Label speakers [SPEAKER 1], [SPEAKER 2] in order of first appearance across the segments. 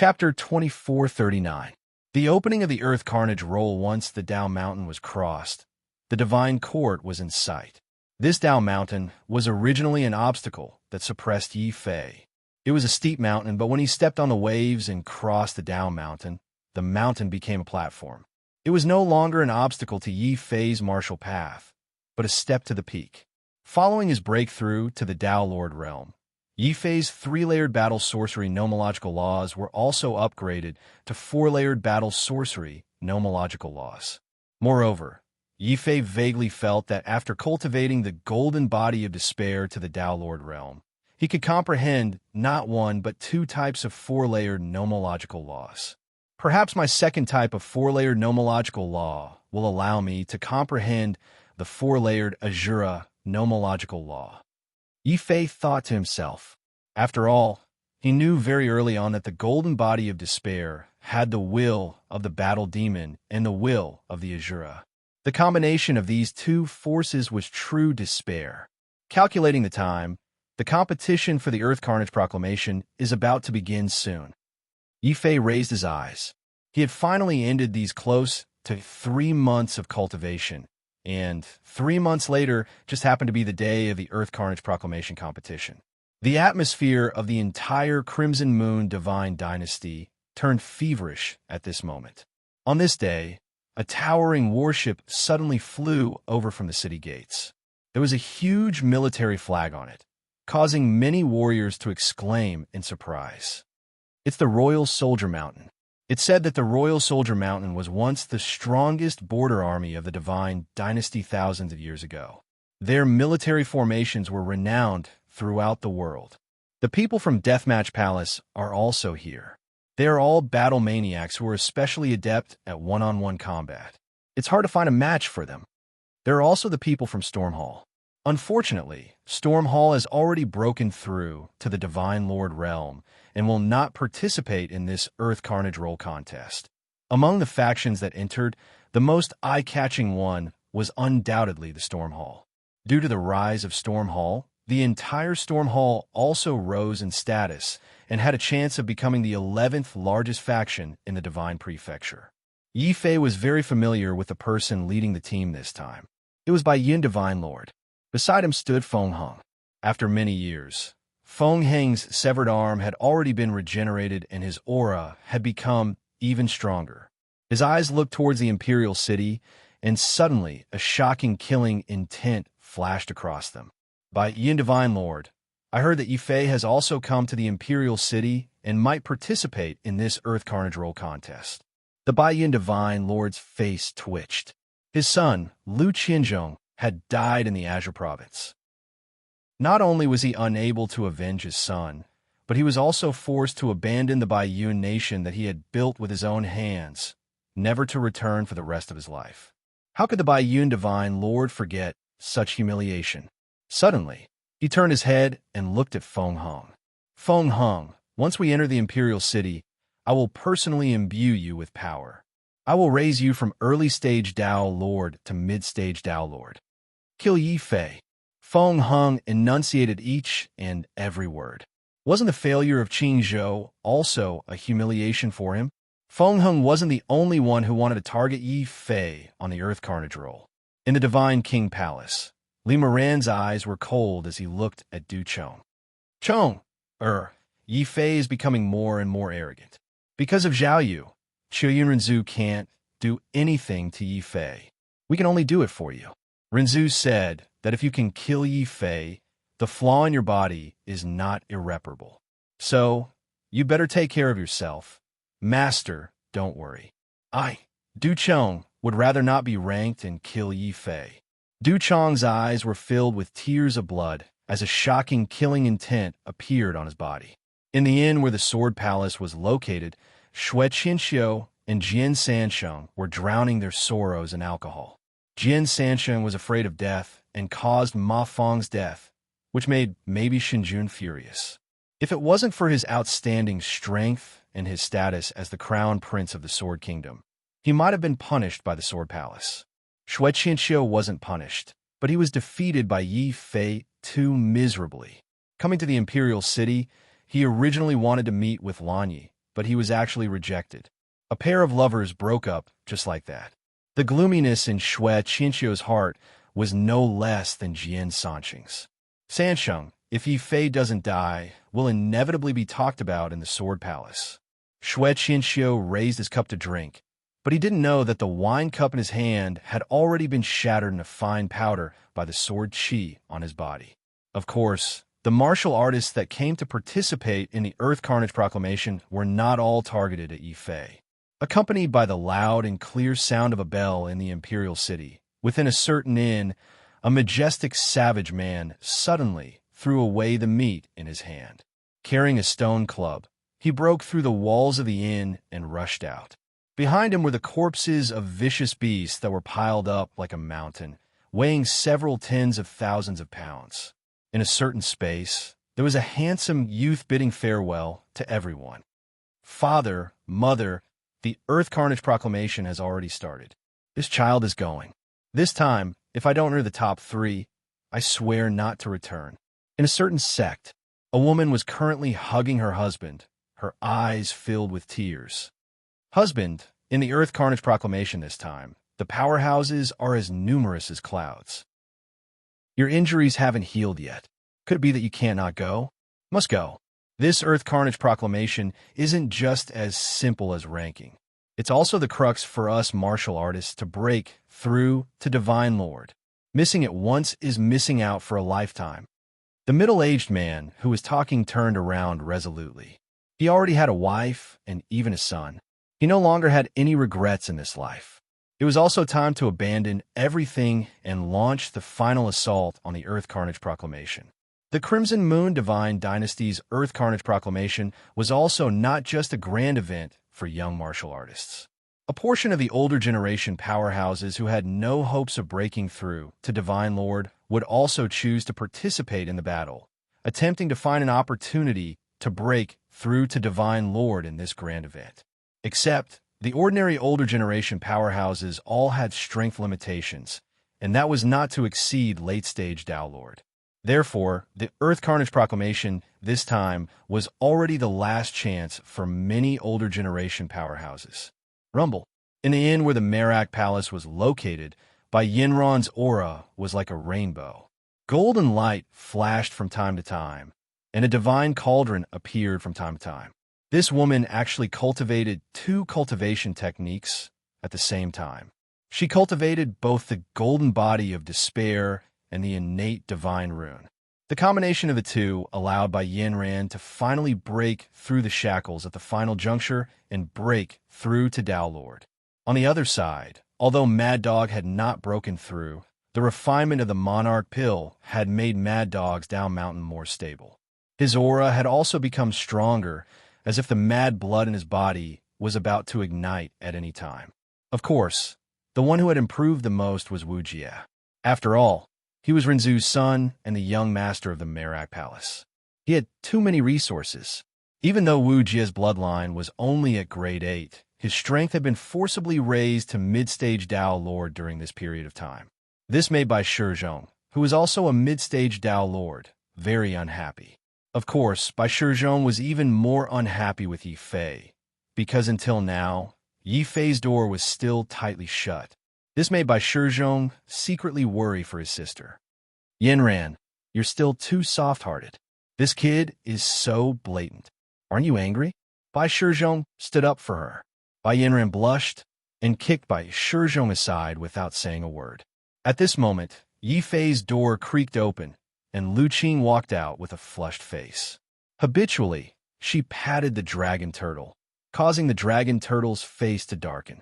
[SPEAKER 1] Chapter 2439. The opening of the Earth Carnage roll. Once the Tao Mountain was crossed, the Divine Court was in sight. This Tao Mountain was originally an obstacle that suppressed Yi Fei. It was a steep mountain, but when he stepped on the waves and crossed the Tao Mountain, the mountain became a platform. It was no longer an obstacle to Yi Fei's martial path, but a step to the peak. Following his breakthrough to the Tao Lord realm, Yi Fei's three-layered battle sorcery nomological laws were also upgraded to four-layered battle sorcery nomological laws. Moreover, Yi Fei vaguely felt that after cultivating the golden body of despair to the Tao Lord realm, he could comprehend not one but two types of four-layered nomological laws. Perhaps my second type of four-layered nomological law will allow me to comprehend the four-layered Azura nomological law. Yi Fei thought to himself. After all, he knew very early on that the golden body of despair had the will of the battle demon and the will of the Azura. The combination of these two forces was true despair. Calculating the time, the competition for the Earth Carnage Proclamation is about to begin soon. Yi Fei raised his eyes. He had finally ended these close to 3 months of cultivation, and 3 months later just happened to be the day of the Earth Carnage Proclamation competition. The atmosphere of the entire Crimson Moon Divine Dynasty turned feverish at this moment. On this day, a towering warship suddenly flew over from the city gates. There was a huge military flag on it, causing many warriors to exclaim in surprise. It's the Royal Soldier Mountain. It said that the Royal Soldier Mountain was once the strongest border army of the Divine Dynasty thousands of years ago. Their military formations were renowned throughout the world. The people from Deathmatch Palace are also here. They are all battle maniacs who are especially adept at one-on-one combat. It's hard to find a match for them. There are also the people from Storm Hall. Unfortunately, Storm Hall has already broken through to the Divine Lord realm and will not participate in this Earth Carnage Roll contest. Among the factions that entered, the most eye-catching one was undoubtedly the Storm Hall. Due to the rise of Storm Hall, the entire Storm Hall also rose in status and had a chance of becoming the 11th largest faction in the Divine Prefecture. Yi Fei was very familiar with the person leading the team this time. It was Bai Yun Divine Lord. Beside him stood Feng Heng. After many years, Feng Heng's severed arm had already been regenerated and his aura had become even stronger. His eyes looked towards the Imperial City, and suddenly a shocking killing intent flashed across them. Bai Yun Divine Lord, I heard that Yi Fei has also come to the Imperial City and might participate in this Earth Carnage Roll contest. The Bai Yun Divine Lord's face twitched. His son, Lu Qianzhong, had died in the Azure Province. Not only was he unable to avenge his son, but he was also forced to abandon the Bai Yun nation that he had built with his own hands, never to return for the rest of his life. How could the Bai Yun Divine Lord forget such humiliation? Suddenly, he turned his head and looked at Feng Heng. Feng Heng, once we enter the Imperial City, I will personally imbue you with power. I will raise you from early-stage Tao Lord to mid-stage Tao Lord. Kill Yi Fei. Feng Heng enunciated each and every word. Wasn't the failure of Qingzhou also a humiliation for him? Feng Heng wasn't the only one who wanted to target Yi Fei on the Earth Carnage Roll. In the Divine King Palace, Li Moran's eyes were cold as he looked at Du Chong. Yi Fei is becoming more and more arrogant. Because of Zhao Yu, Qiuyun Renzu can't do anything to Yi Fei. We can only do it for you. Renzu said that if you can kill Yi Fei, the flaw in your body is not irreparable. So, you better take care of yourself. Master, don't worry. Du Chong, would rather not be ranked and kill Yi Fei. Du Chong's eyes were filled with tears of blood as a shocking killing intent appeared on his body. In the inn where the Sword Palace was located, Xue Qinxiu and Jian Sansheng were drowning their sorrows in alcohol. Jian Sansheng was afraid of death and caused Ma Feng's death, which made maybe Xinjun furious. If it wasn't for his outstanding strength and his status as the crown prince of the Sword Kingdom, he might have been punished by the Sword Palace. Xue Qinxiu wasn't punished, but he was defeated by Yi Fei too miserably. Coming to the Imperial City, he originally wanted to meet with Lan Yi, but he was actually rejected. A pair of lovers broke up just like that. The gloominess in Xue Qinxiu's heart was no less than Jian Sanqing's. Sansheng, if Yi Fei doesn't die, will inevitably be talked about in the Sword Palace. Xue Qinxiu raised his cup to drink, but he didn't know that the wine cup in his hand had already been shattered into fine powder by the sword qi on his body. Of course, the martial artists that came to participate in the Earth Carnage Proclamation were not all targeted at Yi Fei. Accompanied by the loud and clear sound of a bell in the imperial city, within a certain inn, a majestic savage man suddenly threw away the meat in his hand. Carrying a stone club, he broke through the walls of the inn and rushed out. Behind him were the corpses of vicious beasts that were piled up like a mountain, weighing several tens of thousands of pounds. In a certain space, there was a handsome youth bidding farewell to everyone. Father, mother, the Earth Carnage Proclamation has already started. This child is going. This time, if I don't enter the top 3, I swear not to return. In a certain sect, a woman was currently hugging her husband, her eyes filled with tears. Husband, in the Earth Carnage Proclamation this time, the powerhouses are as numerous as clouds. Your injuries haven't healed yet. Could it be that you cannot go? Must go. This Earth Carnage Proclamation isn't just as simple as ranking. It's also the crux for us martial artists to break through to Divine Lord. Missing it once is missing out for a lifetime. The middle-aged man who was talking turned around resolutely. He already had a wife and even a son. He no longer had any regrets in this life. It was also time to abandon everything and launch the final assault on the Earth Carnage Proclamation. The Crimson Moon Divine Dynasty's Earth Carnage Proclamation was also not just a grand event for young martial artists. A portion of the older generation powerhouses who had no hopes of breaking through to Divine Lord would also choose to participate in the battle, attempting to find an opportunity to break through to Divine Lord in this grand event. Except, the ordinary older generation powerhouses all had strength limitations, and that was not to exceed late-stage Dao Lord. Therefore, the Earth Carnage Proclamation this time was already the last chance for many older generation powerhouses. Rumble. In the inn where the Merak Palace was located, by Yinran's aura was like a rainbow. Golden light flashed from time to time, and a divine cauldron appeared from time to time. This woman actually cultivated 2 cultivation techniques at the same time. She cultivated both the golden body of despair and the innate divine rune. The combination of the two allowed by Yinran to finally break through the shackles at the final juncture and break through to Dao Lord. On the other side, although Mad Dog had not broken through, the refinement of the Monarch Pill had made Mad Dog's Dao Mountain more stable. His aura had also become stronger, as if the mad blood in his body was about to ignite at any time. Of course, the one who had improved the most was Wu Jie. After all, he was Renzu's son and the young master of the Merak Palace. He had too many resources. Even though Wu Jie's bloodline was only at grade 8, his strength had been forcibly raised to mid-stage Dao Lord during this period of time. This made Bai Shizhong, who was also a mid-stage Dao Lord, very unhappy. Of course, Bai Shizhong was even more unhappy with Yi Fei, because until now, Yi Fei's door was still tightly shut. This made Bai Shizhong secretly worry for his sister. Yinran, you're still too soft-hearted. This kid is so blatant. Aren't you angry? Bai Shizhong stood up for her. Bai Yinran blushed and kicked Bai Shizhong aside without saying a word. At this moment, Yi Fei's door creaked open, and Lu Qing walked out with a flushed face. Habitually, she patted the dragon turtle, causing the dragon turtle's face to darken.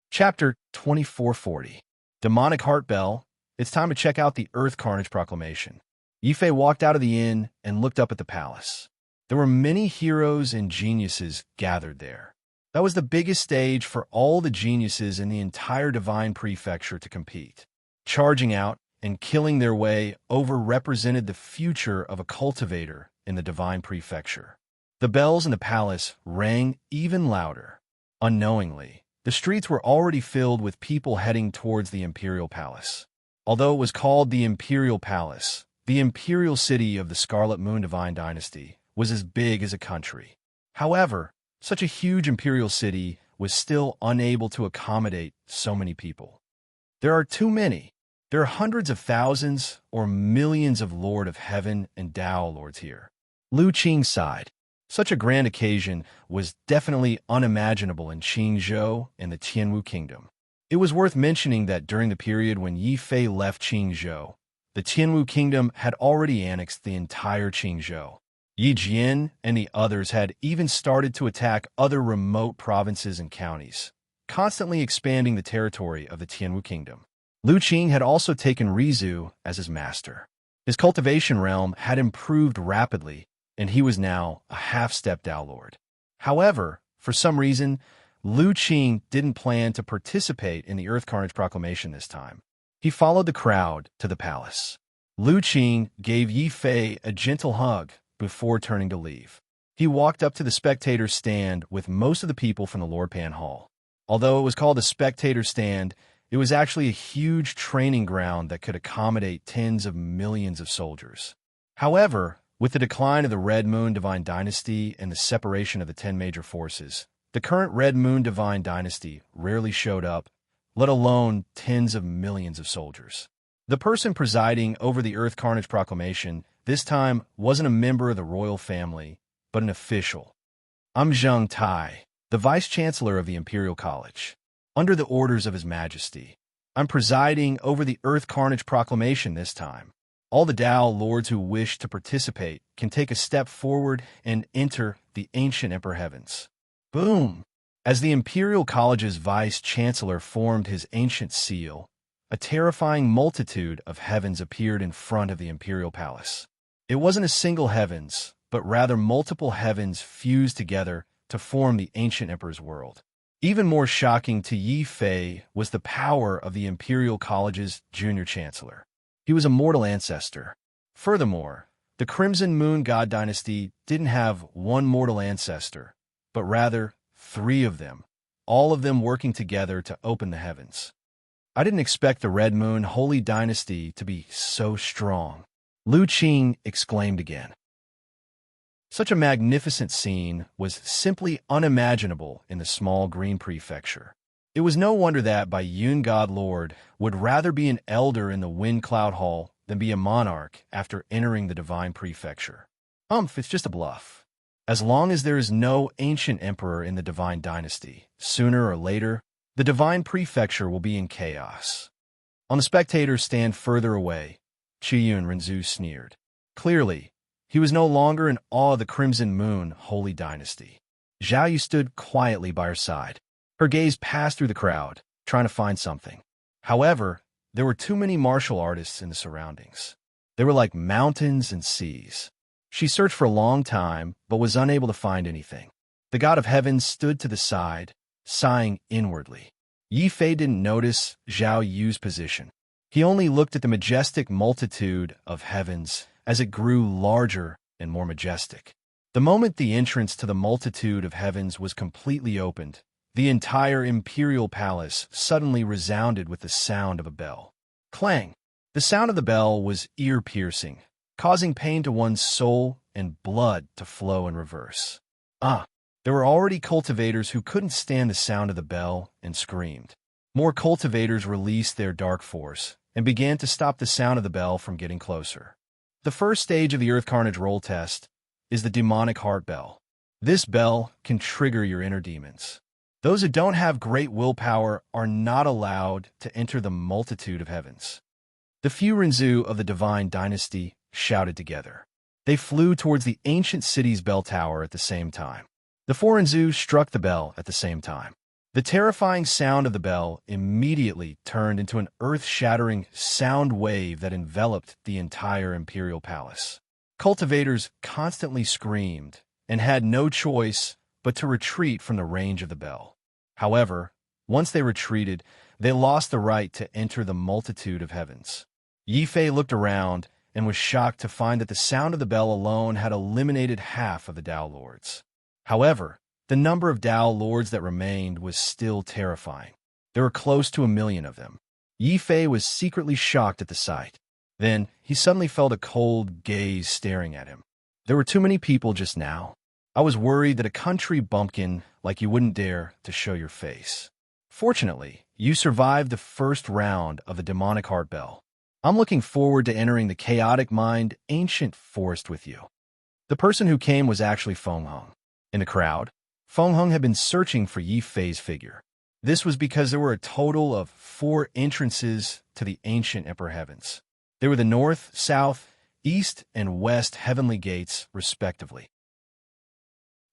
[SPEAKER 1] Chapter 2440. Demonic Heart Bell. It's time to check out the Earth Carnage Proclamation. Yi Fei walked out of the inn and looked up at the palace. There were many heroes and geniuses gathered there. That was the biggest stage for all the geniuses in the entire Divine Prefecture to compete. Charging out and killing their way over represented the future of a cultivator in the Divine Prefecture. The bells in the palace rang even louder. Unknowingly, the streets were already filled with people heading towards the Imperial Palace. Although it was called the Imperial Palace, the Imperial City of the Scarlet Moon Divine Dynasty was as big as a country. However, such a huge imperial city was still unable to accommodate so many people. There are too many. There are hundreds of thousands or millions of Lord of Heaven and Tao lords here. Lu Qing sighed. Such a grand occasion was definitely unimaginable in Qingzhou and the Tianwu kingdom. It was worth mentioning that during the period when Yi Fei left Qingzhou, the Tianwu kingdom had already annexed the entire Qingzhou. Yi Jian and the others had even started to attack other remote provinces and counties, constantly expanding the territory of the Tianwu kingdom. Lu Qing had also taken Rizhu as his master. His cultivation realm had improved rapidly, and he was now a half-step Tao Lord. However, for some reason, Lu Qing didn't plan to participate in the Earth Carnage Proclamation this time. He followed the crowd to the palace. Lu Qing gave Yi Fei a gentle hug before turning to leave. He walked up to the spectator stand with most of the people from the Lord Pan Hall. Although it was called a spectator stand, it was actually a huge training ground that could accommodate tens of millions of soldiers. However, with the decline of the Red Moon Divine Dynasty and the separation of the 10 major forces, the current Red Moon Divine Dynasty rarely showed up, let alone tens of millions of soldiers. The person presiding over the Earth Carnage Proclamation this time wasn't a member of the royal family, but an official. I'm Zheng Tai, the Vice-Chancellor of the Imperial College. Under the orders of His Majesty, I'm presiding over the Earth Carnage Proclamation this time. All the Tao Lords who wish to participate can take a step forward and enter the ancient Emperor Heavens. Boom! As the Imperial College's Vice-Chancellor formed his ancient seal, a terrifying multitude of heavens appeared in front of the Imperial Palace. It wasn't a single heavens, but rather multiple heavens fused together to form the ancient Emperor's world. Even more shocking to Yi Fei was the power of the Imperial College's junior chancellor. He was a mortal ancestor. Furthermore, the Crimson Moon God Dynasty didn't have one mortal ancestor, but rather 3 of them, all of them working together to open the heavens. I didn't expect the Red Moon Holy Dynasty to be so strong. Lu Qing exclaimed again. Such a magnificent scene was simply unimaginable in the small green prefecture. It was no wonder that Bai Yun God Lord would rather be an elder in the Wind Cloud Hall than be a monarch after entering the divine prefecture. It's just a bluff. As long as there is no ancient emperor in the divine dynasty, sooner or later, the divine prefecture will be in chaos. On the spectators stand further away, Qiyun Renzu sneered. Clearly, he was no longer in awe of the Crimson Moon Holy Dynasty. Zhao Yu stood quietly by her side. Her gaze passed through the crowd, trying to find something. However, there were too many martial artists in the surroundings. They were like mountains and seas. She searched for a long time, but was unable to find anything. The God of Heaven stood to the side, sighing inwardly. Yi Fei didn't notice Zhao Yu's position. He only looked at the majestic multitude of heavens as it grew larger and more majestic. The moment the entrance to the multitude of heavens was completely opened, the entire imperial palace suddenly resounded with the sound of a bell. Clang! The sound of the bell was ear-piercing, causing pain to one's soul and blood to flow in reverse. There were already cultivators who couldn't stand the sound of the bell and screamed. More cultivators released their dark force and began to stop the sound of the bell from getting closer. The first stage of the Earth Carnage roll test is the demonic heart bell. This bell can trigger your inner demons. Those who don't have great willpower are not allowed to enter the multitude of heavens. The few Renzu of the Divine Dynasty shouted together. They flew towards the ancient city's bell tower at the same time. The 4 Renzu struck the bell at the same time. The terrifying sound of the bell immediately turned into an earth-shattering sound wave that enveloped the entire imperial palace. Cultivators constantly screamed and had no choice but to retreat from the range of the bell. However, once they retreated, they lost the right to enter the multitude of heavens. Yi Fei looked around and was shocked to find that the sound of the bell alone had eliminated half of the Tao Lords. However, the number of Tao Lords that remained was still terrifying. There were close to 1 million of them. Yi Fei was secretly shocked at the sight. Then, he suddenly felt a cold gaze staring at him. There were too many people just now. I was worried that a country bumpkin like you wouldn't dare to show your face. Fortunately, you survived the first round of the demonic heart bell. I'm looking forward to entering the chaotic mind ancient forest with you. The person who came was actually Feng Heng. In the crowd, Feng Heng had been searching for Yi Fei's figure. This was because there were a total of 4 entrances to the ancient upper heavens. They were the north, south, east, and west heavenly gates, respectively.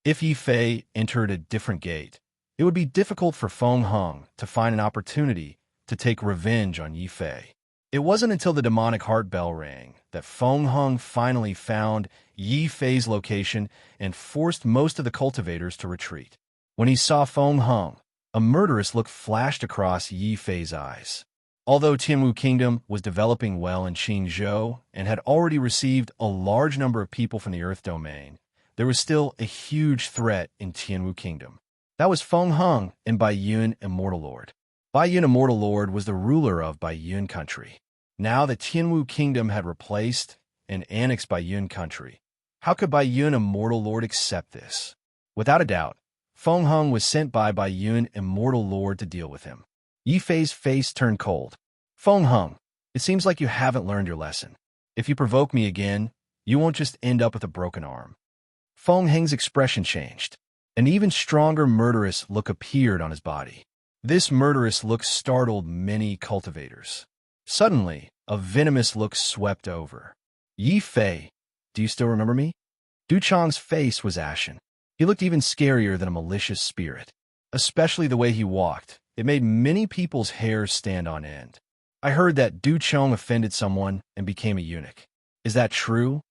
[SPEAKER 1] If Yi Fei entered a different gate, it would be difficult for Feng Heng to find an opportunity to take revenge on Yi Fei. It wasn't until the demonic heart bell rang that Feng Heng finally found Yi Fei's location and forced most of the cultivators to retreat. When he saw Feng Heng, a murderous look flashed across Yi Fei's eyes. Although Tianwu Kingdom was developing well in Qingzhou and had already received a large number of people from the Earth Domain, there was still a huge threat in Tianwu Kingdom. That was Feng Heng and Baiyun Immortal Lord. Baiyun Immortal Lord was the ruler of Baiyun Country. Now that Tianwu Kingdom had replaced and annexed Baiyun Country, how could Baiyun Immortal Lord accept this? Without a doubt, Feng Heng was sent by Baiyun Immortal Lord to deal with him. Yi Fei's face turned cold. Feng Heng, it seems like you haven't learned your lesson. If you provoke me again, you won't just end up with a broken arm. Feng Heng's expression changed. An even stronger murderous look appeared on his body. This murderous look startled many cultivators. Suddenly, a venomous look swept over. Yi Fei, do you still remember me? Du Chang's face was ashen. He looked even scarier than a malicious spirit. Especially the way he walked. It made many people's hair stand on end. I heard that Du Chong offended someone and became a eunuch. Is that true?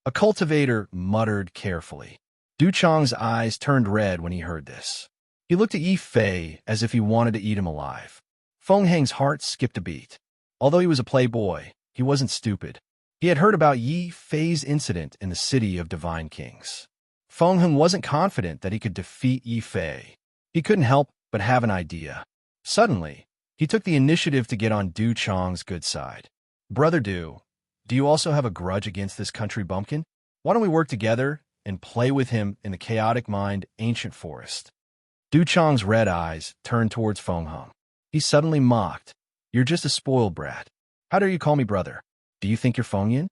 [SPEAKER 1] A cultivator muttered carefully. Du Chong's eyes turned red when he heard this. He looked at Yi Fei as if he wanted to eat him alive. Feng Heng's heart skipped a beat. Although he was a playboy, he wasn't stupid. He had heard about Yi Fei's incident in the city of Divine Kings. Feng Heng wasn't confident that he could defeat Yi Fei. He couldn't help but have an idea. Suddenly, he took the initiative to get on Du Chong's good side. Brother Du, do you also have a grudge against this country bumpkin? Why don't we work together and play with him in the chaotic mind ancient forest? Du Chong's red eyes turned towards Feng Heng. He suddenly mocked. You're just a spoiled brat. How dare you call me brother? Do you think you're Feng Yin?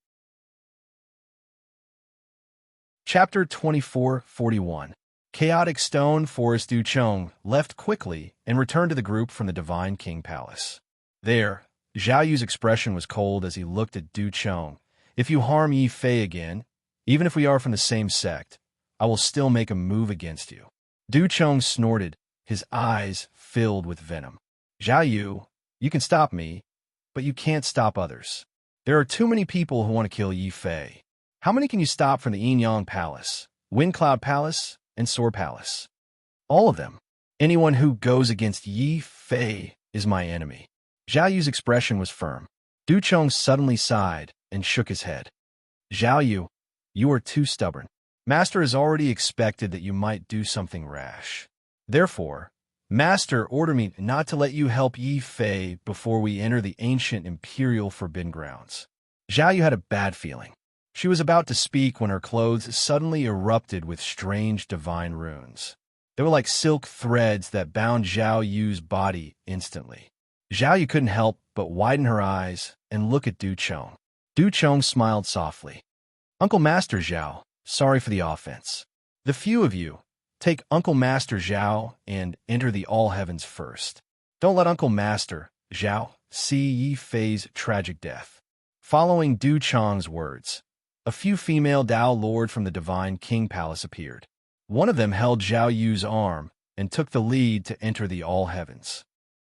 [SPEAKER 1] Chapter 24:41. Chaotic Stone Forest. Du Chong left quickly and returned to the group from the Divine King Palace. There, Zhao Yu's expression was cold as he looked at Du Chong. If you harm Yi Fei again, even if we are from the same sect, I will still make a move against you. Du Chong snorted, his eyes filled with venom. Zhao Yu, you can stop me, but you can't stop others. There are too many people who want to kill Yi Fei. How many can you stop from the Yin Yang Palace, Wind Cloud Palace, and Soar Palace? All of them. Anyone who goes against Yi Fei is my enemy. Zhao Yu's expression was firm. Du Chong suddenly sighed and shook his head. Zhao Yu, you are too stubborn. Master has already expected that you might do something rash. Therefore, Master ordered me not to let you help Yi Fei before we enter the ancient imperial forbidden grounds. Zhao Yu had a bad feeling. She was about to speak when her clothes suddenly erupted with strange divine runes. They were like silk threads that bound Zhao Yu's body instantly. Zhao Yu couldn't help but widen her eyes and look at Du Chong. Du Chong smiled softly. Uncle Master Zhao, sorry for the offense. The few of you, take Uncle Master Zhao and enter the All Heavens first. Don't let Uncle Master Zhao see Yi Fei's tragic death. Following Du Chong's words, a few female Dao Lord from the Divine King Palace appeared. One of them held Zhao Yu's arm and took the lead to enter the All Heavens.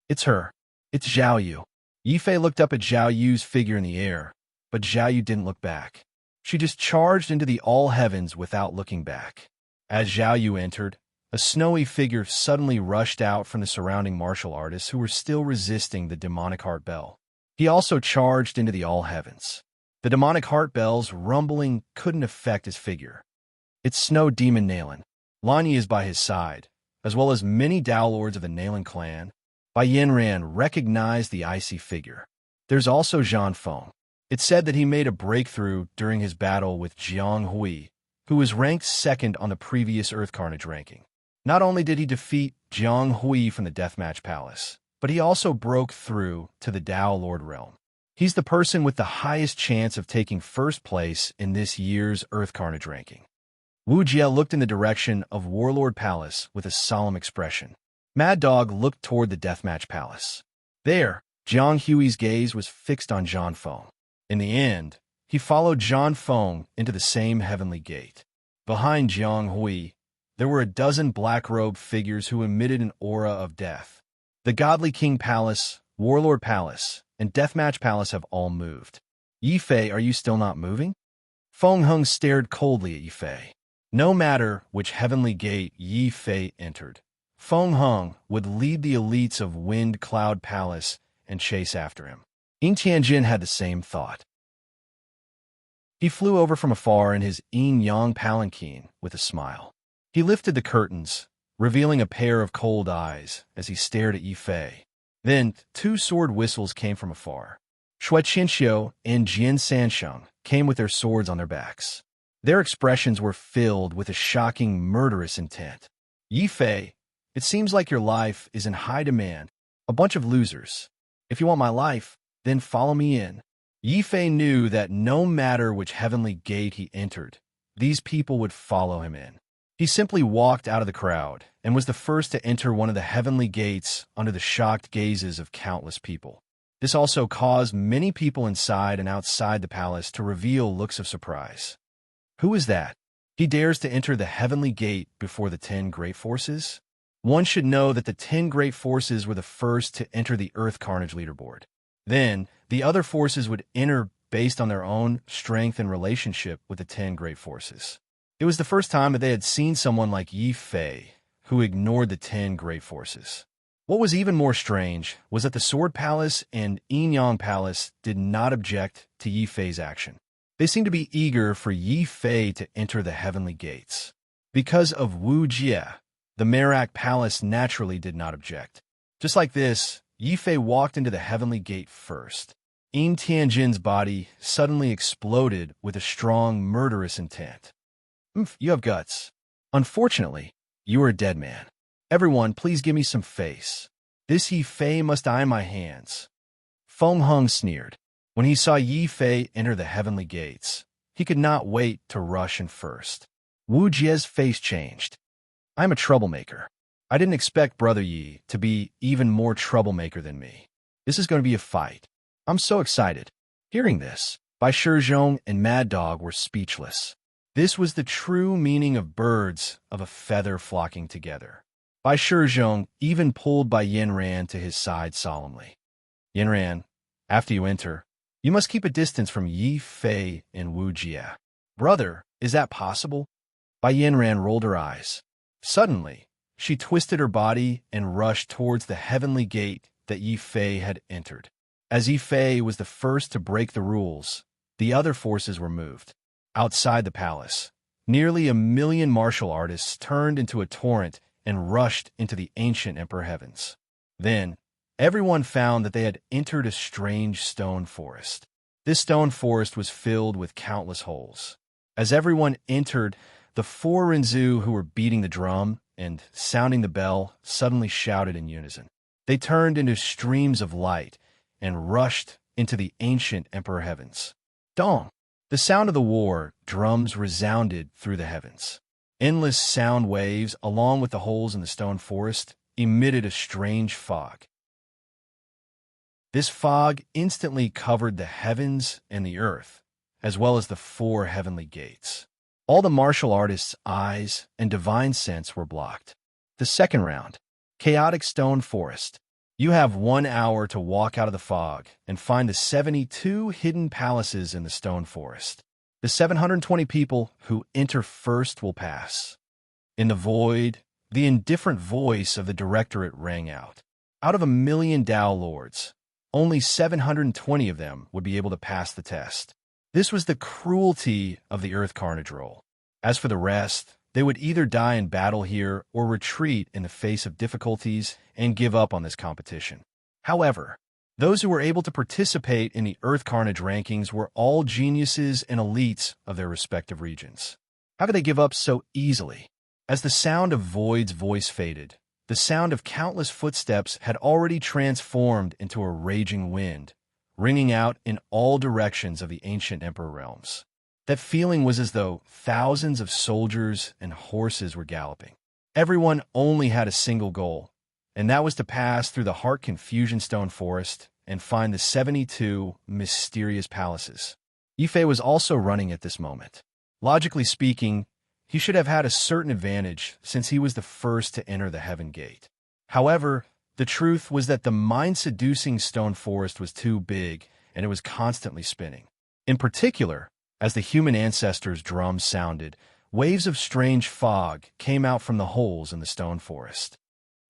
[SPEAKER 1] It's her. It's Zhao Yu. Yi Fei looked up at Zhao Yu's figure in the air, but Zhao Yu didn't look back. She just charged into the All Heavens without looking back. As Zhao Yu entered, a snowy figure suddenly rushed out from the surrounding martial artists who were still resisting the demonic heart bell. He also charged into the All Heavens. The demonic heart bell's rumbling couldn't affect his figure. It's Snow Demon Nalan. Lanyi is by his side, as well as many Dao Lords of the Nalan clan. Bai Yanran recognized the icy figure. There's also Zhan Feng. It's said that he made a breakthrough during his battle with Jiang Hui who was ranked second on the previous Earth Carnage ranking. Not only did he defeat Jiang Hui from the Deathmatch Palace, but he also broke through to the Dao Lord realm. He's the person with the highest chance of taking first place in this year's Earth Carnage ranking. Wu Jie looked in the direction of Warlord Palace with a solemn expression. Mad Dog looked toward the Deathmatch Palace. There, Jiang Hui's gaze was fixed on Zhang Feng. In the end, he followed Zhang Feng into the same heavenly gate. Behind Jiang Hui, there were a dozen black-robed figures who emitted an aura of death. The Godly King Palace, Warlord Palace, and Deathmatch Palace have all moved. Yi Fei, are you still not moving? Feng Heng stared coldly at Yi Fei. No matter which heavenly gate Yi Fei entered, Feng Heng would lead the elites of Wind Cloud Palace and chase after him. Ying Tianjin had the same thought. He flew over from afar in his yin-yang palanquin with a smile. He lifted the curtains, revealing a pair of cold eyes as he stared at Yi Fei. Then, two sword whistles came from afar. Shui Qinxiu and Jian Sansheng came with their swords on their backs. Their expressions were filled with a shocking, murderous intent. Yi Fei, it seems like your life is in high demand. A bunch of losers. If you want my life, then follow me in. Yi Fei knew that no matter which heavenly gate he entered, these people would follow him in. He simply walked out of the crowd and was the first to enter one of the heavenly gates under the shocked gazes of countless people. This also caused many people inside and outside the palace to reveal looks of surprise. Who is that? He dares to enter the heavenly gate before the 10 great forces? One should know that the 10 great forces were the first to enter the Earth Carnage leaderboard. Then, the other forces would enter based on their own strength and relationship with the 10 great forces. It was the first time that they had seen someone like Yi Fei, who ignored the 10 great forces. What was even more strange was that the Sword Palace and Yin-Yang Palace did not object to Yi Fei's action. They seemed to be eager for Yi Fei to enter the heavenly gates. Because of Wu Jie, the Merak Palace naturally did not object. Just like this, Yi Fei walked into the heavenly gate first. Ying Tianjin's body suddenly exploded with a strong, murderous intent. You have guts. Unfortunately, you are a dead man. Everyone, please give me some face. This Yi Fei must die in my hands. Feng Heng sneered. When he saw Yi Fei enter the heavenly gates, he could not wait to rush in first. Wu Jie's face changed. I'm a troublemaker. I didn't expect Brother Yi to be even more troublemaker than me. This is going to be a fight. I'm so excited. Hearing this, Bai Shizhong and Mad Dog were speechless. This was the true meaning of birds of a feather flocking together. Bai Shizhong even pulled Bai Yanran to his side solemnly. Yanran, after you enter, you must keep a distance from Yi Fei and Wu Jie. Brother, is that possible? Bai Yanran rolled her eyes. Suddenly, she twisted her body and rushed towards the heavenly gate that Yi Fei had entered. As Yi Fei was the first to break the rules, the other forces were moved. Outside the palace, nearly 1 million martial artists turned into a torrent and rushed into the ancient Emperor Heavens. Then, everyone found that they had entered a strange stone forest. This stone forest was filled with countless holes. As everyone entered, the 4 Rinzu who were beating the drum and sounding the bell suddenly shouted in unison. They turned into streams of light and rushed into the ancient Emperor Heavens. Dong! The sound of the war drums resounded through the heavens. Endless sound waves, along with the holes in the stone forest, emitted a strange fog. This fog instantly covered the heavens and the earth, as well as the 4 heavenly gates. All the martial artists' eyes and divine sense were blocked. The second round, Chaotic Stone Forest. You have 1 hour to walk out of the fog and find the 72 hidden palaces in the stone forest. The 720 people who enter first will pass. In the void, the indifferent voice of the directorate rang out. Out of 1 million Dao Lords, only 720 of them would be able to pass the test. This was the cruelty of the Earth Carnage role. As for the rest, they would either die in battle here or retreat in the face of difficulties and give up on this competition. However, those who were able to participate in the Earth Carnage rankings were all geniuses and elites of their respective regions. How could they give up so easily? As the sound of Void's voice faded, the sound of countless footsteps had already transformed into a raging wind, ringing out in all directions of the ancient Emperor realms. That feeling was as though thousands of soldiers and horses were galloping. Everyone only had a single goal, and that was to pass through the Heart Confusion Stone Forest and find the 72 mysterious palaces. Yifei was also running at this moment. Logically speaking, he should have had a certain advantage since he was the first to enter the Heaven Gate. However, the truth was that the mind-seducing stone forest was too big, and it was constantly spinning. In particular, as the human ancestors' drums sounded, waves of strange fog came out from the holes in the stone forest.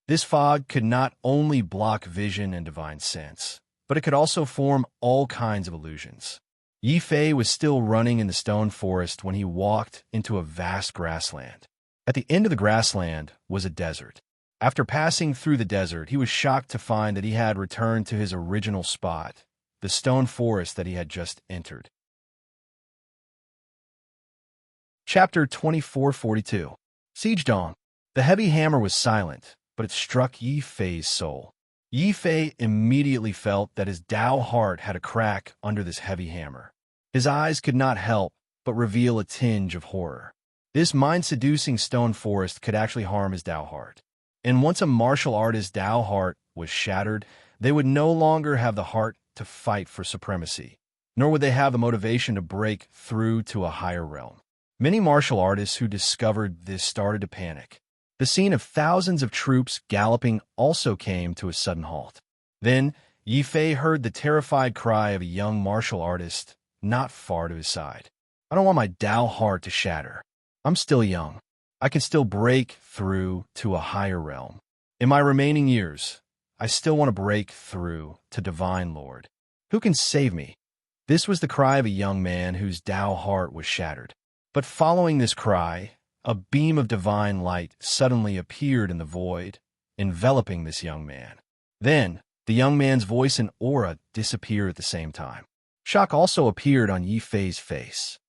[SPEAKER 1] This fog could not only block vision and divine sense, but it could also form all kinds of illusions. Yifei was still running in the stone forest when he walked into a vast grassland. At the end of the grassland was a desert. After passing through the desert, he was shocked to find that he had returned to his original spot, the stone forest that he had just entered. Chapter 2442. Siege Dawn. The heavy hammer was silent, but it struck Yifei's soul. Yifei immediately felt that his Tao heart had a crack under this heavy hammer. His eyes could not help but reveal a tinge of horror. This mind-seducing stone forest could actually harm his Tao heart. And once a martial artist's Tao heart was shattered, they would no longer have the heart to fight for supremacy, nor would they have the motivation to break through to a higher realm. Many martial artists who discovered this started to panic. The scene of thousands of troops galloping also came to a sudden halt. Then, Yifei heard the terrified cry of a young martial artist not far to his side. I don't want my Tao heart to shatter. I'm still young. I can still break through to a higher realm. In my remaining years, I still want to break through to Divine Lord. Who can save me? This was the cry of a young man whose Tao heart was shattered. But following this cry, a beam of divine light suddenly appeared in the void, enveloping this young man. Then, the young man's voice and aura disappeared at the same time. Shock also appeared on Yifei's face.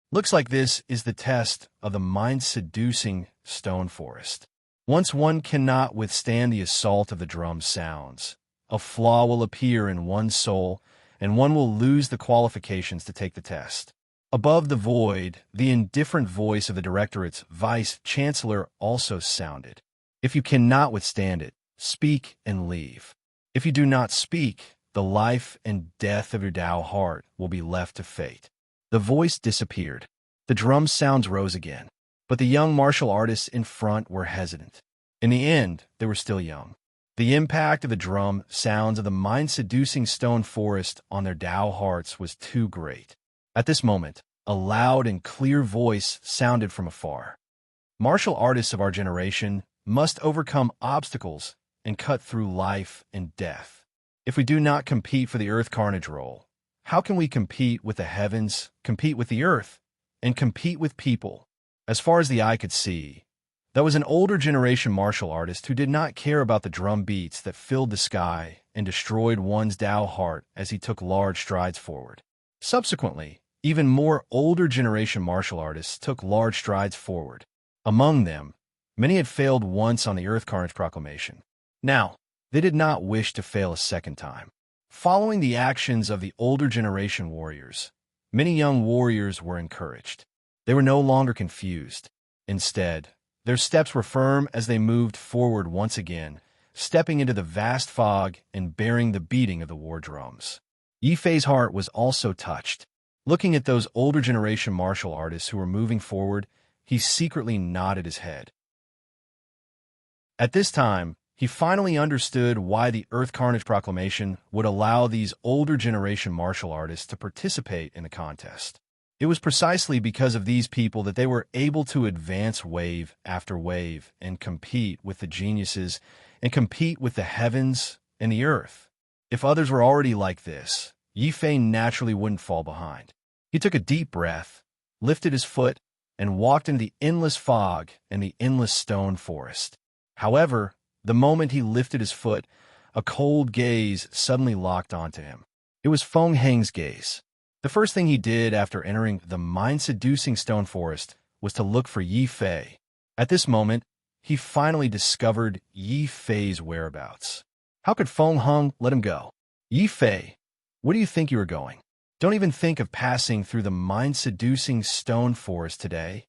[SPEAKER 1] Looks like this is the test of the mind-seducing stone forest. Once one cannot withstand the assault of the drum's sounds, a flaw will appear in one's soul, and one will lose the qualifications to take the test. Above the void, the indifferent voice of the Directorate's vice-chancellor also sounded. If you cannot withstand it, speak and leave. If you do not speak, the life and death of your Tao heart will be left to fate. The voice disappeared. The drum sounds rose again. But the young martial artists in front were hesitant. In the end, they were still young. The impact of the drum sounds of the mind-seducing stone forest on their Tao hearts was too great. At this moment, a loud and clear voice sounded from afar. Martial artists of our generation must overcome obstacles and cut through life and death. If we do not compete for the Earth Carnage role, how can we compete with the heavens, compete with the earth, and compete with people? As far as the eye could see, there was an older generation martial artist who did not care about the drum beats that filled the sky and destroyed one's Tao heart as he took large strides forward. Subsequently, even more older generation martial artists took large strides forward. Among them, many had failed once on the Earth Carnage Proclamation. Now, they did not wish to fail a second time. Following the actions of the older generation warriors, many young warriors were encouraged. They were no longer confused. Instead, their steps were firm as they moved forward once again, stepping into the vast fog and bearing the beating of the war drums. Yifei's heart was also touched. Looking at those older generation martial artists who were moving forward, he secretly nodded his head. At this time, he finally understood why the Earth Carnage Proclamation would allow these older generation martial artists to participate in the contest. It was precisely because of these people that they were able to advance wave after wave and compete with the geniuses and compete with the heavens and the earth. If others were already like this, Yifei naturally wouldn't fall behind. He took a deep breath, lifted his foot, and walked into the endless fog and the endless stone forest. However, the moment he lifted his foot, a cold gaze suddenly locked onto him. It was Feng Heng's gaze. The first thing he did after entering the mind-seducing stone forest was to look for Yi Fei. At this moment, he finally discovered Yi Fei's whereabouts. How could Feng Heng let him go? Yi Fei, where do you think you are going? Don't even think of passing through the mind-seducing stone forest today.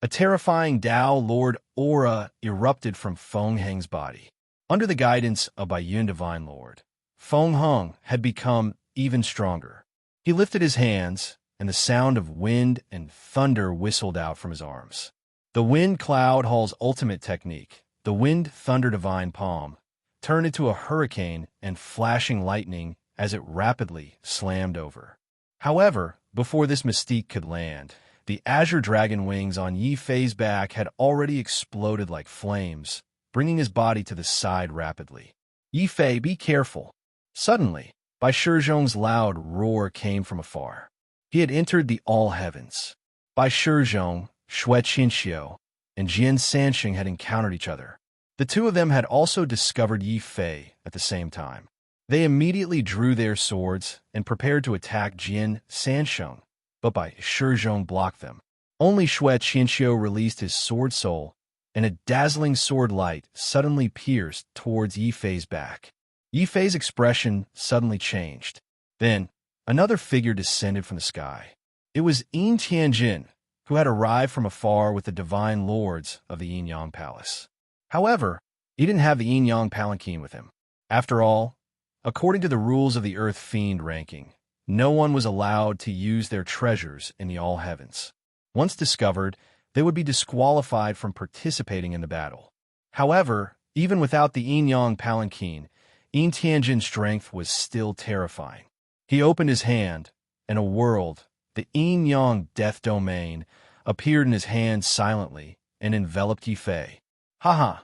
[SPEAKER 1] A terrifying Dao Lord aura erupted from Feng Heng's body. Under the guidance of Baiyun Divine Lord, Feng Heng had become even stronger. He lifted his hands, and the sound of wind and thunder whistled out from his arms. The Wind Cloud Hall's ultimate technique, the Wind Thunder Divine Palm, turned into a hurricane and flashing lightning as it rapidly slammed over. However, before this mystique could land, the azure dragon wings on Yi Fei's back had already exploded like flames, bringing his body to the side rapidly. Yi Fei, be careful. Suddenly, Bai Shizhong's loud roar came from afar. He had entered the all heavens. Bai Shizhong, Xue Qinxiu, and Jian Sansheng had encountered each other. The two of them had also discovered Yi Fei at the same time. They immediately drew their swords and prepared to attack Jian Sansheng, but Bai Shizhong blocked them. Only Xue Qinxiu released his sword soul, and a dazzling sword light suddenly pierced towards Yi Fei's back. Yi Fei's expression suddenly changed. Then, another figure descended from the sky. It was Yin Tianjin, who had arrived from afar with the divine lords of the Yin Yang Palace. However, he didn't have the Yin Yang palanquin with him. After all, according to the rules of the Earth Fiend ranking, no one was allowed to use their treasures in the all heavens. Once discovered, they would be disqualified from participating in the battle. However, even without the Yin Yang palanquin, Yin Tianjin's strength was still terrifying. He opened his hand, and a world, the Yin Yang death domain, appeared in his hand silently and enveloped Yi Fei. Haha,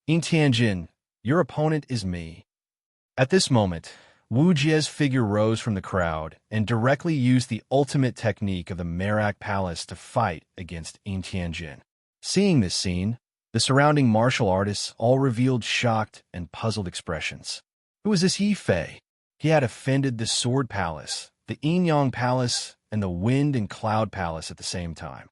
[SPEAKER 1] Yin Tianjin, your opponent is me. At this moment, Wu Jie's figure rose from the crowd and directly used the ultimate technique of the Merak Palace to fight against Yin Tianjin. Seeing this scene, the surrounding martial artists all revealed shocked and puzzled expressions. Who was this Yi Fei? He had offended the Sword Palace, the Yin Yang Palace, and the Wind and Cloud Palace at the same time.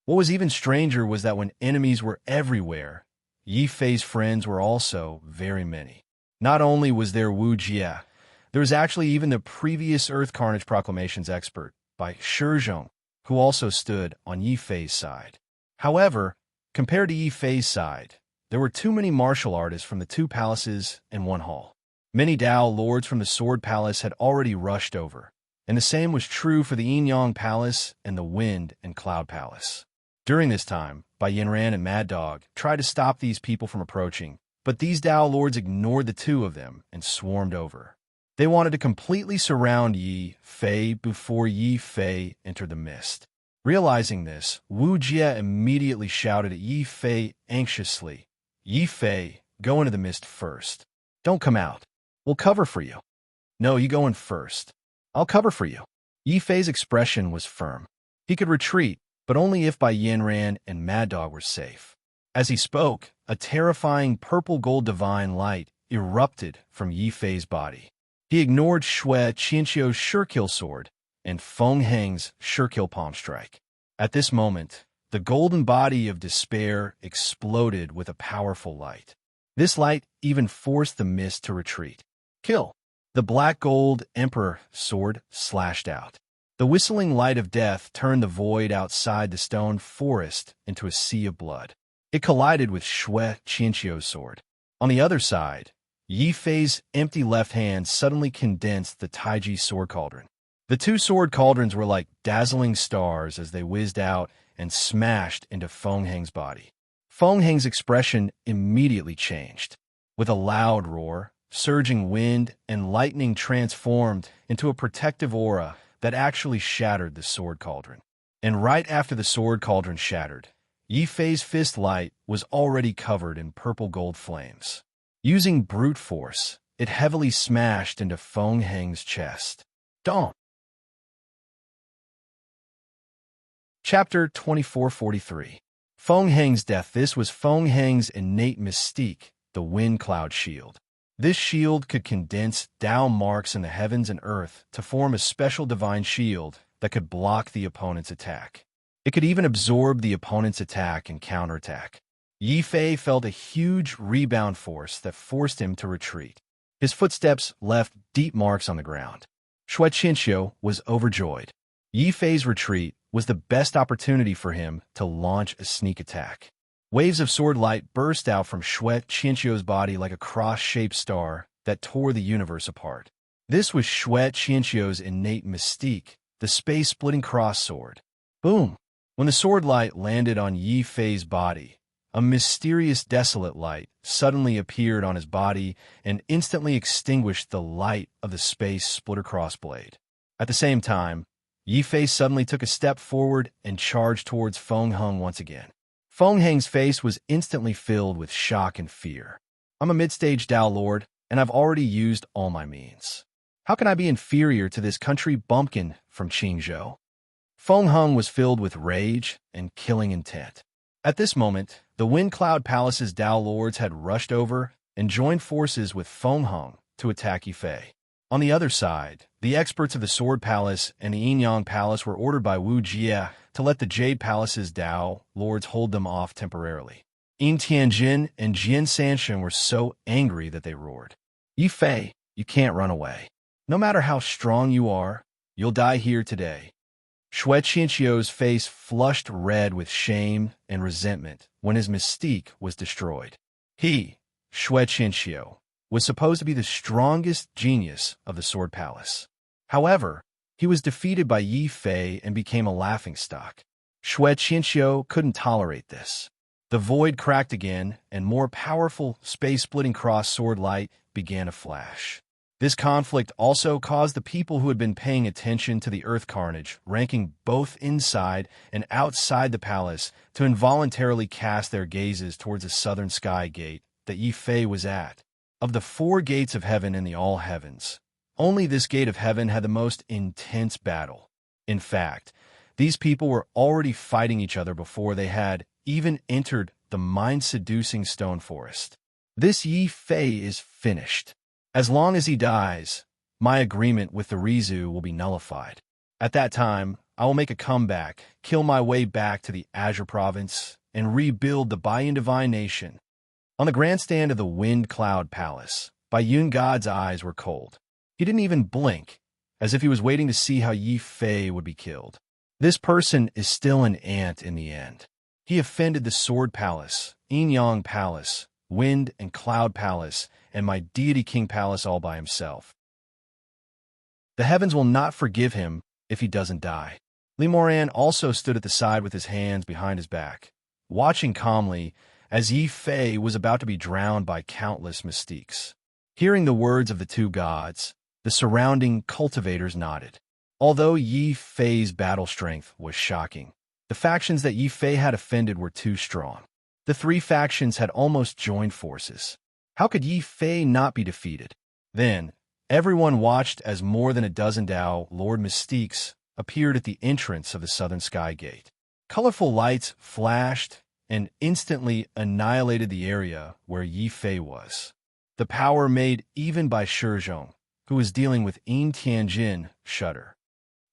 [SPEAKER 1] What was even stranger was that when enemies were everywhere, Yi Fei's friends were also very many. Not only was there Wu Jie, there was actually even the previous Earth Carnage Proclamations expert, Bai Shizhong, who also stood on Yi Fei's side. However, compared to Yi Fei's side, there were too many martial artists from the two palaces in one hall. Many Dao lords from the Sword Palace had already rushed over, and the same was true for the Yin Yang Palace and the Wind and Cloud Palace. During this time, Bai Yinran and Mad Dog tried to stop these people from approaching, but these Dao lords ignored the two of them and swarmed over. They wanted to completely surround Yi Fei before Yi Fei entered the mist. Realizing this, Wu Jie immediately shouted at Yi Fei anxiously, "Yi Fei, go into the mist first. Don't come out. We'll cover for you." "No, you go in first. I'll cover for you." Yi Fei's expression was firm. He could retreat, but only if Bai Yinran and Mad Dog were safe. As he spoke, a terrifying purple-gold divine light erupted from Yi Fei's body. He ignored Xue Qinxiu's Sure-Kill sword and Feng Heng's Sure-Kill palm strike. At this moment, the golden body of despair exploded with a powerful light. This light even forced the mist to retreat. Kill! The black gold Emperor sword slashed out. The whistling light of death turned the void outside the stone forest into a sea of blood. It collided with Xue Qinxiu's sword. On the other side, Yi Fei's empty left hand suddenly condensed the Taiji sword cauldron. The two sword cauldrons were like dazzling stars as they whizzed out and smashed into Feng Heng's body. Feng Heng's expression immediately changed. With a loud roar, surging wind and lightning transformed into a protective aura that actually shattered the sword cauldron. And right after the sword cauldron shattered, Yi Fei's fist light was already covered in purple-gold flames. Using brute force, it heavily smashed into Feng Heng's chest. Don't! Chapter 2443. Feng Heng's death. This was Feng Heng's innate mystique, the Wind Cloud Shield. This shield could condense Dao marks in the heavens and earth to form a special divine shield that could block the opponent's attack. It could even absorb the opponent's attack and counterattack. Yi Fei felt a huge rebound force that forced him to retreat. His footsteps left deep marks on the ground. Shui Qianxiu was overjoyed. Yi Fei's retreat was the best opportunity for him to launch a sneak attack. Waves of sword light burst out from Shui Qianxiu's body like a cross-shaped star that tore the universe apart. This was Shui Qianxiu's innate mystique, the space-splitting cross-sword. Boom! When the sword light landed on Yi Fei's body, a mysterious desolate light suddenly appeared on his body and instantly extinguished the light of the space-splitter crossblade. At the same time, Yi Fei suddenly took a step forward and charged towards Feng Heng once again. Feng Heng's face was instantly filled with shock and fear. I'm a mid-stage Dao Lord, and I've already used all my means. How can I be inferior to this country bumpkin from Qingzhou? Feng Heng was filled with rage and killing intent. At this moment, the Wind Cloud Palace's Dao Lords had rushed over and joined forces with Feng Heng to attack Yi Fei. On the other side, the experts of the Sword Palace and the Yin Yang Palace were ordered by Wu Jie to let the Jade Palace's Dao Lords hold them off temporarily. Yin Tianjin and Jian Sanshan were so angry that they roared, "Yi Fei, you can't run away. No matter how strong you are, you'll die here today." Shui Qianxiu's face flushed red with shame and resentment when his mystique was destroyed. He, Shui Qianxiu, was supposed to be the strongest genius of the Sword Palace. However, he was defeated by Yi Fei and became a laughingstock. Shui Qianxiu couldn't tolerate this. The void cracked again, and more powerful space-splitting cross-sword light began to flash. This conflict also caused the people who had been paying attention to the earth carnage, ranking both inside and outside the palace, to involuntarily cast their gazes towards the southern sky gate that Yi Fei was at. Of the 4 gates of heaven in the all heavens, only this gate of heaven had the most intense battle. In fact, these people were already fighting each other before they had even entered the mind-seducing stone forest. This Yi Fei is finished. As long as he dies, my agreement with the Rizu will be nullified. At that time, I will make a comeback, kill my way back to the Azure Province, and rebuild the Baiyan Divine Nation. On the grandstand of the Wind Cloud Palace, Baiyun God's eyes were cold. He didn't even blink, as if he was waiting to see how Yi Fei would be killed. This person is still an ant in the end. He offended the Sword Palace, Yin Yang Palace, Wind and Cloud Palace, and my Deity King Palace all by himself. The heavens will not forgive him if he doesn't die. Li Moran also stood at the side with his hands behind his back, watching calmly as Yi Fei was about to be drowned by countless mystiques. Hearing the words of the 2 gods, the surrounding cultivators nodded. Although Yi Fei's battle strength was shocking, the factions that Yi Fei had offended were too strong. The 3 factions had almost joined forces. How could Yi Fei not be defeated? Then, everyone watched as more than a dozen Dao Lord Mystiques appeared at the entrance of the southern sky gate. Colorful lights flashed and instantly annihilated the area where Yi Fei was. The power made even by Shizhong, who was dealing with Yin Tianjin, shudder.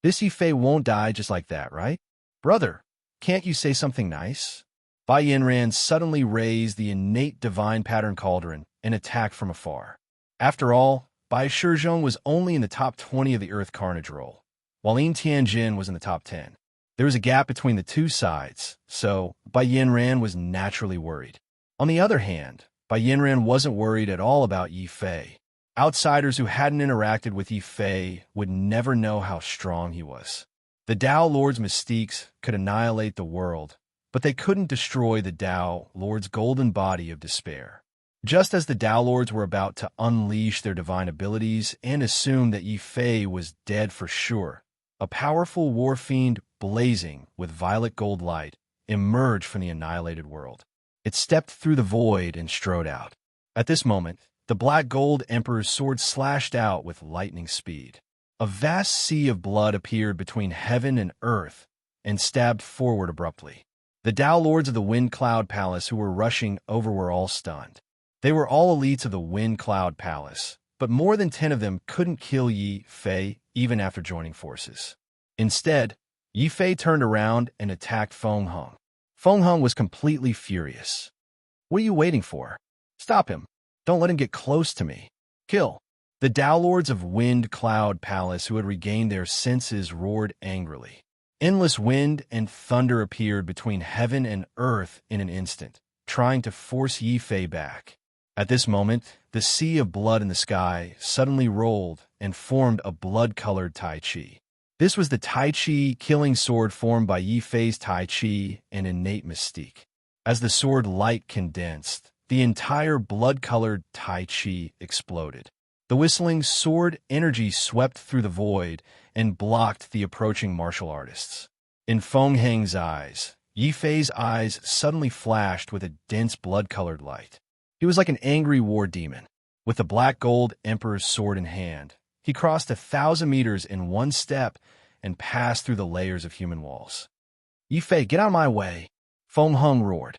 [SPEAKER 1] This Yi Fei won't die just like that, right? Brother, can't you say something nice? Bai Yinran suddenly raised the innate divine pattern cauldron and attacked from afar. After all, Bai Shizhong was only in the top 20 of the Earth Carnage roll, while Yin Tianjin was in the top 10. There was a gap between the 2 sides, so Bai Yinran was naturally worried. On the other hand, Bai Yinran wasn't worried at all about Yi Fei. Outsiders who hadn't interacted with Yi Fei would never know how strong he was. The Dao Lord's mystiques could annihilate the world, but they couldn't destroy the Dao Lord's golden body of despair. Just as the Dao Lords were about to unleash their divine abilities and assume that Yi Fei was dead for sure, a powerful war fiend blazing with violet gold light emerged from the annihilated world. It stepped through the void and strode out. At this moment, the Black Gold Emperor's sword slashed out with lightning speed. A vast sea of blood appeared between heaven and earth and stabbed forward abruptly. The Dao Lords of the Wind Cloud Palace who were rushing over were all stunned. They were all elites of the Wind Cloud Palace, but more than 10 of them couldn't kill Yi Fei even after joining forces. Instead, Yi Fei turned around and attacked Feng Heng. Feng Heng was completely furious. What are you waiting for? Stop him. Don't let him get close to me. Kill. The Tao Lords of Wind Cloud Palace, who had regained their senses, roared angrily. Endless wind and thunder appeared between heaven and earth in an instant, trying to force Yi Fei back. At this moment, the sea of blood in the sky suddenly rolled and formed a blood-colored Tai Chi. This was the Tai Chi killing sword formed by Yi Fei's Tai Chi and innate mystique. As the sword light condensed, the entire blood-colored Tai Chi exploded. The whistling sword energy swept through the void and blocked the approaching martial artists. In Feng Heng's eyes, Yi Fei's eyes suddenly flashed with a dense blood-colored light. He was like an angry war demon. With the black gold emperor's sword in hand, he crossed 1,000 meters in one step and passed through the layers of human walls. Yi Fei, get out of my way! Feng Heng roared.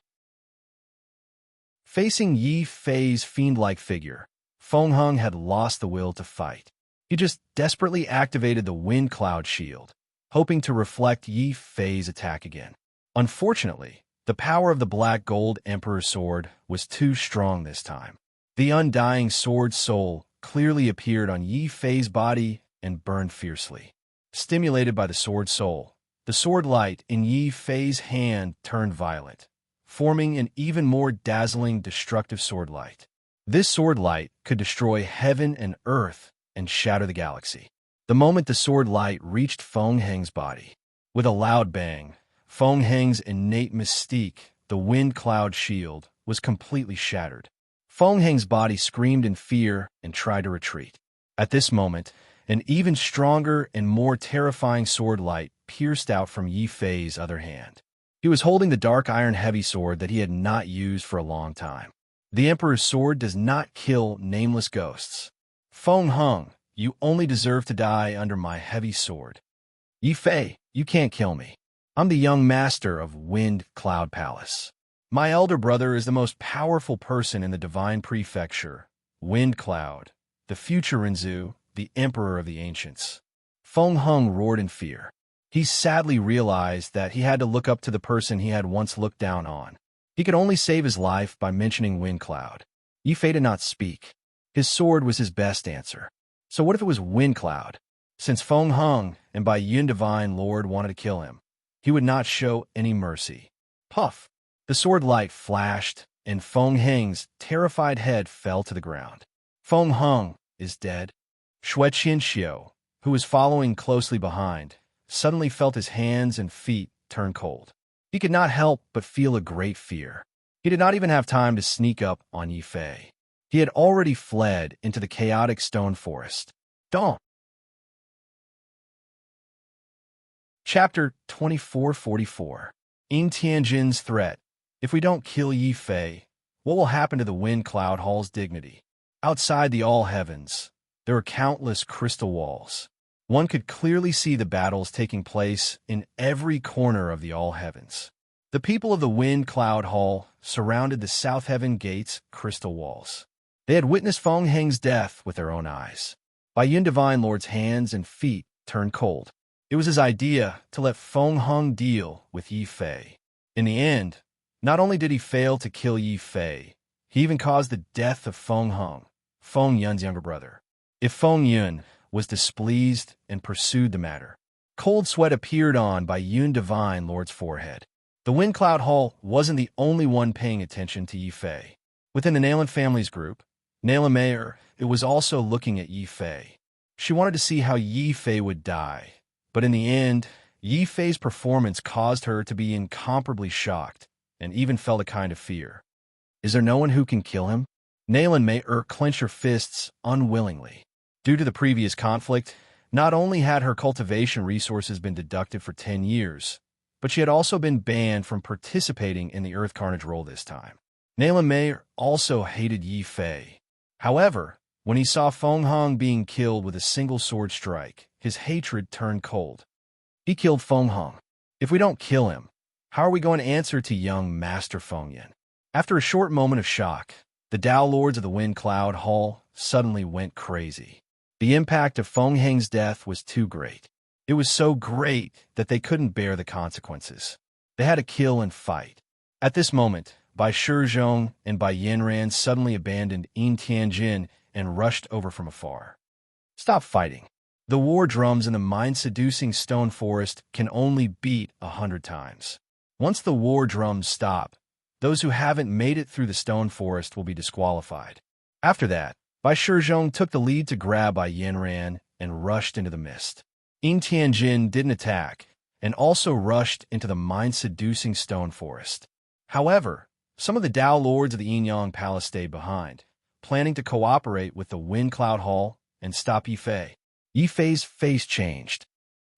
[SPEAKER 1] Facing Yi Fei's fiend-like figure, Feng Heng had lost the will to fight. He just desperately activated the wind cloud shield, hoping to reflect Yi Fei's attack again. Unfortunately, the power of the black gold emperor's sword was too strong this time. The undying sword soul clearly appeared on Yi Fei's body and burned fiercely. Stimulated by the sword soul, the sword light in Yi Fei's hand turned violet, forming an even more dazzling, destructive sword light. This sword light could destroy heaven and earth and shatter the galaxy. The moment the sword light reached Feng Heng's body, with a loud bang, Feng Heng's innate mystique, the wind cloud shield, was completely shattered. Feng Heng's body screamed in fear and tried to retreat. At this moment, an even stronger and more terrifying sword light pierced out from Yi Fei's other hand. He was holding the dark iron heavy sword that he had not used for a long time. The Emperor's sword does not kill nameless ghosts. Feng Heng, you only deserve to die under my heavy sword. Yi Fei, you can't kill me. I'm the young master of Wind Cloud Palace. My elder brother is the most powerful person in the Divine Prefecture, Wind Cloud, the future Rinzu, the Emperor of the Ancients. Feng Heng roared in fear. He sadly realized that he had to look up to the person he had once looked down on. He could only save his life by mentioning Wind Cloud. Yi Fei did not speak. His sword was his best answer. So what if it was Wind Cloud? Since Feng Heng and Bai Yun Divine Lord wanted to kill him, he would not show any mercy. Puff! The sword light flashed, and Feng Heng's terrified head fell to the ground. Feng Heng is dead. Xue Qianxiu, who was following closely behind, suddenly felt his hands and feet turn cold. He could not help but feel a great fear. He did not even have time to sneak up on Yi Fei. He had already fled into the chaotic stone forest. Don't! Chapter 2444. Ying Tianjin's Threat. If we don't kill Yi Fei, what will happen to the Wind Cloud Hall's dignity? Outside the All Heavens, there are countless crystal walls. One could clearly see the battles taking place in every corner of the All Heavens. The people of the Wind Cloud Hall surrounded the South Heaven Gate's crystal walls. They had witnessed Feng Heng's death with their own eyes. Bai Yun Divine Lord's hands and feet turned cold. It was his idea to let Feng Heng deal with Yi Fei. In the end, not only did he fail to kill Yi Fei, he even caused the death of Feng Heng, Feng Yun's younger brother. If Feng Yun was displeased and pursued the matter, cold sweat appeared on Bai Yun Divine Lord's forehead. The Wind Cloud Hall wasn't the only one paying attention to Yi Fei. Within the Nayland family's group, Nayland Mayer, it was also looking at Yi Fei. She wanted to see how Yi Fei would die. But in the end, Yi Fei's performance caused her to be incomparably shocked and even felt a kind of fear. Is there no one who can kill him? Nayland Mayer clenched her fists unwillingly. Due to the previous conflict, not only had her cultivation resources been deducted for 10 years, but she had also been banned from participating in the Earth Carnage role this time. Nayland Mayer also hated Yi Fei. However, when he saw Feng Heng being killed with a single sword strike, his hatred turned cold. He killed Feng Heng. If we don't kill him, how are we going to answer to young Master Feng Yin? After a short moment of shock, the Tao Lords of the Wind Cloud Hall suddenly went crazy. The impact of Feng Heng's death was too great. It was so great that they couldn't bear the consequences. They had to kill and fight. At this moment, Bai Shizhong and Bai Yanran suddenly abandoned Yin Tianjin and rushed over from afar. Stop fighting. The war drums in the mind-seducing stone forest can only beat 100 times. Once the war drums stop, those who haven't made it through the stone forest will be disqualified. After that, Bai Shizhong took the lead to grab Bai Yanran and rushed into the mist. Yin Tianjin didn't attack, and also rushed into the mind-seducing stone forest. However, some of the Dao lords of the Yin Palace stayed behind, planning to cooperate with the Wind Cloud Hall and stop Yifei. Yifei's face changed.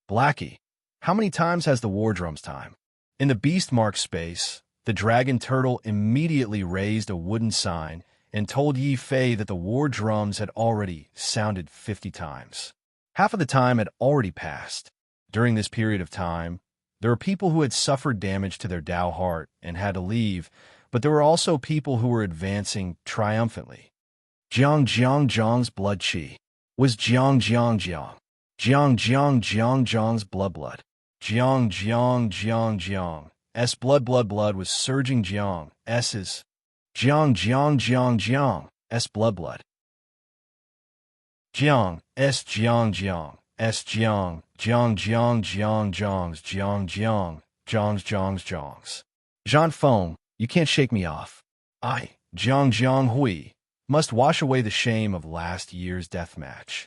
[SPEAKER 1] Blackie, how many times has the war drums time? In the beast mark space, the dragon turtle immediately raised a wooden sign and told Yifei that the war drums had already sounded 50 times. Half of the time had already passed. During this period of time, there were people who had suffered damage to their Dao heart and had to leave, but there were also people who were advancing triumphantly. Zhang's blood chi was Zhang's blood. S blood was surging S's. S blood. S Zhang Feng, you can't shake me off. I, Jiang Hui, must wash away the shame of last year's deathmatch.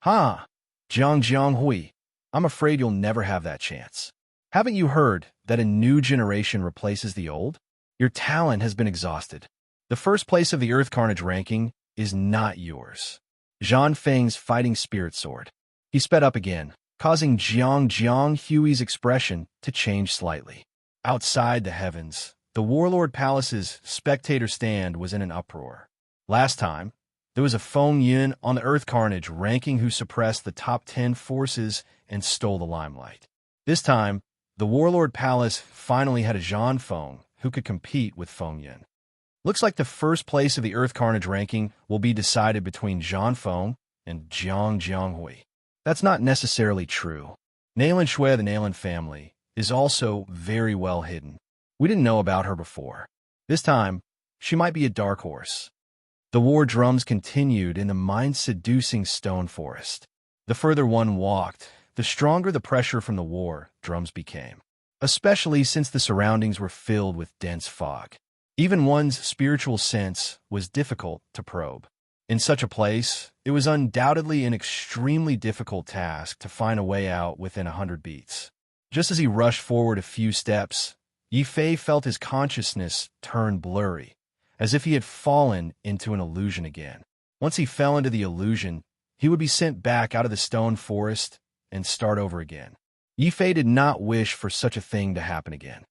[SPEAKER 1] Ha! Jiang Hui, I'm afraid you'll never have that chance. Haven't you heard that a new generation replaces the old? Your talent has been exhausted. The first place of the Earth Carnage ranking is not yours. Zhan Feng's fighting spirit sword. He sped up again, causing Jiang Hui's expression to change slightly. Outside the heavens, the Warlord Palace's spectator stand was in an uproar. Last time, there was a Feng Yun on the Earth Carnage ranking who suppressed the top 10 forces and stole the limelight. This time, the Warlord Palace finally had a Zhan Feng who could compete with Feng Yun. Looks like the first place of the Earth Carnage ranking will be decided between Zhan Feng and Jiang Hui. That's not necessarily true. Nailin Shui of the Nailin family is also very well hidden. We didn't know about her before. This time, she might be a dark horse. The war drums continued in the mind-seducing stone forest. The further one walked, the stronger the pressure from the war drums became, especially since the surroundings were filled with dense fog. Even one's spiritual sense was difficult to probe. In such a place, it was undoubtedly an extremely difficult task to find a way out within 100 beats. Just as he rushed forward a few steps, Yifei felt his consciousness turn blurry, as if he had fallen into an illusion again. Once he fell into the illusion, he would be sent back out of the stone forest and start over again. Yifei did not wish for such a thing to happen again.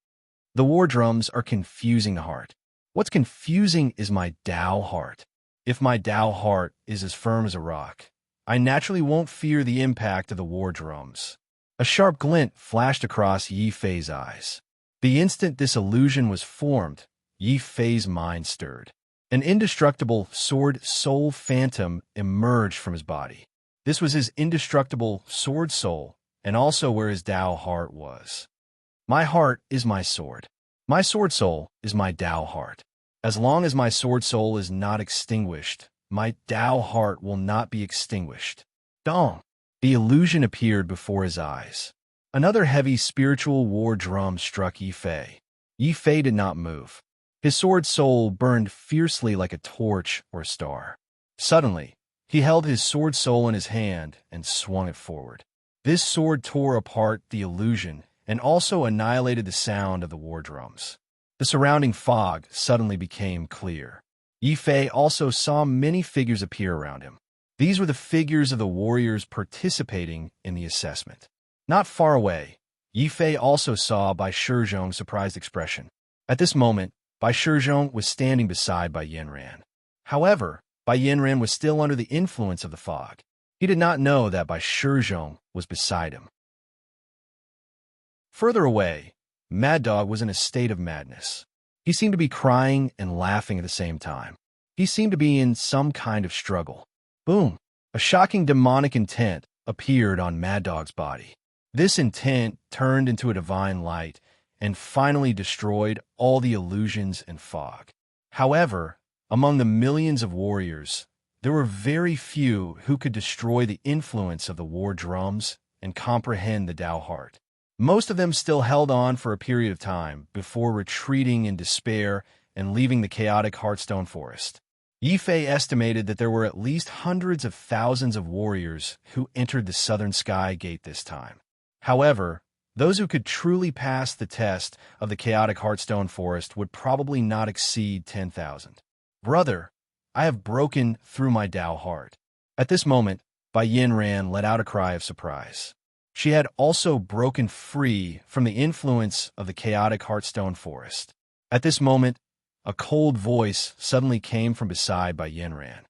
[SPEAKER 1] The war drums are confusing the heart. What's confusing is my Dao heart. If my Dao heart is as firm as a rock, I naturally won't fear the impact of the war drums. A sharp glint flashed across Yifei's eyes. The instant this illusion was formed, Yifei's mind stirred. An indestructible sword soul phantom emerged from his body. This was his indestructible sword soul, and also where his Dao heart was. My heart is my sword. My sword soul is my Dao heart. As long as my sword soul is not extinguished, my Dao heart will not be extinguished. Dong! The illusion appeared before his eyes. Another heavy spiritual war drum struck Yifei. Yifei did not move. His sword soul burned fiercely like a torch or a star. Suddenly, he held his sword soul in his hand and swung it forward. This sword tore apart the illusion and also annihilated the sound of the war drums. The surrounding fog suddenly became clear. Yifei also saw many figures appear around him. These were the figures of the warriors participating in the assessment. Not far away, Yifei also saw Bai Shizhong's surprised expression. At this moment, Bai Shizhong was standing beside Bai Yanran. However, Bai Yanran was still under the influence of the fog. He did not know that Bai Shizhong was beside him. Further away, Mad Dog was in a state of madness. He seemed to be crying and laughing at the same time. He seemed to be in some kind of struggle. Boom! A shocking demonic intent appeared on Mad Dog's body. This intent turned into a divine light and finally destroyed all the illusions and fog. However, among the millions of warriors, there were very few who could destroy the influence of the war drums and comprehend the Tao heart. Most of them still held on for a period of time before retreating in despair and leaving the chaotic Heartstone Forest. Yifei estimated that there were at least hundreds of thousands of warriors who entered the Southern Sky Gate this time. However, those who could truly pass the test of the chaotic Heartstone Forest would probably not exceed 10,000. Brother, I have broken through my Tao heart. At this moment, Bai Yinran let out a cry of surprise. She had also broken free from the influence of the chaotic Heartstone Forest. At this moment, a cold voice suddenly came from beside Bai Yinran.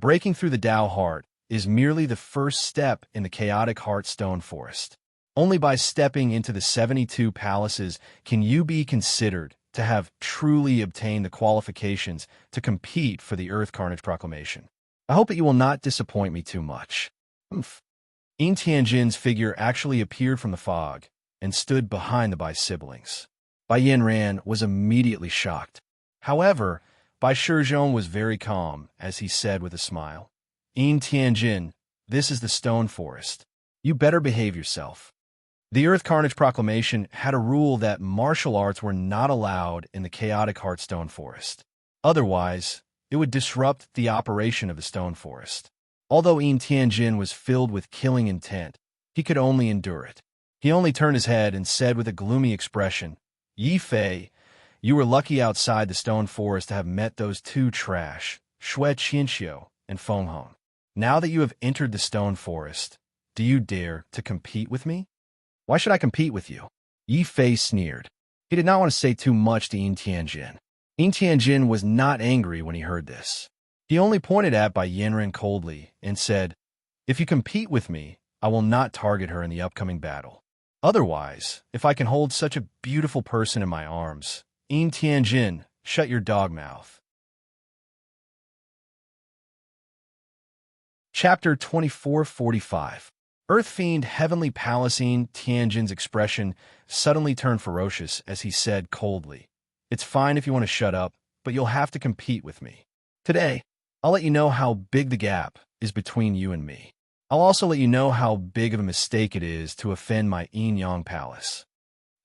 [SPEAKER 1] Breaking through the Tao heart is merely the first step in the chaotic Heartstone Forest. Only by stepping into the 72 palaces can you be considered to have truly obtained the qualifications to compete for the Earth Carnage Proclamation. I hope that you will not disappoint me too much. Yin Tianjin's figure actually appeared from the fog and stood behind the Bai siblings. Bai Yinran was immediately shocked. However, Bai Shizhong was very calm as he said with a smile, Yin Tianjin, this is the Stone Forest. You better behave yourself. The Earth Carnage Proclamation had a rule that martial arts were not allowed in the chaotic Heartstone Forest. Otherwise, it would disrupt the operation of the Stone Forest. Although Yin Tianjin was filled with killing intent, he could only endure it. He only turned his head and said with a gloomy expression, Yifei, you were lucky outside the Stone Forest to have met those two trash, Xue Qianxiu and Feng Hong. Now that you have entered the Stone Forest, do you dare to compete with me? Why should I compete with you? Yifei sneered. He did not want to say too much to Yin Tianjin. Yin Tianjin was not angry when he heard this. He only pointed at Bai Yinran coldly and said, if you compete with me, I will not target her in the upcoming battle. Otherwise, if I can hold such a beautiful person in my arms, Yin Tianjin, shut your dog mouth. Chapter 2445. Earth Fiend Heavenly Palace. Yin Tianjin's expression suddenly turned ferocious as he said coldly, it's fine if you want to shut up, but you'll have to compete with me. Today, I'll let you know how big the gap is between you and me. I'll also let you know how big of a mistake it is to offend my Yin Yang Palace.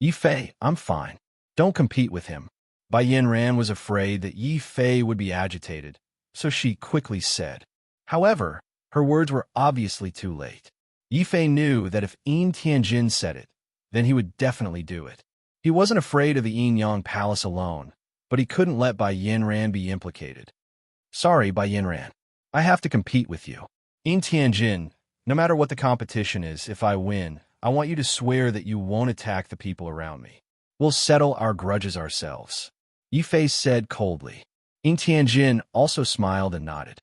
[SPEAKER 1] Yifei, I'm fine. Don't compete with him. Bai Yinran was afraid that Yifei would be agitated, so she quickly said. However, her words were obviously too late. Yifei knew that if Yin Tianjin said it, then he would definitely do it. He wasn't afraid of the Yin Yang Palace alone, but he couldn't let Bai Yinran be implicated. Sorry, Bai Yinran. I have to compete with you. Yin Tianjin, no matter what the competition is, if I win, I want you to swear that you won't attack the people around me. We'll settle our grudges ourselves. Yifei said coldly. Yin Tianjin also smiled and nodded.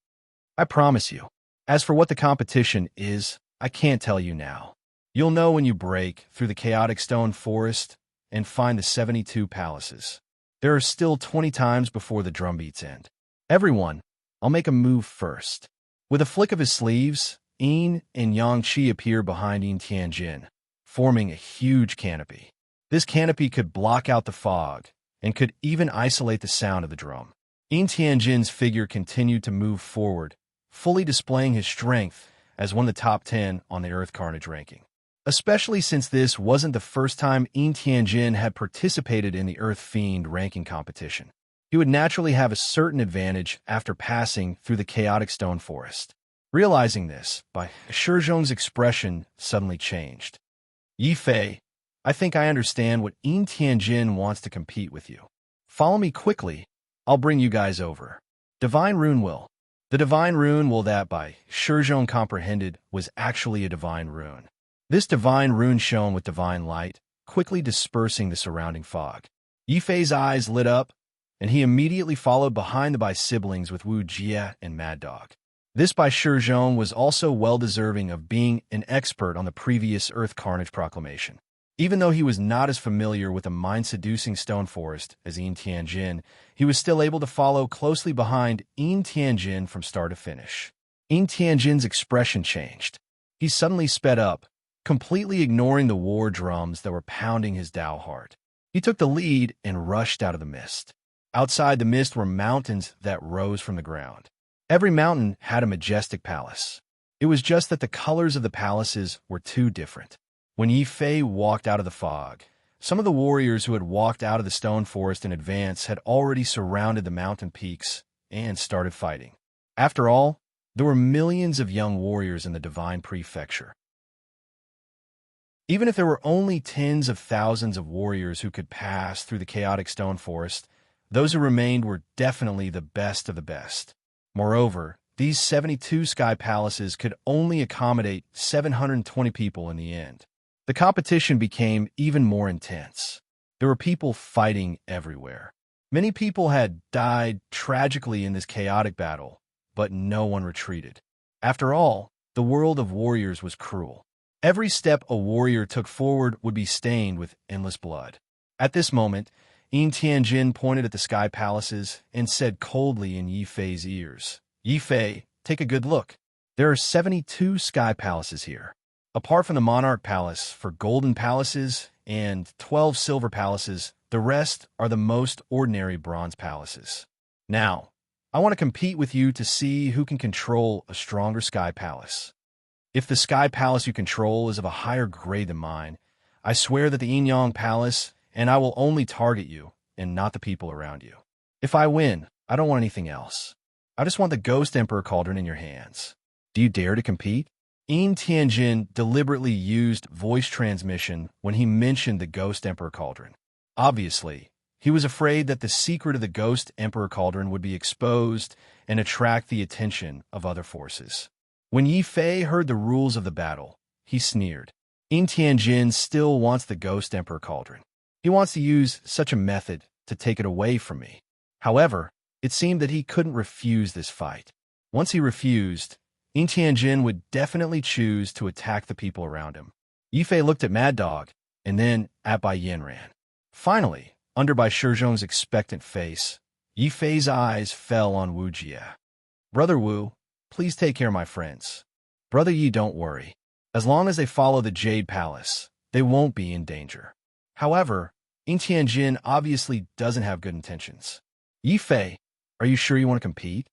[SPEAKER 1] I promise you. As for what the competition is, I can't tell you now. You'll know when you break through the chaotic Stone Forest and find the 72 palaces. There are still 20 times before the drumbeats end. Everyone, I'll make a move first. With a flick of his sleeves, Yin and Yang Qi appear behind Yin Tianjin, forming a huge canopy. This canopy could block out the fog and could even isolate the sound of the drum. Yin Tianjin's figure continued to move forward, fully displaying his strength as one of the top 10 on the Earth Carnage ranking. Especially since this wasn't the first time Yin Tianjin had participated in the Earth Fiend ranking competition. He would naturally have a certain advantage after passing through the chaotic Stone Forest. Realizing this, Bai Shizhong's expression suddenly changed. Yifei, I think I understand what Yin Tianjin wants to compete with you. Follow me quickly. I'll bring you guys over. Divine Rune Will. The Divine Rune Will that Bai Shizhong comprehended was actually a Divine Rune. This Divine Rune shone with divine light, quickly dispersing the surrounding fog. Yifei's eyes lit up, and he immediately followed behind the Bai siblings with Wu Jie and Mad Dog. This Bai Shizhong was also well-deserving of being an expert on the previous Earth Carnage Proclamation. Even though he was not as familiar with the mind-seducing Stone Forest as Yin Tianjin, he was still able to follow closely behind Yin Tianjin from start to finish. Yin Tianjin's expression changed. He suddenly sped up, completely ignoring the war drums that were pounding his Dao heart. He took the lead and rushed out of the mist. Outside the mist were mountains that rose from the ground. Every mountain had a majestic palace. It was just that the colors of the palaces were too different. When Yi Fei walked out of the fog, some of the warriors who had walked out of the stone forest in advance had already surrounded the mountain peaks and started fighting. After all, there were millions of young warriors in the divine prefecture. Even if there were only tens of thousands of warriors who could pass through the chaotic stone forest, those who remained were definitely the best of the best. Moreover, these 72 sky palaces could only accommodate 720 people in the end. The competition became even more intense. There were people fighting everywhere. Many people had died tragically in this chaotic battle, but no one retreated. After all, the world of warriors was cruel. Every step a warrior took forward would be stained with endless blood. At this moment, Yin Tianjin pointed at the sky palaces and said coldly in Yi Fei's ears, "Yi Fei, take a good look. There are 72 sky palaces here. Apart from the monarch palace for golden palaces and 12 silver palaces, the rest are the most ordinary bronze palaces. Now, I want to compete with you to see who can control a stronger sky palace. If the sky palace you control is of a higher grade than mine, I swear that the Yin Yang Palace and I will only target you and not the people around you. If I win, I don't want anything else. I just want the Ghost Emperor Cauldron in your hands. Do you dare to compete?" Yin Tianjin deliberately used voice transmission when he mentioned the Ghost Emperor Cauldron. Obviously, he was afraid that the secret of the Ghost Emperor Cauldron would be exposed and attract the attention of other forces. When Yi Fei heard the rules of the battle, he sneered. Yin Tianjin still wants the Ghost Emperor Cauldron. He wants to use such a method to take it away from me. However, it seemed that he couldn't refuse this fight. Once he refused, Yin Tianjin would definitely choose to attack the people around him. Yi Fei looked at Mad Dog, and then at Bai Yanran. Finally, under Bai Shizhong's expectant face, Yi Fei's eyes fell on Wu Jie. "Brother Wu, please take care of my friends. Brother Yi, don't worry. As long as they follow the Jade Palace, they won't be in danger." However, Yin Tianjin obviously doesn't have good intentions. "Yi Fei, are you sure you want to compete?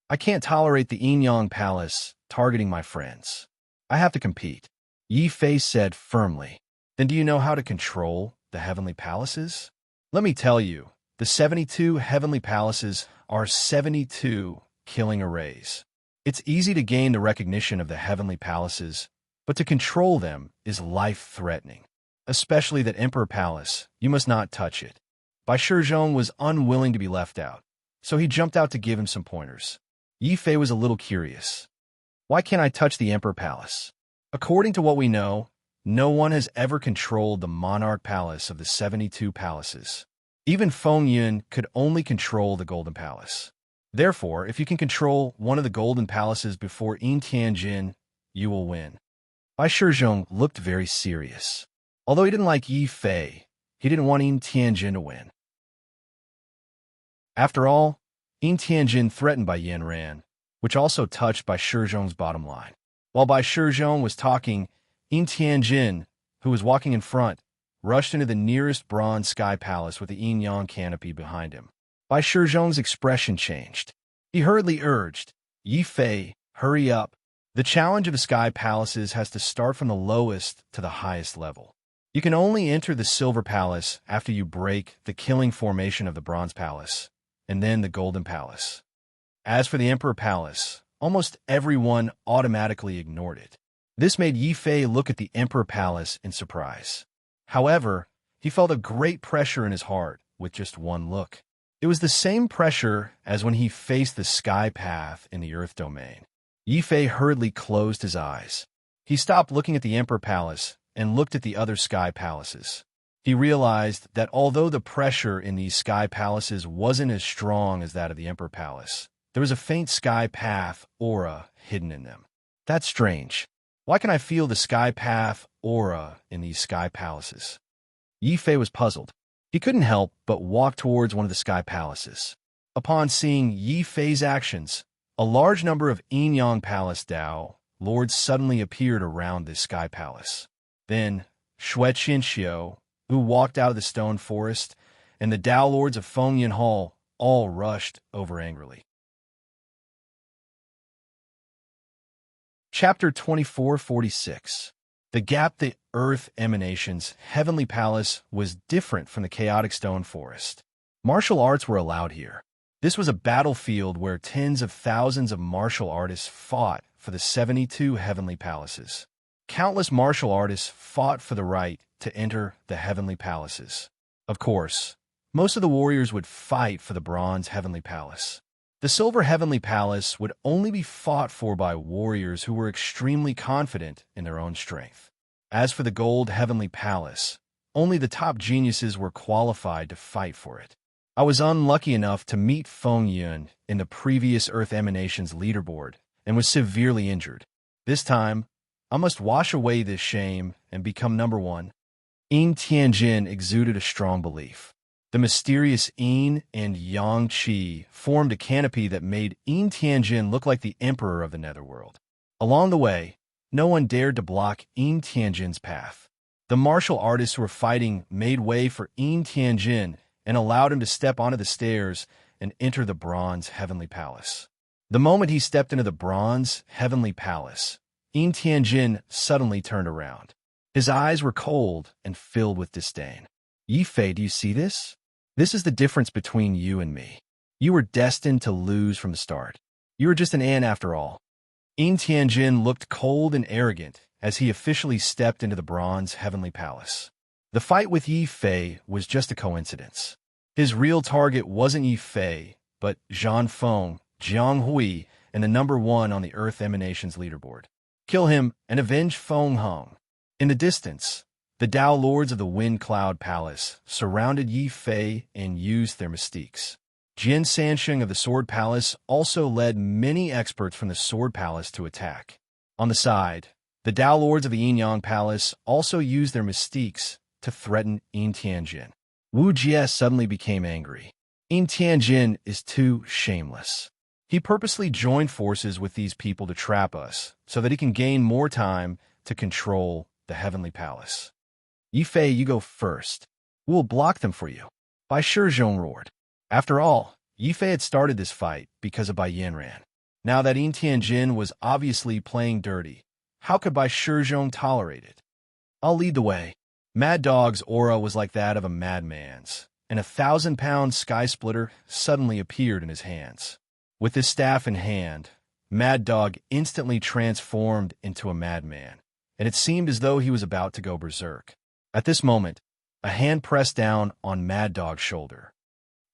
[SPEAKER 1] I can't tolerate the Yin Yang Palace targeting my friends. I have to compete," Yi Fei said firmly. "Then do you know how to control the heavenly palaces? Let me tell you, the 72 heavenly palaces are 72 killing arrays. It's easy to gain the recognition of the heavenly palaces, but to control them is life-threatening. Especially that Emperor Palace, you must not touch it." Bai Shizhong was unwilling to be left out, so he jumped out to give him some pointers. Yi Fei was a little curious. "Why can't I touch the Emperor Palace? According to what we know, no one has ever controlled the monarch palace of the 72 palaces. Even Feng Yun could only control the Golden Palace. Therefore, if you can control one of the Golden Palaces before Yin Tianjin, you will win." Bai Shizhong looked very serious. Although he didn't like Yi Fei, he didn't want Yin Tianjin to win. After all, Yin Tianjin threatened Bai Yanran, which also touched Bai Shizhong's bottom line. While Bai Shizhong was talking, Yin Tianjin, who was walking in front, rushed into the nearest bronze sky palace with the Yin Yang canopy behind him. Bai Shizhong's expression changed. He hurriedly urged, "Yi Fei, hurry up. The challenge of the sky palaces has to start from the lowest to the highest level. You can only enter the Silver Palace after you break the killing formation of the Bronze Palace, and then the Golden Palace. As for the Emperor Palace, almost everyone automatically ignored it. This made Yi Fei look at the Emperor Palace in surprise. However, he felt a great pressure in his heart with just one look. It was the same pressure as when he faced the sky path in the Earth domain. Yi Fei hurriedly closed his eyes. He stopped looking at the Emperor Palace and looked at the other sky palaces. He realized that although the pressure in these sky palaces wasn't as strong as that of the Emperor Palace, there was a faint sky path aura hidden in them. That's strange. Why can I feel the sky path aura in these sky palaces? Yi Fei was puzzled. He couldn't help but walk towards one of the sky palaces. Upon seeing Yi Fei's actions, a large number of Yin Yang Palace Dao lords suddenly appeared around this sky palace. Then Shui Qianxiu, who walked out of the stone forest, and the Tao Lords of Fengyan Hall all rushed over angrily. Chapter 2446. The gap the Earth Emanations Heavenly Palace was different from the chaotic stone forest. Martial arts were allowed here. This was a battlefield where tens of thousands of martial artists fought for the 72 heavenly palaces. Countless martial artists fought for the right to enter the heavenly palaces. Of course, most of the warriors would fight for the bronze heavenly palace. The silver heavenly palace would only be fought for by warriors who were extremely confident in their own strength. As for the gold heavenly palace, only the top geniuses were qualified to fight for it. I was unlucky enough to meet Feng Yun in the previous Earth Emanations leaderboard and was severely injured. This time, I must wash away this shame and become number one. Yin Tianjin exuded a strong belief. The mysterious Yin and Yang Qi formed a canopy that made Yin Tianjin look like the emperor of the netherworld. Along the way, no one dared to block Yin Tianjin's path. The martial artists who were fighting made way for Yin Tianjin and allowed him to step onto the stairs and enter the bronze heavenly palace. The moment he stepped into the bronze heavenly palace, Yin Tianjin suddenly turned around. His eyes were cold and filled with disdain. Yi Fei, do you see this? This is the difference between you and me. You were destined to lose from the start. You were just an ant after all. Yin Tianjin looked cold and arrogant as he officially stepped into the bronze heavenly palace. The fight with Yi Fei was just a coincidence. His real target wasn't Yi Fei, but Zhan Feng, Jiang Hui, and the number one on the Earth Emanations leaderboard. Kill him and avenge Feng Hong. In the distance, the Tao Lords of the Wind Cloud Palace surrounded Yi Fei and used their mystiques. Jian Sansheng of the Sword Palace also led many experts from the Sword Palace to attack. On the side, the Tao Lords of the Yin Yang Palace also used their mystiques to threaten Yin Tianjin. Wu Jie suddenly became angry. Yin Tianjin is too shameless. He purposely joined forces with these people to trap us so that he can gain more time to control the Heavenly Palace. Yi Fei, you go first. We'll block them for you. Bai Shizhong roared. After all, Yi Fei had started this fight because of Bai Yanran. Now that Yin Tianjin was obviously playing dirty, how could Bai Shizhong tolerate it? I'll lead the way. Mad Dog's aura was like that of a madman's, and a 1,000-pound sky splitter suddenly appeared in his hands. With his staff in hand, Mad Dog instantly transformed into a madman, and it seemed as though he was about to go berserk. At this moment, a hand pressed down on Mad Dog's shoulder.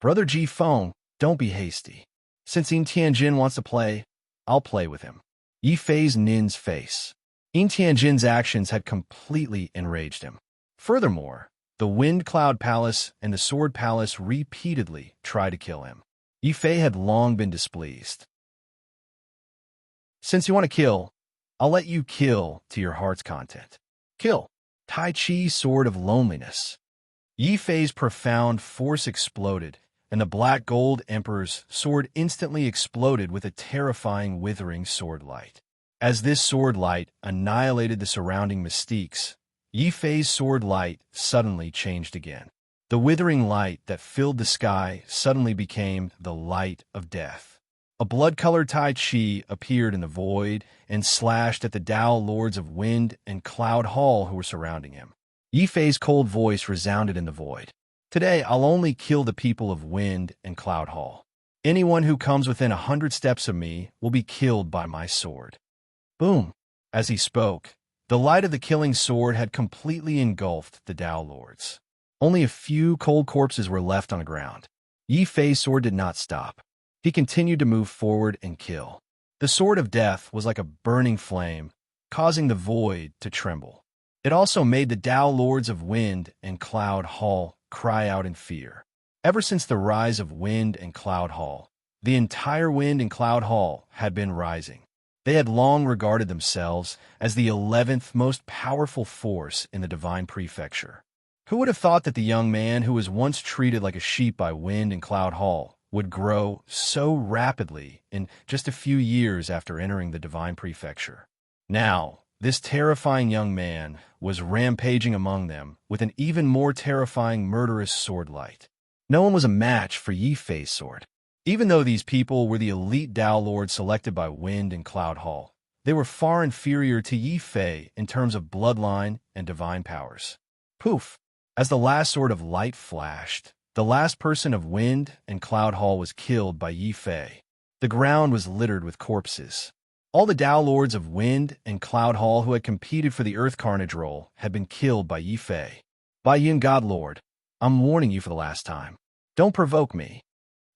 [SPEAKER 1] Brother Ji Feng, don't be hasty. Since Yin Tianjin wants to play, I'll play with him. Yi Fei's Nin's face. Yin Tianjin's actions had completely enraged him. Furthermore, the Wind Cloud Palace and the Sword Palace repeatedly tried to kill him. Yi Fei had long been displeased. Since you want to kill, I'll let you kill to your heart's content. Kill. Tai Chi Sword of Loneliness. Yi Fei's profound force exploded, and the Black Gold Emperor's sword instantly exploded with a terrifying withering sword light. As this sword light annihilated the surrounding mystiques, Yi Fei's sword light suddenly changed again. The withering light that filled the sky suddenly became the light of death. A blood-colored Tai Chi appeared in the void and slashed at the Tao Lords of Wind and Cloud Hall who were surrounding him. Yi Fei's cold voice resounded in the void. Today, I'll only kill the people of Wind and Cloud Hall. Anyone who comes within 100 steps of me will be killed by my sword. Boom! As he spoke, the light of the killing sword had completely engulfed the Tao Lords. Only a few cold corpses were left on the ground. Yi Fei's sword did not stop. He continued to move forward and kill. The sword of death was like a burning flame, causing the void to tremble. It also made the Tao Lords of Wind and Cloud Hall cry out in fear. Ever since the rise of Wind and Cloud Hall, the entire Wind and Cloud Hall had been rising. They had long regarded themselves as the 11th most powerful force in the Divine Prefecture. Who would have thought that the young man who was once treated like a sheep by Wind and Cloud Hall would grow so rapidly in just a few years after entering the Divine Prefecture? Now, This terrifying young man was rampaging among them with an even more terrifying murderous sword light. No one was a match for Yi Fei's sword. Even though these people were the elite Dao Lords selected by Wind and Cloud Hall, they were far inferior to Yi Fei in terms of bloodline and divine powers. Poof! As the last sword of light flashed, the last person of Wind and Cloud Hall was killed by Yi Fei. The ground was littered with corpses. All the Dao Lords of Wind and Cloud Hall who had competed for the Earth Carnage role had been killed by Yi Fei. By Yin God Lord, I'm warning you for the last time. Don't provoke me.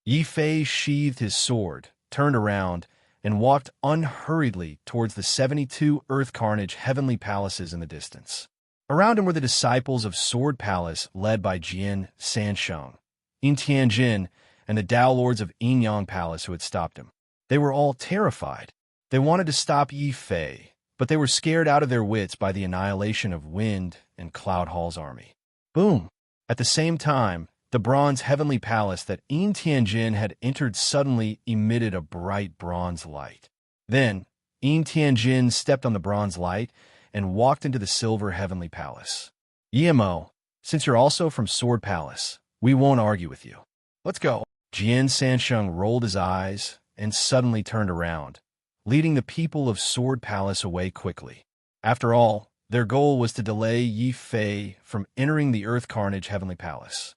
[SPEAKER 1] Yi Fei sheathed his sword, turned around, and walked unhurriedly towards the 72 Earth Carnage heavenly palaces in the distance. Around him were the disciples of Sword Palace led by Jian Sansheng, Yin Tianjin, and the Dao Lords of Yin Yang Palace who had stopped him. They were all terrified. They wanted to stop Yi Fei, but they were scared out of their wits by the annihilation of Wind and Cloud Hall's army. Boom! At the same time, the bronze heavenly palace that Yin Tianjin had entered suddenly emitted a bright bronze light. Then, Yin Tianjin stepped on the bronze light and walked into the silver heavenly palace. Yimo, since you're also from Sword Palace, we won't argue with you. Let's go. Jian Sansheng rolled his eyes and suddenly turned around, leading the people of Sword Palace away quickly. After all, their goal was to delay Yi Fei from entering the Earth Carnage Heavenly Palace.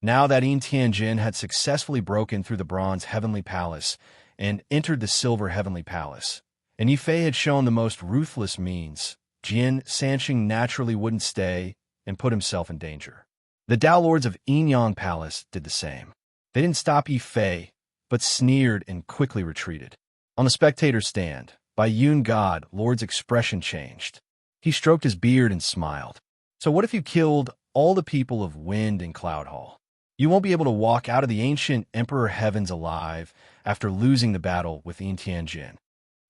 [SPEAKER 1] Now that Yin Tianjin had successfully broken through the Bronze Heavenly Palace and entered the Silver Heavenly Palace, and Yi Fei had shown the most ruthless means, Jian Sansheng naturally wouldn't stay and put himself in danger. The Dao Lords of Yin Yang Palace did the same. They didn't stop Yi Fei, but sneered and quickly retreated. On the spectator stand, by Yun God, Lord's expression changed. He stroked his beard and smiled. So what if you killed all the people of Wind and Cloud Hall? You won't be able to walk out of the ancient Emperor Heavens alive after losing the battle with Yin Tianjin.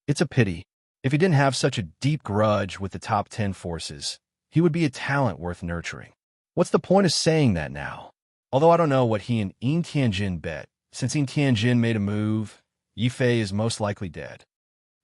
[SPEAKER 1] It's a pity. If he didn't have such a deep grudge with the top 10 forces, he would be a talent worth nurturing. What's the point of saying that now? Although I don't know what he and Yin Tianjin bet, since Yin Tianjin made a move, Yi Fei is most likely dead.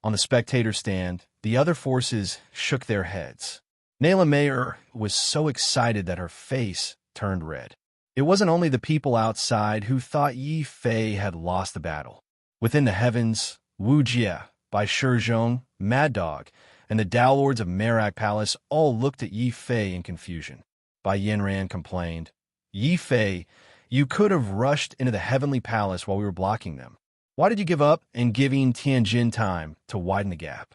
[SPEAKER 1] On the spectator stand, the other forces shook their heads. Nayla Mayer was so excited that her face turned red. It wasn't only the people outside who thought Yi Fei had lost the battle. Within the heavens, Wu Jie, Bai Shizhong, Mad Dog, and the Dao Lords of Merak Palace all looked at Yi Fei in confusion. Bai Yanran complained, Yi Fei, you could have rushed into the heavenly palace while we were blocking them. Why did you give up and give Yin Tianjin time to widen the gap?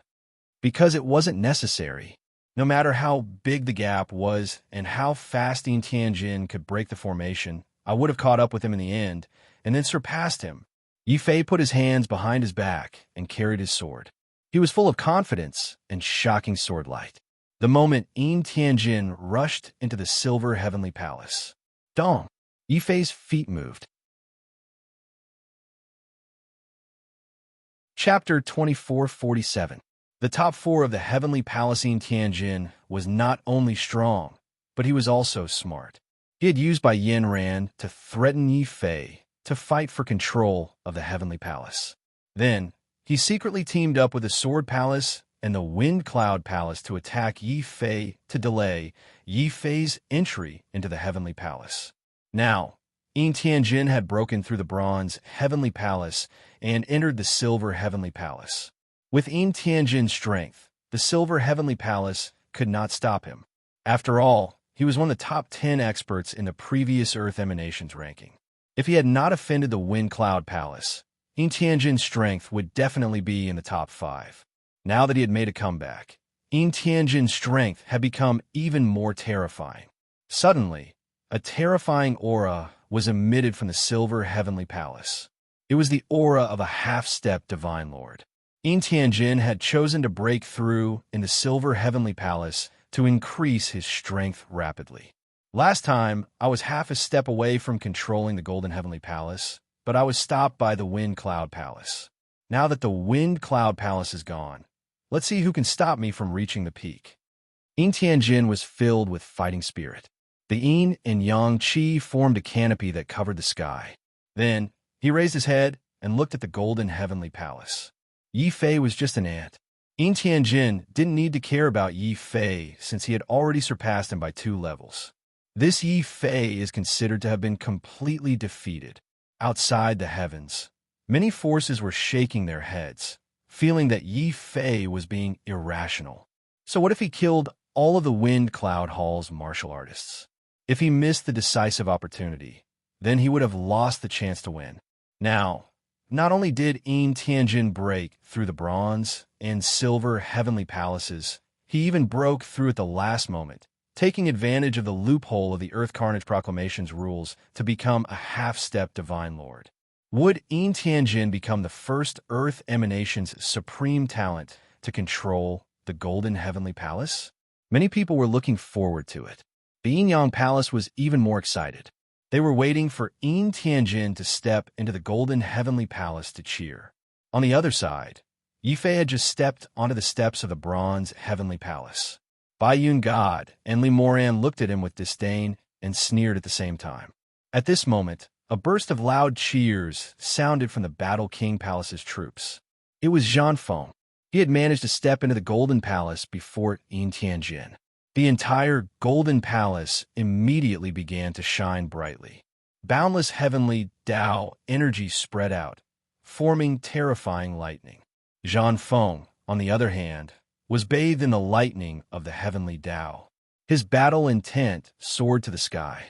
[SPEAKER 1] Because it wasn't necessary. No matter how big the gap was and how fast Yin Tianjin could break the formation, I would have caught up with him in the end and then surpassed him. Yi Fei put his hands behind his back and carried his sword. He was full of confidence and shocking sword light. The moment Yin Tianjin rushed into the silver heavenly palace, Dong! Yi Fei's feet moved. Chapter 2447. The top 4 of the heavenly palace Yin Tianjin was not only strong, but he was also smart. He had used Bai Yanran to threaten Yi Fei to fight for control of the heavenly palace. Then, he secretly teamed up with the Sword Palace and the Wind Cloud Palace to attack Yi Fei to delay Yi Fei's entry into the heavenly palace. Now, Yin Tianjin had broken through the bronze heavenly palace and entered the silver heavenly palace. With Yin Tianjin's strength, the silver heavenly palace could not stop him. After all, he was one of the top 10 experts in the previous Earth Emanations ranking. If he had not offended the Wind Cloud Palace, Yin Tianjin's strength would definitely be in the top 5. Now that he had made a comeback, Yin Tianjin's strength had become even more terrifying. Suddenly, a terrifying aura was emitted from the silver heavenly palace. It was the aura of a half-step divine lord. Yin Tianjin had chosen to break through in the silver heavenly palace to increase his strength rapidly. Last time, I was half a step away from controlling the golden heavenly palace, but I was stopped by the Wind Cloud Palace. Now that the Wind Cloud Palace is gone, let's see who can stop me from reaching the peak. Yin Tianjin was filled with fighting spirit. The Yin and Yang Qi formed a canopy that covered the sky. Then, he raised his head and looked at the golden heavenly palace. Yi Fei was just an ant. Tianjin didn't need to care about Yi Fei since he had already surpassed him by 2 levels. This Yi Fei is considered to have been completely defeated. Outside the heavens, many forces were shaking their heads, feeling that Yi Fei was being irrational. So what if he killed all of the Wind Cloud Hall's martial artists? If he missed the decisive opportunity, then he would have lost the chance to win. Now, not only did Tianjin break through the bronze and silver heavenly palaces, he even broke through at the last moment, taking advantage of the loophole of the Earth Carnage Proclamation's rules to become a half-step Divine Lord. Would Tianjin become the first Earth Emanation's supreme talent to control the Golden Heavenly Palace? Many people were looking forward to it. The Yin Palace was even more excited. They were waiting for Tianjin to step into the Golden Heavenly Palace to cheer. On the other side, Yi Fei had just stepped onto the steps of the Bronze Heavenly Palace. Bai Yun God and Li Moran looked at him with disdain and sneered at the same time. At this moment, a burst of loud cheers sounded from the Battle King Palace's troops. It was Zhang Feng. He had managed to step into the Golden Palace before Tianjin. The entire Golden Palace immediately began to shine brightly. Boundless heavenly Tao energy spread out, forming terrifying lightning. Zhang Feng, on the other hand, was bathed in the lightning of the heavenly Tao. His battle intent soared to the sky.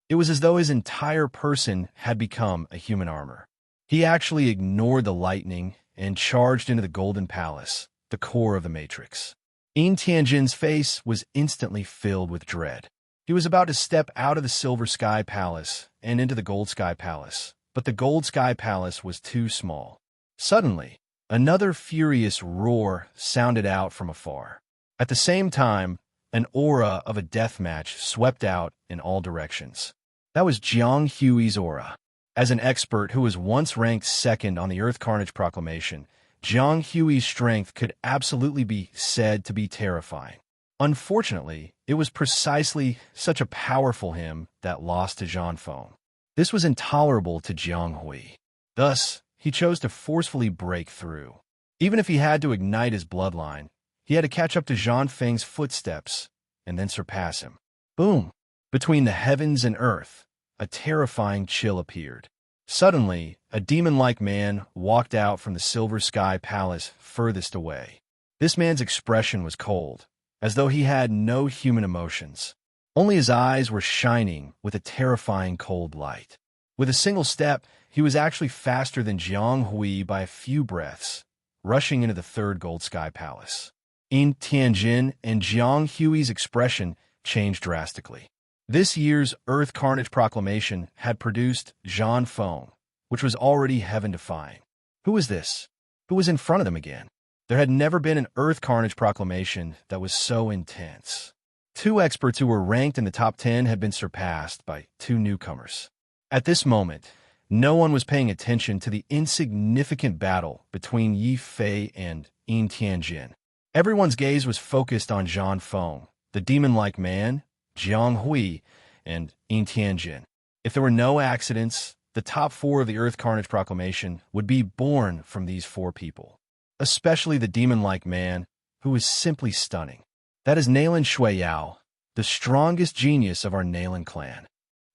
[SPEAKER 1] It was as though his entire person had become a human armor. He actually ignored the lightning and charged into the Golden Palace, the core of the Matrix. Tianjin's face was instantly filled with dread. He was about to step out of the Silver Sky Palace and into the Gold Sky Palace, but the Gold Sky Palace was too small. Suddenly, another furious roar sounded out from afar. At the same time, an aura of a deathmatch swept out in all directions. That was Jiang Hui's aura. As an expert who was once ranked second on the Earth Carnage Proclamation, Jiang Hui's strength could absolutely be said to be terrifying. Unfortunately, it was precisely such a powerful him that lost to Zhang Feng. This was intolerable to Jiang Hui. Thus, he chose to forcefully break through. Even if he had to ignite his bloodline, he had to catch up to Zhang Feng's footsteps and then surpass him. Boom! Between the heavens and earth, a terrifying chill appeared. Suddenly, a demon-like man walked out from the Silver Sky Palace furthest away. This man's expression was cold, as though he had no human emotions. Only his eyes were shining with a terrifying cold light. With a single step, he was actually faster than Jiang Hui by a few breaths, rushing into the third Gold Sky Palace. Tianjin and Jiang Hui's expression changed drastically. This year's Earth Carnage Proclamation had produced Zhang Feng, which was already heaven-defying. Who was this? Who was in front of them again? There had never been an Earth Carnage Proclamation that was so intense. 2 experts who were ranked in the top 10 had been surpassed by 2 newcomers. At this moment, no one was paying attention to the insignificant battle between Yi Fei and Tianjin. Everyone's gaze was focused on Zhang Feng, the demon-like man, Jiang Hui, and Tianjin. If there were no accidents, the top 4 of the Earth Carnage Proclamation would be born from these 4 people. Especially the demon-like man, who is simply stunning. That is Nalan Shuiyao, the strongest genius of our Nalan clan.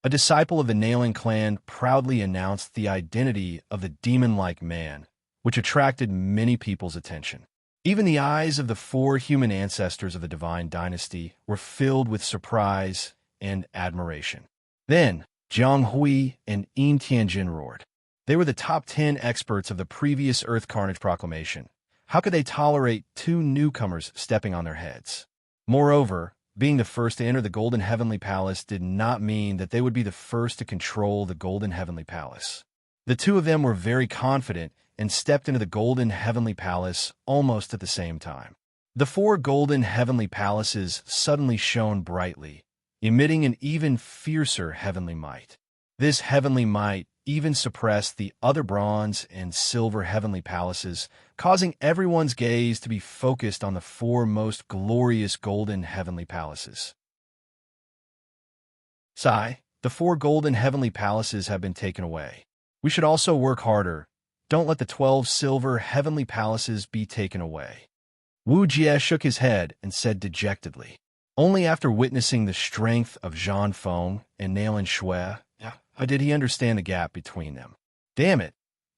[SPEAKER 1] A disciple of the Nalan clan proudly announced the identity of the demon-like man, which attracted many people's attention. Even the eyes of the 4 human ancestors of the divine dynasty were filled with surprise and admiration. Then, Jiang Hui and Tianjin roared. They were the top 10 experts of the previous Earth Carnage Proclamation. How could they tolerate 2 newcomers stepping on their heads? Moreover, being the first to enter the Golden Heavenly Palace did not mean that they would be the first to control the Golden Heavenly Palace. The 2 of them were very confident and stepped into the Golden Heavenly Palace almost at the same time. The 4 Golden Heavenly Palaces suddenly shone brightly, emitting an even fiercer heavenly might. This heavenly might even suppressed the other bronze and silver heavenly palaces, causing everyone's gaze to be focused on the 4 most glorious golden heavenly palaces. Sigh, the 4 golden heavenly palaces have been taken away. We should also work harder Don't let the 12 silver heavenly palaces be taken away. Wu Jie shook his head and said dejectedly. Only after witnessing the strength of Zhang Feng and Nalan Shui did he understand the gap between them. Damn it,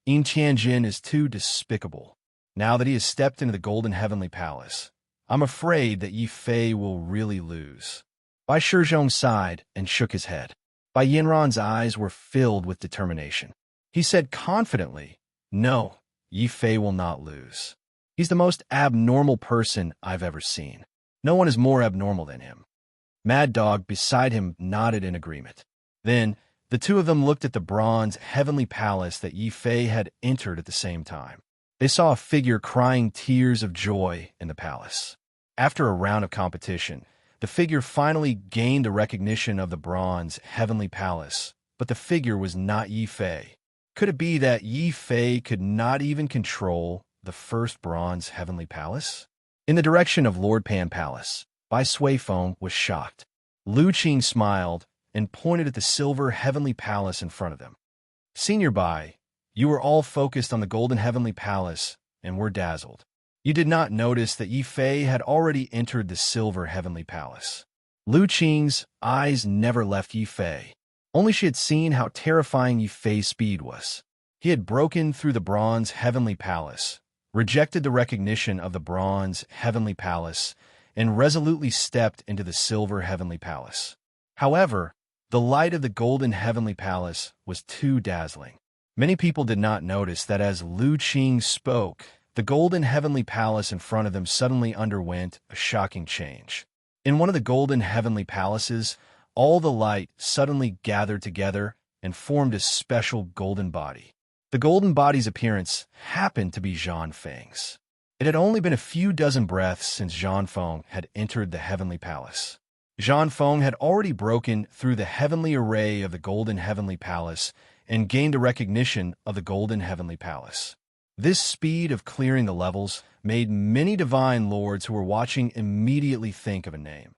[SPEAKER 1] Yin Tianjin is too despicable. Now that he has stepped into the Golden Heavenly Palace, I'm afraid that Yi Fei will really lose. Bai Shizhong sighed and shook his head. Bai Yinran's eyes were filled with determination. He said confidently, "No, Yi Fei will not lose. He's the most abnormal person I've ever seen. No one is more abnormal than him." Mad Dog beside him nodded in agreement. Then, the two of them looked at the bronze heavenly palace that Yi Fei had entered at the same time. They saw a figure crying tears of joy in the palace. After a round of competition, the figure finally gained the recognition of the bronze heavenly palace, but the figure was not Yi Fei. Could it be that Yi Fei could not even control the first bronze heavenly palace? In the direction of Lord Pan Palace, Bai Suifeng was shocked. Lu Qing smiled and pointed at the silver heavenly palace in front of them. "Senior Bai, you were all focused on the golden heavenly palace and were dazzled. You did not notice that Yi Fei had already entered the silver heavenly palace." Lu Qing's eyes never left Yi Fei. Only she had seen how terrifying Yi Fei's speed was. He had broken through the bronze heavenly palace, rejected the recognition of the bronze heavenly palace, and resolutely stepped into the silver heavenly palace. However, the light of the golden heavenly palace was too dazzling. Many people did not notice that as Lu Qing spoke, the golden heavenly palace in front of them suddenly underwent a shocking change. In one of the golden heavenly palaces, all the light suddenly gathered together and formed a special golden body. The golden body's appearance happened to be Zhang Feng's. It had only been a few dozen breaths since Zhang Feng had entered the heavenly palace. Zhang Feng had already broken through the heavenly array of the golden heavenly palace and gained a recognition of the golden heavenly palace. This speed of clearing the levels made many divine lords who were watching immediately think of a name.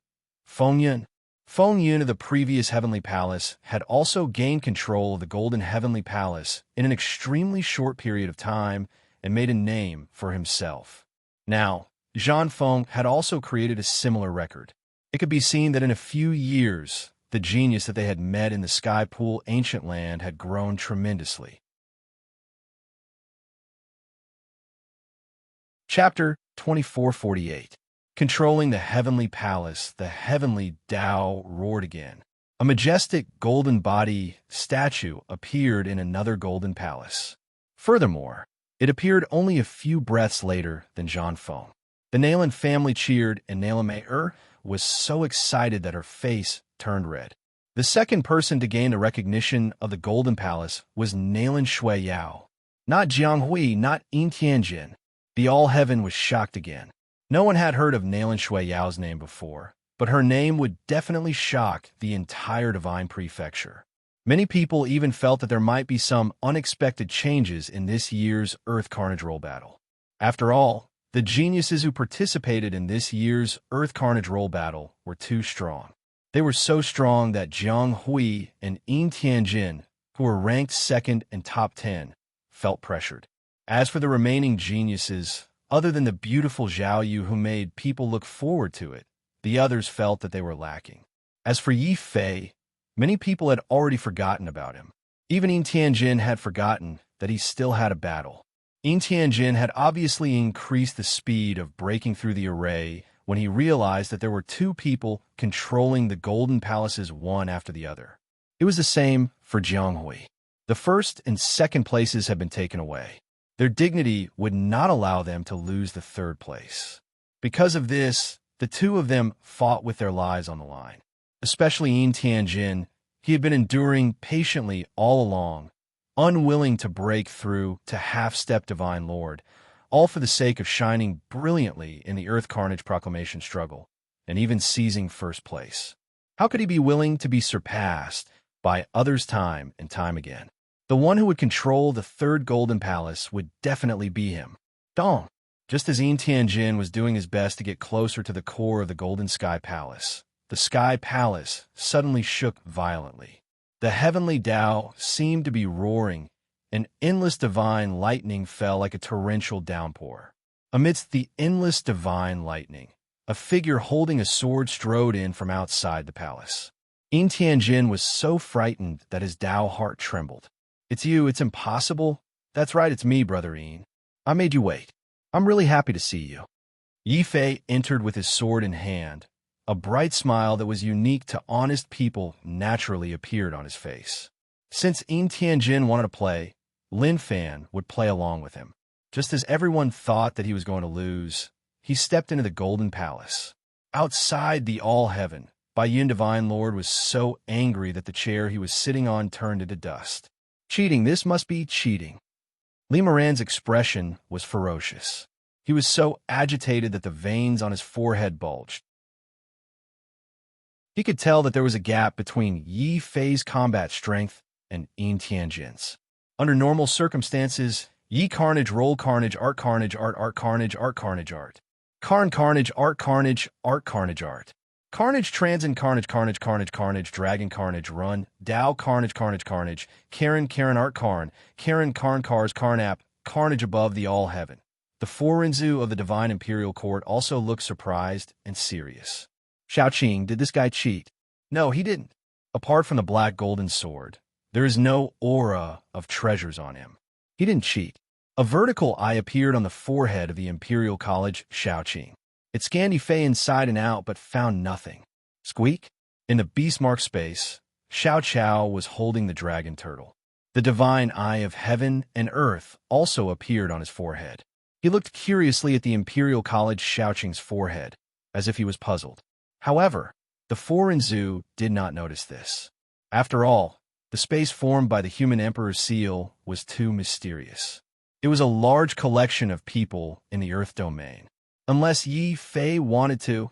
[SPEAKER 1] Feng Yun. Feng Yun of the previous heavenly palace had also gained control of the golden heavenly palace in an extremely short period of time and made a name for himself. Now, Zhang Feng had also created a similar record. It could be seen that in a few years, the genius that they had met in the Sky Pool ancient land had grown tremendously. Chapter 2448. Controlling the heavenly palace, the heavenly Tao roared again. A majestic golden body statue appeared in another golden palace. Furthermore, it appeared only a few breaths later than Zhang Feng. The Nalan family cheered, and Nalan was so excited that her face turned red. The second person to gain the recognition of the Golden Palace was Nalan Shui Yao. Not Jiang Hui, not Yin Tianjin. The All-Heaven was shocked again. No one had heard of Nalan Shui Yao's name before, but her name would definitely shock the entire Divine Prefecture. Many people even felt that there might be some unexpected changes in this year's Earth Carnage Roll Battle. After all, the geniuses who participated in this year's Earth Carnage Roll Battle were too strong. They were so strong that Jiang Hui and Yin Tianjin, who were ranked second and top 10, felt pressured. As for the remaining geniuses, other than the beautiful Zhao Yu who made people look forward to it, the others felt that they were lacking. As for Yi Fei, many people had already forgotten about him. Even Yin Tianjin had forgotten that he still had a battle. Yin Tianjin had obviously increased the speed of breaking through the array when he realized that there were two people controlling the Golden Palaces one after the other. It was the same for Jiang Hui. The first and second places had been taken away. Their dignity would not allow them to lose the third place. Because of this, the two of them fought with their lives on the line. Especially Yin Tianjin, he had been enduring patiently all along, unwilling to break through to half-step Divine Lord, all for the sake of shining brilliantly in the Earth Carnage Proclamation struggle, and even seizing first place. How could he be willing to be surpassed by others time and time again? The one who would control the third Golden Palace would definitely be him. Dong. Just as Yin Tianjin was doing his best to get closer to the core of the Golden Sky Palace, the Sky Palace suddenly shook violently. The heavenly Tao seemed to be roaring, An endless divine lightning fell like a torrential downpour. Amidst the endless divine lightning, a figure holding a sword strode in from outside the palace. Yin Tianjin was so frightened that his Tao heart trembled. "It's you, it's impossible." "That's right, it's me, Brother Yin. I made you wait. I'm really happy to see you." Yi Fei entered with his sword in hand. A bright smile that was unique to honest people naturally appeared on his face. Since Yin Tianjin wanted to play, Lin Fan would play along with him. Just as everyone thought that he was going to lose, he stepped into the Golden Palace. Outside the All-Heaven, Yin Divine Lord was so angry that the chair he was sitting on turned into dust. "Cheating, this must be cheating." Li Moran's expression was ferocious. He was so agitated that the veins on his forehead bulged. He could tell that there was a gap between Yi Fei's combat strength and Yin Tianjin's. Under normal circumstances, Yi carnage, roll carnage, art carnage, art carnage, art carnage, art. Carnage, art carnage, art carnage, art. Carnage, transcend carnage, carnage, carnage, carnage, dragon carnage, run, Dao carnage, carnage, carnage, Karen, art Karn, cars, Karnap, carnage above the all-heaven. The Forenzu of the Divine Imperial Court also looked surprised and serious. "Xiaoqing, did this guy cheat?" "No, he didn't. Apart from the black golden sword, there is no aura of treasures on him. He didn't cheat." A vertical eye appeared on the forehead of the Imperial College Xiaoqing. It scanned Yi Fei inside and out, but found nothing. Squeak! In the beastmark space, Xiao Chao was holding the dragon turtle. The divine eye of heaven and earth also appeared on his forehead. He looked curiously at the Imperial College Xiaoqing's forehead, as if he was puzzled. However, the Forenzu did not notice this. After all, the space formed by the human emperor's seal was too mysterious. It was a large collection of people in the earth domain. Unless Yi Fei wanted to,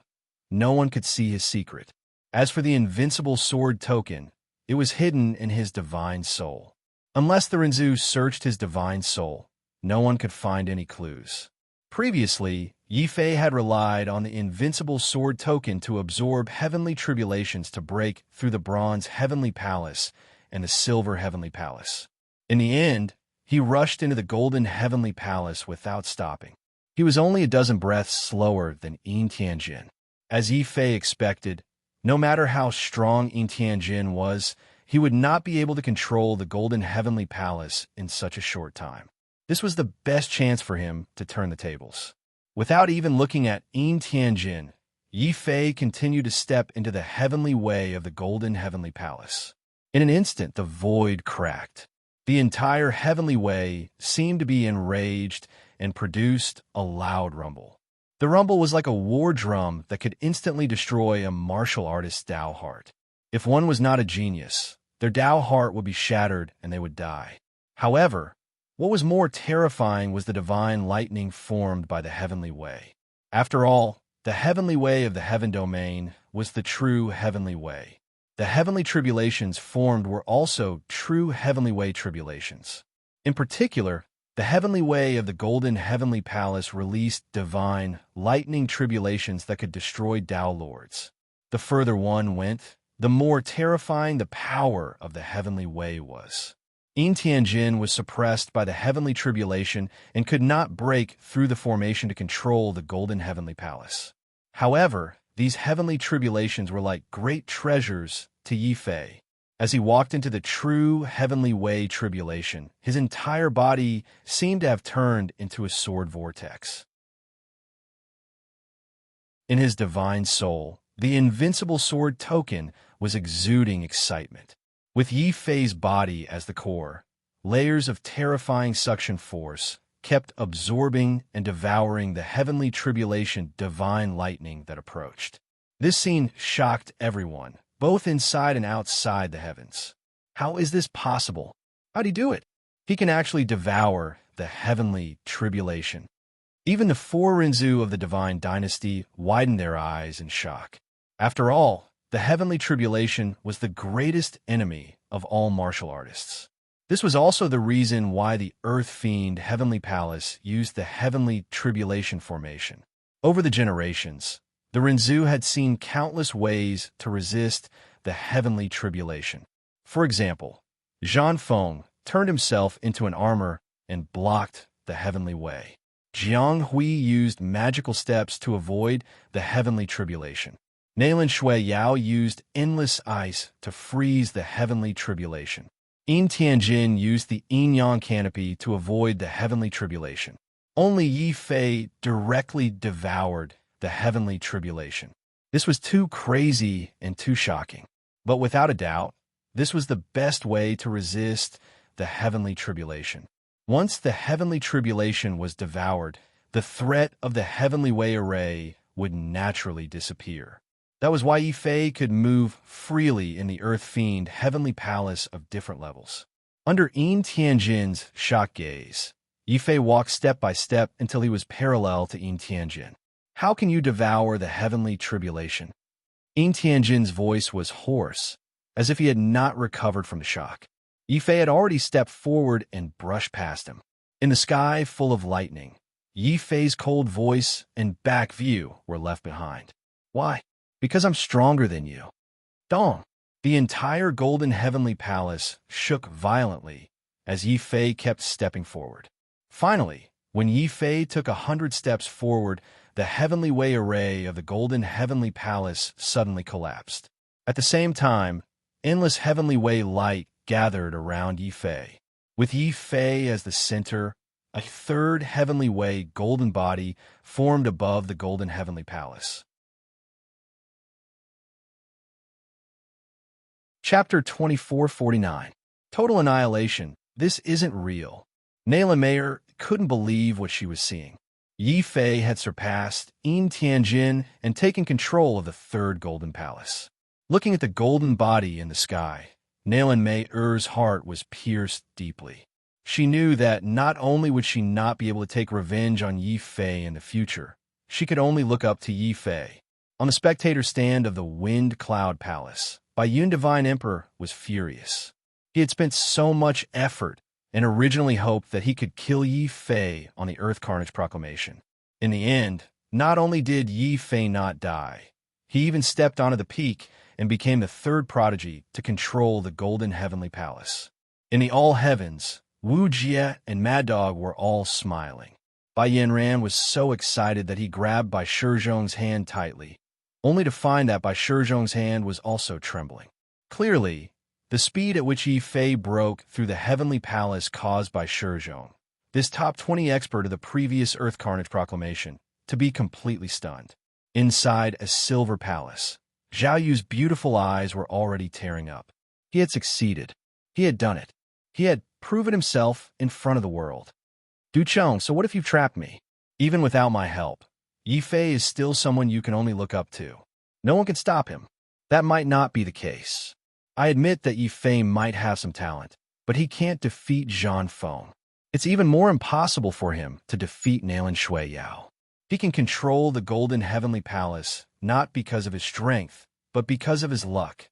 [SPEAKER 1] no one could see his secret. As for the invincible sword token, it was hidden in his divine soul. Unless the Renzu searched his divine soul, no one could find any clues. Previously, Yi Fei had relied on the invincible sword token to absorb heavenly tribulations to break through the bronze heavenly palace and the silver heavenly palace. In the end, he rushed into the golden heavenly palace without stopping. He was only a dozen breaths slower than Yin Tianjin. As Yi Fei expected, no matter how strong Yin Tianjin was, he would not be able to control the golden heavenly palace in such a short time. This was the best chance for him to turn the tables. Without even looking at Yin Tianjin, Yi Fei continued to step into the heavenly way of the golden heavenly palace. In an instant, the void cracked. The entire heavenly way seemed to be enraged and produced a loud rumble. The rumble was like a war drum that could instantly destroy a martial artist's Tao heart. If one was not a genius, their Tao heart would be shattered and they would die. However, what was more terrifying was the divine lightning formed by the heavenly way. After all, the heavenly way of the heaven domain was the true heavenly way. The heavenly tribulations formed were also true heavenly way tribulations. In particular, the heavenly way of the golden heavenly palace released divine, lightning tribulations that could destroy Tao lords. The further one went, the more terrifying the power of the heavenly way was. Yin Tianjin was suppressed by the heavenly tribulation and could not break through the formation to control the golden heavenly palace. However, these heavenly tribulations were like great treasures to Yi Fei. As he walked into the true heavenly way tribulation, his entire body seemed to have turned into a sword vortex. In his divine soul, the invincible sword token was exuding excitement. With Yi Fei's body as the core, layers of terrifying suction force kept absorbing and devouring the heavenly tribulation divine lightning that approached. This scene shocked everyone, both inside and outside the heavens. How is this possible? How'd he do it? He can actually devour the heavenly tribulation. Even the four Rinzu of the divine dynasty widened their eyes in shock. After all, the heavenly tribulation was the greatest enemy of all martial artists. This was also the reason why the Earth Fiend Heavenly Palace used the heavenly tribulation formation. Over the generations, the Rinzu had seen countless ways to resist the heavenly tribulation. For example, Zhan Feng, turned himself into an armor and blocked the heavenly way. Jiang Hui used magical steps to avoid the heavenly tribulation. Nailan Shui Yao used endless ice to freeze the heavenly tribulation. Yin Tianjin used the yin-yang canopy to avoid the heavenly tribulation. Only Yi Fei directly devoured the heavenly tribulation. This was too crazy and too shocking. But without a doubt, this was the best way to resist the heavenly tribulation. Once the heavenly tribulation was devoured, the threat of the heavenly way array would naturally disappear. That was why Yi Fei could move freely in the Earth Fiend heavenly palace of different levels. Under Yin Tianjin's shock gaze, Yi Fei walked step by step until he was parallel to Yin Tianjin. How can you devour the heavenly tribulation? Yin Tianjin's voice was hoarse, as if he had not recovered from the shock. Yi Fei had already stepped forward and brushed past him. In the sky full of lightning, Yi Fei's cold voice and back view were left behind. Why? Because I'm stronger than you. Dong! The entire golden heavenly palace shook violently as Yi Fei kept stepping forward. Finally, when Yi Fei took 100 steps forward, the heavenly way array of the golden heavenly palace suddenly collapsed. At the same time, endless heavenly way light gathered around Yi Fei. With Yi Fei as the center, a third heavenly way golden body formed above the golden heavenly palace. Chapter 2449. Total Annihilation. This isn't real. Nayla Mayer couldn't believe what she was seeing. Yi Fei had surpassed Yin Tianjin and taken control of the third golden palace. Looking at the golden body in the sky, Naylan Mayer's heart was pierced deeply. She knew that not only would she not be able to take revenge on Yi Fei in the future, she could only look up to Yi Fei. On the spectator stand of the Wind Cloud Palace, Baiyun Divine Emperor was furious. He had spent so much effort and originally hoped that he could kill Yi Fei on the Earth Carnage Proclamation. In the end, not only did Yi Fei not die, he even stepped onto the peak and became the third prodigy to control the Golden Heavenly Palace. In the All Heavens, Wu Jie and Mad Dog were all smiling. Bai Yanran was so excited that he grabbed Bai Shizhong's hand tightly, only to find that Bai Shizhong's hand was also trembling. Clearly, the speed at which Yi Fei broke through the Heavenly Palace caused Bai Shizhong, this top 20 expert of the previous Earth Carnage Proclamation, to be completely stunned. Inside a silver palace, Zhao Yu's beautiful eyes were already tearing up. He had succeeded. He had done it. He had proven himself in front of the world. Du Cheng, so what if you've trapped me? Even without my help, Yi Fei is still someone you can only look up to. No one can stop him. That might not be the case. I admit that Yi Fei might have some talent, but he can't defeat Zhang Feng. It's even more impossible for him to defeat Nailan Shui Yao. He can control the Golden Heavenly Palace not because of his strength, but because of his luck.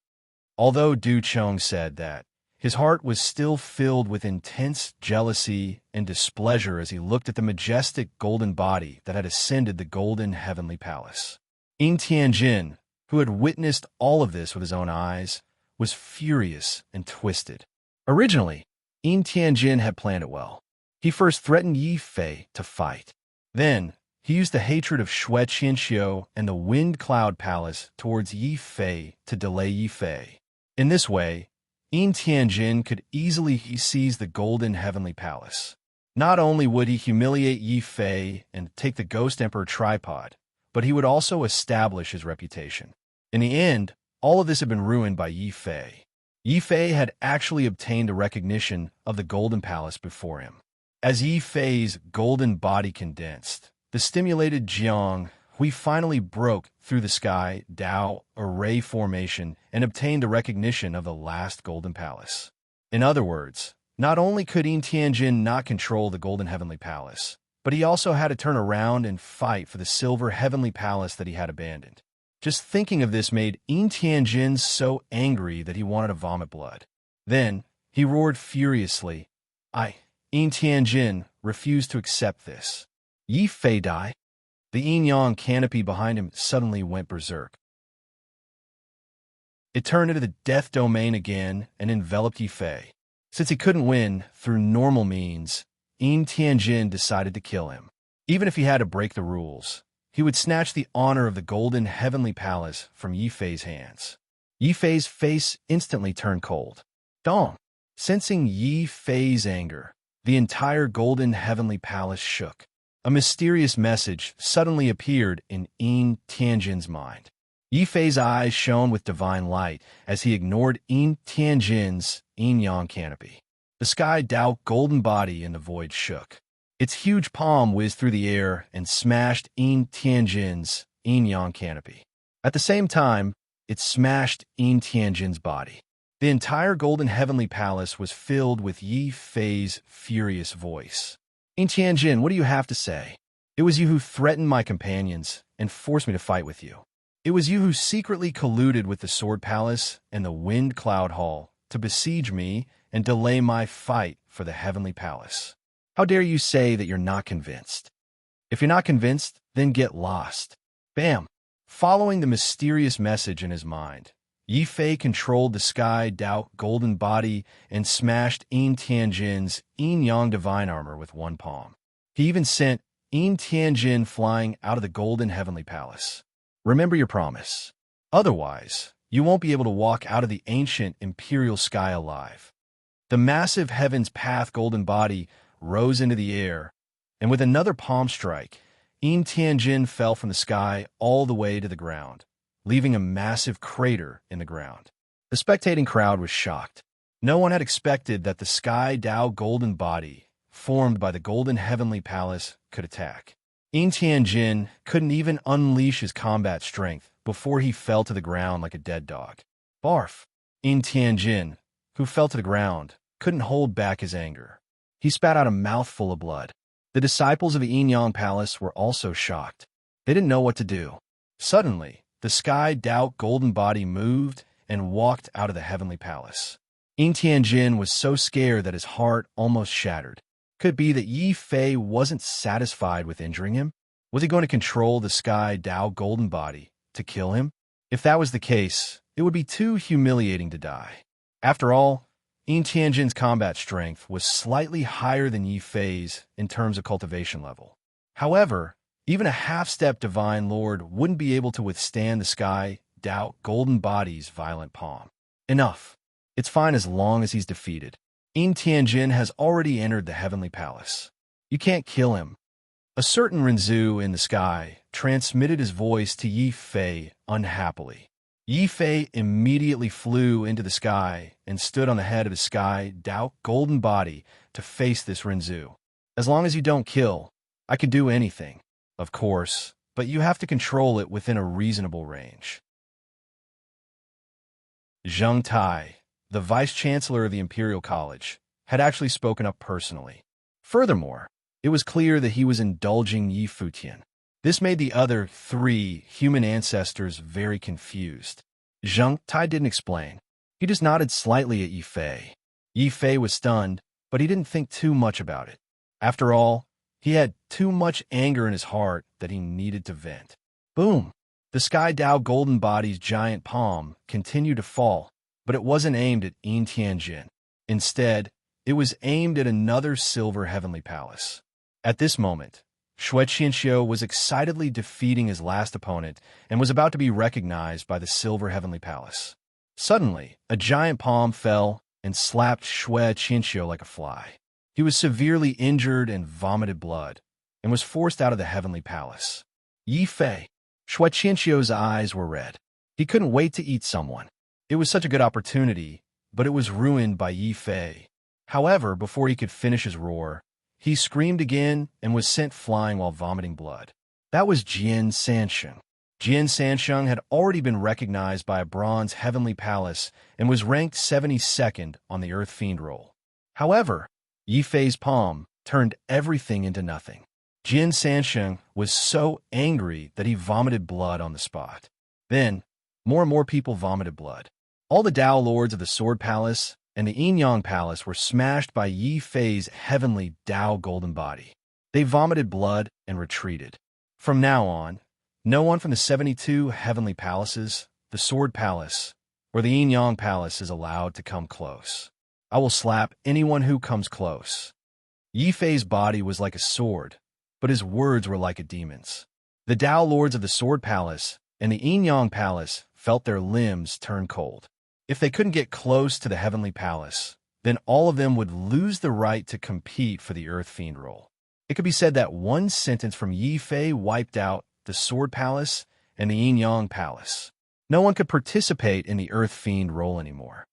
[SPEAKER 1] Although Du Cheng said that, his heart was still filled with intense jealousy and displeasure as he looked at the majestic golden body that had ascended the Golden Heavenly Palace. Yin Tianjin, who had witnessed all of this with his own eyes, was furious and twisted. Originally, Yin Tianjin had planned it well. He first threatened Yi Fei to fight. Then, he used the hatred of Xue Qianxiu and the Wind Cloud Palace towards Yi Fei to delay Yi Fei. In this way, Yin Tianjin could easily seize the Golden Heavenly Palace. Not only would he humiliate Yi Fei and take the Ghost Emperor tripod, but he would also establish his reputation. In the end, all of this had been ruined by Yi Fei. Yi Fei had actually obtained the recognition of the Golden Palace before him. As Yi Fei's golden body condensed, the stimulated Jiang Hui finally broke through the sky Dao array formation and obtained the recognition of the last Golden Palace. In other words, not only could Yin Tianjin not control the Golden Heavenly Palace, but he also had to turn around and fight for the Silver Heavenly Palace that he had abandoned. Just thinking of this made Yin Tianjin so angry that he wanted to vomit blood. Then, he roared furiously. Yin Tianjin refused to accept this. Yi Fei die? The yin-yang canopy behind him suddenly went berserk. It turned into the death domain again and enveloped Yi Fei. Since he couldn't win through normal means, Tianjin decided to kill him. Even if he had to break the rules, he would snatch the honor of the golden heavenly palace from Yi Fei's hands. Yi Fei's face instantly turned cold. Dong! Sensing Yi Fei's anger, the entire golden heavenly palace shook. A mysterious message suddenly appeared in Tianjin's mind. Yi Fei's eyes shone with divine light as he ignored Tianjin's yin-yang canopy. The sky Dao golden body in the void shook. Its huge palm whizzed through the air and smashed Tianjin's yin-yang canopy. At the same time, it smashed Tianjin's body. The entire golden heavenly palace was filled with Yi Fei's furious voice. Tianjin, what do you have to say? It was you who threatened my companions and forced me to fight with you. It was you who secretly colluded with the Sword Palace and the Wind Cloud Hall to besiege me and delay my fight for the Heavenly Palace. How dare you say that you're not convinced? If you're not convinced, then get lost. Bam! Following the mysterious message in his mind, Yi Fei controlled the sky Dao golden body and smashed Tianjin's yin-yang divine armor with one palm. He even sent Tianjin flying out of the golden heavenly palace. Remember your promise. Otherwise, you won't be able to walk out of the ancient imperial sky alive. The massive heaven's path golden body rose into the air, and with another palm strike, Tianjin fell from the sky all the way to the ground, leaving a massive crater in the ground. The spectating crowd was shocked. No one had expected that the sky Dao golden body, formed by the golden heavenly palace, could attack. Tianjin couldn't even unleash his combat strength before he fell to the ground like a dead dog. Barf! Tianjin, who fell to the ground, couldn't hold back his anger. He spat out a mouthful of blood. The disciples of the Yin-Yang Palace were also shocked. They didn't know what to do. Suddenly, the sky Dao golden body moved and walked out of the heavenly palace. Tianjin was so scared that his heart almost shattered. Could it be that Yi Fei wasn't satisfied with injuring him? Was he going to control the sky Dao golden body to kill him? If that was the case, it would be too humiliating to die. After all, Tianjin's combat strength was slightly higher than Yi Fei's in terms of cultivation level. However, even a half-step divine lord wouldn't be able to withstand the sky Dao golden body's violent palm. Enough. It's fine as long as he's defeated. Tianjin has already entered the heavenly palace. You can't kill him. A certain Renzu in the sky transmitted his voice to Yi Fei unhappily. Yi Fei immediately flew into the sky and stood on the head of his sky Dao golden body to face this Renzu. As long as you don't kill, I can do anything, of course, but you have to control it within a reasonable range. Zheng Tai, the vice-chancellor of the Imperial College, had actually spoken up personally. Furthermore, it was clear that he was indulging Yi Futian. This made the other three human ancestors very confused. Zheng Tai didn't explain. He just nodded slightly at Yi Fei. Yi Fei was stunned, but he didn't think too much about it. After all, he had too much anger in his heart that he needed to vent. Boom! The sky Dao golden body's giant palm continued to fall, but it wasn't aimed at Tianjin. Instead, it was aimed at another silver heavenly palace. At this moment, Xue Qianxiu was excitedly defeating his last opponent and was about to be recognized by the silver heavenly palace. Suddenly, a giant palm fell and slapped Xue Qianxiu like a fly. He was severely injured and vomited blood, and was forced out of the heavenly palace. Yi Fei. Xue Qianxiu's eyes were red. He couldn't wait to eat someone. It was such a good opportunity, but it was ruined by Yi Fei. However, before he could finish his roar, he screamed again and was sent flying while vomiting blood. That was Jian Sansheng. Jian Sansheng had already been recognized by a bronze heavenly palace and was ranked 72nd on the Earth Fiend roll. However, Yi Fei's palm turned everything into nothing. Jian Sansheng was so angry that he vomited blood on the spot. Then, more and more people vomited blood. All the Dao Lords of the Sword Palace and the Yin-Yang Palace were smashed by Yi Fei's heavenly Dao golden body. They vomited blood and retreated. From now on, no one from the 72 heavenly palaces, the Sword Palace, or the Yin-Yang Palace is allowed to come close. I will slap anyone who comes close. Yi Fei's body was like a sword, but his words were like a demon's. The Dao lords of the Sword Palace and the Yin Yang Palace felt their limbs turn cold. If they couldn't get close to the Heavenly Palace, then all of them would lose the right to compete for the Earth Fiend role. It could be said that one sentence from Yi Fei wiped out the Sword Palace and the Yin Yang Palace. No one could participate in the Earth Fiend role anymore.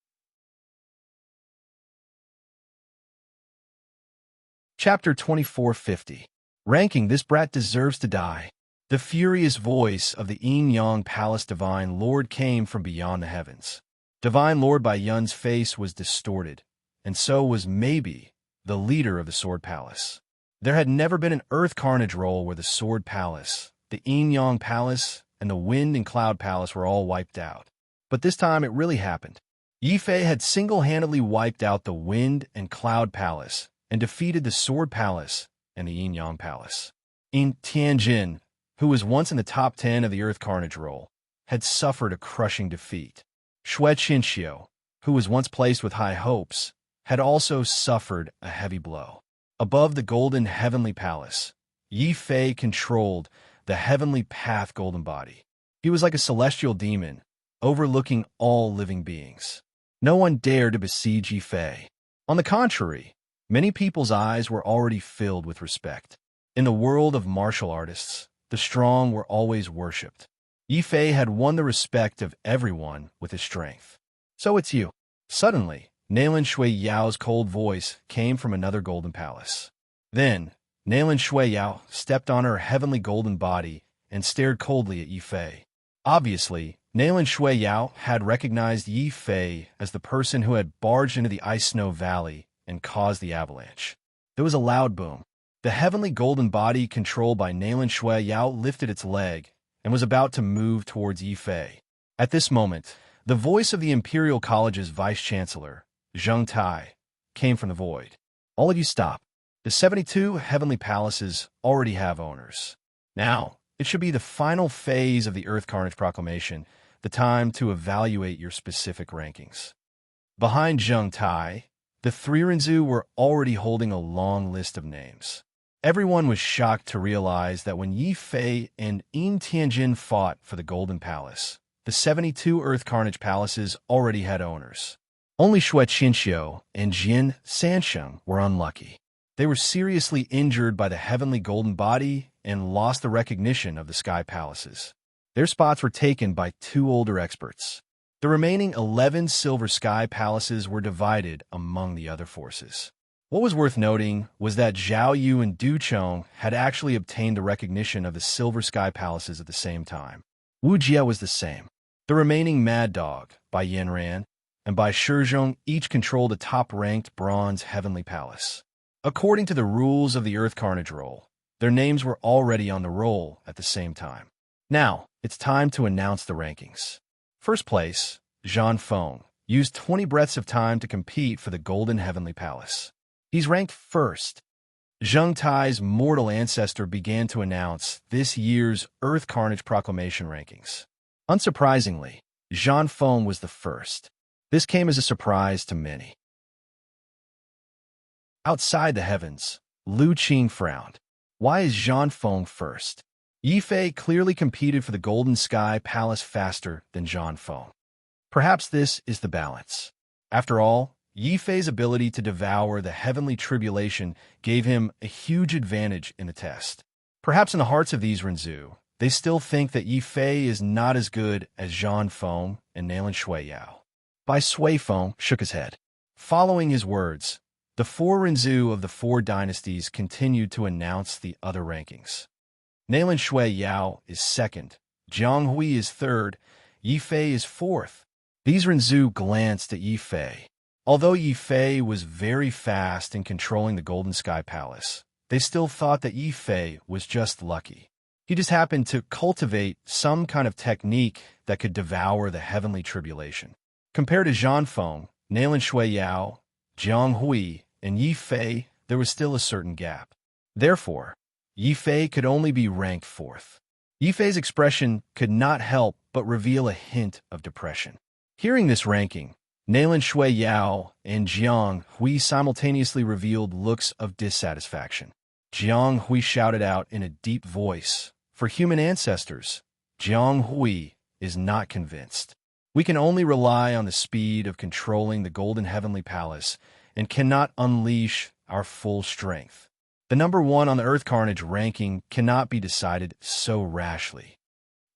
[SPEAKER 1] Chapter 2450. Ranking, this brat deserves to die. The furious voice of the Yin Yang Palace Divine Lord came from beyond the heavens. Divine Lord Bai Yun's face was distorted, and so was maybe the leader of the Sword Palace. There had never been an Earth Carnage role where the Sword Palace, the Yin Yang Palace, and the Wind and Cloud Palace were all wiped out. But this time it really happened. Yi Fei had single-handedly wiped out the Wind and Cloud Palace and defeated the Sword Palace and the Yin Yang Palace. In Tianjin, who was once in the top 10 of the Earth Carnage role, had suffered a crushing defeat. Xue Qinxiu, who was once placed with high hopes, had also suffered a heavy blow. Above the Golden Heavenly Palace, Yi Fei controlled the Heavenly Path Golden Body. He was like a celestial demon, overlooking all living beings. No one dared to besiege Yi Fei. On the contrary, many people's eyes were already filled with respect. In the world of martial artists, the strong were always worshipped. Yi Fei had won the respect of everyone with his strength. So it's you. Suddenly, Nailin Shui Yao's cold voice came from another golden palace. Then, Nailin Shui Yao stepped on her heavenly golden body and stared coldly at Yi Fei. Obviously, Nailin Shui Yao had recognized Yi Fei as the person who had barged into the Ice Snow Valley and caused the avalanche. There was a loud boom. The heavenly golden body controlled by Nailin Shui Yao lifted its leg and was about to move towards Yi Fei. At this moment, the voice of the Imperial College's vice-chancellor, Zheng Tai, came from the void. All of you stop. The 72 heavenly palaces already have owners. Now, it should be the final phase of the Earth Carnage Proclamation, the time to evaluate your specific rankings. Behind Zheng Tai, the three Renzu were already holding a long list of names. Everyone was shocked to realize that when Yi Fei and Yin Tianjin fought for the Golden Palace, the 72 Earth Carnage Palaces already had owners. Only Xue Qinxiu and Jin Sansheng were unlucky. They were seriously injured by the heavenly golden body and lost the recognition of the Sky Palaces. Their spots were taken by two older experts. The remaining 11 Silver Sky Palaces were divided among the other forces. What was worth noting was that Zhao Yu and Du Chong had actually obtained the recognition of the Silver Sky Palaces at the same time. Wu Jie was the same. The remaining Mad Dog, Bai Yanran, and Bai Shizhong each controlled a top-ranked Bronze Heavenly Palace. According to the rules of the Earth Carnage role, their names were already on the roll at the same time. Now, it's time to announce the rankings. First place, Zhan Feng, used 20 breaths of time to compete for the Golden Heavenly Palace. He's ranked first. Zheng Tai's mortal ancestor began to announce this year's Earth Carnage Proclamation rankings. Unsurprisingly, Zhan Feng was the first. This came as a surprise to many. Outside the heavens, Lu Qing frowned. Why is Zhan Feng first? Yi Fei clearly competed for the Golden Sky Palace faster than Zhan Feng. Perhaps this is the balance. After all, Yi Fei's ability to devour the heavenly tribulation gave him a huge advantage in the test. Perhaps in the hearts of these Renzu, they still think that Yi Fei is not as good as Zhan Feng and Nailin Shui Yao. Bai Sui Feng shook his head. Following his words, the four Renzu of the four dynasties continued to announce the other rankings. Nailin Shui Yao is second, Jiang Hui is third, Yi Fei is fourth. These Renzu glanced at Yi Fei. Although Yi Fei was very fast in controlling the Golden Sky Palace, they still thought that Yi Fei was just lucky. He just happened to cultivate some kind of technique that could devour the heavenly tribulation. Compared to Zhan Feng, Nailin Shui Yao, Jiang Hui, and Yi Fei, there was still a certain gap. Therefore, Yi Fei could only be ranked fourth. Yi Fei's expression could not help but reveal a hint of depression. Hearing this ranking, Nailan Shui Yao and Jiang Hui simultaneously revealed looks of dissatisfaction. Jiang Hui shouted out in a deep voice, "For human ancestors, Jiang Hui is not convinced. We can only rely on the speed of controlling the Golden Heavenly Palace and cannot unleash our full strength. The number one on the Earth Carnage ranking cannot be decided so rashly.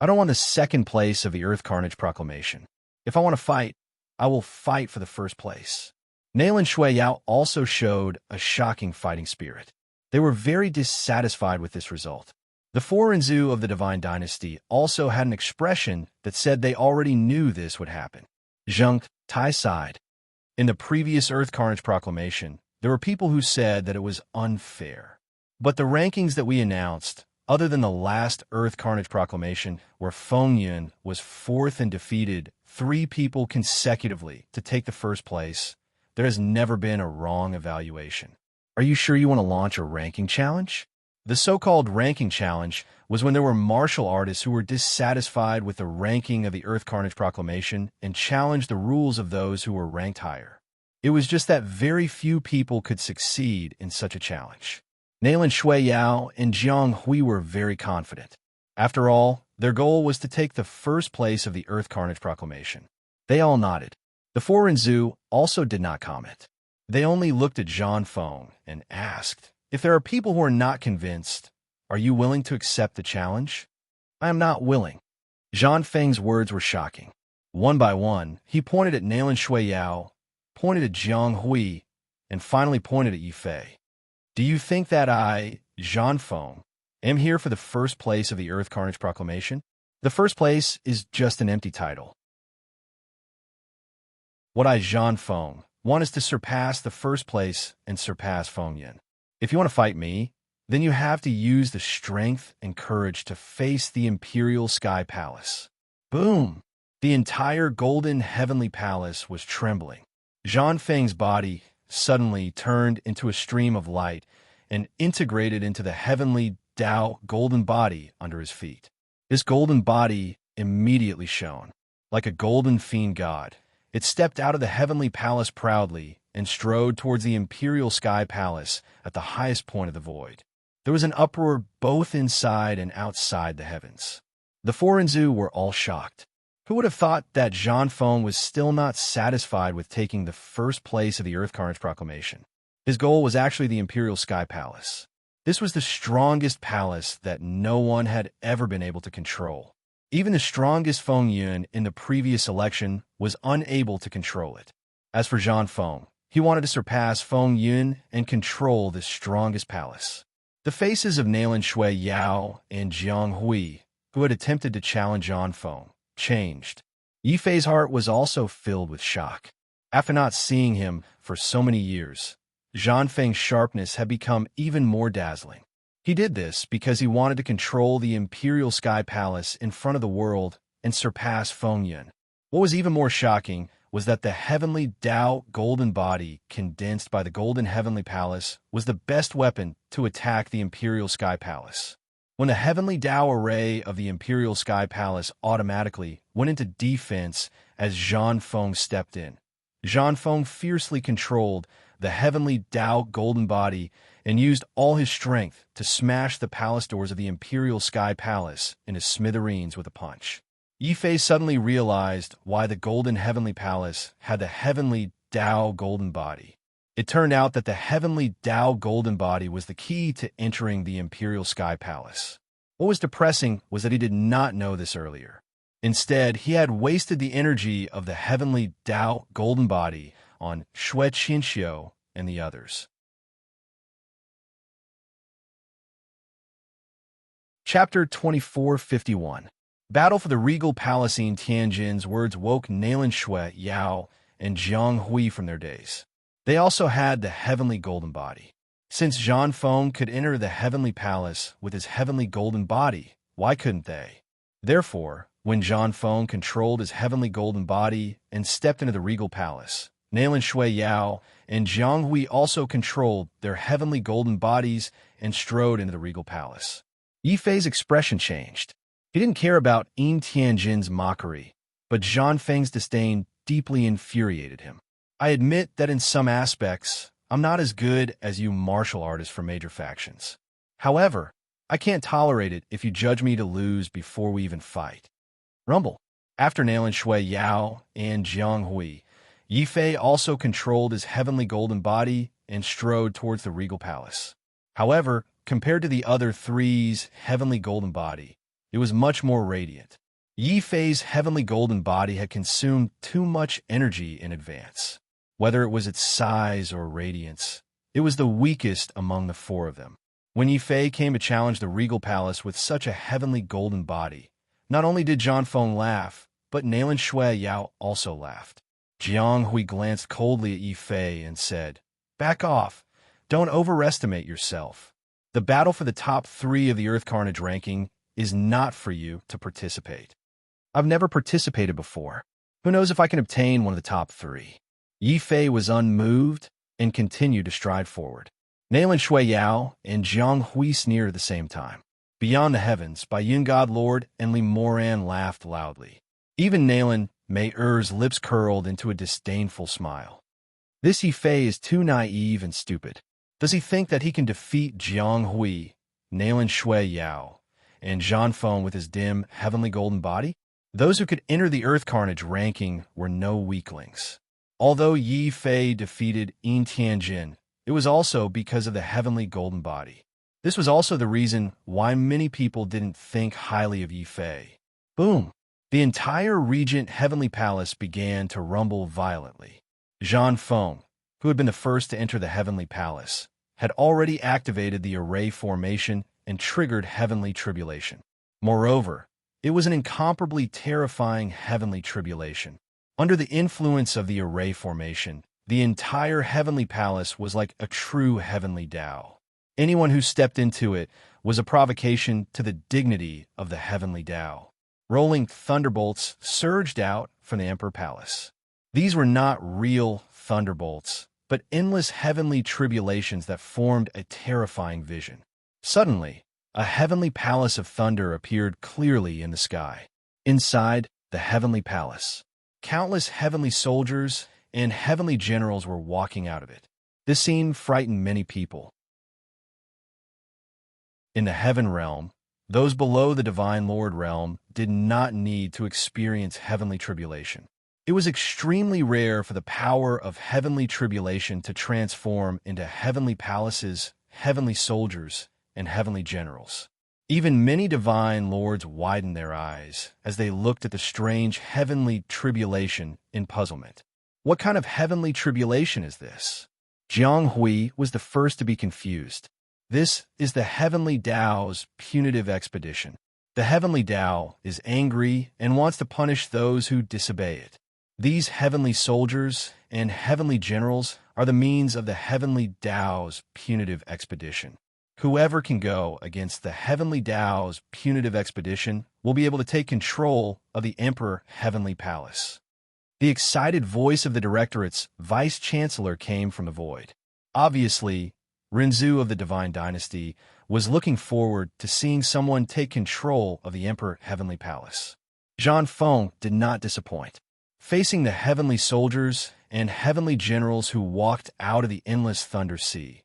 [SPEAKER 1] I don't want the second place of the Earth Carnage proclamation. If I want to fight, I will fight for the first place." Nailan Shui Yao also showed a shocking fighting spirit. They were very dissatisfied with this result. The four Renzu of the Divine Dynasty also had an expression that said they already knew this would happen. Zheng Tai sighed. In the previous Earth Carnage proclamation, there were people who said that it was unfair. But the rankings that we announced, other than the last Earth Carnage proclamation, where Feng Yun was fourth and defeated 3 people consecutively to take the first place, there has never been a wrong evaluation. Are you sure you want to launch a ranking challenge? The so-called ranking challenge was when there were martial artists who were dissatisfied with the ranking of the Earth Carnage proclamation and challenged the rules of those who were ranked higher. It was just that very few people could succeed in such a challenge. Nailan Shui Yao and Jiang Hui were very confident. After all, their goal was to take the first place of the Earth Carnage proclamation. They all nodded. The four Renzu also did not comment. They only looked at Zhang Feng and asked, "If there are people who are not convinced, are you willing to accept the challenge?" "I am not willing." Zhang Feng's words were shocking. One by one, he pointed at Nailan Shui Yao, pointed at Jiang Hui, and finally pointed at Yifei. "Do you think that I, Zhang Feng, am here for the first place of the Earth Carnage proclamation? The first place is just an empty title. What I, Zhang Feng, want is to surpass the first place and surpass Feng Yun. If you want to fight me, then you have to use the strength and courage to face the Imperial Sky Palace." Boom! The entire Golden Heavenly Palace was trembling. Zhang Feng's body suddenly turned into a stream of light and integrated into the heavenly Tao golden body under his feet. This golden body immediately shone. Like a golden fiend god, it stepped out of the heavenly palace proudly and strode towards the Imperial Sky Palace at the highest point of the void. There was an uproar both inside and outside the heavens. The four Renzu were all shocked. Who would have thought that Zhang Feng was still not satisfied with taking the first place of the Earth Carnage proclamation? His goal was actually the Imperial Sky Palace. This was the strongest palace that no one had ever been able to control. Even the strongest Feng Yun in the previous election was unable to control it. As for Zhang Feng, he wanted to surpass Feng Yun and control the strongest palace. The faces of Nailan Shui Yao and Jiang Hui, who had attempted to challenge Zhang Feng, changed. Yifei's heart was also filled with shock. After not seeing him for so many years, Zhang Feng's sharpness had become even more dazzling. He did this because he wanted to control the Imperial Sky Palace in front of the world and surpass Feng Yun. What was even more shocking was that the heavenly Tao golden body condensed by the Golden Heavenly Palace was the best weapon to attack the Imperial Sky Palace. When the heavenly Tao array of the Imperial Sky Palace automatically went into defense as Zhang Feng stepped in, Zhang Feng fiercely controlled the heavenly Tao golden body and used all his strength to smash the palace doors of the Imperial Sky Palace into smithereens with a punch. Yifei suddenly realized why the Golden Heavenly Palace had the heavenly Tao golden body. It turned out that the heavenly Tao golden body was the key to entering the Imperial Sky Palace. What was depressing was that he did not know this earlier. Instead, he had wasted the energy of the heavenly Tao golden body on Shui Qinxiu and the others. Chapter 2451. Battle for the Regal Palace. In Tianjin's words woke Nailan Shui Yao and Jiang Hui from their daze. They also had the heavenly golden body. Since Zhang Feng could enter the heavenly palace with his heavenly golden body, why couldn't they? Therefore, when Zhang Feng controlled his heavenly golden body and stepped into the regal palace, Nailan Shui Yao and Jiang Hui also controlled their heavenly golden bodies and strode into the regal palace. Yifei's expression changed. He didn't care about Yin Tianjin's mockery, but Zhang Feng's disdain deeply infuriated him. I admit that in some aspects, I'm not as good as you martial artists from major factions. However, I can't tolerate it if you judge me to lose before we even fight. Rumble. After nailing Shui Yao and Jiang Hui, Yi Fei also controlled his heavenly golden body and strode towards the regal palace. However, compared to the other three's heavenly golden body, it was much more radiant. Yi Fei's heavenly golden body had consumed too much energy in advance. Whether it was its size or radiance, it was the weakest among the four of them. When Yi Fei came to challenge the regal palace with such a heavenly golden body, not only did Zhang Feng laugh, but Nailan Shui Yao also laughed. Jiang Hui glanced coldly at Yi Fei and said, "Back off. Don't overestimate yourself. The battle for the top 3 of the Earth Carnage ranking is not for you to participate. I've never participated before. Who knows if I can obtain one of the top 3. Yi Fei was unmoved and continued to stride forward. Nailan Shui Yao and Jiang Hui sneered at the same time. Beyond the heavens, by Yun God Lord and Li Moran laughed loudly. Even Nailan Mei Er's lips curled into a disdainful smile. This Yi Fei is too naive and stupid. Does he think that he can defeat Jiang Hui, Nailan Shui Yao, and Zhang Feng with his dim, heavenly golden body? Those who could enter the Earth Carnage ranking were no weaklings. Although Yi Fei defeated Yin Tianjin, it was also because of the heavenly golden body. This was also the reason why many people didn't think highly of Yi Fei. Boom! The entire Regent Heavenly Palace began to rumble violently. Zhang Feng, who had been the first to enter the Heavenly Palace, had already activated the array formation and triggered Heavenly Tribulation. Moreover, it was an incomparably terrifying Heavenly Tribulation. Under the influence of the array formation, the entire Heavenly Palace was like a true Heavenly Tao. Anyone who stepped into it was a provocation to the dignity of the Heavenly Tao. Rolling thunderbolts surged out from the Emperor Palace. These were not real thunderbolts, but endless heavenly tribulations that formed a terrifying vision. Suddenly, a heavenly palace of thunder appeared clearly in the sky. Inside the heavenly palace, countless heavenly soldiers and heavenly generals were walking out of it. This scene frightened many people. In the heaven realm, those below the Divine Lord realm did not need to experience heavenly tribulation. It was extremely rare for the power of heavenly tribulation to transform into heavenly palaces, heavenly soldiers, and heavenly generals. Even many divine lords widened their eyes as they looked at the strange heavenly tribulation in puzzlement. What kind of heavenly tribulation is this? Jiang Hui was the first to be confused. This is the Heavenly Tao's punitive expedition. The Heavenly Tao is angry and wants to punish those who disobey it. These heavenly soldiers and heavenly generals are the means of the Heavenly Tao's punitive expedition. Whoever can go against the Heavenly Tao's punitive expedition will be able to take control of the Emperor Heavenly Palace. The excited voice of the Directorate's Vice-Chancellor came from the void. Obviously, Rinzhu of the Divine Dynasty was looking forward to seeing someone take control of the Emperor Heavenly Palace. Zhang Feng did not disappoint. Facing the heavenly soldiers and heavenly generals who walked out of the endless thunder sea,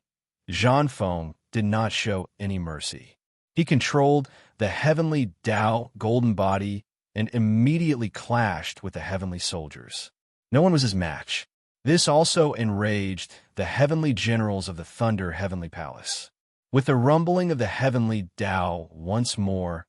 [SPEAKER 1] Zhang Feng did not show any mercy. He controlled the heavenly Tao golden body and immediately clashed with the heavenly soldiers. No one was his match. This also enraged the heavenly generals of the Thunder Heavenly Palace. With the rumbling of the heavenly Tao once more,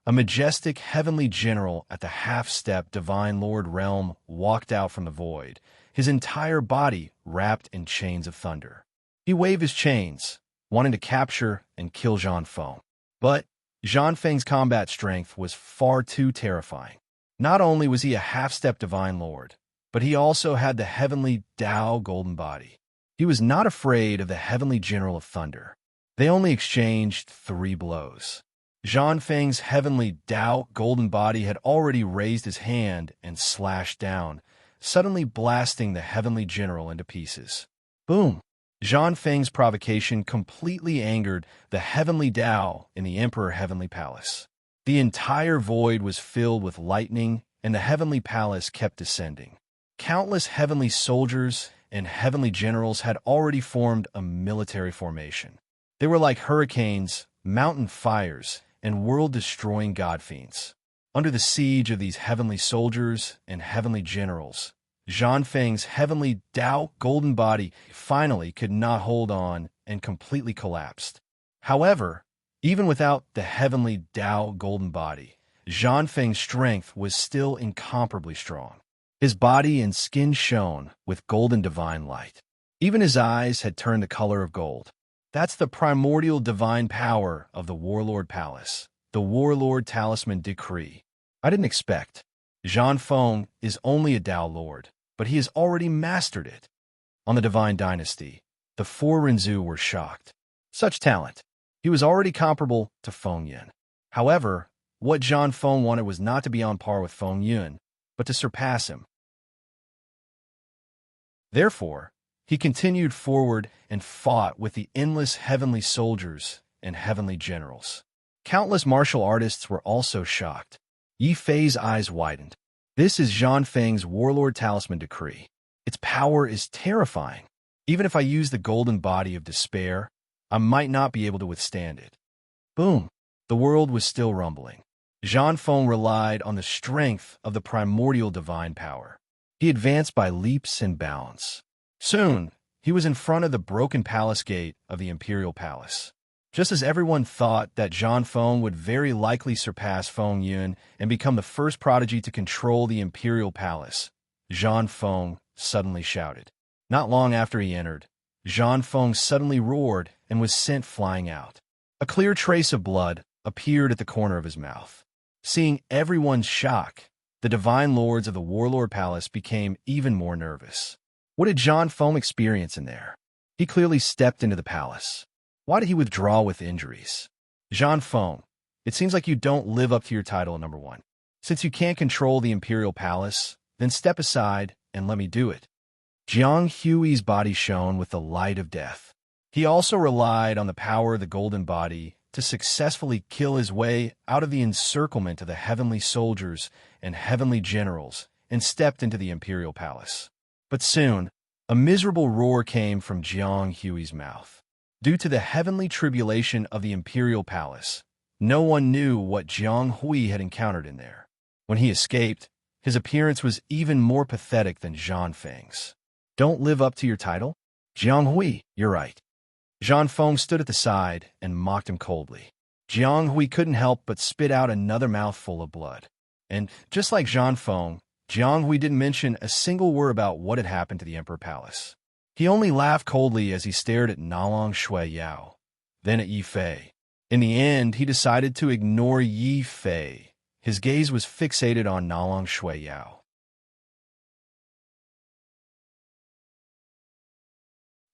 [SPEAKER 1] a majestic heavenly general at the half-step Divine Lord realm walked out from the void, his entire body wrapped in chains of thunder. He waved his chains, wanting to capture and kill Zhang Feng. But Zhang Feng's combat strength was far too terrifying. Not only was he a half-step Divine Lord, but he also had the heavenly Tao golden body. He was not afraid of the heavenly general of thunder. They only exchanged 3 blows. Zhang Feng's heavenly Tao golden body had already raised his hand and slashed down, suddenly blasting the heavenly general into pieces. Boom! Zhang Feng's provocation completely angered the heavenly Tao in the Emperor Heavenly Palace. The entire void was filled with lightning, and the heavenly palace kept descending. countless heavenly soldiers and heavenly generals had already formed a military formation. They were like hurricanes, mountain fires, and world-destroying god-fiends. Under the siege of these heavenly soldiers and heavenly generals, Zhang Feng's heavenly Tao golden body finally could not hold on and completely collapsed. However, even without the heavenly Tao golden body, Zhang Feng's strength was still incomparably strong. His body and skin shone with golden divine light. Even his eyes had turned the color of gold. That's the primordial divine power of the Warlord Palace, the Warlord Talisman Decree. I didn't expect. Zhang Feng is only a Tao Lord, but he has already mastered it. On the Divine Dynasty, the four Renzu were shocked. Such talent. He was already comparable to Feng Yun. However, what Zhang Feng wanted was not to be on par with Feng Yun, but to surpass him. Therefore, he continued forward and fought with the endless heavenly soldiers and heavenly generals. Countless martial artists were also shocked. Yi Fei's eyes widened. This is Zhang Feng's Warlord Talisman Decree. Its power is terrifying. Even if I use the golden body of despair, I might not be able to withstand it. Boom! The world was still rumbling. Zhang Feng relied on the strength of the primordial divine power. He advanced by leaps and bounds. Soon, he was in front of the broken palace gate of the Imperial Palace. Just as everyone thought that Zhang Feng would very likely surpass Feng Yun and become the first prodigy to control the Imperial Palace, Zhang Feng suddenly shouted. Not long after he entered, Zhang Feng suddenly roared and was sent flying out. A clear trace of blood appeared at the corner of his mouth. Seeing everyone's shock, the divine lords of the Warlord Palace became even more nervous. What did Zhang Feng experience in there? He clearly stepped into the palace. Why did he withdraw with injuries? Zhang Feng, it seems like you don't live up to your title, number one. Since you can't control the Imperial Palace, then step aside and let me do it. Jiang Hui's body shone with the light of death. He also relied on the power of the golden body to successfully kill his way out of the encirclement of the heavenly soldiers and heavenly generals and stepped into the Imperial Palace. But soon, a miserable roar came from Jiang Hui's mouth. Due to the heavenly tribulation of the Imperial Palace, no one knew what Jiang Hui had encountered in there. When he escaped, his appearance was even more pathetic than Zhang Feng's. Don't live up to your title? Jiang Hui, you're right. Zhang Feng stood at the side and mocked him coldly. Jiang Hui couldn't help but spit out another mouthful of blood. And just like Zhang Feng, Jiang Hui didn't mention a single word about what had happened to the Emperor Palace. He only laughed coldly as he stared at Nalong Shui Yao, then at Yi Fei. In the end, he decided to ignore Yi Fei. His gaze was fixated on Nalong Shui Yao.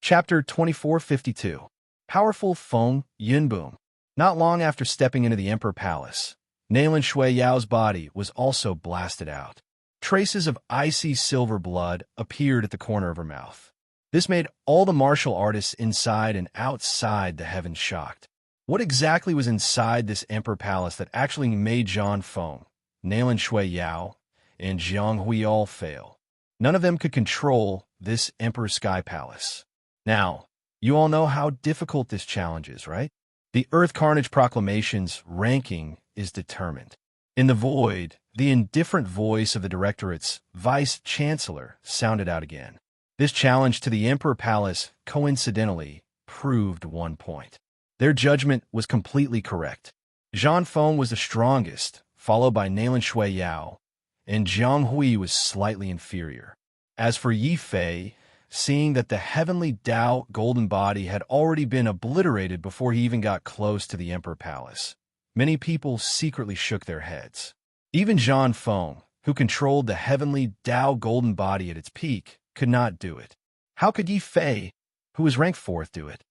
[SPEAKER 1] Chapter 2452. Powerful Feng Yunboom. Not long after stepping into the Emperor Palace, Nalong Shui Yao's body was also blasted out. Traces of icy silver blood appeared at the corner of her mouth. This made all the martial artists inside and outside the heavens shocked. What exactly was inside this Emperor Palace that actually made Zhang Feng, Nalong Shui Yao, and Jiang Hui all fail? None of them could control this Emperor Sky Palace. Now, you all know how difficult this challenge is, right? The Earth Carnage Proclamation's ranking is determined. In the void, the indifferent voice of the Directorate's Vice-Chancellor sounded out again. This challenge to the Emperor Palace coincidentally proved 1 point. Their judgment was completely correct. Zhang Feng was the strongest, followed by Nalong Shui Yao, and Jiang Hui was slightly inferior. As for Yi Fei, seeing that the heavenly Tao golden body had already been obliterated before he even got close to the Emperor Palace, many people secretly shook their heads. Even Zhang Feng, who controlled the heavenly Tao golden body at its peak, could not do it. How could Yi Fei, who was ranked 4th, do it?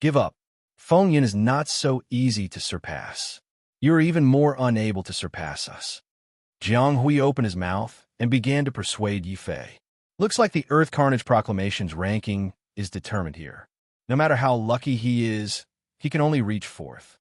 [SPEAKER 1] Give up. Feng Yun is not so easy to surpass. You are even more unable to surpass us. Jiang Hui opened his mouth and began to persuade Yi Fei. Looks like the Earth Carnage Proclamation's ranking is determined here. No matter how lucky he is, he can only reach 4th.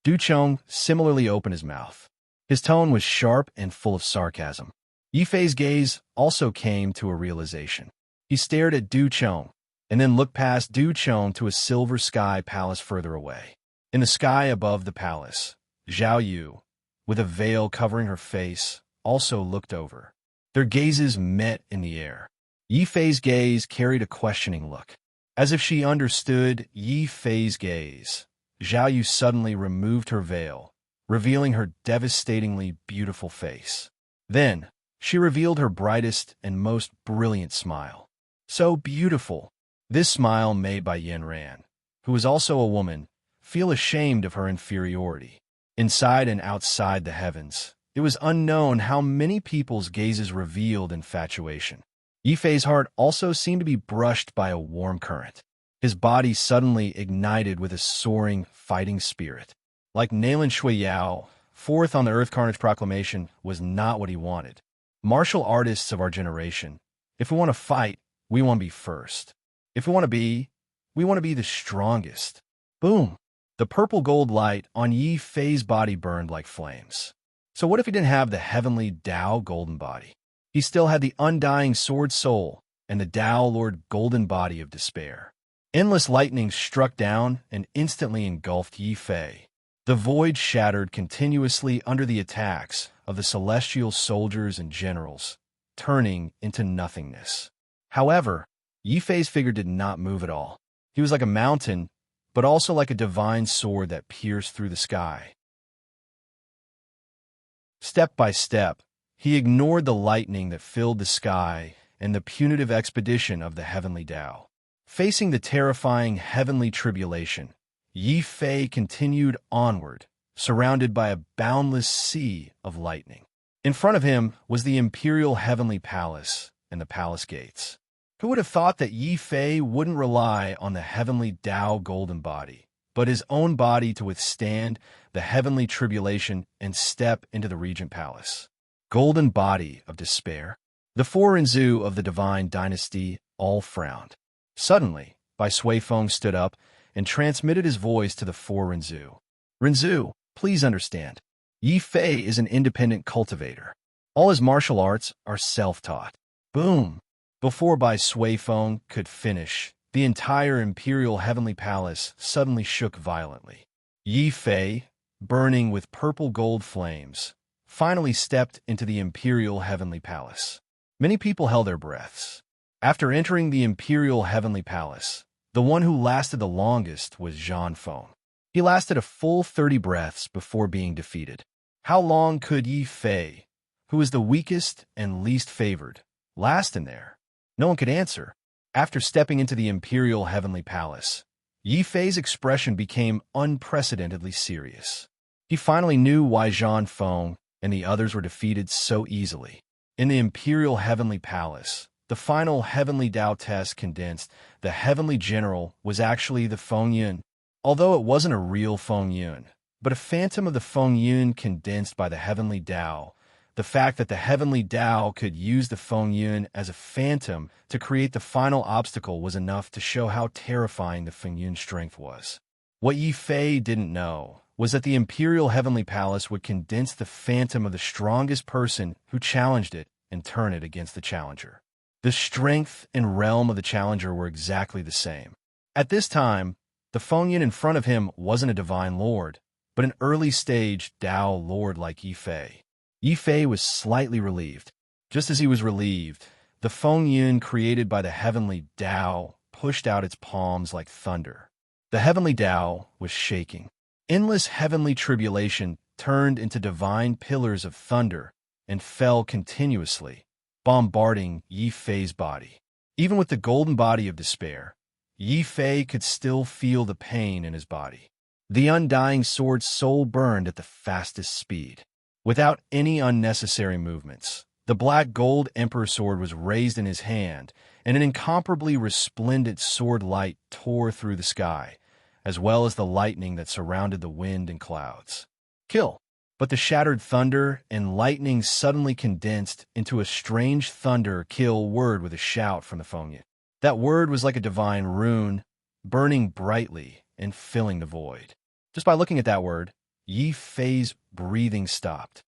[SPEAKER 1] Du Chong similarly opened his mouth. His tone was sharp and full of sarcasm. Yi Fei's gaze also came to a realization. He stared at Du Chong, and then looked past Du Chong to a silver sky palace further away. In the sky above the palace, Zhao Yu, with a veil covering her face, also looked over. Their gazes met in the air. Yi Fei's gaze carried a questioning look. As if she understood Yi Fei's gaze, Zhao Yu suddenly removed her veil, revealing her devastatingly beautiful face. Then, she revealed her brightest and most brilliant smile. So beautiful. This smile made by Yen Ran, who was also a woman, feel ashamed of her inferiority. Inside and outside the heavens, it was unknown how many people's gazes revealed infatuation. Yi Fei's heart also seemed to be brushed by a warm current. His body suddenly ignited with a soaring, fighting spirit. Like Nalan Shuiyao, fourth on the Earth Carnage Proclamation was not what he wanted. Martial artists of our generation, if we want to fight, we want to be first. If we want to be the strongest. Boom! The purple gold light on Yi Fei's body burned like flames. So what if he didn't have the heavenly Tao golden body? He still had the undying sword soul and the Tao Lord golden body of despair. Endless lightning struck down and instantly engulfed Yi Fei. The void shattered continuously under the attacks of the celestial soldiers and generals, turning into nothingness. However, Yi Fei's figure did not move at all. He was like a mountain, but also like a divine sword that pierced through the sky. Step by step, he ignored the lightning that filled the sky and the punitive expedition of the heavenly Tao. Facing the terrifying heavenly tribulation, Yi Fei continued onward, surrounded by a boundless sea of lightning. In front of him was the imperial heavenly palace and the palace gates. Who would have thought that Yi Fei wouldn't rely on the heavenly Tao golden body, but his own body to withstand the heavenly tribulation and step into the regent palace? Golden body of despair. The four Rinzhu of the divine dynasty all frowned. Suddenly, Bai Suifeng stood up and transmitted his voice to the four Rinzhu. Rinzhu, please understand. Yi Fei is an independent cultivator. All his martial arts are self-taught. Boom! Before Bai Suifeng could finish, the entire imperial heavenly palace suddenly shook violently. Yi Fei, burning with purple gold flames, finally stepped into the imperial heavenly palace. Many people held their breaths. After entering the imperial heavenly palace, the one who lasted the longest was Zhang Feng. He lasted a full 30 breaths before being defeated. How long could Yi Fei, who was the weakest and least favored, last in there? No one could answer. After stepping into the imperial heavenly palace, Yi Fei's expression became unprecedentedly serious. He finally knew why Zhang Feng and the others were defeated so easily. In the imperial heavenly palace, the final heavenly Tao test condensed, the heavenly general was actually the Feng Yun. Although it wasn't a real Feng Yun, but a phantom of the Feng Yun condensed by the heavenly Tao, the fact that the heavenly Tao could use the Feng Yun as a phantom to create the final obstacle was enough to show how terrifying the Feng Yun's strength was. What Yi Fei didn't know was that the imperial heavenly palace would condense the phantom of the strongest person who challenged it and turn it against the challenger. The strength and realm of the challenger were exactly the same. At this time, the Feng Yun in front of him wasn't a divine lord, but an early-stage Tao lord like Yi Fei. Yi Fei was slightly relieved. Just as he was relieved, the Feng Yun created by the heavenly Tao pushed out its palms like thunder. The heavenly Tao was shaking. Endless heavenly tribulation turned into divine pillars of thunder and fell continuously, bombarding Yi Fei's body. Even with the golden body of despair, Yi Fei could still feel the pain in his body. The undying sword's soul burned at the fastest speed. Without any unnecessary movements, the black gold emperor sword was raised in his hand, and an incomparably resplendent sword light tore through the sky, as well as the lightning that surrounded the wind and clouds. Kill! But the shattered thunder and lightning suddenly condensed into a strange thunder kill word with a shout from the Feng Yun. That word was like a divine rune, burning brightly and filling the void. Just by looking at that word, Yi Fei's breathing stopped.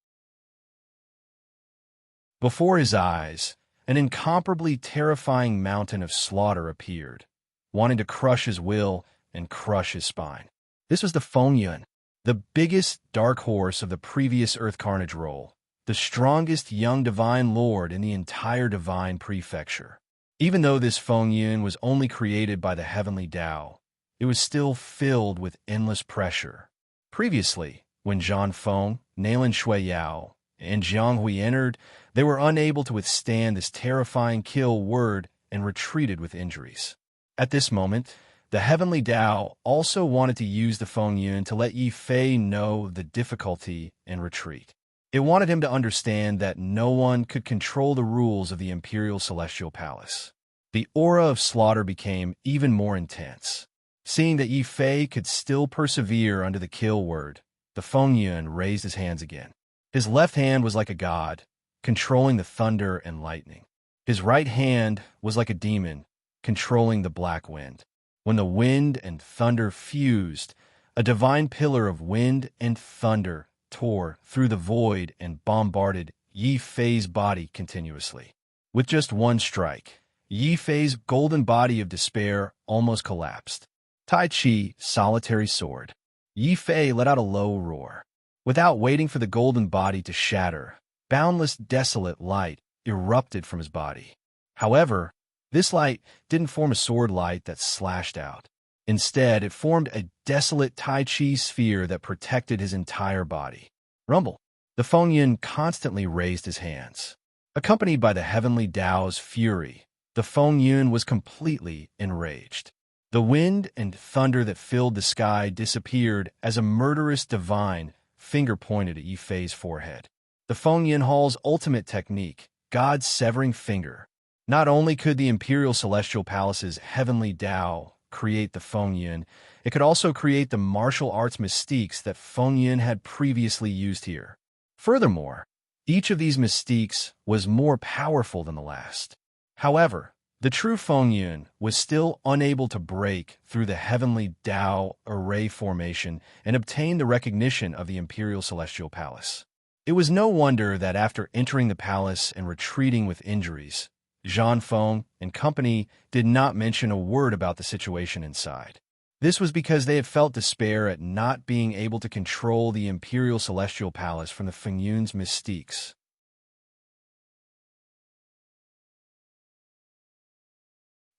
[SPEAKER 1] Before his eyes, an incomparably terrifying mountain of slaughter appeared, wanting to crush his will and crush his spine. This was the Feng Yun, the biggest dark horse of the previous Earth Carnage role, the strongest young divine lord in the entire divine prefecture. Even though this Feng Yun was only created by the heavenly Tao, it was still filled with endless pressure. Previously, when Zhan Feng, Nailan Shui Yao, and Jiang Hui entered, they were unable to withstand this terrifying kill word and retreated with injuries. At this moment, the heavenly Tao also wanted to use the Feng Yun to let Yi Fei know the difficulty and retreat. It wanted him to understand that no one could control the rules of the Imperial Celestial Palace. The aura of slaughter became even more intense. Seeing that Yi Fei could still persevere under the kill word, the Feng Yun raised his hands again. His left hand was like a god, controlling the thunder and lightning. His right hand was like a demon, controlling the black wind. When the wind and thunder fused, a divine pillar of wind and thunder tore through the void and bombarded Yi Fei's body continuously. With just one strike, Yi Fei's golden body of despair almost collapsed. Tai Chi, solitary sword. Yi Fei let out a low roar. Without waiting for the golden body to shatter, boundless desolate light erupted from his body. However, this light didn't form a sword light that slashed out. Instead, it formed a desolate Tai Chi sphere that protected his entire body. Rumble. The Feng Yun constantly raised his hands. Accompanied by the heavenly Tao's fury, the Feng Yun was completely enraged. The wind and thunder that filled the sky disappeared as a murderous divine finger pointed at Yi Fei's forehead. The Feng Yun Hall's ultimate technique, God's severing finger. Not only could the Imperial Celestial Palace's heavenly Tao create the Feng Yun, it could also create the martial arts mystiques that Feng Yun had previously used here. Furthermore, each of these mystiques was more powerful than the last. However, the true Feng Yun was still unable to break through the heavenly Tao array formation and obtain the recognition of the Imperial Celestial Palace. It was no wonder that after entering the palace and retreating with injuries, Zhan Feng and company did not mention a word about the situation inside. This was because they had felt despair at not being able to control the Imperial Celestial Palace from the Feng Yun's mystiques.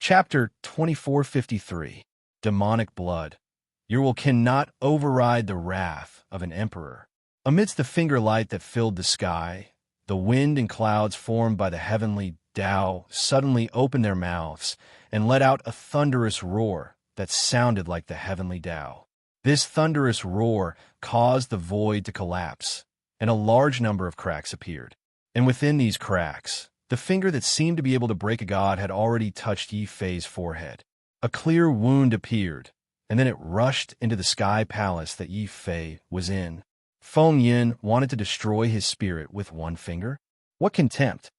[SPEAKER 1] Chapter 2453. Demonic Blood. Your will cannot override the wrath of an emperor. Amidst the finger light that filled the sky, the wind and clouds formed by the heavenly Tao suddenly opened their mouths and let out a thunderous roar that sounded like the heavenly Tao. This thunderous roar caused the void to collapse, and a large number of cracks appeared. And within these cracks, the finger that seemed to be able to break a god had already touched Yi Fei's forehead. A clear wound appeared, and then it rushed into the sky palace that Yi Fei was in. Feng Yun wanted to destroy his spirit with one finger? What contempt!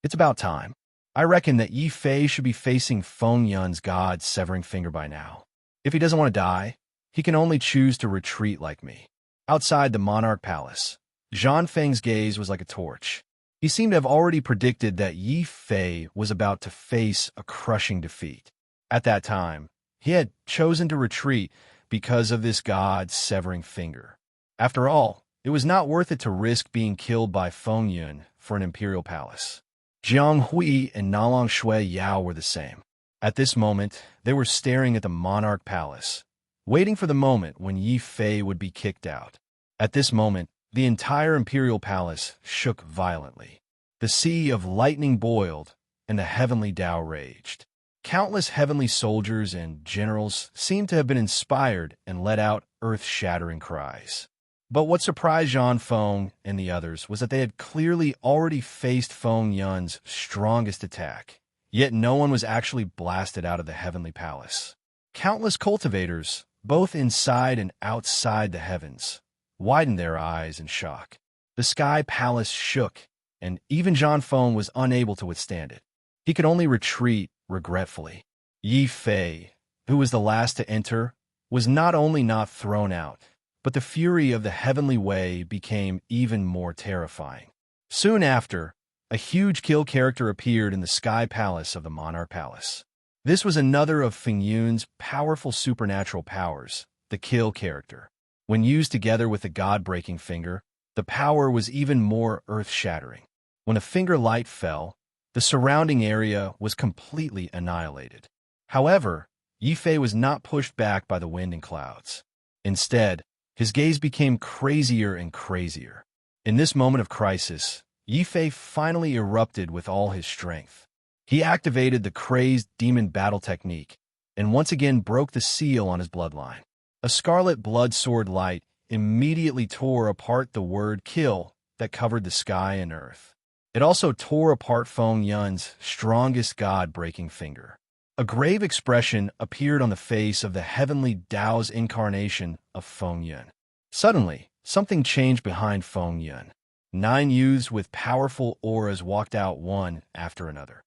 [SPEAKER 1] It's about time. I reckon that Yi Fei should be facing Feng Yun's god's severing finger by now. If he doesn't want to die, he can only choose to retreat like me. Outside the monarch palace, Zhan Feng's gaze was like a torch. He seemed to have already predicted that Yi Fei was about to face a crushing defeat. At that time, he had chosen to retreat because of this god's severing finger. After all, it was not worth it to risk being killed by Feng Yun for an imperial palace. Jiang Hui and Nailan Shui Yao were the same. At this moment, they were staring at the monarch palace, waiting for the moment when Yi Fei would be kicked out. At this moment, the entire imperial palace shook violently. The sea of lightning boiled, and the heavenly Tao raged. Countless heavenly soldiers and generals seemed to have been inspired and let out earth-shattering cries. But what surprised Zhan Feng and the others was that they had clearly already faced Feng Yun's strongest attack, yet no one was actually blasted out of the heavenly palace. Countless cultivators, both inside and outside the heavens, widened their eyes in shock. The sky palace shook, and even Zhan Feng was unable to withstand it. He could only retreat regretfully. Yi Fei, who was the last to enter, was not only not thrown out, but the fury of the heavenly way became even more terrifying. Soon after, a huge kill character appeared in the sky palace of the Monarch Palace. This was another of Feng Yun's powerful supernatural powers, the kill character. When used together with the god-breaking finger, the power was even more earth-shattering. When a finger light fell, the surrounding area was completely annihilated. However, Yi Fei was not pushed back by the wind and clouds. Instead, his gaze became crazier and crazier. In this moment of crisis, Yi Fei finally erupted with all his strength. He activated the crazed demon battle technique and once again broke the seal on his bloodline. A scarlet blood sword light immediately tore apart the word kill that covered the sky and earth. It also tore apart Feng Yun's strongest god-breaking finger. A grave expression appeared on the face of the heavenly Tao's incarnation of Feng Yun. Suddenly, something changed behind Feng Yun. 9 youths with powerful auras walked out one after another.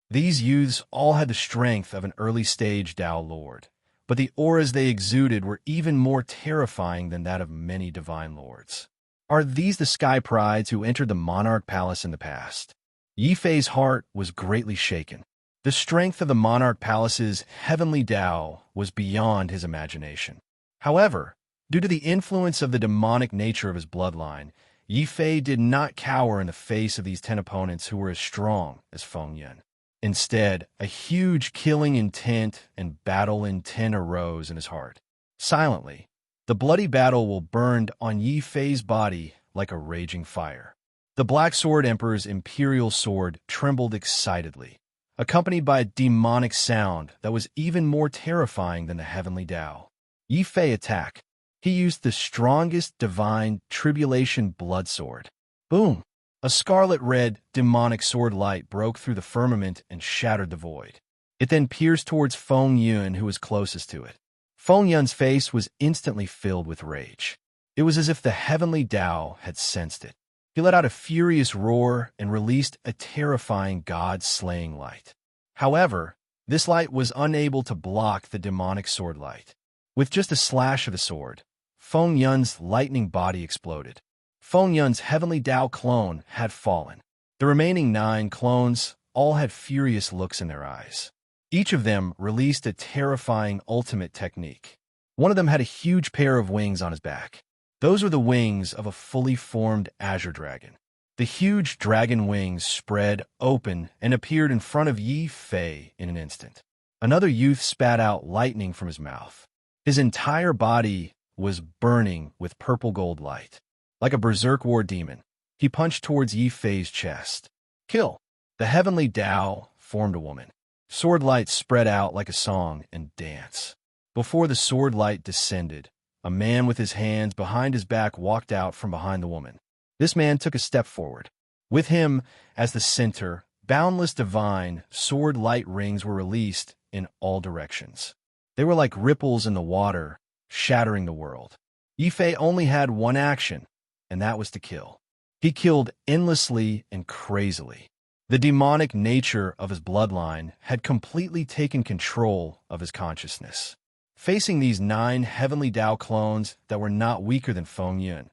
[SPEAKER 1] These youths all had the strength of an early-stage Tao Lord, but the auras they exuded were even more terrifying than that of many divine lords. Are these the Sky Prides who entered the Monarch Palace in the past? Yi Fei's heart was greatly shaken. The strength of the Monarch Palace's heavenly Tao was beyond his imagination. However, due to the influence of the demonic nature of his bloodline, Yi Fei did not cower in the face of these 10 opponents who were as strong as Feng Yun. Instead, a huge killing intent and battle intent arose in his heart. Silently, the bloody battle will burned on Yi Fei's body like a raging fire. The Black Sword Emperor's imperial sword trembled excitedly, accompanied by a demonic sound that was even more terrifying than the heavenly Tao. Yi Fei attacked. He used the strongest divine tribulation blood sword. Boom! A scarlet-red, demonic sword light broke through the firmament and shattered the void. It then pierced towards Feng Yun, who was closest to it. Feng Yun's face was instantly filled with rage. It was as if the heavenly Tao had sensed it. He let out a furious roar and released a terrifying god-slaying light. However, this light was unable to block the demonic sword light. With just a slash of the sword, Feng Yun's lightning body exploded. Feng Yun's heavenly Tao clone had fallen. The remaining 9 clones all had furious looks in their eyes. Each of them released a terrifying ultimate technique. One of them had a huge pair of wings on his back. Those were the wings of a fully formed azure dragon. The huge dragon wings spread open and appeared in front of Yi Fei in an instant. Another youth spat out lightning from his mouth. His entire body was burning with purple gold light. Like a berserk war demon, he punched towards Yi Fei's chest. Kill! The heavenly Tao formed a woman. Sword light spread out like a song and dance. Before the sword light descended, a man with his hands behind his back walked out from behind the woman. This man took a step forward. With him, as the center, boundless divine sword light rings were released in all directions. They were like ripples in the water, shattering the world. Yi Fei only had one action, and that was to kill. He killed endlessly and crazily. The demonic nature of his bloodline had completely taken control of his consciousness. Facing these 9 heavenly Tao clones that were not weaker than Feng Yun,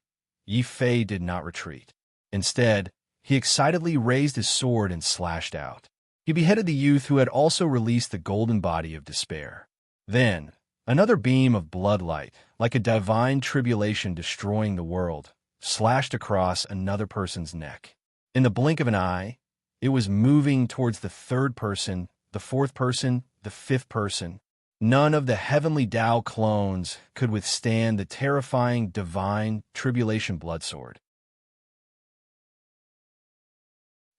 [SPEAKER 1] Yi Fei did not retreat. Instead, he excitedly raised his sword and slashed out. He beheaded the youth who had also released the golden body of despair. Then, another beam of blood light, like a divine tribulation destroying the world, slashed across another person's neck. In the blink of an eye, it was moving towards the 3rd person, the 4th person, the 5th person. None of the heavenly Tao clones could withstand the terrifying divine tribulation bloodsword.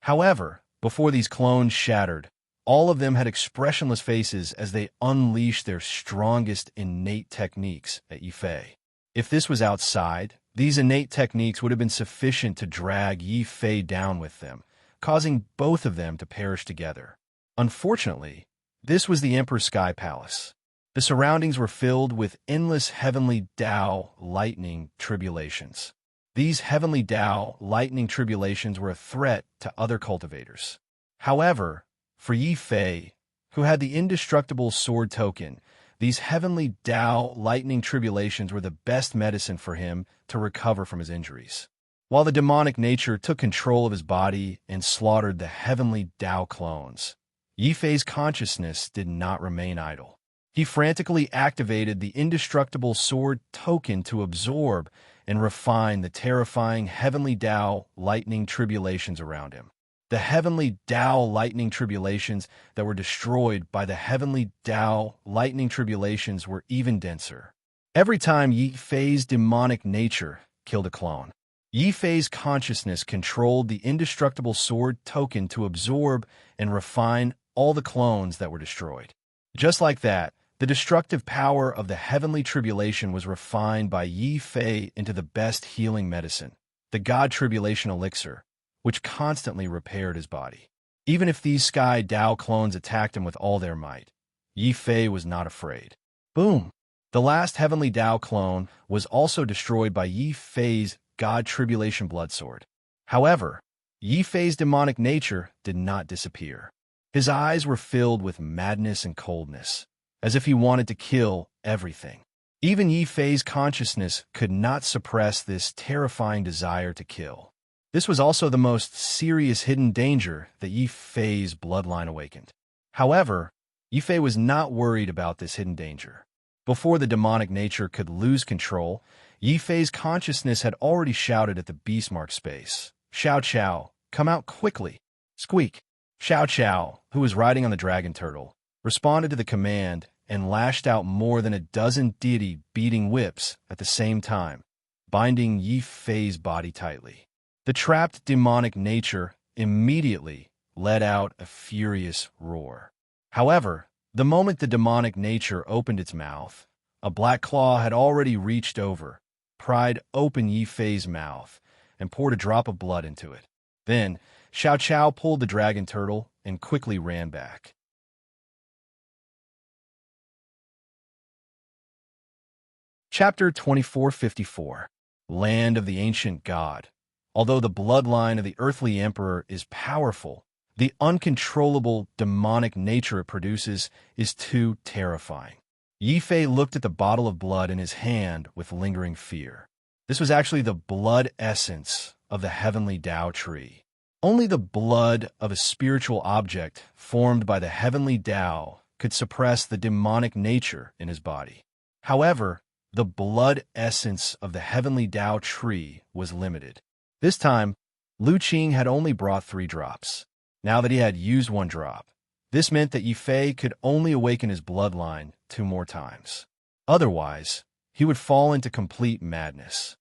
[SPEAKER 1] However, before these clones shattered, all of them had expressionless faces as they unleashed their strongest innate techniques at Yi Fei. If this was outside, these innate techniques would have been sufficient to drag Yi Fei down with them, causing both of them to perish together. Unfortunately, this was the Emperor's Sky Palace. The surroundings were filled with endless heavenly Tao lightning tribulations. These heavenly Tao lightning tribulations were a threat to other cultivators. However, for Yi Fei, who had the indestructible sword token, these heavenly Tao lightning tribulations were the best medicine for him to recover from his injuries. while the demonic nature took control of his body and slaughtered the heavenly Tao clones. Yifei's consciousness did not remain idle. He frantically activated the indestructible sword token to absorb and refine the terrifying heavenly Tao lightning tribulations around him. The heavenly Tao lightning tribulations that were destroyed by the heavenly Tao lightning tribulations were even denser. Every time Yifei's demonic nature killed a clone, Yifei's consciousness controlled the indestructible sword token to absorb and refine all the clones that were destroyed. Just like that, the destructive power of the heavenly tribulation was refined by Yifei into the best healing medicine, the God Tribulation Elixir, which constantly repaired his body. Even if these Sky Tao clones attacked him with all their might, Yifei was not afraid. Boom! The last heavenly Tao clone was also destroyed by Yifei's God Tribulation Bloodsword. However, Yifei's demonic nature did not disappear. His eyes were filled with madness and coldness, as if he wanted to kill everything. Even Yifei's consciousness could not suppress this terrifying desire to kill. This was also the most serious hidden danger that Yifei's bloodline awakened. However, Yifei was not worried about this hidden danger. Before the demonic nature could lose control, Yifei's consciousness had already shouted at the beastmark space, "Xiao Qiao, come out quickly!" Squeak! Xiao Qiao, who was riding on the dragon turtle, responded to the command and lashed out more than a dozen deity-beating whips at the same time, binding Yifei's body tightly. The trapped demonic nature immediately let out a furious roar. However, the moment the demonic nature opened its mouth, a black claw had already reached over, pried open Yifei's mouth, and poured a drop of blood into it. Then, Xiao Qiao pulled the dragon turtle and quickly ran back. Chapter 2454, Land of the Ancient God. Although the bloodline of the earthly emperor is powerful, the uncontrollable demonic nature it produces is too terrifying. Yifei looked at the bottle of blood in his hand with lingering fear. This was actually the blood essence of the heavenly Tao tree. Only the blood of a spiritual object formed by the heavenly Tao could suppress the demonic nature in his body. However, the blood essence of the heavenly Tao tree was limited. This time, Lu Qing had only brought 3 drops. Now that he had used 1 drop, this meant that Yifei could only awaken his bloodline 2 more times. Otherwise, he would fall into complete madness.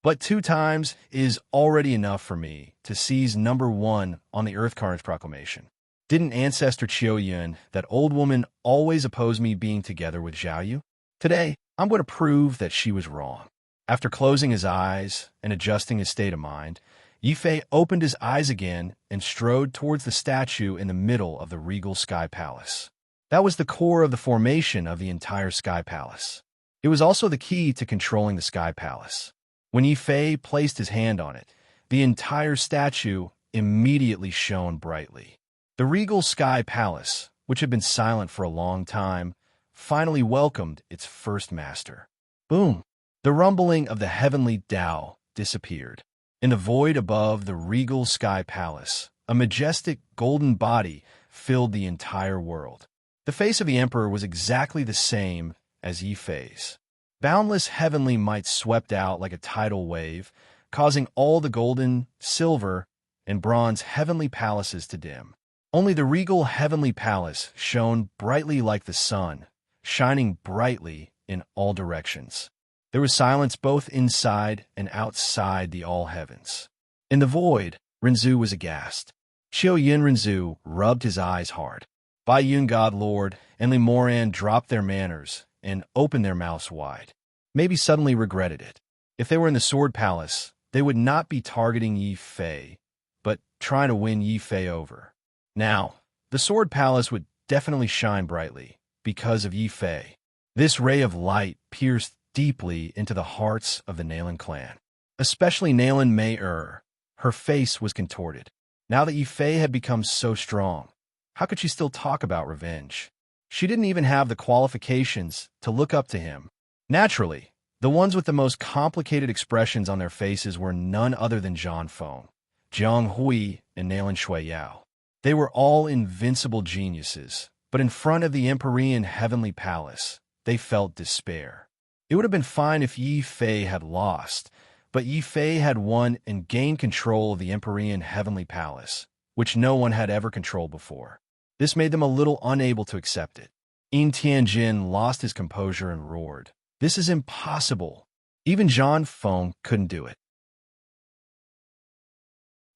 [SPEAKER 1] But 2 times is already enough for me to seize number 1 on the Earth Carnage Proclamation. Didn't Ancestor Qiu Yun, that old woman, always oppose me being together with Zhao Yu? Today, I'm going to prove that she was wrong. After closing his eyes and adjusting his state of mind, Yifei opened his eyes again and strode towards the statue in the middle of the regal Sky Palace. That was the core of the formation of the entire Sky Palace. It was also the key to controlling the Sky Palace. When Yifei placed his hand on it, the entire statue immediately shone brightly. The regal Sky Palace, which had been silent for a long time, finally welcomed its first master. Boom! The rumbling of the heavenly Tao disappeared. In the void above the regal Sky Palace, a majestic golden body filled the entire world. The face of the emperor was exactly the same as Yifei's. Boundless heavenly might swept out like a tidal wave, causing all the golden, silver, and bronze heavenly palaces to dim. Only the regal heavenly palace shone brightly like the sun, shining brightly in all directions. There was silence both inside and outside the all-heavens. In the void, Renzu was aghast. Qiu Yin Renzu rubbed his eyes hard. Bai Yun God Lord and Li Moran dropped their manners and opened their mouths wide. Maybe suddenly regretted it. If they were in the Sword Palace, they would not be targeting Yifei, but trying to win Yifei over. Now, the Sword Palace would definitely shine brightly because of Yifei. This ray of light pierced deeply into the hearts of the Nalan clan, especially Nalan Mei-er. Her face was contorted. Now that Yifei had become so strong, how could she still talk about revenge? She didn't even have the qualifications to look up to him. Naturally, The ones with the most complicated expressions on their faces were none other than Zhang Feng, Jiang Hui, and Nalan Shui Yao. They were all invincible geniuses, but in front of the Empyrean Heavenly Palace, they felt despair. It would have been fine if Yi Fei had lost, but Yi Fei had won and gained control of the Empyrean Heavenly Palace, which no one had ever controlled before. This made them a little unable to accept it. Yin Tianjin lost his composure and roared, "This is impossible." Even Zhang Feng couldn't do it.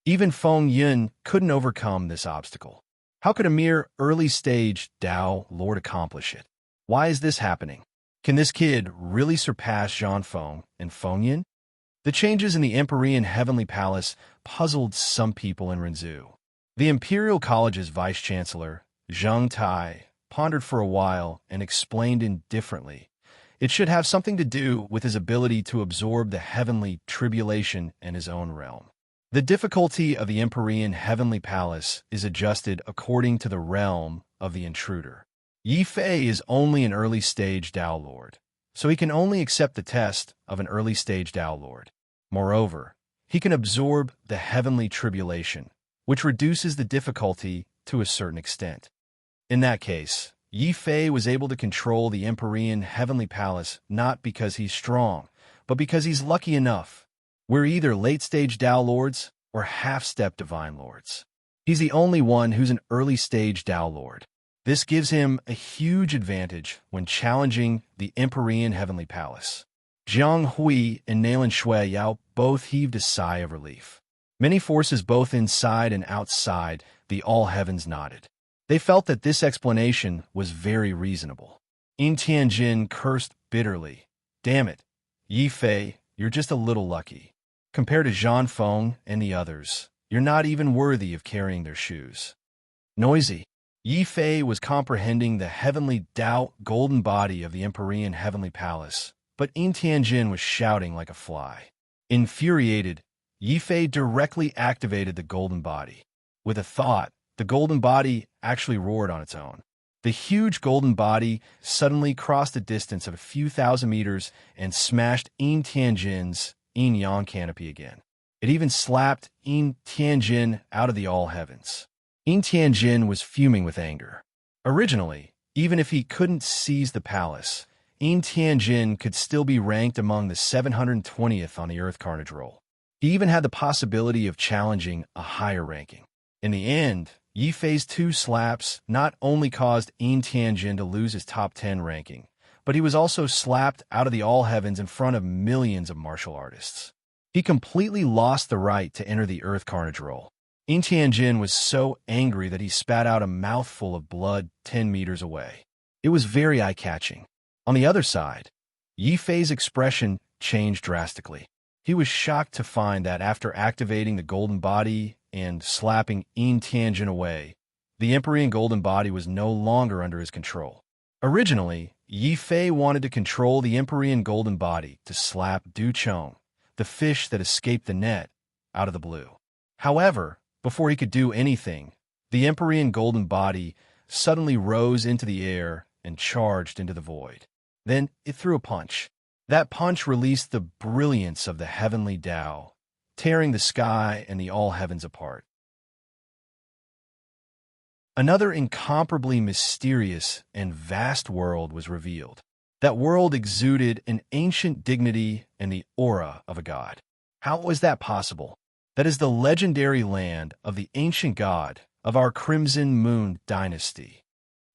[SPEAKER 1] Even Feng Yun couldn't overcome this obstacle. How could a mere early-stage Tao Lord accomplish it? Why is this happening? Can this kid really surpass Zhang Feng and Feng Yun? The changes in the Empyrean Heavenly Palace puzzled some people in Rinzhu. The Imperial College's vice-chancellor, Zheng Tai, pondered for a while and explained indifferently. It should have something to do with his ability to absorb the heavenly tribulation in his own realm. The difficulty of the Empyrean Heavenly Palace is adjusted according to the realm of the intruder. Yi Fei is only an early-stage Tao Lord, so he can only accept the test of an early-stage Tao Lord. Moreover, he can absorb the heavenly tribulation, which reduces the difficulty to a certain extent. In that case, Yi Fei was able to control the Empyrean Heavenly Palace not because he's strong, but because he's lucky enough. We're either late-stage Tao Lords or half-step Divine Lords. He's the only one who's an early-stage Tao Lord. This gives him a huge advantage when challenging the Empyrean Heavenly Palace. Jiang Hui and Nalan Shui Yao both heaved a sigh of relief. Many forces both inside and outside the all heavens nodded. They felt that this explanation was very reasonable. Yin Tianjin cursed bitterly. "Damn it, Yi Fei, you're just a little lucky. Compared to Zhang Feng and the others, you're not even worthy of carrying their shoes." Noisy. Yi Fei was comprehending the heavenly Tao golden body of the Empyrean Heavenly Palace, but Yin Tianjin was shouting like a fly. Infuriated, Yi Fei directly activated the golden body. With a thought, the golden body actually roared on its own. The huge golden body suddenly crossed a distance of a few thousand meters and smashed Yin Tianjin's yin-yang canopy again. It even slapped Yin Tianjin out of the all heavens. Yin Tianjin was fuming with anger. Originally, even if he couldn't seize the palace, Yin Tianjin could still be ranked among the 720th on the Earth Carnage roll. He even had the possibility of challenging a higher ranking. In the end, Yi Fei's 2 slaps not only caused Yin Tianjin to lose his top 10 ranking, but he was also slapped out of the all heavens in front of millions of martial artists. He completely lost the right to enter the Earth Carnage roll. Yin Tianjin was so angry that he spat out a mouthful of blood 10 meters away. It was very eye-catching. On the other side, Yi Fei's expression changed drastically. He was shocked to find that after activating the golden body and slapping Yin Tianjin away, the Empyrean golden body was no longer under his control. Originally, Yi Fei wanted to control the Empyrean golden body to slap Du Chong, the fish that escaped the net, out of the blue. However, before he could do anything, the Empyrean golden body suddenly rose into the air and charged into the void. Then it threw a punch. That punch released the brilliance of the heavenly Tao, tearing the sky and the all heavens apart. Another incomparably mysterious and vast world was revealed. That world exuded an ancient dignity and the aura of a god. How was that possible? That is the legendary land of the ancient god of our Crimson Moon dynasty.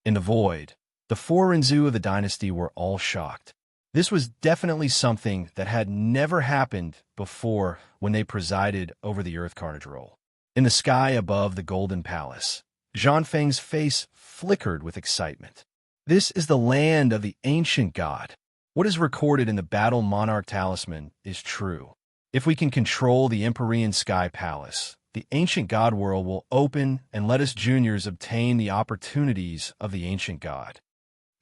[SPEAKER 1] In the void, the 4 Rinzhu of the dynasty were all shocked. This was definitely something that had never happened before when they presided over the Earth Carnage roll. In the sky above the Golden Palace, Zhang Feng's face flickered with excitement. This is the land of the ancient god. What is recorded in the Battle Monarch Talisman is true. If we can control the Empyrean Sky Palace, the ancient god world will open and let us juniors obtain the opportunities of the ancient god.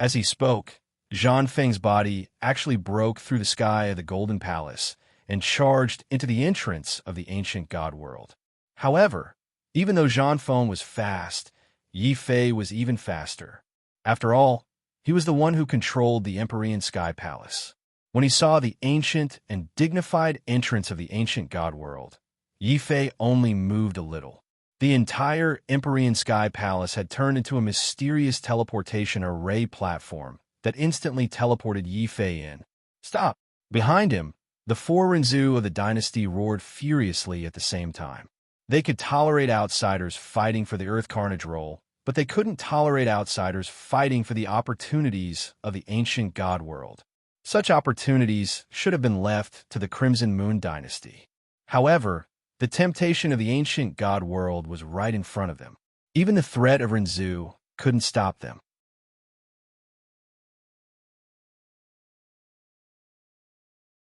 [SPEAKER 1] As he spoke, Zhang Feng's body actually broke through the sky of the Golden Palace and charged into the entrance of the ancient god world. However, even though Zhang Feng was fast, Yi Fei was even faster. After all, he was the one who controlled the Empyrean Sky Palace. When he saw the ancient and dignified entrance of the ancient god world, Yi Fei only moved a little. The entire Empyrean Sky Palace had turned into a mysterious teleportation array platform that instantly teleported Yi Fei in. Stop! Behind him, the four Renzu of the dynasty roared furiously at the same time. They could tolerate outsiders fighting for the Earth Carnage role, but they couldn't tolerate outsiders fighting for the opportunities of the ancient god world. Such opportunities should have been left to the Crimson Moon dynasty. However, the temptation of the ancient god world was right in front of them. Even the threat of Renzu couldn't stop them.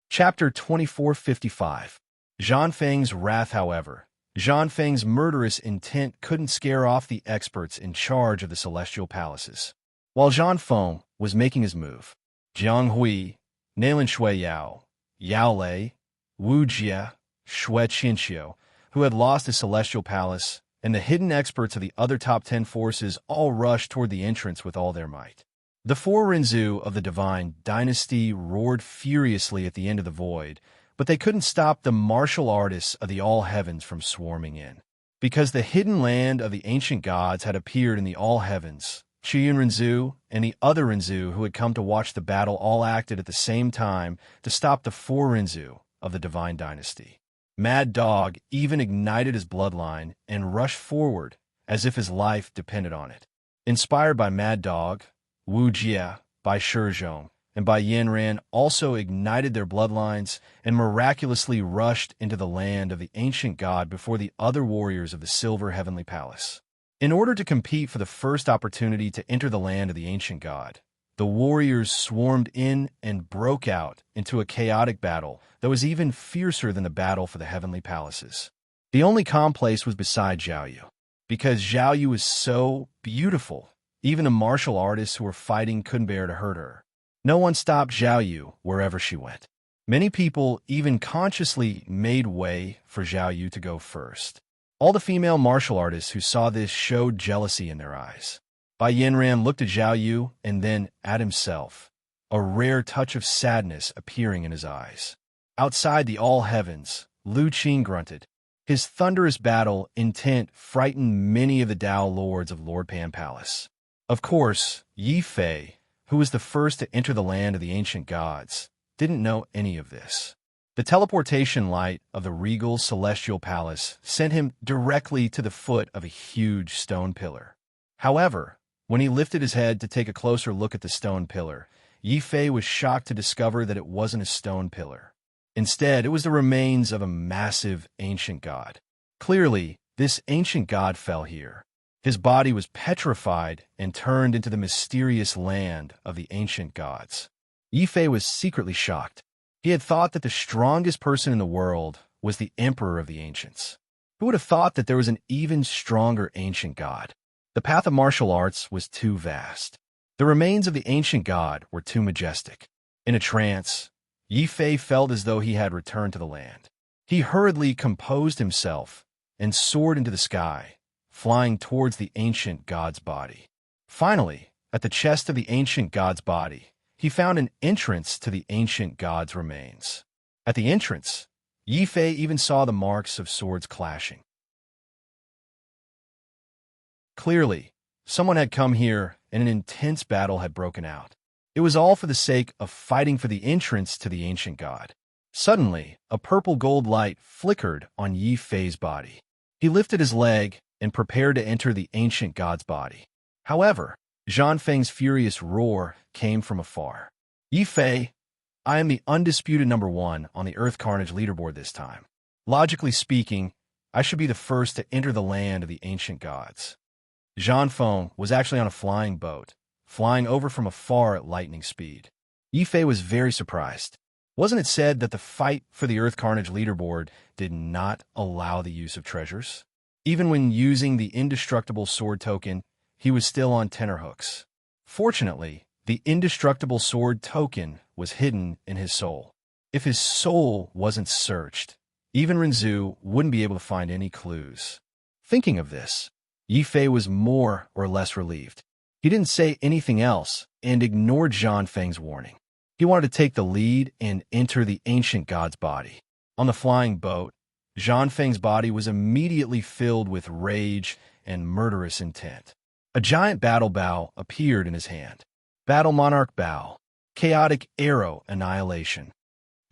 [SPEAKER 1] Chapter 2455. Zhang Feng's Wrath. However, Zhang Feng's murderous intent couldn't scare off the experts in charge of the celestial palaces. While Zhang Feng was making his move, Jiang Hui, Nailan Shui Yao, Yao Lei, Wu Jie, Xue Qinxiu, who had lost his celestial palace, and the hidden experts of the other top 10 forces all rushed toward the entrance with all their might. The four Renzu of the Divine Dynasty roared furiously at the end of the void, but they couldn't stop the martial artists of the All Heavens from swarming in. Because the hidden land of the ancient gods had appeared in the All Heavens, Qiyun Renzu and the other Renzu who had come to watch the battle all acted at the same time to stop the four Renzu of the Divine Dynasty. Mad Dog even ignited his bloodline and rushed forward as if his life depended on it. Inspired by Mad Dog, Wu Jie, Bai Shizhong, and Bai Yanran also ignited their bloodlines and miraculously rushed into the land of the ancient god before the other warriors of the Silver Heavenly Palace. In order to compete for the first opportunity to enter the land of the ancient god, the warriors swarmed in and broke out into a chaotic battle that was even fiercer than the battle for the heavenly palaces. The only calm place was beside Zhao Yu. Because Zhao Yu was so beautiful, even the martial artists who were fighting couldn't bear to hurt her. No one stopped Zhao Yu wherever she went. Many people even consciously made way for Zhao Yu to go first. All the female martial artists who saw this showed jealousy in their eyes. Bai Yanran looked at Zhao Yu and then at himself, a rare touch of sadness appearing in his eyes. Outside the All Heavens, Lu Qin grunted. His thunderous battle intent frightened many of the Tao lords of Lord Pan Palace. Of course, Yi Fei, who was the first to enter the land of the ancient gods, didn't know any of this. The teleportation light of the regal celestial palace sent him directly to the foot of a huge stone pillar. However, when he lifted his head to take a closer look at the stone pillar, Yi Fei was shocked to discover that it wasn't a stone pillar. Instead, it was the remains of a massive ancient god. Clearly, this ancient god fell here. His body was petrified and turned into the mysterious land of the ancient gods. Yi Fei was secretly shocked. He had thought that the strongest person in the world was the emperor of the ancients. Who would have thought that there was an even stronger ancient god? The path of martial arts was too vast. The remains of the ancient god were too majestic. In a trance, Yi Fei felt as though he had returned to the land. He hurriedly composed himself and soared into the sky, flying towards the ancient god's body. Finally, at the chest of the ancient god's body, he found an entrance to the ancient god's remains. At the entrance, Yi Fei even saw the marks of swords clashing. Clearly, someone had come here and an intense battle had broken out. It was all for the sake of fighting for the entrance to the ancient god. Suddenly, a purple gold light flickered on Yi Fei's body. He lifted his leg and prepared to enter the ancient god's body. However, Zhang Feng's furious roar came from afar. Yi Fei, I am the undisputed #1 on the Earth Carnage leaderboard this time. Logically speaking, I should be the first to enter the land of the ancient gods. Zhang Feng was actually on a flying boat, flying over from afar at lightning speed. Yi Fei was very surprised. Wasn't it said that the fight for the Earth Carnage leaderboard did not allow the use of treasures? Even when using the indestructible sword token, he was still on tenterhooks. Fortunately, the indestructible sword token was hidden in his soul. If his soul wasn't searched, even Renzu wouldn't be able to find any clues. Thinking of this, Yi Fei was more or less relieved. He didn't say anything else and ignored Zhang Feng's warning. He wanted to take the lead and enter the ancient god's body. On the flying boat, Zhang Feng's body was immediately filled with rage and murderous intent. A giant battle bow appeared in his hand. Battle Monarch Bow. Chaotic Arrow Annihilation.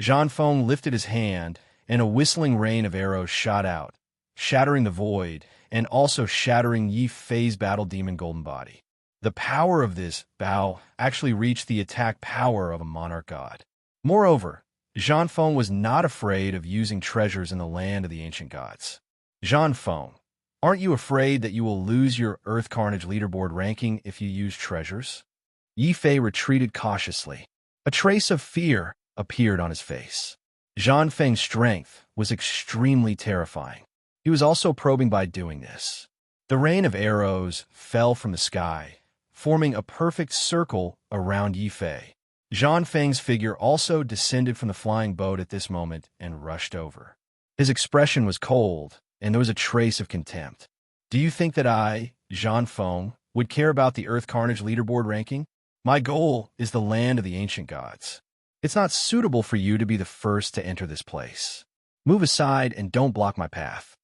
[SPEAKER 1] Zhang Feng lifted his hand, and a whistling rain of arrows shot out, shattering the void and also shattering Yi Fei's battle demon golden body. The power of this bow actually reached the attack power of a monarch god. Moreover, Zhang Feng was not afraid of using treasures in the land of the ancient gods. Zhang Feng, aren't you afraid that you will lose your Earth Carnage leaderboard ranking if you use treasures? Yi Fei retreated cautiously. A trace of fear appeared on his face. Zhang Feng's strength was extremely terrifying. He was also probing by doing this. The rain of arrows fell from the sky, forming a perfect circle around Yi Fei. Zhang Feng's figure also descended from the flying boat at this moment and rushed over. His expression was cold, and there was a trace of contempt. Do you think that I, Zhang Feng, would care about the Earth Carnage leaderboard ranking? My goal is the land of the ancient gods. It's not suitable for you to be the first to enter this place. Move aside and don't block my path.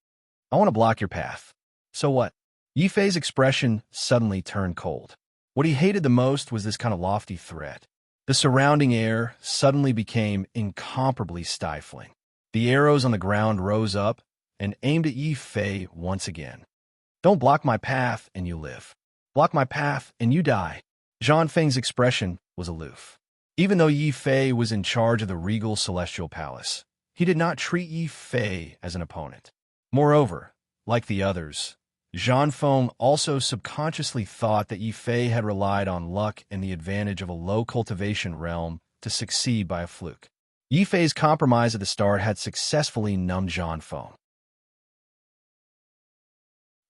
[SPEAKER 1] I want to block your path. So what? Yi Fei's expression suddenly turned cold. What he hated the most was this kind of lofty threat. The surrounding air suddenly became incomparably stifling. The arrows on the ground rose up and aimed at Yi Fei once again. Don't block my path and you live. Block my path and you die. Zhang Feng's expression was aloof. Even though Yi Fei was in charge of the regal celestial palace, he did not treat Yi Fei as an opponent. Moreover, like the others, Zhang Feng also subconsciously thought that Yi Fei had relied on luck and the advantage of a low cultivation realm to succeed by a fluke. Yi Fei's compromise at the start had successfully numbed Zhang Feng.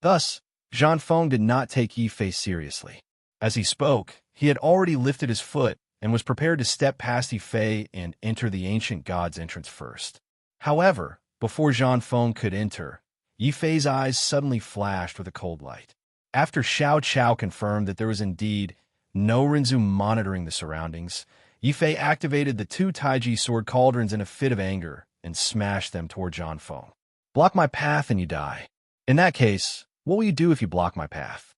[SPEAKER 1] Thus, Zhang Feng did not take Yi Fei seriously. As he spoke, he had already lifted his foot and was prepared to step past Yi Fei and enter the ancient god's entrance first. However, before Zhang Feng could enter, Yi Fei's eyes suddenly flashed with a cold light. After Xiao Chao confirmed that there was indeed no Rinzu monitoring the surroundings, Yi Fei activated the two Taiji sword cauldrons in a fit of anger and smashed them toward Zhang Feng. Block my path and you die. In that case, what will you do if you block my path?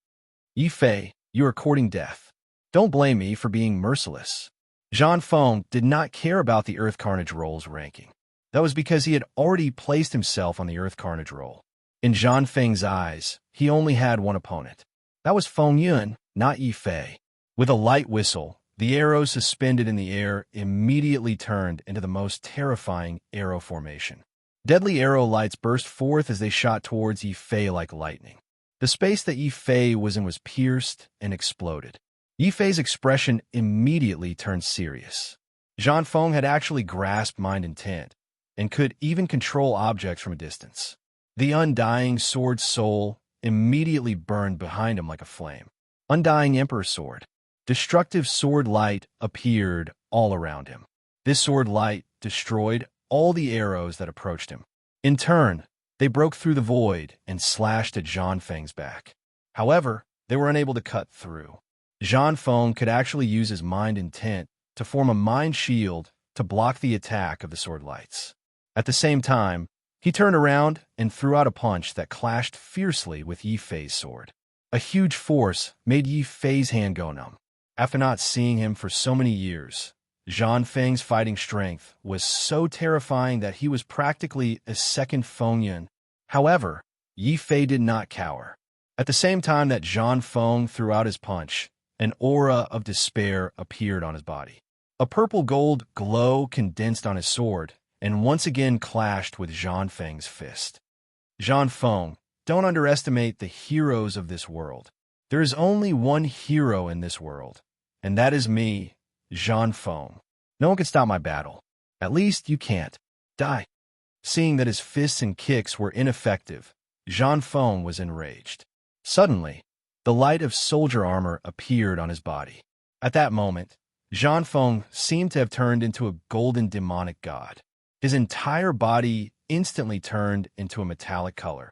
[SPEAKER 1] Yi Fei, you are courting death. Don't blame me for being merciless. Zhang Feng did not care about the Earth Carnage roll's ranking. That was because he had already placed himself on the Earth Carnage roll. In Zhang Feng's eyes, he only had one opponent. That was Feng Yun, not Yi Fei. With a light whistle, the arrows suspended in the air immediately turned into the most terrifying arrow formation. Deadly arrow lights burst forth as they shot towards Yi Fei like lightning. The space that Yi Fei was in was pierced and exploded. Yi Fei's expression immediately turned serious. Zhang Feng had actually grasped mind intent and could even control objects from a distance. The undying sword soul immediately burned behind him like a flame. Undying Emperor Sword. Destructive sword light appeared all around him. This sword light destroyed all the arrows that approached him. In turn, they broke through the void and slashed at Zhang Feng's back. However, they were unable to cut through. Zhang Feng could actually use his mind intent to form a mind shield to block the attack of the sword lights. At the same time, he turned around and threw out a punch that clashed fiercely with Yi Fei's sword. A huge force made Yi Fei's hand go numb. After not seeing him for so many years, Zhang Feng's fighting strength was so terrifying that he was practically a second Feng Yun. However, Yi Fei did not cower. At the same time that Zhang Feng threw out his punch, an aura of despair appeared on his body. A purple-gold glow condensed on his sword and once again clashed with Zhang Feng's fist. Zhang Feng, don't underestimate the heroes of this world. There is only one hero in this world, and that is me, Zhang Feng. No one can stop my battle. At least you can't. Die. Seeing that his fists and kicks were ineffective, Zhang Feng was enraged. Suddenly, the light of soldier armor appeared on his body. At that moment, Zhang Feng seemed to have turned into a golden demonic god. His entire body instantly turned into a metallic color.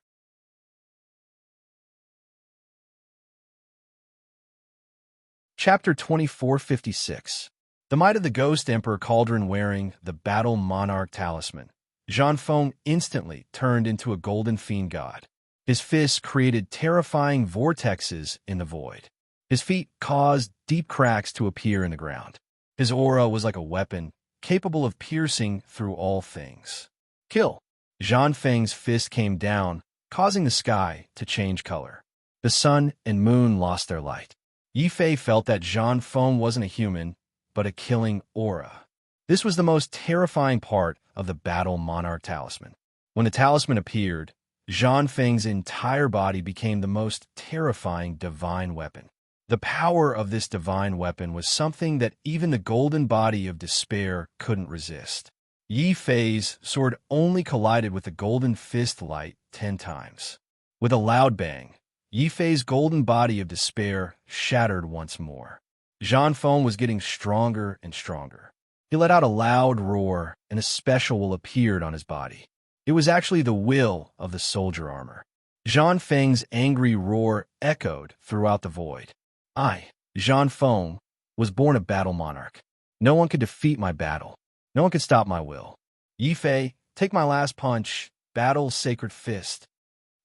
[SPEAKER 1] Chapter 2456. The might of the Ghost Emperor Cauldron wearing the Battle Monarch talisman, Zhang Feng instantly turned into a golden fiend god. His fists created terrifying vortexes in the void. His feet caused deep cracks to appear in the ground. His aura was like a weapon, capable of piercing through all things. Kill! Zhang Feng's fist came down, causing the sky to change color. The sun and moon lost their light. Yi Fei felt that Zhang Feng wasn't a human, but a killing aura. This was the most terrifying part of the Battle Monarch talisman. When the talisman appeared, Zhang Feng's entire body became the most terrifying divine weapon. The power of this divine weapon was something that even the golden body of despair couldn't resist. Yi Fei's sword only collided with the golden fist light 10 times. With a loud bang, Yi Fei's golden body of despair shattered once more. Zhang Feng was getting stronger and stronger. He let out a loud roar, and a special will appeared on his body. It was actually the will of the soldier armor. Zhang Feng's angry roar echoed throughout the void. I, Zhang Feng, was born a battle monarch. No one could defeat my battle. No one could stop my will. Yi Fei, take my last punch, Battle's sacred fist.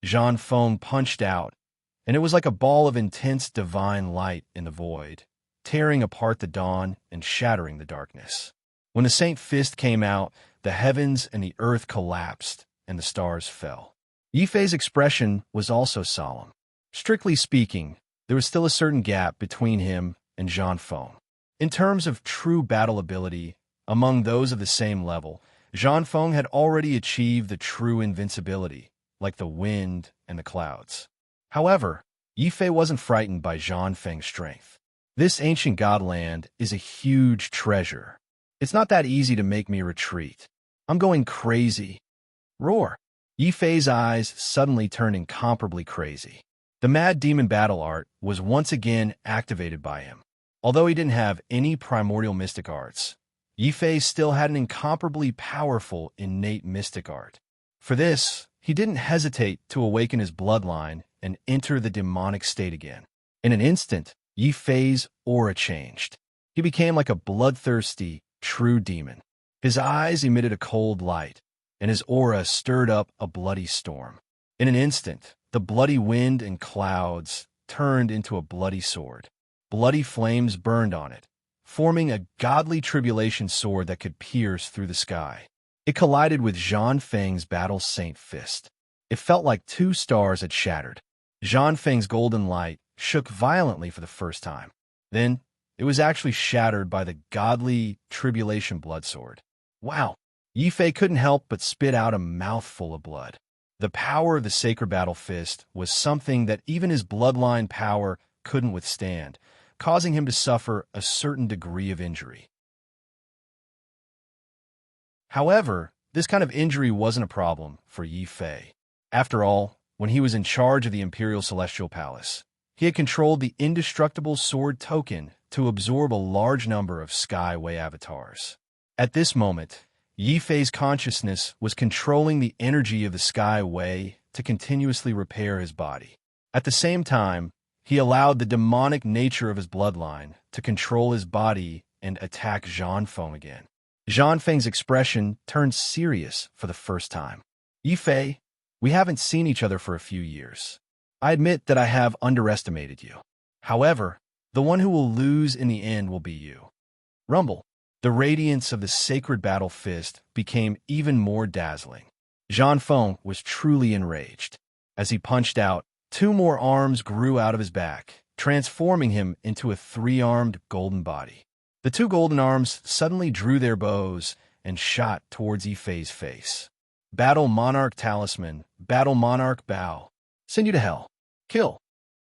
[SPEAKER 1] Zhang Feng punched out, and it was like a ball of intense divine light in the void, tearing apart the dawn and shattering the darkness. When the Saint Fist came out, the heavens and the earth collapsed, and the stars fell. Yi Fei's expression was also solemn. Strictly speaking, there was still a certain gap between him and Zhang Feng. In terms of true battle ability, among those of the same level, Zhang Feng had already achieved the true invincibility, like the wind and the clouds. However, Yi Fei wasn't frightened by Zhang Feng's strength. This ancient godland is a huge treasure. It's not that easy to make me retreat. I'm going crazy. Roar! Yi Fei's eyes suddenly turned incomparably crazy. The Mad Demon battle art was once again activated by him. Although he didn't have any primordial mystic arts, Yi Fei still had an incomparably powerful innate mystic art. For this, he didn't hesitate to awaken his bloodline and enter the demonic state again. In an instant, Yi Fei's aura changed. He became like a bloodthirsty, true demon. His eyes emitted a cold light, and his aura stirred up a bloody storm. In an instant, the bloody wind and clouds turned into a bloody sword. Bloody flames burned on it, forming a godly tribulation sword that could pierce through the sky. It collided with Zhang Feng's battle Saint Fist. It felt like 2 stars had shattered. Zhang Feng's golden light shook violently for the first time. Then, it was actually shattered by the godly tribulation blood sword. Wow! Yi Fei couldn't help but spit out a mouthful of blood. The power of the sacred battle fist was something that even his bloodline power couldn't withstand, causing him to suffer a certain degree of injury. However, this kind of injury wasn't a problem for Yi Fei. After all, when he was in charge of the Imperial Celestial Palace, he had controlled the indestructible sword token to absorb a large number of Skyway avatars. At this moment, Yi Fei's consciousness was controlling the energy of the Skyway to continuously repair his body. At the same time, he allowed the demonic nature of his bloodline to control his body and attack Zhang Feng again. Zhang Feng's expression turned serious for the first time. Yi Fei, we haven't seen each other for a few years. I admit that I have underestimated you. However, the one who will lose in the end will be you. Rumble. The radiance of the sacred battle fist became even more dazzling. Zhang Feng was truly enraged. As he punched out, 2 more arms grew out of his back, transforming him into a 3-armed golden body. The 2 golden arms suddenly drew their bows and shot towards Yi Fei's face. Battle Monarch Talisman, Battle Monarch Bow. Send you to hell. Kill.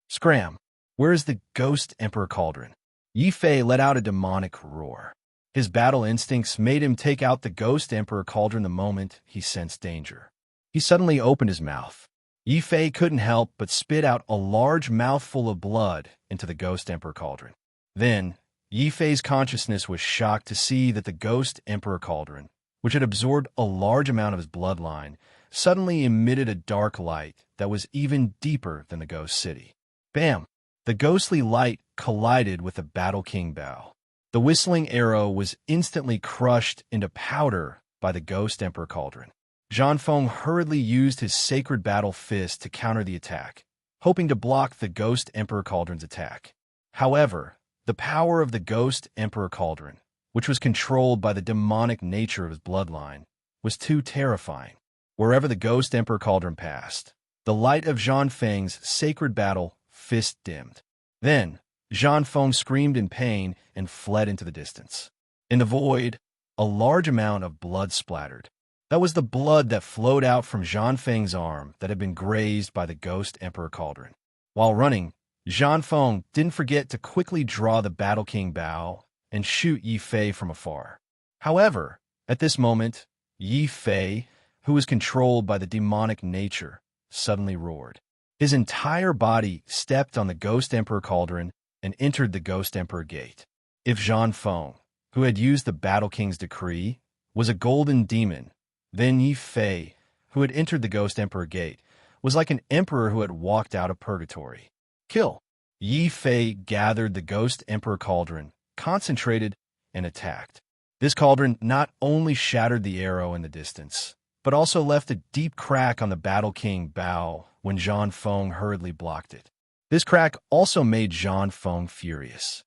[SPEAKER 1] Scram. Where is the Ghost Emperor Cauldron? Yi Fei let out a demonic roar. His battle instincts made him take out the Ghost Emperor Cauldron the moment he sensed danger. He suddenly opened his mouth. Yi Fei couldn't help but spit out a large mouthful of blood into the Ghost Emperor Cauldron. Then, Yi Fei's consciousness was shocked to see that the Ghost Emperor Cauldron, which had absorbed a large amount of his bloodline, suddenly emitted a dark light that was even deeper than the Ghost City. Bam! The ghostly light collided with the Battle King Bow. The whistling arrow was instantly crushed into powder by the Ghost Emperor Cauldron. Zhang Feng hurriedly used his sacred battle fist to counter the attack, hoping to block the Ghost Emperor Cauldron's attack. However, the power of the Ghost Emperor Cauldron, which was controlled by the demonic nature of his bloodline, was too terrifying. Wherever the Ghost Emperor Cauldron passed, the light of Zhang Feng's sacred battle fist dimmed. Then, Zhang Feng screamed in pain and fled into the distance. In the void, a large amount of blood splattered. That was the blood that flowed out from Zhang Feng's arm that had been grazed by the Ghost Emperor Cauldron. While running, Zhang Feng didn't forget to quickly draw the Battle King bow and shoot Yi Fei from afar. However, at this moment, Yi Fei, who was controlled by the demonic nature, suddenly roared. His entire body stepped on the Ghost Emperor Cauldron and entered the Ghost Emperor Gate. If Zhang Feng, who had used the Battle King's decree, was a golden demon, then Yi Fei, who had entered the Ghost Emperor Gate, was like an emperor who had walked out of purgatory. Kill! Yi Fei gathered the Ghost Emperor Cauldron, concentrated, and attacked. This cauldron not only shattered the arrow in the distance, but also left a deep crack on the Battle King bow when Zhang Feng hurriedly blocked it. This crack also made Zhang Feng furious.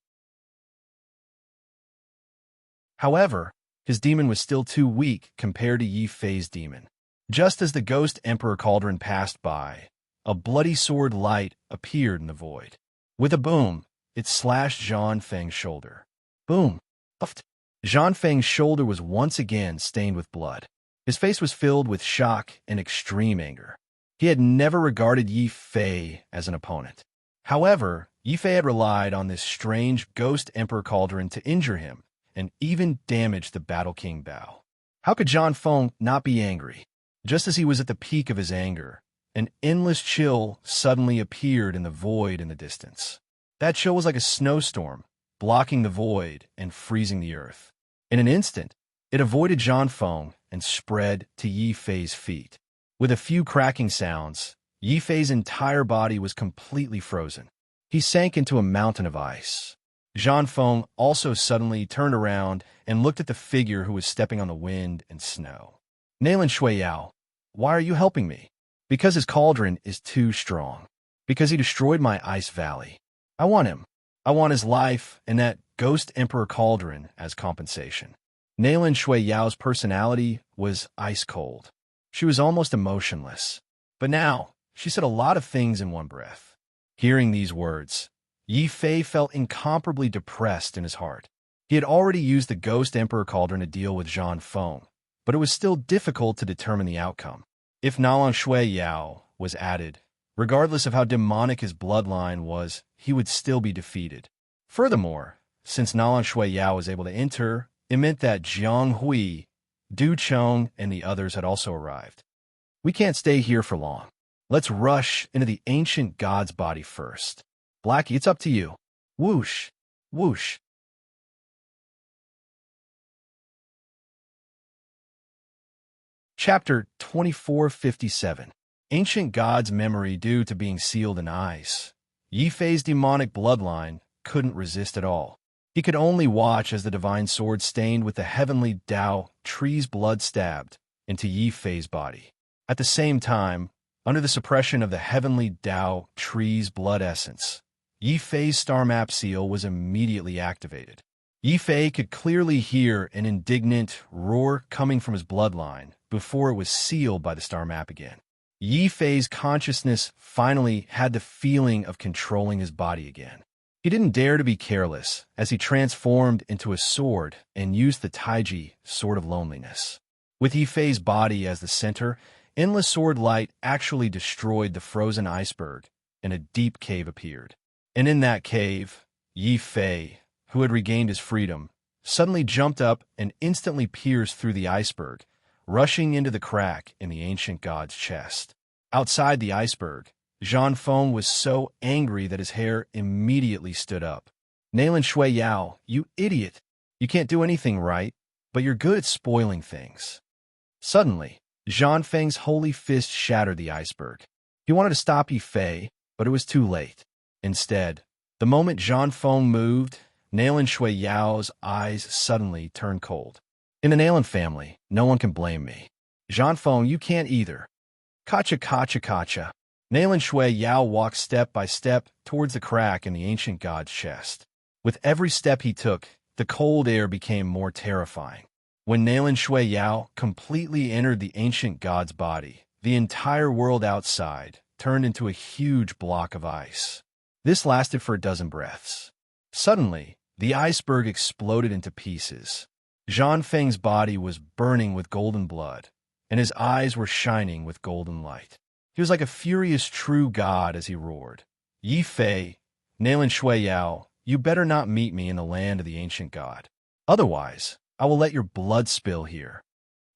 [SPEAKER 1] However, his demon was still too weak compared to Yi Fei's demon. Just as the Ghost Emperor Cauldron passed by, a bloody sword light appeared in the void. With a boom, it slashed Zhang Feng's shoulder. Boom! Uft. Zhang Feng's shoulder was once again stained with blood. His face was filled with shock and extreme anger. He had never regarded Yi Fei as an opponent. However, Yi Fei had relied on this strange Ghost Emperor Cauldron to injure him and even damage the Battle King bow. How could Zhang Feng not be angry? Just as he was at the peak of his anger, an endless chill suddenly appeared in the void in the distance. That chill was like a snowstorm, blocking the void and freezing the earth. In an instant, it avoided Zhang Feng and spread to Yi Fei's feet. With a few cracking sounds, Yi Fei's entire body was completely frozen. He sank into a mountain of ice. Zhang Feng also suddenly turned around and looked at the figure who was stepping on the wind and snow. Nalan Shuiyao, why are you helping me? Because his cauldron is too strong. Because he destroyed my ice valley. I want him. I want his life and that Ghost Emperor Cauldron as compensation. Nalan Shuiyao's personality was ice cold. She was almost emotionless. But now, she said a lot of things in one breath. Hearing these words, Yi Fei felt incomparably depressed in his heart. He had already used the Ghost Emperor Cauldron to deal with Zhang Feng, but it was still difficult to determine the outcome. If Nalan Shuiyao was added, regardless of how demonic his bloodline was, he would still be defeated. Furthermore, since Nalan Shuiyao was able to enter, it meant that Jiang Hui, Du Chong, and the others had also arrived. We can't stay here for long. Let's rush into the ancient god's body first. Blackie, it's up to you. Whoosh, whoosh. Chapter 2457. Ancient God's Memory Due to Being Sealed in Ice. Yi Fei's demonic bloodline couldn't resist at all. He could only watch as the divine sword stained with the heavenly Tao tree's blood stabbed into Yi Fei's body. At the same time, under the suppression of the heavenly Tao tree's blood essence, Yi Fei's star map seal was immediately activated. Yi Fei could clearly hear an indignant roar coming from his bloodline before it was sealed by the star map again. Yi Fei's consciousness finally had the feeling of controlling his body again. He didn't dare to be careless as he transformed into a sword and used the Taiji, Sword of Loneliness. With Yi Fei's body as the center, endless sword light actually destroyed the frozen iceberg, and a deep cave appeared. And in that cave, Yi Fei, who had regained his freedom, suddenly jumped up and instantly pierced through the iceberg, rushing into the crack in the ancient god's chest. Outside the iceberg, Zhang Feng was so angry that his hair immediately stood up. Nalan Shuiyao, you idiot! You can't do anything right, but you're good at spoiling things. Suddenly, Zhang Feng's holy fist shattered the iceberg. He wanted to stop Yi Fei, but it was too late. Instead, the moment Zhang Feng moved, Nalan Shui Yao's eyes suddenly turned cold. In the Nalan family, no one can blame me. Zhan Feng, you can't either. Kacha, kacha, kacha. Nalan Shui Yao walked step by step towards the crack in the ancient god's chest. With every step he took, the cold air became more terrifying. When Nalan Shui Yao completely entered the ancient god's body, the entire world outside turned into a huge block of ice. This lasted for a dozen breaths. Suddenly, the iceberg exploded into pieces. Zhan Feng's body was burning with golden blood, and his eyes were shining with golden light. He was like a furious true god as he roared. Yi Fei, Nalan Shui Yao, you better not meet me in the land of the ancient god. Otherwise, I will let your blood spill here.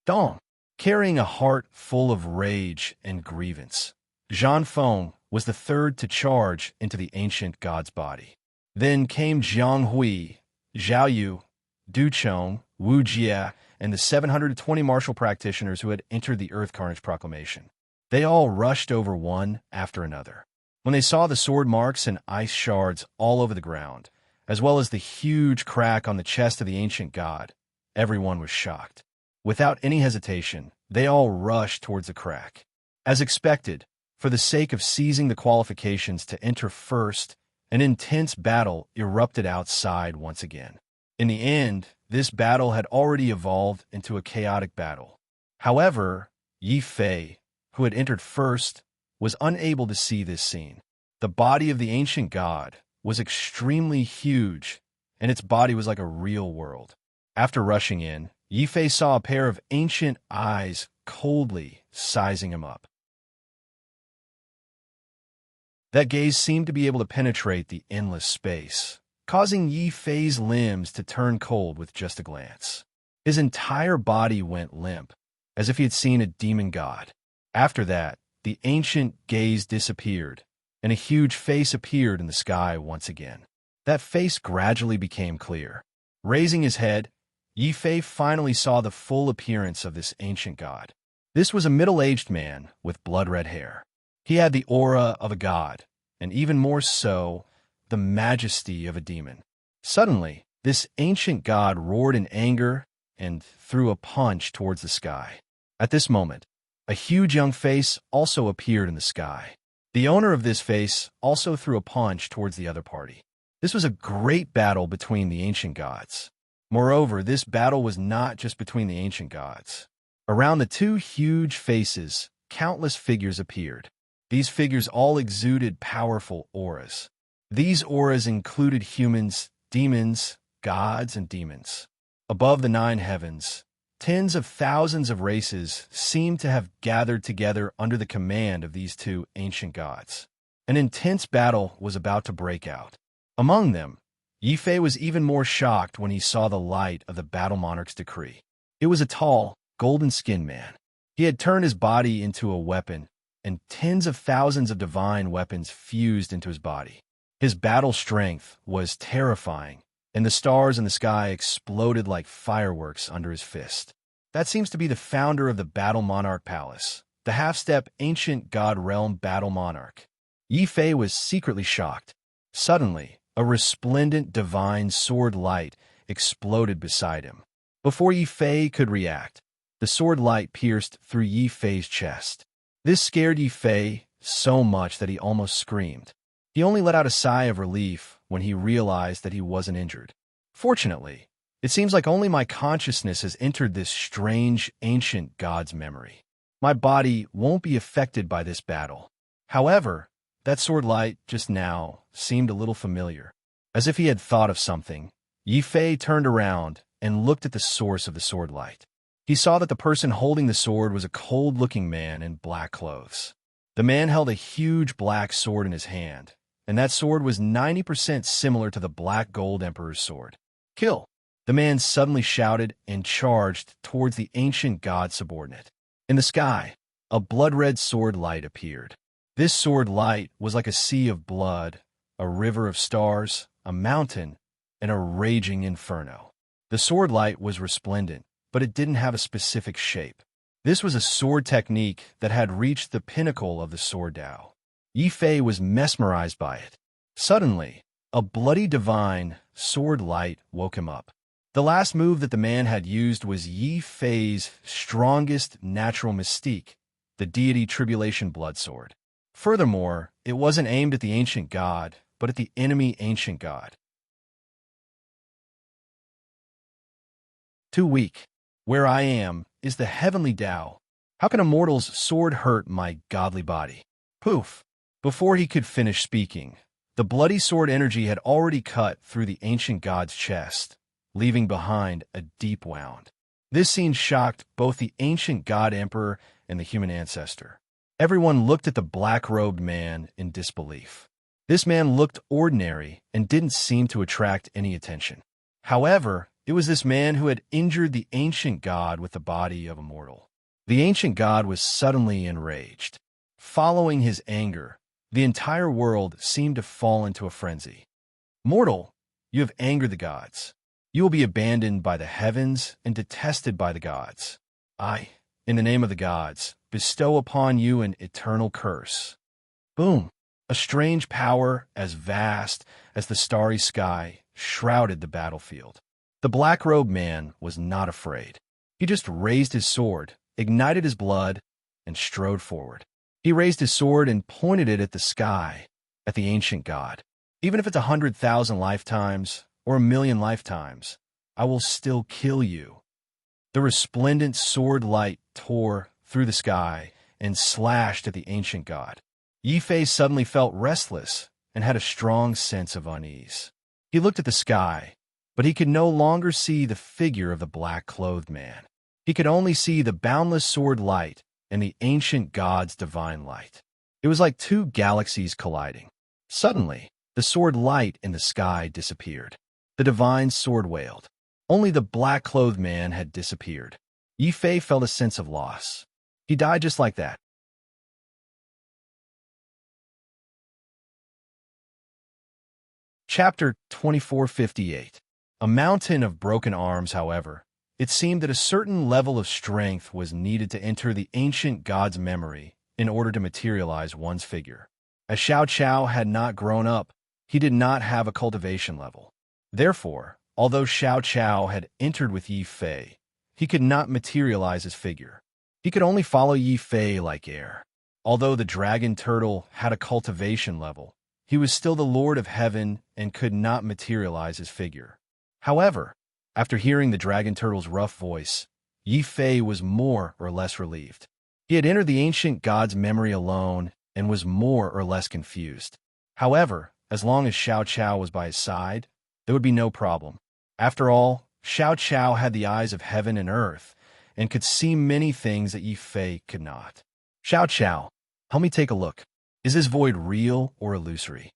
[SPEAKER 1] Dong, carrying a heart full of rage and grievance, Zhan Feng was the third to charge into the ancient god's body. Then came Jiang Hui, Zhao Yu, Du Chong, Wu Jie, and the 720 martial practitioners who had entered the Earth Carnage Proclamation. They all rushed over one after another. When they saw the sword marks and ice shards all over the ground, as well as the huge crack on the chest of the ancient god, everyone was shocked. Without any hesitation, they all rushed towards the crack. As expected, for the sake of seizing the qualifications to enter first, an intense battle erupted outside once again. In the end, this battle had already evolved into a chaotic battle. However, Yi Fei, who had entered first, was unable to see this scene. The body of the ancient god was extremely huge, and its body was like a real world. After rushing in, Yi Fei saw a pair of ancient eyes coldly sizing him up. That gaze seemed to be able to penetrate the endless space, causing Yi Fei's limbs to turn cold with just a glance. His entire body went limp, as if he had seen a demon god. After that, the ancient gaze disappeared, and a huge face appeared in the sky once again. That face gradually became clear. Raising his head, Yi Fei finally saw the full appearance of this ancient god. This was a middle-aged man with blood-red hair. He had the aura of a god, and even more so, the majesty of a demon. Suddenly, this ancient god roared in anger and threw a punch towards the sky. At this moment, a huge young face also appeared in the sky. The owner of this face also threw a punch towards the other party. This was a great battle between the ancient gods. Moreover, this battle was not just between the ancient gods. Around the two huge faces, countless figures appeared. These figures all exuded powerful auras. These auras included humans, demons, gods, and demons. Above the 9 heavens, tens of thousands of races seemed to have gathered together under the command of these two ancient gods. An intense battle was about to break out. Among them, Yi Fei was even more shocked when he saw the light of the battle monarch's decree. It was a tall, golden-skinned man. He had turned his body into a weapon, and tens of thousands of divine weapons fused into his body. His battle strength was terrifying, and the stars in the sky exploded like fireworks under his fist. That seems to be the founder of the Battle Monarch Palace, the half-step ancient god realm Battle Monarch. Yi Fei was secretly shocked. Suddenly, a resplendent divine sword light exploded beside him. Before Yi Fei could react, the sword light pierced through Yi Fei's chest. This scared Yi Fei so much that he almost screamed. He only let out a sigh of relief when he realized that he wasn't injured. Fortunately, it seems like only my consciousness has entered this strange, ancient god's memory. My body won't be affected by this battle. However, that sword light just now seemed a little familiar. As if he had thought of something, Yi Fei turned around and looked at the source of the sword light. He saw that the person holding the sword was a cold-looking man in black clothes. The man held a huge black sword in his hand, and that sword was 90% similar to the Black Gold Emperor's sword. Kill! The man suddenly shouted and charged towards the ancient god subordinate. In the sky, a blood-red sword light appeared. This sword light was like a sea of blood, a river of stars, a mountain, and a raging inferno. The sword light was resplendent, but it didn't have a specific shape. This was a sword technique that had reached the pinnacle of the sword Tao. Yi Fei was mesmerized by it. Suddenly, A bloody divine sword light woke him up. The last move that the man had used was Yi Fei's strongest natural mystique, the deity tribulation blood sword. Furthermore, it wasn't aimed at the ancient god, but at the enemy ancient god. Too weak. Where I am is the heavenly Tao. How can a mortal's sword hurt my godly body? Poof! Before he could finish speaking, the bloody sword energy had already cut through the ancient god's chest, leaving behind a deep wound. This scene shocked both the ancient god emperor and the human ancestor. Everyone looked at the black-robed man in disbelief. This man looked ordinary and didn't seem to attract any attention. However, it was this man who had injured the ancient god with the body of a mortal. The ancient god was suddenly enraged. Following his anger, the entire world seemed to fall into a frenzy. Mortal, you have angered the gods. You will be abandoned by the heavens and detested by the gods. I, in the name of the gods, bestow upon you an eternal curse. Boom! A strange power as vast as the starry sky shrouded the battlefield. The black-robed man was not afraid. He just raised his sword, ignited his blood, and strode forward. He raised his sword and pointed it at the sky, at the ancient god. Even if it's 100,000 lifetimes or 1,000,000 lifetimes, I will still kill you. The resplendent sword light tore through the sky and slashed at the ancient god. Yi Fei suddenly felt restless and had a strong sense of unease. He looked at the sky, but he could no longer see the figure of the black-clothed man. He could only see the boundless sword light and the ancient god's divine light. It was like two galaxies colliding. Suddenly, the sword light in the sky disappeared. The divine sword wailed. Only the black-clothed man had disappeared. Yi Fei felt a sense of loss. He died just like that. Chapter 2458. A mountain of broken arms, however. It seemed that a certain level of strength was needed to enter the ancient god's memory in order to materialize one's figure. As Xiao Chao had not grown up, he did not have a cultivation level. Therefore, although Xiao Chao had entered with Yi Fei, he could not materialize his figure. He could only follow Yi Fei like air. Although the dragon turtle had a cultivation level, he was still the Lord of Heaven and could not materialize his figure. However, after hearing the dragon turtle's rough voice, Yi Fei was more or less relieved. He had entered the ancient god's memory alone and was more or less confused. However, as long as Xiao Chao was by his side, there would be no problem. After all, Xiao Chao had the eyes of heaven and earth and could see many things that Yi Fei could not. Xiao Chao, help me take a look. Is this void real or illusory?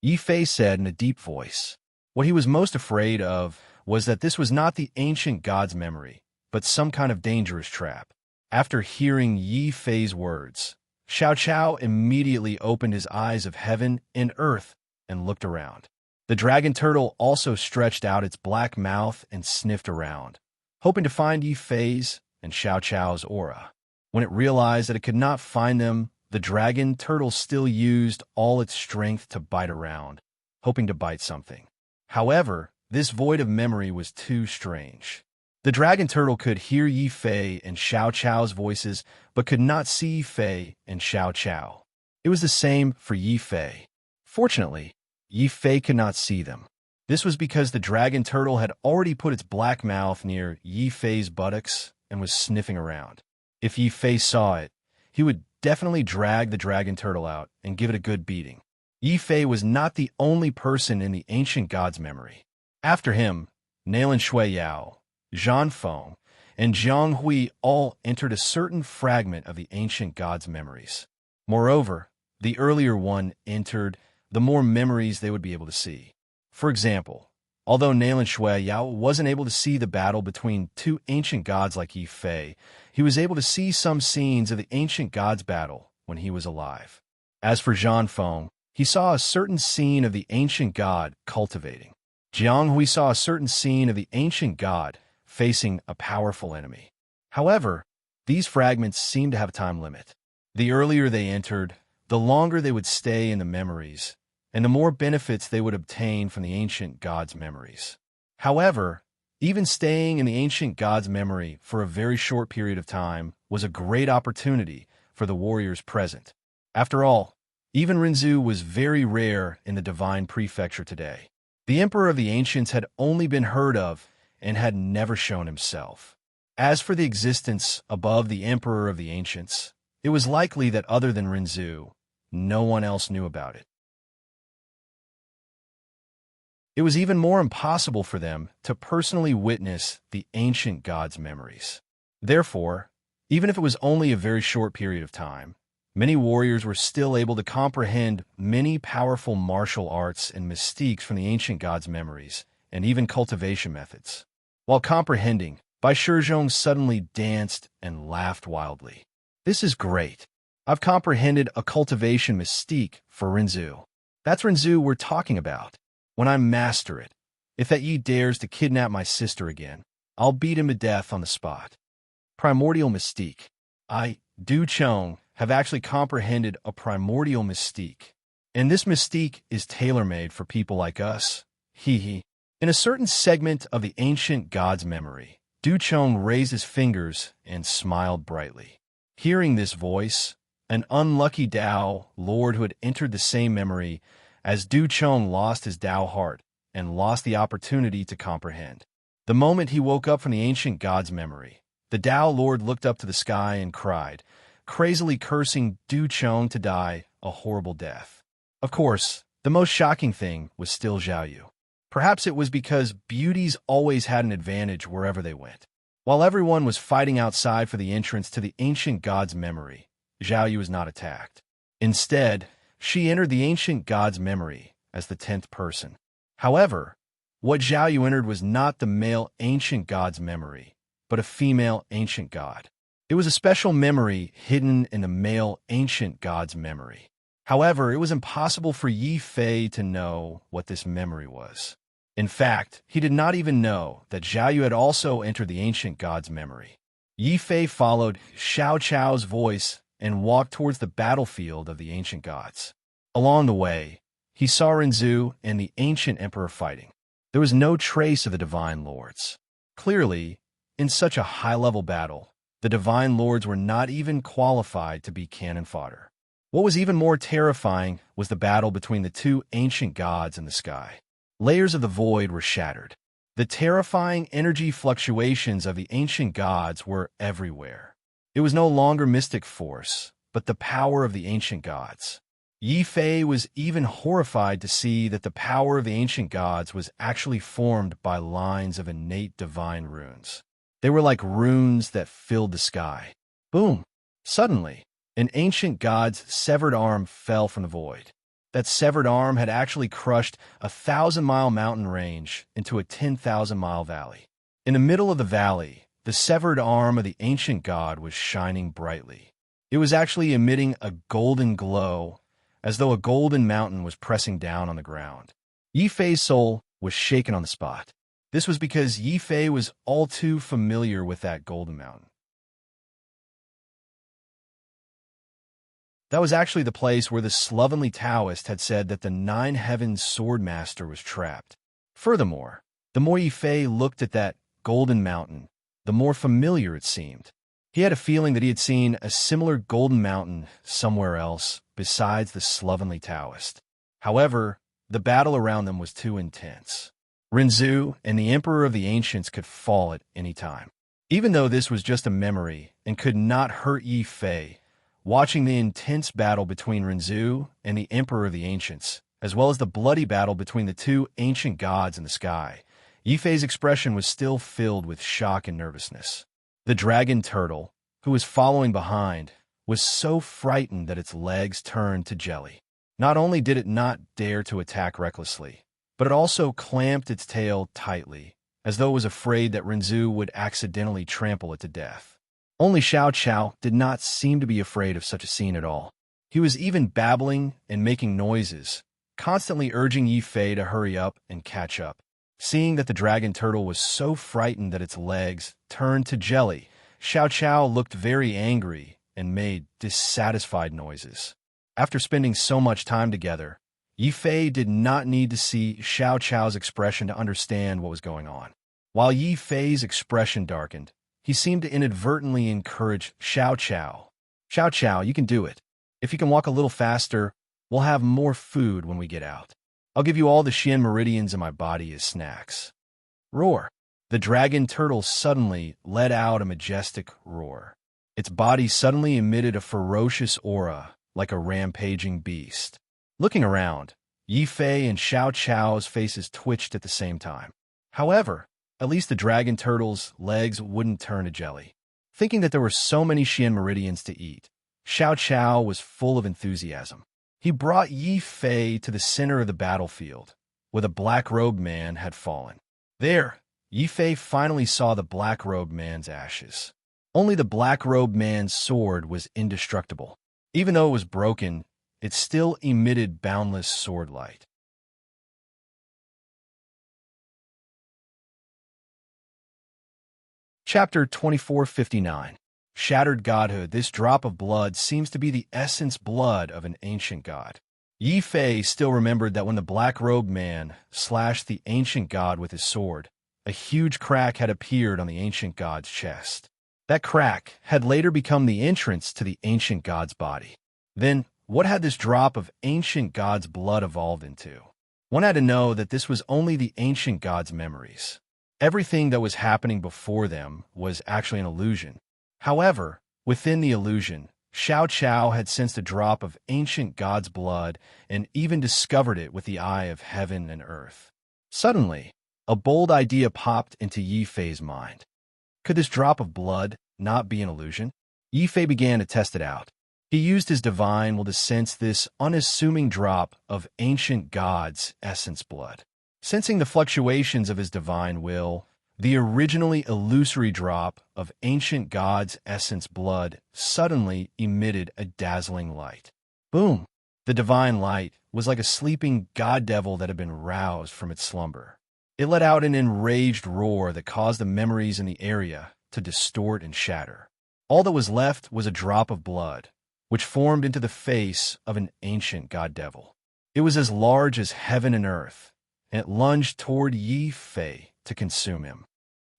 [SPEAKER 1] Yi Fei said in a deep voice. What he was most afraid of was that this was not the ancient god's memory, but some kind of dangerous trap. After hearing Yi Fei's words, Xiao Chao immediately opened his eyes of heaven and earth and looked around. The dragon turtle also stretched out its black mouth and sniffed around, hoping to find Yi Fei's and Xiao Chao's aura. When it realized that it could not find them, the dragon turtle still used all its strength to bite around, hoping to bite something. However, this void of memory was too strange. The dragon turtle could hear Yi Fei and Xiao Chao's voices, but could not see Yi Fei and Xiao Chao. It was the same for Yi Fei. Fortunately, Yi Fei could not see them. This was because the dragon turtle had already put its black mouth near Yi Fei's buttocks and was sniffing around. If Yi Fei saw it, he would definitely drag the dragon turtle out and give it a good beating. Yi Fei was not the only person in the ancient god's memory. After him, Nalan Shui Yao, Zhan Feng, and Jiang Hui all entered a certain fragment of the ancient god's memories. Moreover, the earlier one entered, the more memories they would be able to see. For example, although Nalan Shui Yao wasn't able to see the battle between two ancient gods like Yi Fei, he was able to see some scenes of the ancient god's battle when he was alive. As for Zhan Feng, he saw a certain scene of the ancient god cultivating. Jiang Hui saw a certain scene of the ancient god facing a powerful enemy. However, these fragments seemed to have a time limit. The earlier they entered, the longer they would stay in the memories, and the more benefits they would obtain from the ancient gods' memories. However, even staying in the ancient god's memory for a very short period of time was a great opportunity for the warriors present. After all, even Rinzhu was very rare in the divine prefecture today. The emperor of the ancients had only been heard of and had never shown himself. As for the existence above the emperor of the ancients, it was likely that other than Rinzhu, no one else knew about it. It was even more impossible for them to personally witness the ancient gods' memories. Therefore, even if it was only a very short period of time, many warriors were still able to comprehend many powerful martial arts and mystiques from the ancient gods' memories, and even cultivation methods. While comprehending, Bai Shizhong suddenly danced and laughed wildly. "This is great. I've comprehended a cultivation mystique for Rinzhu. That's Rinzhu we're talking about. When I master it, if that Yi dares to kidnap my sister again, I'll beat him to death on the spot." Primordial mystique. I, Du Chong, have actually comprehended a primordial mystique. And this mystique is tailor-made for people like us. Hee hee. In a certain segment of the ancient god's memory, Du Chong raised his fingers and smiled brightly. Hearing this voice, an unlucky Dao lord who had entered the same memory as Du Chong lost his Dao heart and lost the opportunity to comprehend. The moment he woke up from the ancient god's memory, the Dao lord looked up to the sky and cried, crazily cursing Du Chong to die a horrible death. Of course, the most shocking thing was still Zhao Yu. Perhaps it was because beauties always had an advantage wherever they went. While everyone was fighting outside for the entrance to the ancient god's memory, Zhao Yu was not attacked. Instead, she entered the ancient god's memory as the 10th person. However, what Zhao Yu entered was not the male ancient god's memory, but a female ancient god. It was a special memory hidden in the male ancient god's memory. However, it was impossible for Yi Fei to know what this memory was. In fact, he did not even know that Zhao Yu had also entered the ancient god's memory. Yi Fei followed Xiao Chao's voice and walked towards the battlefield of the ancient gods. Along the way, he saw Rinzhu and the ancient emperor fighting. There was no trace of the divine lords. Clearly, in such a high-level battle, the divine lords were not even qualified to be cannon fodder. What was even more terrifying was the battle between the two ancient gods in the sky. Layers of the void were shattered. The terrifying energy fluctuations of the ancient gods were everywhere. It was no longer mystic force, but the power of the ancient gods. Yi Fei was even horrified to see that the power of the ancient gods was actually formed by lines of innate divine runes. They were like runes that filled the sky. Boom! Suddenly, an ancient god's severed arm fell from the void. That severed arm had actually crushed a 1,000-mile mountain range into a 10,000-mile valley. In the middle of the valley, the severed arm of the ancient god was shining brightly. It was actually emitting a golden glow, as though a golden mountain was pressing down on the ground. Yi Fei's soul was shaken on the spot. This was because Yi Fei was all too familiar with that golden mountain. That was actually the place where the slovenly Taoist had said that the Nine Heavens Swordmaster was trapped. Furthermore, the more Yi Fei looked at that golden mountain, the more familiar it seemed. He had a feeling that he had seen a similar golden mountain somewhere else besides the slovenly Taoist. However, the battle around them was too intense. Rinzhu and the Emperor of the Ancients could fall at any time. Even though this was just a memory and could not hurt Yi Fei, watching the intense battle between Rinzhu and the Emperor of the Ancients, as well as the bloody battle between the two ancient gods in the sky, Yi Fei's expression was still filled with shock and nervousness. The dragon turtle, who was following behind, was so frightened that its legs turned to jelly. Not only did it not dare to attack recklessly, but it also clamped its tail tightly, as though it was afraid that Rinzhu would accidentally trample it to death. Only Xiao Chao did not seem to be afraid of such a scene at all. He was even babbling and making noises, constantly urging Yi Fei to hurry up and catch up. Seeing that the dragon turtle was so frightened that its legs turned to jelly, Xiao Chao looked very angry and made dissatisfied noises. After spending so much time together, Yi Fei did not need to see Xiao Chao's expression to understand what was going on. While Yi Fei's expression darkened, he seemed to inadvertently encourage Xiao Chao. Xiao Chao, you can do it. If you can walk a little faster, we'll have more food when we get out. I'll give you all the Xian meridians in my body as snacks. Roar. The dragon turtle suddenly let out a majestic roar. Its body suddenly emitted a ferocious aura, like a rampaging beast. Looking around, Yi Fei and Xiao Chao's faces twitched at the same time. However, at least the dragon turtle's legs wouldn't turn to jelly. Thinking that there were so many Xian meridians to eat, Xiao Chao was full of enthusiasm. He brought Yi Fei to the center of the battlefield, where the black-robed man had fallen. There, Yi Fei finally saw the black-robed man's ashes. Only the black-robed man's sword was indestructible. Even though it was broken, it still emitted boundless sword light. Chapter 2459. Shattered Godhood. This drop of blood seems to be the essence blood of an ancient god. Yi Fei still remembered that when the black-robed man slashed the ancient god with his sword, a huge crack had appeared on the ancient god's chest. That crack had later become the entrance to the ancient god's body. Then, what had this drop of ancient god's blood evolved into? One had to know that this was only the ancient god's memories. Everything that was happening before them was actually an illusion. However, within the illusion, Xiao Chao had sensed a drop of ancient god's blood and even discovered it with the eye of heaven and earth. Suddenly, a bold idea popped into Yi Fei's mind. Could this drop of blood not be an illusion? Yi Fei began to test it out. He used his divine will to sense this unassuming drop of ancient god's essence blood. Sensing the fluctuations of his divine will, the originally illusory drop of ancient god's essence blood suddenly emitted a dazzling light. Boom! The divine light was like a sleeping god devil that had been roused from its slumber. It let out an enraged roar that caused the memories in the area to distort and shatter. All that was left was a drop of blood, which formed into the face of an ancient god devil. It was as large as heaven and earth, and it lunged toward Yi Fei to consume him.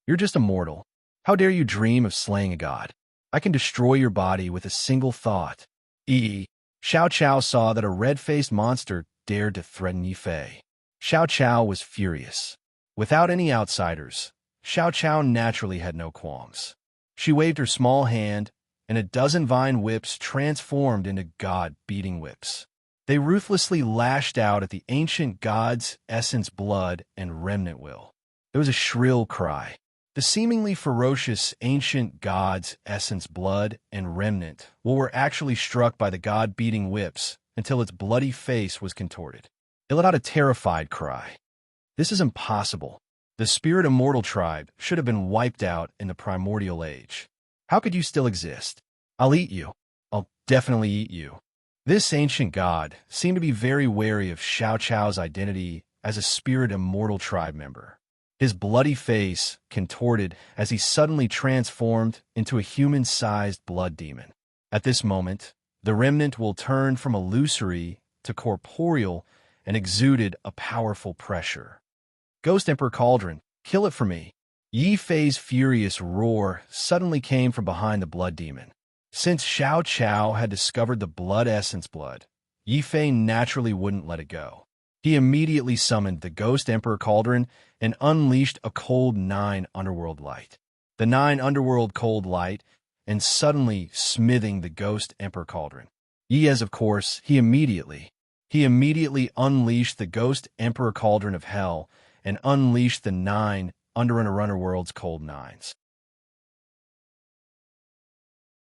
[SPEAKER 1] You're just a mortal. How dare you dream of slaying a god? I can destroy your body with a single thought. Xiao Chao saw that a red-faced monster dared to threaten Yi Fei. Xiao Chao was furious. Without any outsiders, Xiao Chao naturally had no qualms. She waved her small hand, and a dozen vine whips transformed into god-beating whips. They ruthlessly lashed out at the ancient god's essence blood and remnant will. There was a shrill cry. The seemingly ferocious ancient god's essence blood and remnant were actually struck by the god-beating whips until its bloody face was contorted. It let out a terrified cry. This is impossible. The spirit immortal tribe should have been wiped out in the primordial age. How could you still exist? I'll eat you. I'll definitely eat you. This ancient god seemed to be very wary of Xiao Chao's identity as a spirit immortal tribe member. His bloody face contorted as he suddenly transformed into a human-sized blood demon. At this moment, the remnant will turn from illusory to corporeal and exuded a powerful pressure. Ghost Emperor Cauldron, kill it for me. Yi Fei's furious roar suddenly came from behind the blood demon. Since Xiao Chao had discovered the blood essence blood, Yi Fei naturally wouldn't let it go. He immediately summoned the Ghost Emperor Cauldron and unleashed a cold 9 underworld light. The 9 underworld cold light, and suddenly smithing the Ghost Emperor Cauldron. Yes, of course, he immediately unleashed the Ghost Emperor Cauldron of Hell and unleashed the 9 underworld's cold 9s.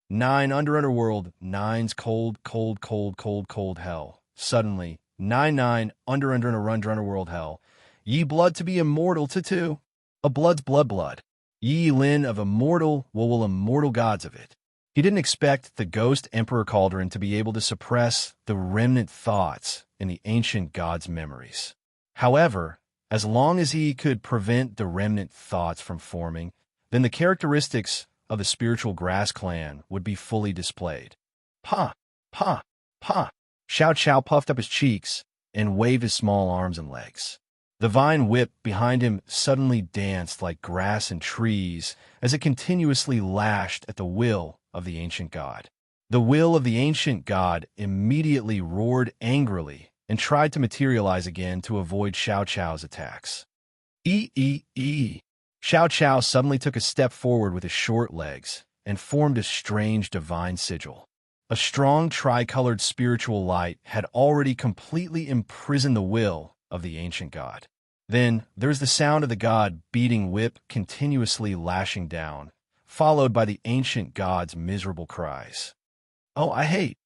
[SPEAKER 1] 9 underworld 9's cold hell. Suddenly, 9 underworld hell. Ye blood to be immortal to 2. A blood's blood. Ye lin of immortal will immortal gods of it. He didn't expect the Ghost Emperor Cauldron to be able to suppress the remnant thoughts in the ancient god's memories. However, as long as he could prevent the remnant thoughts from forming, then the characteristics of the spiritual grass clan would be fully displayed. Pa! Xiao Chao puffed up his cheeks, and wave his small arms and legs. The vine whip behind him suddenly danced like grass and trees as it continuously lashed at the will of the ancient god. The will of the ancient god immediately roared angrily and tried to materialize again to avoid Xiao Chao's attacks. Ee! Xiao Chao suddenly took a step forward with his short legs and formed a strange divine sigil. A strong tricolored spiritual light had already completely imprisoned the will of the ancient god. Then there was the sound of the god beating whip continuously lashing down, followed by the ancient god's miserable cries. "Oh, I hate."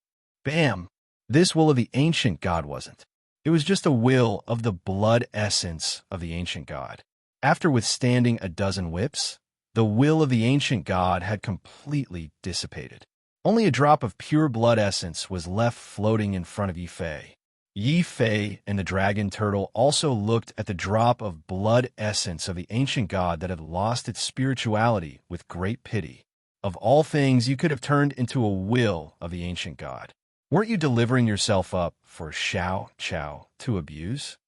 [SPEAKER 1] Bam! This will of the ancient god wasn't. It was just a will of the blood essence of the ancient god. After withstanding a dozen whips, the will of the ancient god had completely dissipated. Only a drop of pure blood essence was left floating in front of Yi Fei. Yi Fei and the dragon turtle also looked at the drop of blood essence of the ancient god that had lost its spirituality with great pity. Of all things you could have turned into a will of the ancient god. Weren't you delivering yourself up for Xiao Chao to abuse?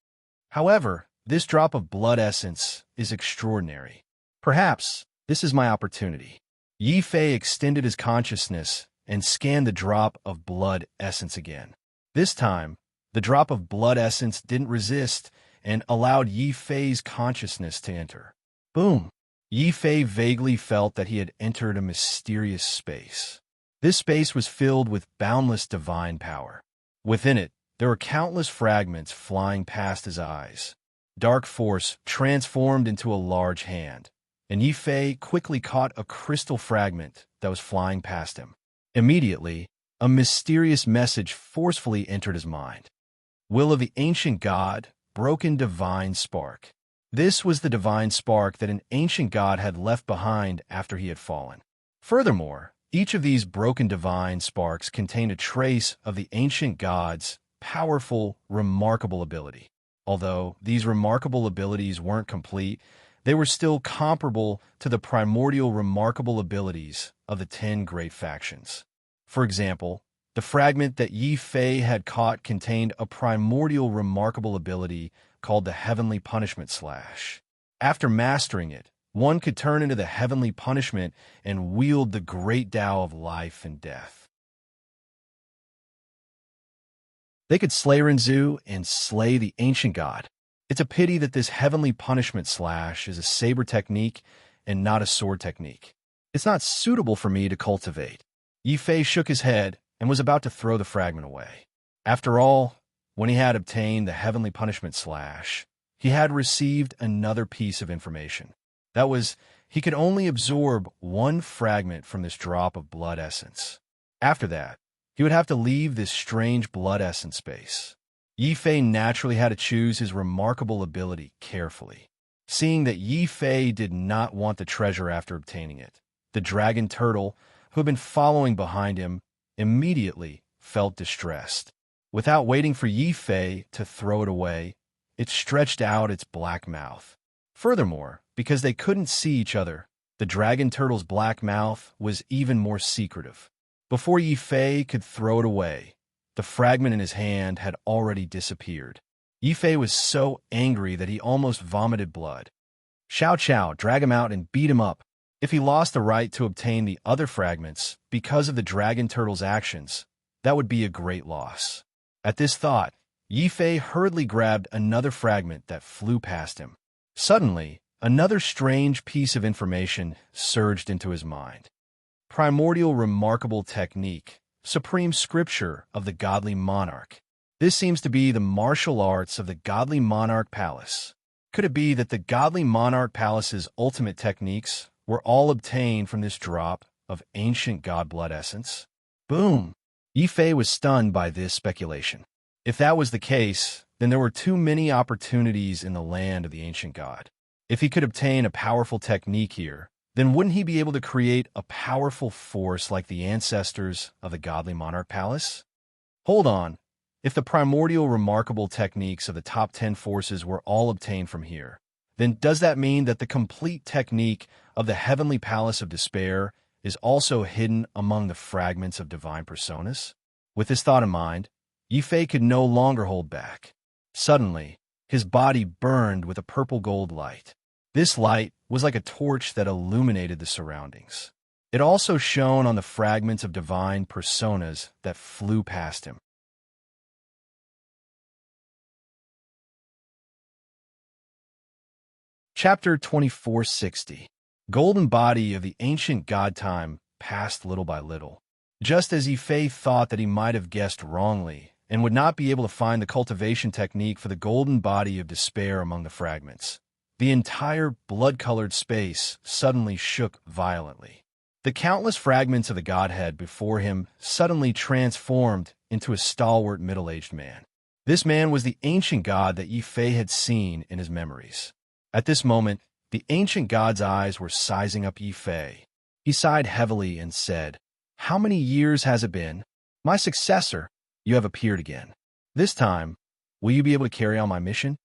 [SPEAKER 1] However, this drop of blood essence is extraordinary. Perhaps this is my opportunity. Yi Fei extended his consciousness and scanned the drop of blood essence again. This time, the drop of blood essence didn't resist and allowed Yi Fei's consciousness to enter. Boom! Yi Fei vaguely felt that he had entered a mysterious space. This space was filled with boundless divine power. Within it, there were countless fragments flying past his eyes. Dark force transformed into a large hand, and Yi Fei quickly caught a crystal fragment that was flying past him. Immediately, a mysterious message forcefully entered his mind. Will of the ancient god, broken divine spark. This was the divine spark that an ancient god had left behind after he had fallen. Furthermore, each of these broken divine sparks contained a trace of the ancient god's powerful, remarkable ability. Although these remarkable abilities weren't complete, they were still comparable to the primordial remarkable abilities of the 10 great factions. For example, the fragment that Yi Fei had caught contained a primordial remarkable ability called the Heavenly Punishment Slash. After mastering it, one could turn into the Heavenly Punishment and wield the great Tao of life and death. They could slay Renzu and slay the ancient god. It's a pity that this Heavenly Punishment Slash is a saber technique and not a sword technique. It's not suitable for me to cultivate. Yi Fei shook his head and was about to throw the fragment away. After all, when he had obtained the Heavenly Punishment Slash, he had received another piece of information. That was, he could only absorb one fragment from this drop of blood essence. After that, he would have to leave this strange blood essence space. Yi Fei naturally had to choose his remarkable ability carefully. Seeing that Yi Fei did not want the treasure after obtaining it, the dragon turtle, who had been following behind him, immediately felt distressed. Without waiting for Yi Fei to throw it away, it stretched out its black mouth. Furthermore, because they couldn't see each other, the dragon turtle's black mouth was even more secretive. Before Yi Fei could throw it away, the fragment in his hand had already disappeared. Yi Fei was so angry that he almost vomited blood. Xiao Chao, drag him out and beat him up. If he lost the right to obtain the other fragments because of the dragon turtle's actions, that would be a great loss. At this thought, Yi Fei hurriedly grabbed another fragment that flew past him. Suddenly, another strange piece of information surged into his mind. Primordial remarkable technique, supreme scripture of the godly monarch. This seems to be the martial arts of the godly monarch palace. Could it be that the godly monarch palace's ultimate techniques were all obtained from this drop of ancient god blood essence? Boom! Yi Fei was stunned by this speculation. If that was the case, then there were too many opportunities in the land of the ancient god. If he could obtain a powerful technique here, then wouldn't he be able to create a powerful force like the ancestors of the godly monarch palace? Hold on. If the primordial remarkable techniques of the top 10 forces were all obtained from here, then does that mean that the complete technique of the heavenly palace of despair is also hidden among the fragments of divine personas? With this thought in mind, Yi Fei could no longer hold back. Suddenly, his body burned with a purple-gold light. This light was like a torch that illuminated the surroundings. It also shone on the fragments of divine personas that flew past him. Chapter 2460. Golden body of the ancient god time passed little by little. Just as Ife thought that he might have guessed wrongly and would not be able to find the cultivation technique for the golden body of despair among the fragments, the entire blood-colored space suddenly shook violently. The countless fragments of the godhead before him suddenly transformed into a stalwart middle-aged man. This man was the ancient god that Ife had seen in his memories. At this moment, the ancient god's eyes were sizing up Ife. He sighed heavily and said, "How many years has it been? My successor, you have appeared again. This time, will you be able to carry on my mission?"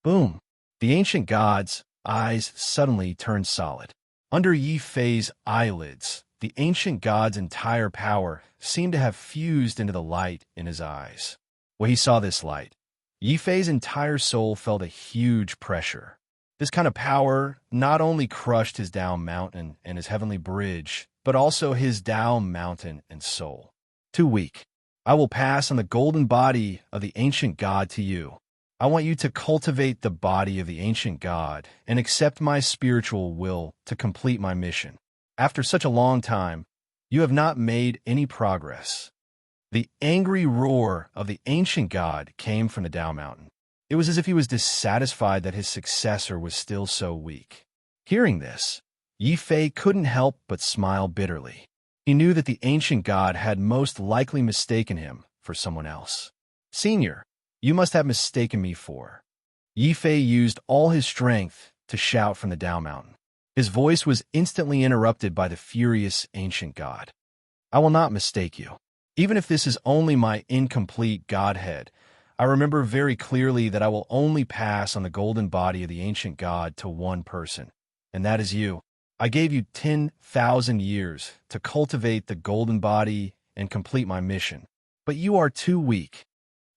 [SPEAKER 1] Boom! The ancient god's eyes suddenly turned solid. Under Yifei's eyelids, the ancient god's entire power seemed to have fused into the light in his eyes. When he saw this light, Yifei's entire soul felt a huge pressure. This kind of power not only crushed his Tao mountain and his heavenly bridge, but also his Tao mountain and soul. Too weak. I will pass on the golden body of the ancient god to you. I want you to cultivate the body of the ancient god and accept my spiritual will to complete my mission. After such a long time, you have not made any progress. The angry roar of the ancient god came from the Tao mountain. It was as if he was dissatisfied that his successor was still so weak. Hearing this, Yifei couldn't help but smile bitterly. He knew that the ancient god had most likely mistaken him for someone else. "Senior, you must have mistaken me for." Yifei used all his strength to shout from the Tao mountain. His voice was instantly interrupted by the furious ancient god. "I will not mistake you. Even if this is only my incomplete godhead, I remember very clearly that I will only pass on the golden body of the ancient god to one person, and that is you. I gave you 10,000 years to cultivate the golden body and complete my mission, but you are too weak."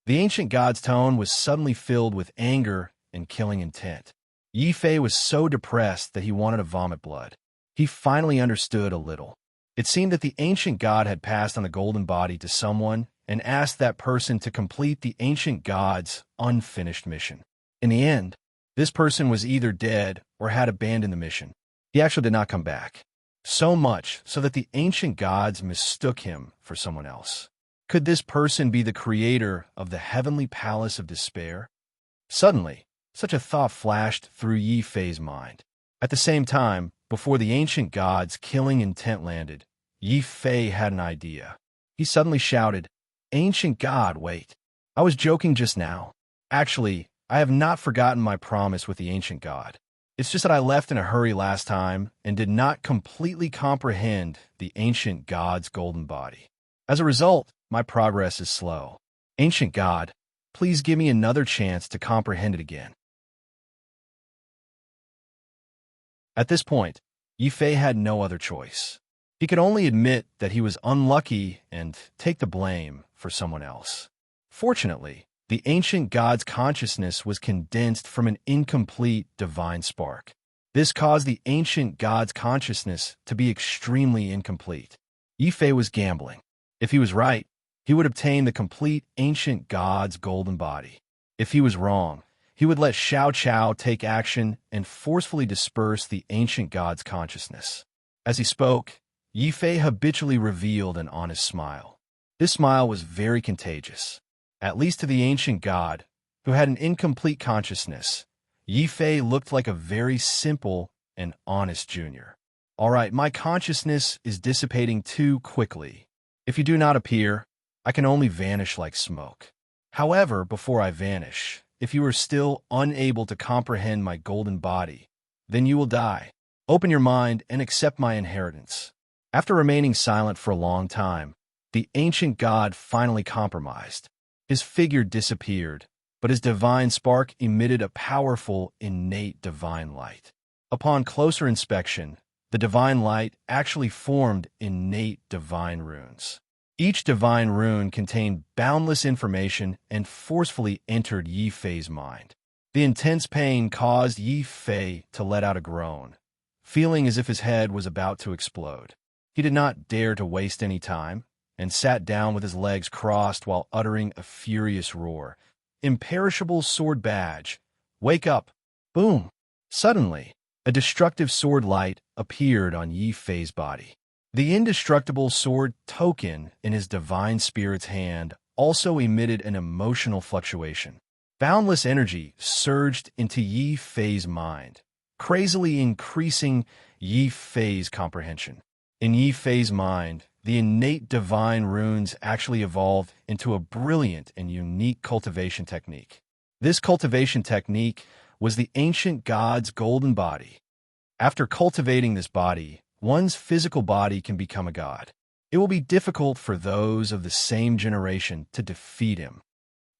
[SPEAKER 1] The ancient god's tone was suddenly filled with anger and killing intent. Yifei was so depressed that he wanted to vomit blood. He finally understood a little. It seemed that the ancient god had passed on the golden body to someone and asked that person to complete the ancient god's unfinished mission. In the end, this person was either dead or had abandoned the mission. He actually did not come back. So much so that the ancient gods mistook him for someone else. Could this person be the creator of the heavenly palace of despair? Suddenly, such a thought flashed through Yifei's mind. At the same time, before the ancient god's killing intent landed, Yifei had an idea. He suddenly shouted, "Ancient god, wait. I was joking just now. Actually, I have not forgotten my promise with the ancient god. It's just that I left in a hurry last time and did not completely comprehend the ancient god's golden body. As a result, my progress is slow. Ancient god, please give me another chance to comprehend it again." At this point, Yifei had no other choice. He could only admit that he was unlucky and take the blame for someone else. Fortunately, the ancient god's consciousness was condensed from an incomplete divine spark. This caused the ancient god's consciousness to be extremely incomplete. Yifei was gambling. If he was right, he would obtain the complete ancient god's golden body. If he was wrong, he would let Xiao Chao take action and forcefully disperse the ancient god's consciousness. As he spoke, Yifei habitually revealed an honest smile. This smile was very contagious. At least to the ancient god, who had an incomplete consciousness, Yifei looked like a very simple and honest junior. "All right, my consciousness is dissipating too quickly. If you do not appear, I can only vanish like smoke. However, before I vanish, if you are still unable to comprehend my golden body, then you will die. Open your mind and accept my inheritance." After remaining silent for a long time, the ancient god finally compromised. His figure disappeared, but his divine spark emitted a powerful, innate divine light. Upon closer inspection, the divine light actually formed innate divine runes. Each divine rune contained boundless information and forcefully entered Yi Fei's mind. The intense pain caused Yi Fei to let out a groan, feeling as if his head was about to explode. He did not dare to waste any time, and sat down with his legs crossed while uttering a furious roar. Imperishable sword badge! Wake up! Boom! Suddenly, a destructive sword light appeared on Yi Fei's body. The indestructible sword token in his divine spirit's hand also emitted an emotional fluctuation. Boundless energy surged into Yi Fei's mind, crazily increasing Yi Fei's comprehension. In Yi Fei's mind, the innate divine runes actually evolved into a brilliant and unique cultivation technique. This cultivation technique was the ancient god's golden body. After cultivating this body, one's physical body can become a god. It will be difficult for those of the same generation to defeat him.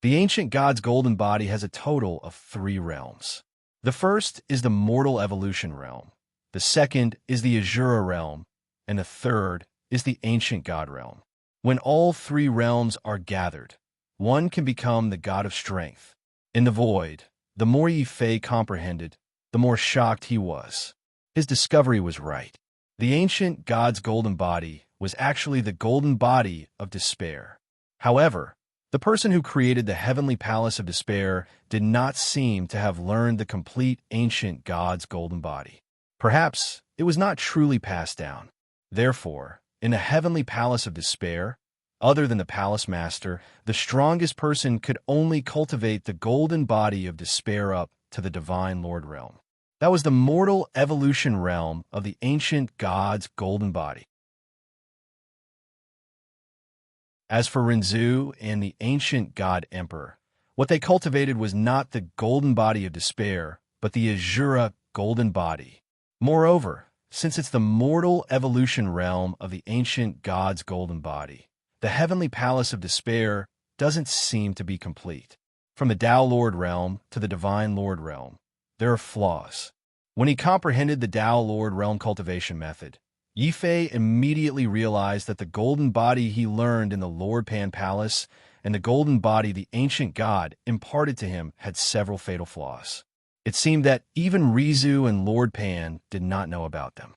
[SPEAKER 1] The ancient god's golden body has a total of 3 realms. The first is the mortal evolution realm. The second is the Azura realm. And the third is the ancient god realm. When all 3 realms are gathered, one can become the god of strength. In the void, the more Yi Fei comprehended, the more shocked he was. His discovery was right. The ancient god's golden body was actually the golden body of despair. However, the person who created the heavenly palace of despair did not seem to have learned the complete ancient god's golden body. Perhaps it was not truly passed down. Therefore, in the heavenly palace of despair, other than the palace master, the strongest person could only cultivate the golden body of despair up to the divine lord realm. That was the mortal evolution realm of the ancient god's golden body. As for Rinzhu and the ancient god emperor, what they cultivated was not the golden body of despair, but the Azura golden body. Moreover, since it's the mortal evolution realm of the ancient god's golden body, the heavenly palace of despair doesn't seem to be complete. From the Tao Lord realm to the divine Lord realm, there are flaws. When he comprehended the Tao Lord realm cultivation method, Yi Fei immediately realized that the golden body he learned in the Lord Pan Palace and the golden body the ancient god imparted to him had several fatal flaws. It seemed that even Rizhu and Lord Pan did not know about them.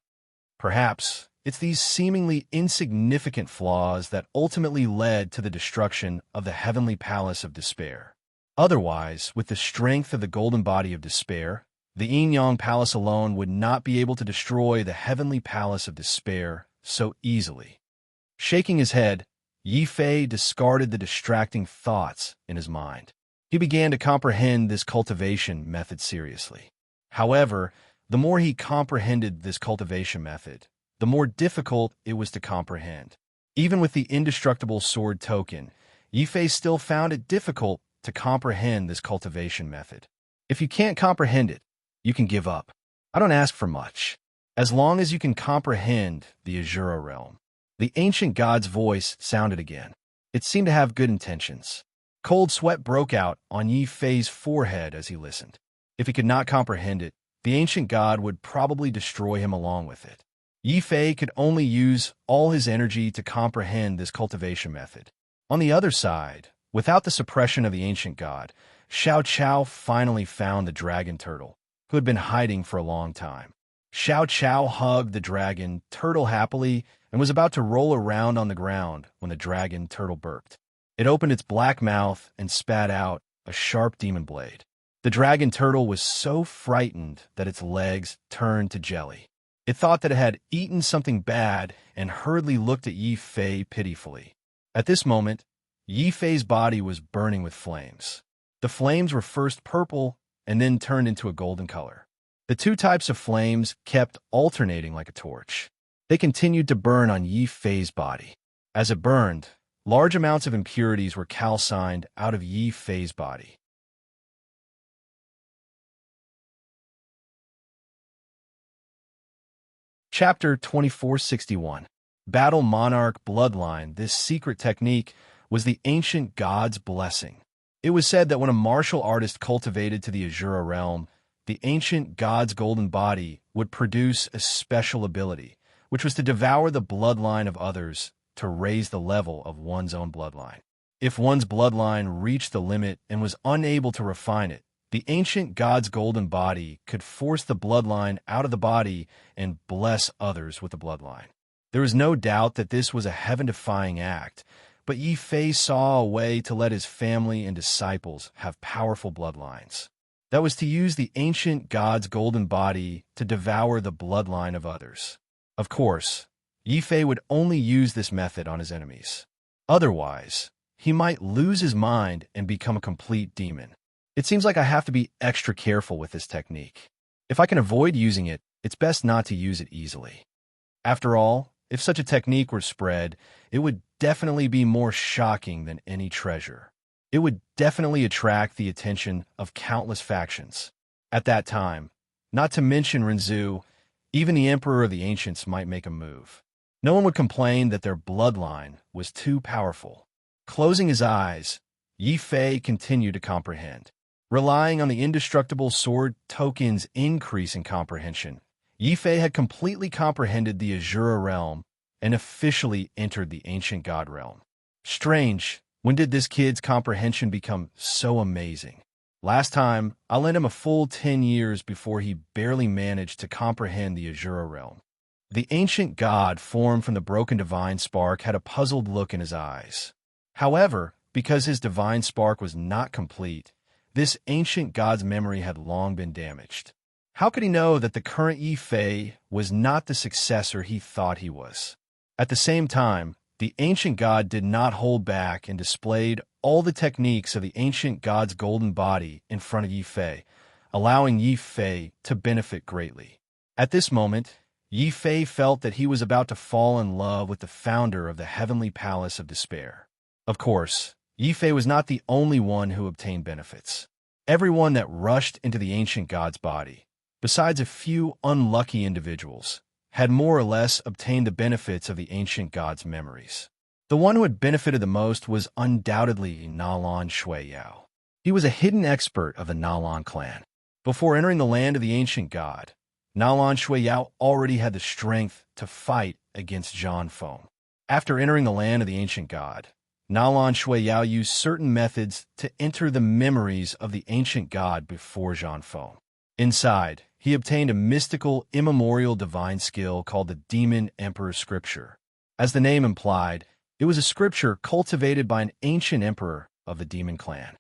[SPEAKER 1] Perhaps it's these seemingly insignificant flaws that ultimately led to the destruction of the heavenly palace of despair. Otherwise, with the strength of the golden body of despair, the Yin-Yang Palace alone would not be able to destroy the heavenly palace of despair so easily. Shaking his head, Yi Fei discarded the distracting thoughts in his mind. He began to comprehend this cultivation method seriously. However, the more he comprehended this cultivation method, the more difficult it was to comprehend. Even with the indestructible sword token, Yi Fei still found it difficult to comprehend this cultivation method. If you can't comprehend it, you can give up. I don't ask for much. As long as you can comprehend the Azura realm. The ancient god's voice sounded again. It seemed to have good intentions. Cold sweat broke out on Yi Fei's forehead as he listened. If he could not comprehend it, the ancient god would probably destroy him along with it. Yi Fei could only use all his energy to comprehend this cultivation method. On the other side, without the suppression of the ancient god, Xiao Chao finally found the dragon turtle, who had been hiding for a long time. Xiao Chao hugged the dragon turtle happily and was about to roll around on the ground when the dragon turtle burped. It opened its black mouth and spat out a sharp demon blade. The dragon turtle was so frightened that its legs turned to jelly. It thought that it had eaten something bad and hurriedly looked at Yi Fei pitifully. At this moment, Yi Fei's body was burning with flames. The flames were first purple and then turned into a golden color. The 2 types of flames kept alternating like a torch. They continued to burn on Yi Fei's body. As it burned, large amounts of impurities were calcined out of Yi Fei's body. Chapter 2461. Battle Monarch Bloodline. This secret technique was the ancient god's blessing. It was said that when a martial artist cultivated to the Azura realm, the ancient god's golden body would produce a special ability, which was to devour the bloodline of others to raise the level of one's own bloodline. If one's bloodline reached the limit and was unable to refine it, the ancient god's golden body could force the bloodline out of the body and bless others with the bloodline. There is no doubt that this was a heaven-defying act, but Yi Fei saw a way to let his family and disciples have powerful bloodlines. That was to use the ancient god's golden body to devour the bloodline of others. Of course, Yi Fei would only use this method on his enemies. Otherwise, he might lose his mind and become a complete demon. It seems like I have to be extra careful with this technique. If I can avoid using it, it's best not to use it easily. After all, if such a technique were spread, it would definitely be more shocking than any treasure. It would definitely attract the attention of countless factions. At that time, not to mention Renzu, even the Emperor of the Ancients might make a move. No one would complain that their bloodline was too powerful. Closing his eyes, Yi Fei continued to comprehend. Relying on the indestructible sword token's increase in comprehension, Yi Fei had completely comprehended the Azura realm and officially entered the ancient god realm. Strange, when did this kid's comprehension become so amazing? Last time, I lent him a full 10 years before he barely managed to comprehend the Azura realm. The ancient god formed from the broken divine spark had a puzzled look in his eyes. However, because his divine spark was not complete, this ancient god's memory had long been damaged. How could he know that the current Yi Fei was not the successor he thought he was? At the same time, the ancient god did not hold back and displayed all the techniques of the ancient god's golden body in front of Yi Fei, allowing Yi Fei to benefit greatly. At this moment, Yi Fei felt that he was about to fall in love with the founder of the Heavenly Palace of Despair. Of course, Yi Fei was not the only one who obtained benefits. Everyone that rushed into the ancient god's body, besides a few unlucky individuals, had more or less obtained the benefits of the ancient god's memories. The one who had benefited the most was undoubtedly Nalan Shuiyao. He was a hidden expert of the Nalan clan. Before entering the land of the ancient god, Nalan Shuiyao already had the strength to fight against Zhan Feng. After entering the land of the ancient god, Nalan Shuiyao used certain methods to enter the memories of the ancient god before Zhan Feng. Inside, he obtained a mystical, immemorial divine skill called the Demon Emperor Scripture. As the name implied, it was a scripture cultivated by an ancient emperor of the demon clan.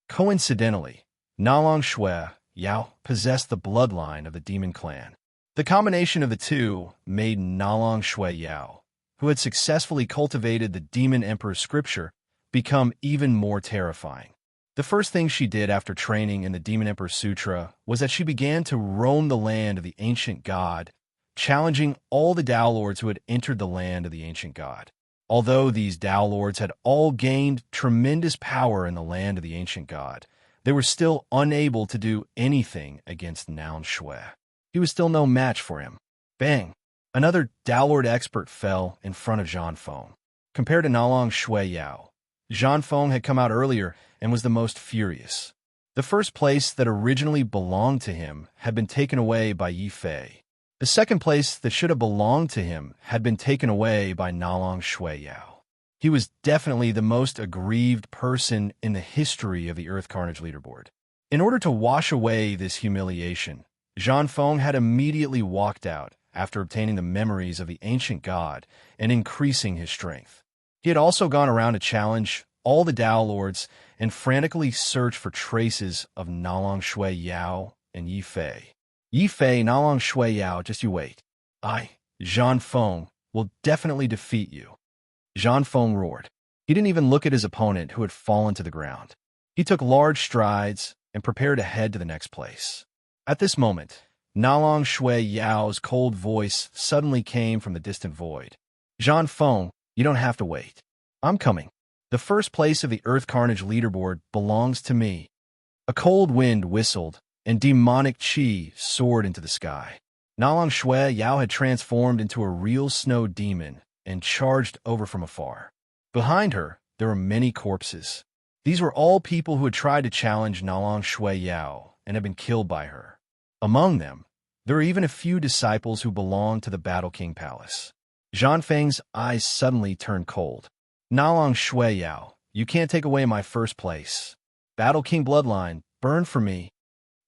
[SPEAKER 1] Coincidentally, Nalan Shuiyao possessed the bloodline of the demon clan. The combination of the two made Nalan Shuiyao, who had successfully cultivated the Demon Emperor Scripture, become even more terrifying. The first thing she did after training in the Demon Emperor Sutra was that she began to roam the land of the ancient god, challenging all the Tao Lords who had entered the land of the ancient god. Although these Tao Lords had all gained tremendous power in the land of the ancient god, they were still unable to do anything against Nalan Shuiyao. He was still no match for him. Bang! Another Tao Lord expert fell in front of Zhan Feng. Compared to Nalan Shuiyao, Zhan Feng had come out earlier and was the most furious. The first place that originally belonged to him had been taken away by Yi Fei. The second place that should have belonged to him had been taken away by Nalan Shuiyao. He was definitely the most aggrieved person in the history of the Earth Carnage leaderboard. In order to wash away this humiliation, Zhan Feng had immediately walked out after obtaining the memories of the ancient god and increasing his strength. He had also gone around to challenge all the Tao Lords and frantically search for traces of Nalan Shuiyao and Yi Fei. Yi Fei, Nalan Shuiyao, just you wait. I, Zhan Feng, will definitely defeat you. Zhan Feng roared. He didn't even look at his opponent, who had fallen to the ground. He took large strides and prepared to head to the next place. At this moment, Nalan Shuiyao's cold voice suddenly came from the distant void. Zhan Feng, you don't have to wait. I'm coming. The first place of the Earth Carnage leaderboard belongs to me. A cold wind whistled, and demonic chi soared into the sky. Nalan Shuiyao had transformed into a real snow demon and charged over from afar. Behind her, there were many corpses. These were all people who had tried to challenge Nalan Shuiyao and had been killed by her. Among them, There are even a few disciples who belong to the Battle King Palace. Zhang Feng's eyes suddenly turned cold. Nalong Shui Yao, you can't take away my first place. Battle King bloodline, burn for me.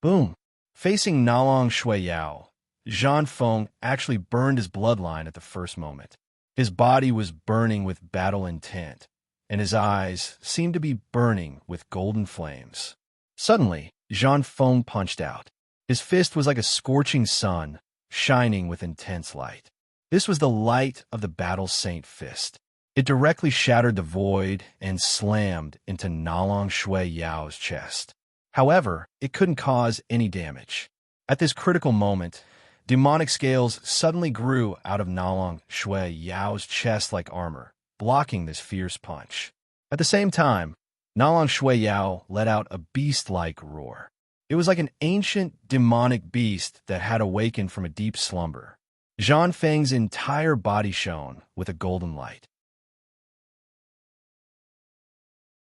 [SPEAKER 1] Boom. Facing Nalong Shui Yao, Zhang Feng actually burned his bloodline at the first moment. His body was burning with battle intent, and his eyes seemed to be burning with golden flames. Suddenly, Zhang Feng punched out. His fist was like a scorching sun, shining with intense light. This was the light of the Battle Saint fist. It directly shattered the void and slammed into Nalong Shui Yao's chest. However, it couldn't cause any damage. At this critical moment, demonic scales suddenly grew out of Nalong Shui Yao's chest like armor, blocking this fierce punch. At the same time, Nalong Shui Yao let out a beast-like roar. It was like an ancient demonic beast that had awakened from a deep slumber. Zhang Feng's entire body shone with a golden light.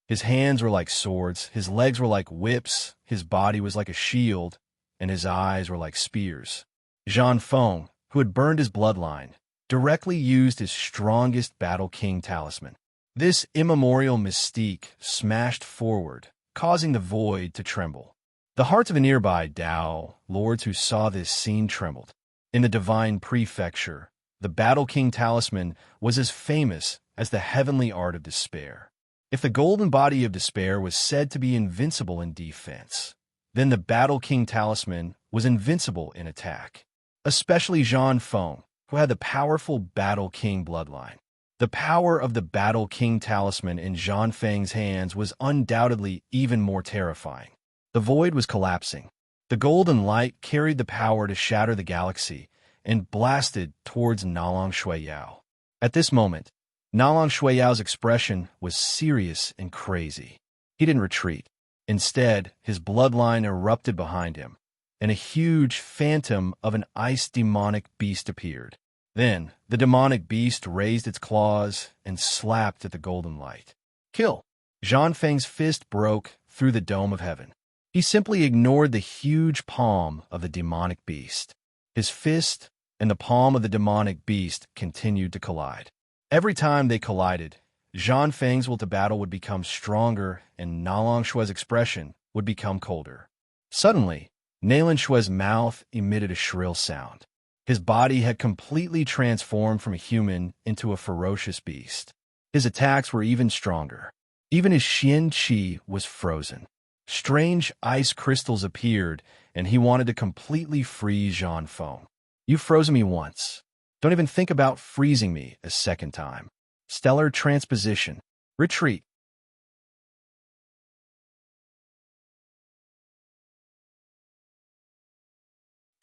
[SPEAKER 1] His hands were like swords, his legs were like whips, his body was like a shield, and his eyes were like spears. Zhang Feng, who had burned his bloodline, directly used his strongest Battle King talisman. This immemorial mystique smashed forward, causing the void to tremble. The hearts of a nearby Dao lords who saw this scene trembled. In the divine prefecture, the Battle King talisman was as famous as the heavenly art of despair. If the golden body of despair was said to be invincible in defense, then the Battle King talisman was invincible in attack. Especially Zhang Feng, who had the powerful Battle King bloodline. The power of the Battle King talisman in Zhang Feng's hands was undoubtedly even more terrifying. The void was collapsing. The golden light carried the power to shatter the galaxy and blasted towards Nalong Shui Yao. At this moment, Nalong Shui Yao's expression was serious and crazy. He didn't retreat. Instead, his bloodline erupted behind him, and a huge phantom of an ice demonic beast appeared. Then, the demonic beast raised its claws and slapped at the golden light. Kill! Zhang Feng's fist broke through the dome of heaven. He simply ignored the huge palm of the demonic beast. His fist and the palm of the demonic beast continued to collide. Every time they collided, Zhang Feng's will to battle would become stronger and Nalong Shui's expression would become colder. Suddenly, Nalong Shui's mouth emitted a shrill sound. His body had completely transformed from a human into a ferocious beast. His attacks were even stronger. Even his Xian Qi was frozen. Strange ice crystals appeared, and he wanted to completely freeze Zhang Feng. You've frozen me once. Don't even think about freezing me a second time. Stellar transposition. Retreat.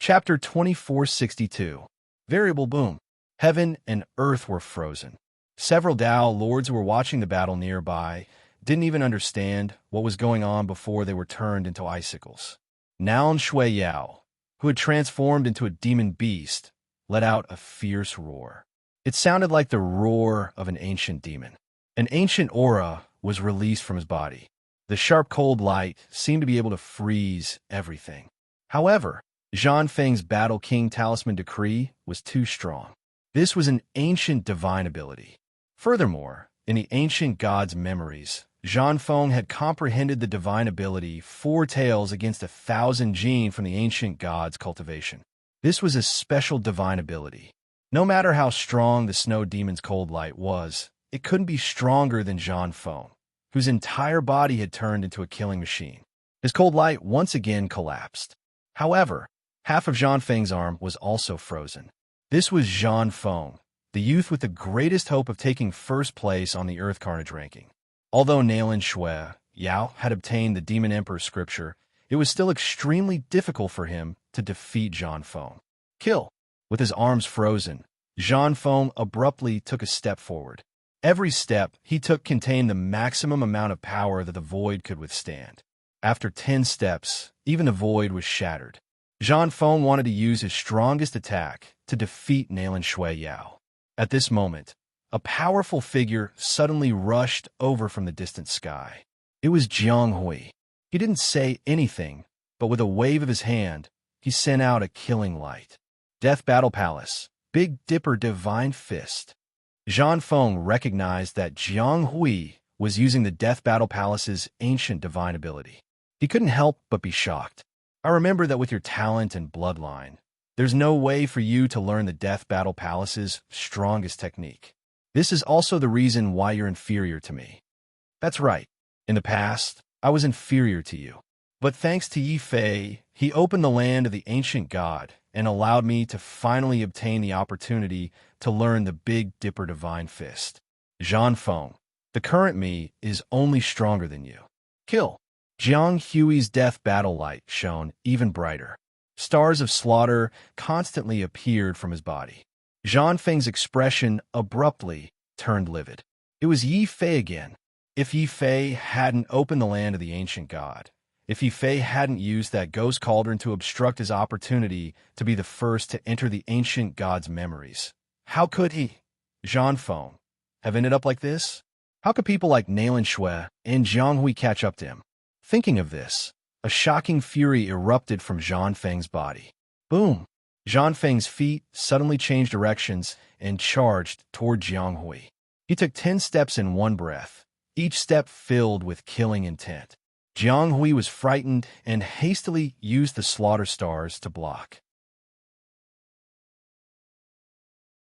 [SPEAKER 1] Chapter 2462. Variable Boom. Heaven and earth were frozen. Several Dao lords who were watching the battle nearby didn't even understand what was going on before they were turned into icicles. Nalong Shui Yao, who had transformed into a demon beast, let out a fierce roar. It sounded like the roar of an ancient demon. An ancient aura was released from his body. The sharp cold light seemed to be able to freeze everything. However, Zhang Feng's Battle King Talisman Decree was too strong. This was an ancient divine ability. Furthermore, in the ancient gods' memories, Zhang Feng had comprehended the divine ability 4 tails against 1,000 jin from the ancient gods' cultivation. This was a special divine ability. No matter how strong the snow demon's cold light was, it couldn't be stronger than Zhang Feng, whose entire body had turned into a killing machine. His cold light once again collapsed. However, half of Zhang Feng's arm was also frozen. This was Zhang Feng, the youth with the greatest hope of taking first place on the Earth Carnage ranking. Although Nalong Shui Yao had obtained the Demon Emperor scripture, it was still extremely difficult for him to defeat Zhang Feng. Kill! With his arms frozen, Zhang Feng abruptly took a step forward. Every step he took contained the maximum amount of power that the void could withstand. After 10 steps, even the void was shattered. Zhang Feng wanted to use his strongest attack to defeat Nalong Shui Yao. At this moment, a powerful figure suddenly rushed over from the distant sky. It was Jiang Hui. He didn't say anything, but with a wave of his hand, he sent out a killing light. Death Battle Palace, Big Dipper Divine Fist. Zhang Feng recognized that Jiang Hui was using the Death Battle Palace's ancient divine ability. He couldn't help but be shocked. I remember that with your talent and bloodline, there's no way for you to learn the Death Battle Palace's strongest technique. This is also the reason why you're inferior to me. That's right. In the past, I was inferior to you. But thanks to Yi Fei, he opened the land of the ancient god and allowed me to finally obtain the opportunity to learn the Big Dipper Divine Fist. Zhang Feng, the current me is only stronger than you. Kill. Jiang Hui's death battle light shone even brighter. Stars of slaughter constantly appeared from his body. Zhang Feng's expression abruptly turned livid. It was Yi Fei again. If Yi Fei hadn't opened the land of the ancient god, if Yi Fei hadn't used that ghost cauldron to obstruct his opportunity to be the first to enter the ancient god's memories, how could he, Zhang Feng, have ended up like this? How could people like Nailan Shui and Jiang Hui catch up to him? Thinking of this, a shocking fury erupted from Zhang Feng's body. Boom! Zhang Feng's feet suddenly changed directions and charged toward Jiang Hui. He took 10 steps in one breath, each step filled with killing intent. Jiang Hui was frightened and hastily used the slaughter stars to block.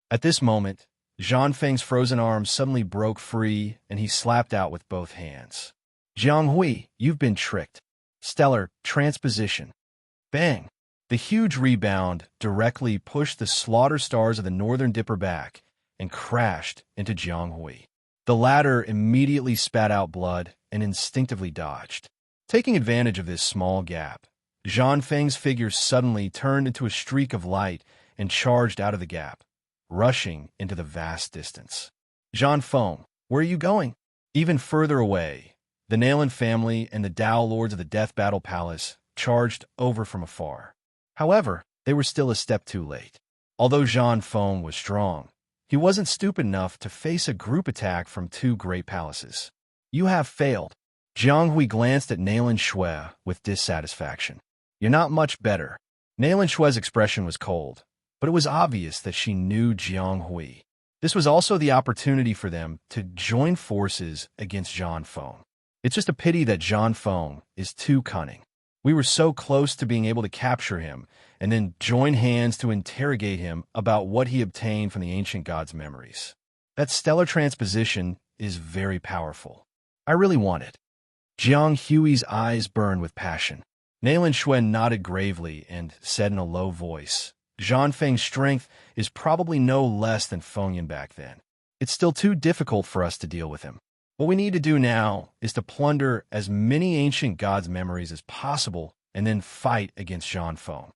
[SPEAKER 1] At this moment, Zhang Feng's frozen arms suddenly broke free and he slapped out with both hands. Jiang Hui, you've been tricked. Stellar transposition. Bang! The huge rebound directly pushed the slaughter stars of the Northern Dipper back and crashed into Jiang Hui. The latter immediately spat out blood and instinctively dodged. Taking advantage of this small gap, Zhang Feng's figure suddenly turned into a streak of light and charged out of the gap, rushing into the vast distance. Zhang Feng, where are you going? Even further away, the Nailan family and the Dao Lords of the Death Battle Palace charged over from afar. However, they were still a step too late. Although Zhang Feng was strong, he wasn't stupid enough to face a group attack from two great palaces. You have failed. Jiang Hui glanced at Nailan Shui with dissatisfaction. You're not much better. Nailan Shui's expression was cold, but it was obvious that she knew Jiang Hui. This was also the opportunity for them to join forces against Zhang Feng. It's just a pity that Zhang Feng is too cunning. We were so close to being able to capture him and then join hands to interrogate him about what he obtained from the ancient god's memories. That stellar transposition is very powerful. I really want it. Jiang Hui's eyes burned with passion. Nailan Shui nodded gravely and said in a low voice, Zhang Feng's strength is probably no less than Fengyan back then. It's still too difficult for us to deal with him. What we need to do now is to plunder as many ancient gods' memories as possible and then fight against Zhang Feng.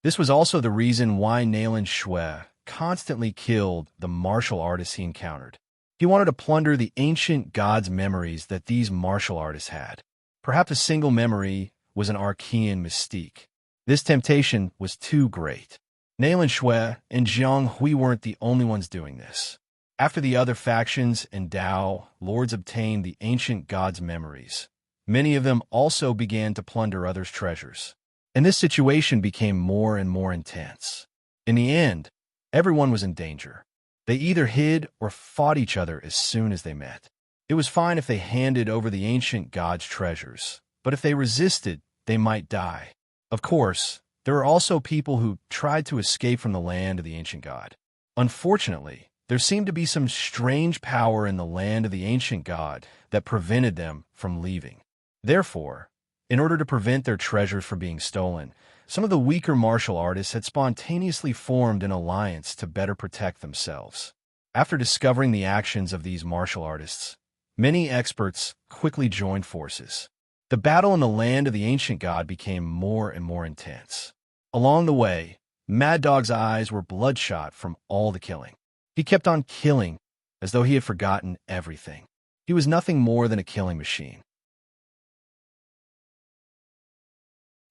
[SPEAKER 1] This was also the reason why Nailan Shui constantly killed the martial artists he encountered. He wanted to plunder the ancient gods' memories that these martial artists had. Perhaps a single memory was an Archean mystique. This temptation was too great. Nailan Shui and Jiang Hui weren't the only ones doing this. After the other factions and Dao lords obtained the ancient gods' memories, many of them also began to plunder others' treasures. And this situation became more and more intense. In the end, everyone was in danger. They either hid or fought each other as soon as they met. It was fine if they handed over the ancient gods' treasures, but if they resisted, they might die. Of course, there were also people who tried to escape from the land of the ancient god. Unfortunately, there seemed to be some strange power in the land of the ancient god that prevented them from leaving. Therefore, in order to prevent their treasures from being stolen, some of the weaker martial artists had spontaneously formed an alliance to better protect themselves. After discovering the actions of these martial artists, many experts quickly joined forces. The battle in the land of the ancient god became more and more intense. Along the way, Mad Dog's eyes were bloodshot from all the killing. He kept on killing as though he had forgotten everything. He was nothing more than a killing machine.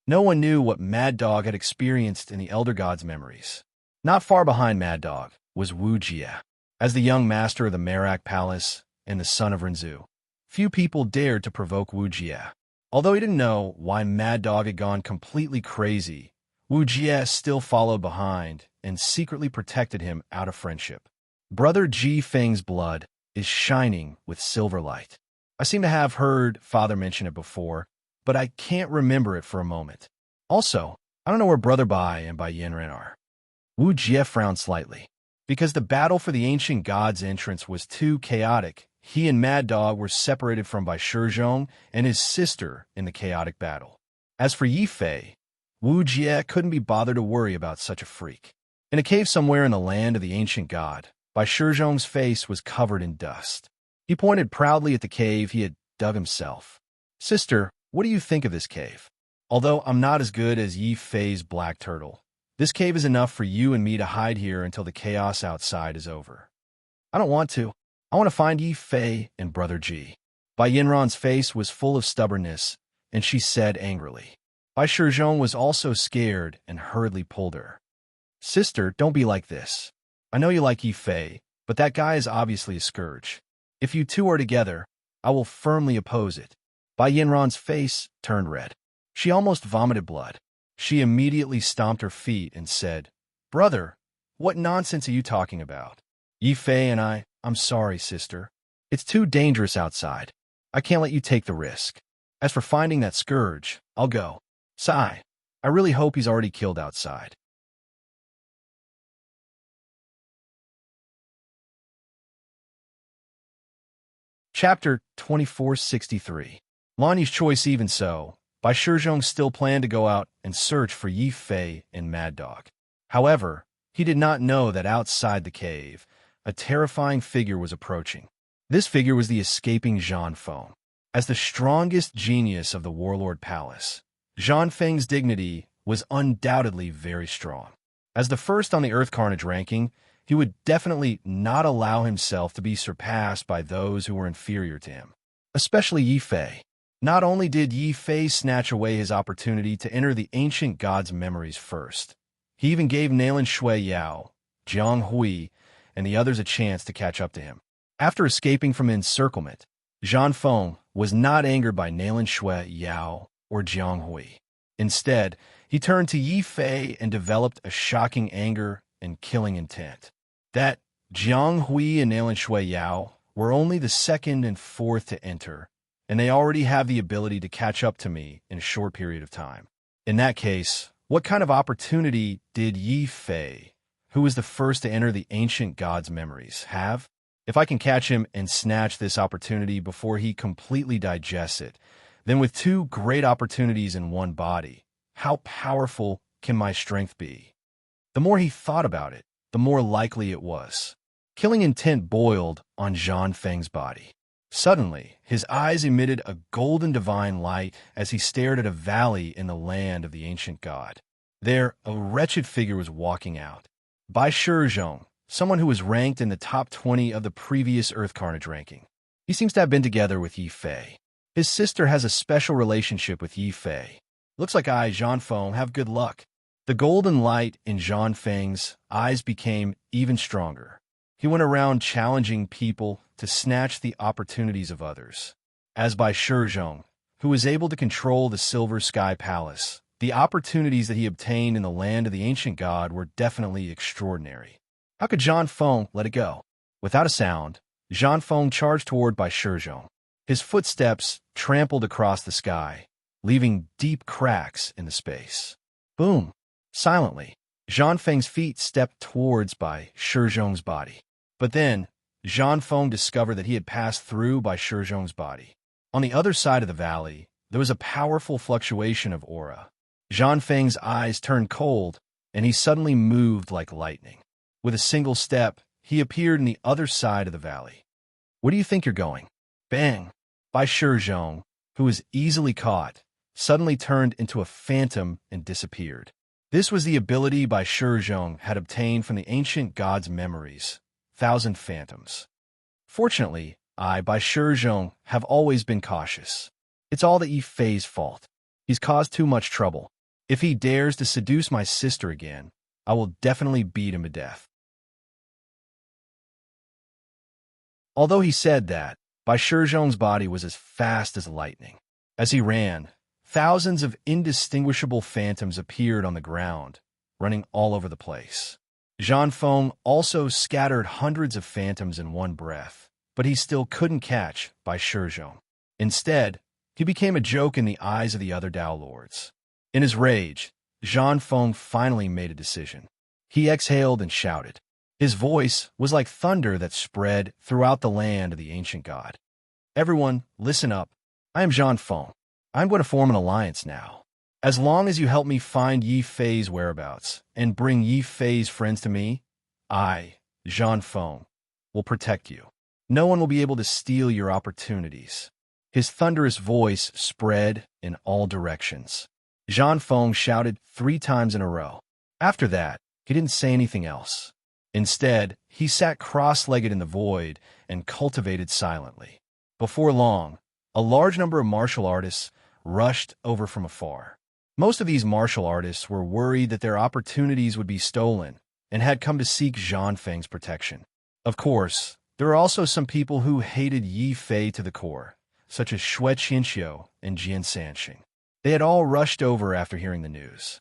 [SPEAKER 1] No one knew what Mad Dog had experienced in the Elder God's memories. Not far behind Mad Dog was Wu Jie. As the young master of the Merak Palace and the son of Renzu, few people dared to provoke Wu Jie. Although he didn't know why Mad Dog had gone completely crazy, Wu Jie still followed behind and secretly protected him out of friendship. Brother Ji Feng's blood is shining with silver light. I seem to have heard Father mention it before, but I can't remember it for a moment. Also, I don't know where Brother Bai and Bai Yanren are. Wu Jie frowned slightly. Because the battle for the ancient god's entrance was too chaotic, he and Mad Dog were separated from Bai Shizhong and his sister in the chaotic battle. As for Yi Fei, Wu Jie couldn't be bothered to worry about such a freak. In a cave somewhere in the land of the ancient god, Bai Shizhong's face was covered in dust. He pointed proudly at the cave he had dug himself. Sister, what do you think of this cave? Although I'm not as good as Yi Fei's black turtle, this cave is enough for you and me to hide here until the chaos outside is over. I don't want to. I want to find Yi Fei and Brother Ji. Bai Yinran's face was full of stubbornness, and she said angrily. Bai Shizhong was also scared and hurriedly pulled her. Sister, don't be like this. I know you like Yi Fei, but that guy is obviously a scourge. If you two are together, I will firmly oppose it. Bai Yinran's face turned red. She almost vomited blood. She immediately stomped her feet and said, Brother, what nonsense are you talking about? Yi Fei and I'm sorry, sister. It's too dangerous outside. I can't let you take the risk. As for finding that scourge, I'll go. Sigh. I really hope he's already killed outside. Chapter 2463. Lanyi's choice even so, Bai Shizhong still planned to go out and search for Yi Fei and Mad Dog. However, he did not know that outside the cave, a terrifying figure was approaching. This figure was the escaping Zhan Feng. As the strongest genius of the Warlord Palace, Zhan Feng's dignity was undoubtedly very strong. As the first on the Earth Carnage ranking, he would definitely not allow himself to be surpassed by those who were inferior to him, especially Yi Fei. Not only did Yi Fei snatch away his opportunity to enter the ancient god's memories first, he even gave Nalan Shui Yao, Jiang Hui, and the others a chance to catch up to him. After escaping from encirclement, Zhan Feng was not angered by Nalan Shui Yao or Jiang Hui. Instead, he turned to Yi Fei and developed a shocking anger and killing intent. That Jiang Hui and Nalan Shui Yao were only the second and fourth to enter, and they already have the ability to catch up to me in a short period of time. In that case, what kind of opportunity did Yi Fei, who was the first to enter the ancient god's memories, have? If I can catch him and snatch this opportunity before he completely digests it, then with two great opportunities in one body, how powerful can my strength be? The more he thought about it, the more likely it was. Killing intent boiled on Zhan Feng's body. Suddenly, his eyes emitted a golden divine light as he stared at a valley in the land of the ancient god. There, a wretched figure was walking out. Bai Shizhong, someone who was ranked in the top 20 of the previous Earth Carnage ranking. He seems to have been together with Yi Fei. His sister has a special relationship with Yi Fei. Looks like I, Zhan Feng, have good luck. The golden light in Zhan Feng's eyes became even stronger. He went around challenging people to snatch the opportunities of others. As Bai Shizhong, who was able to control the Silver Sky Palace, the opportunities that he obtained in the land of the ancient god were definitely extraordinary. How could Zhan Feng let it go? Without a sound, Zhan Feng charged toward Bai Shizhong. His footsteps trampled across the sky, leaving deep cracks in the space. Boom! Silently, Zhan Feng's feet stepped towards Bai Shizhong's body. But then, Zhan Feng discovered that he had passed through Bai Shizhong's body. On the other side of the valley, there was a powerful fluctuation of aura. Zhan Feng's eyes turned cold, and he suddenly moved like lightning. With a single step, he appeared in the other side of the valley. Where do you think you're going? Bang! Bai Shizhong, who was easily caught, suddenly turned into a phantom and disappeared. This was the ability Bai Shizhong had obtained from the ancient god's memories, 1,000 phantoms. Fortunately, I, Bai Shizhong, have always been cautious. It's all the Yi Fei's fault. He's caused too much trouble. If he dares to seduce my sister again, I will definitely beat him to death. Although he said that, Bai Shizhong's body was as fast as lightning. As he ran, Thousands of indistinguishable phantoms appeared on the ground, running all over the place. Jean Feng also scattered hundreds of phantoms in one breath, but he still couldn't catch Bai Shizhong. Instead, he became a joke in the eyes of the other Dao Lords. In his rage, Jean Feng finally made a decision. He exhaled and shouted. His voice was like thunder that spread throughout the land of the ancient god. Everyone, listen up. I am Jean Feng. I'm going to form an alliance now. As long as you help me find Yi Fei's whereabouts and bring Yi Fei's friends to me, I, Jean Feng, will protect you. No one will be able to steal your opportunities. His thunderous voice spread in all directions. Jean Feng shouted 3 times in a row. After that, he didn't say anything else. Instead, he sat cross-legged in the void and cultivated silently. Before long, a large number of martial artists rushed over from afar. Most of these martial artists were worried that their opportunities would be stolen and had come to seek Jean Feng's protection. Of course, there were also some people who hated Yi Fei to the core, such as Xue Qinxiu and Jian Sanxing. They had all rushed over after hearing the news.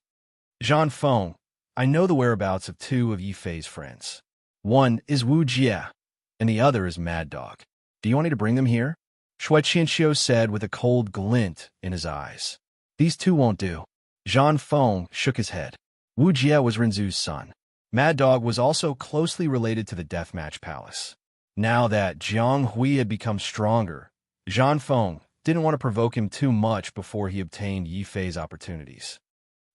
[SPEAKER 1] Jean Feng, I know the whereabouts of 2 of Yi Fei's friends. One is Wu Jie, and the other is Mad Dog. Do you want me to bring them here? Xue Qinxiu said with a cold glint in his eyes. These 2 won't do. Jean Feng shook his head. Wu Jie was Rinzu's son. Mad Dog was also closely related to the Deathmatch Palace. Now that Jiang Hui had become stronger, Jean Feng didn't want to provoke him too much before he obtained Yi Fei's opportunities.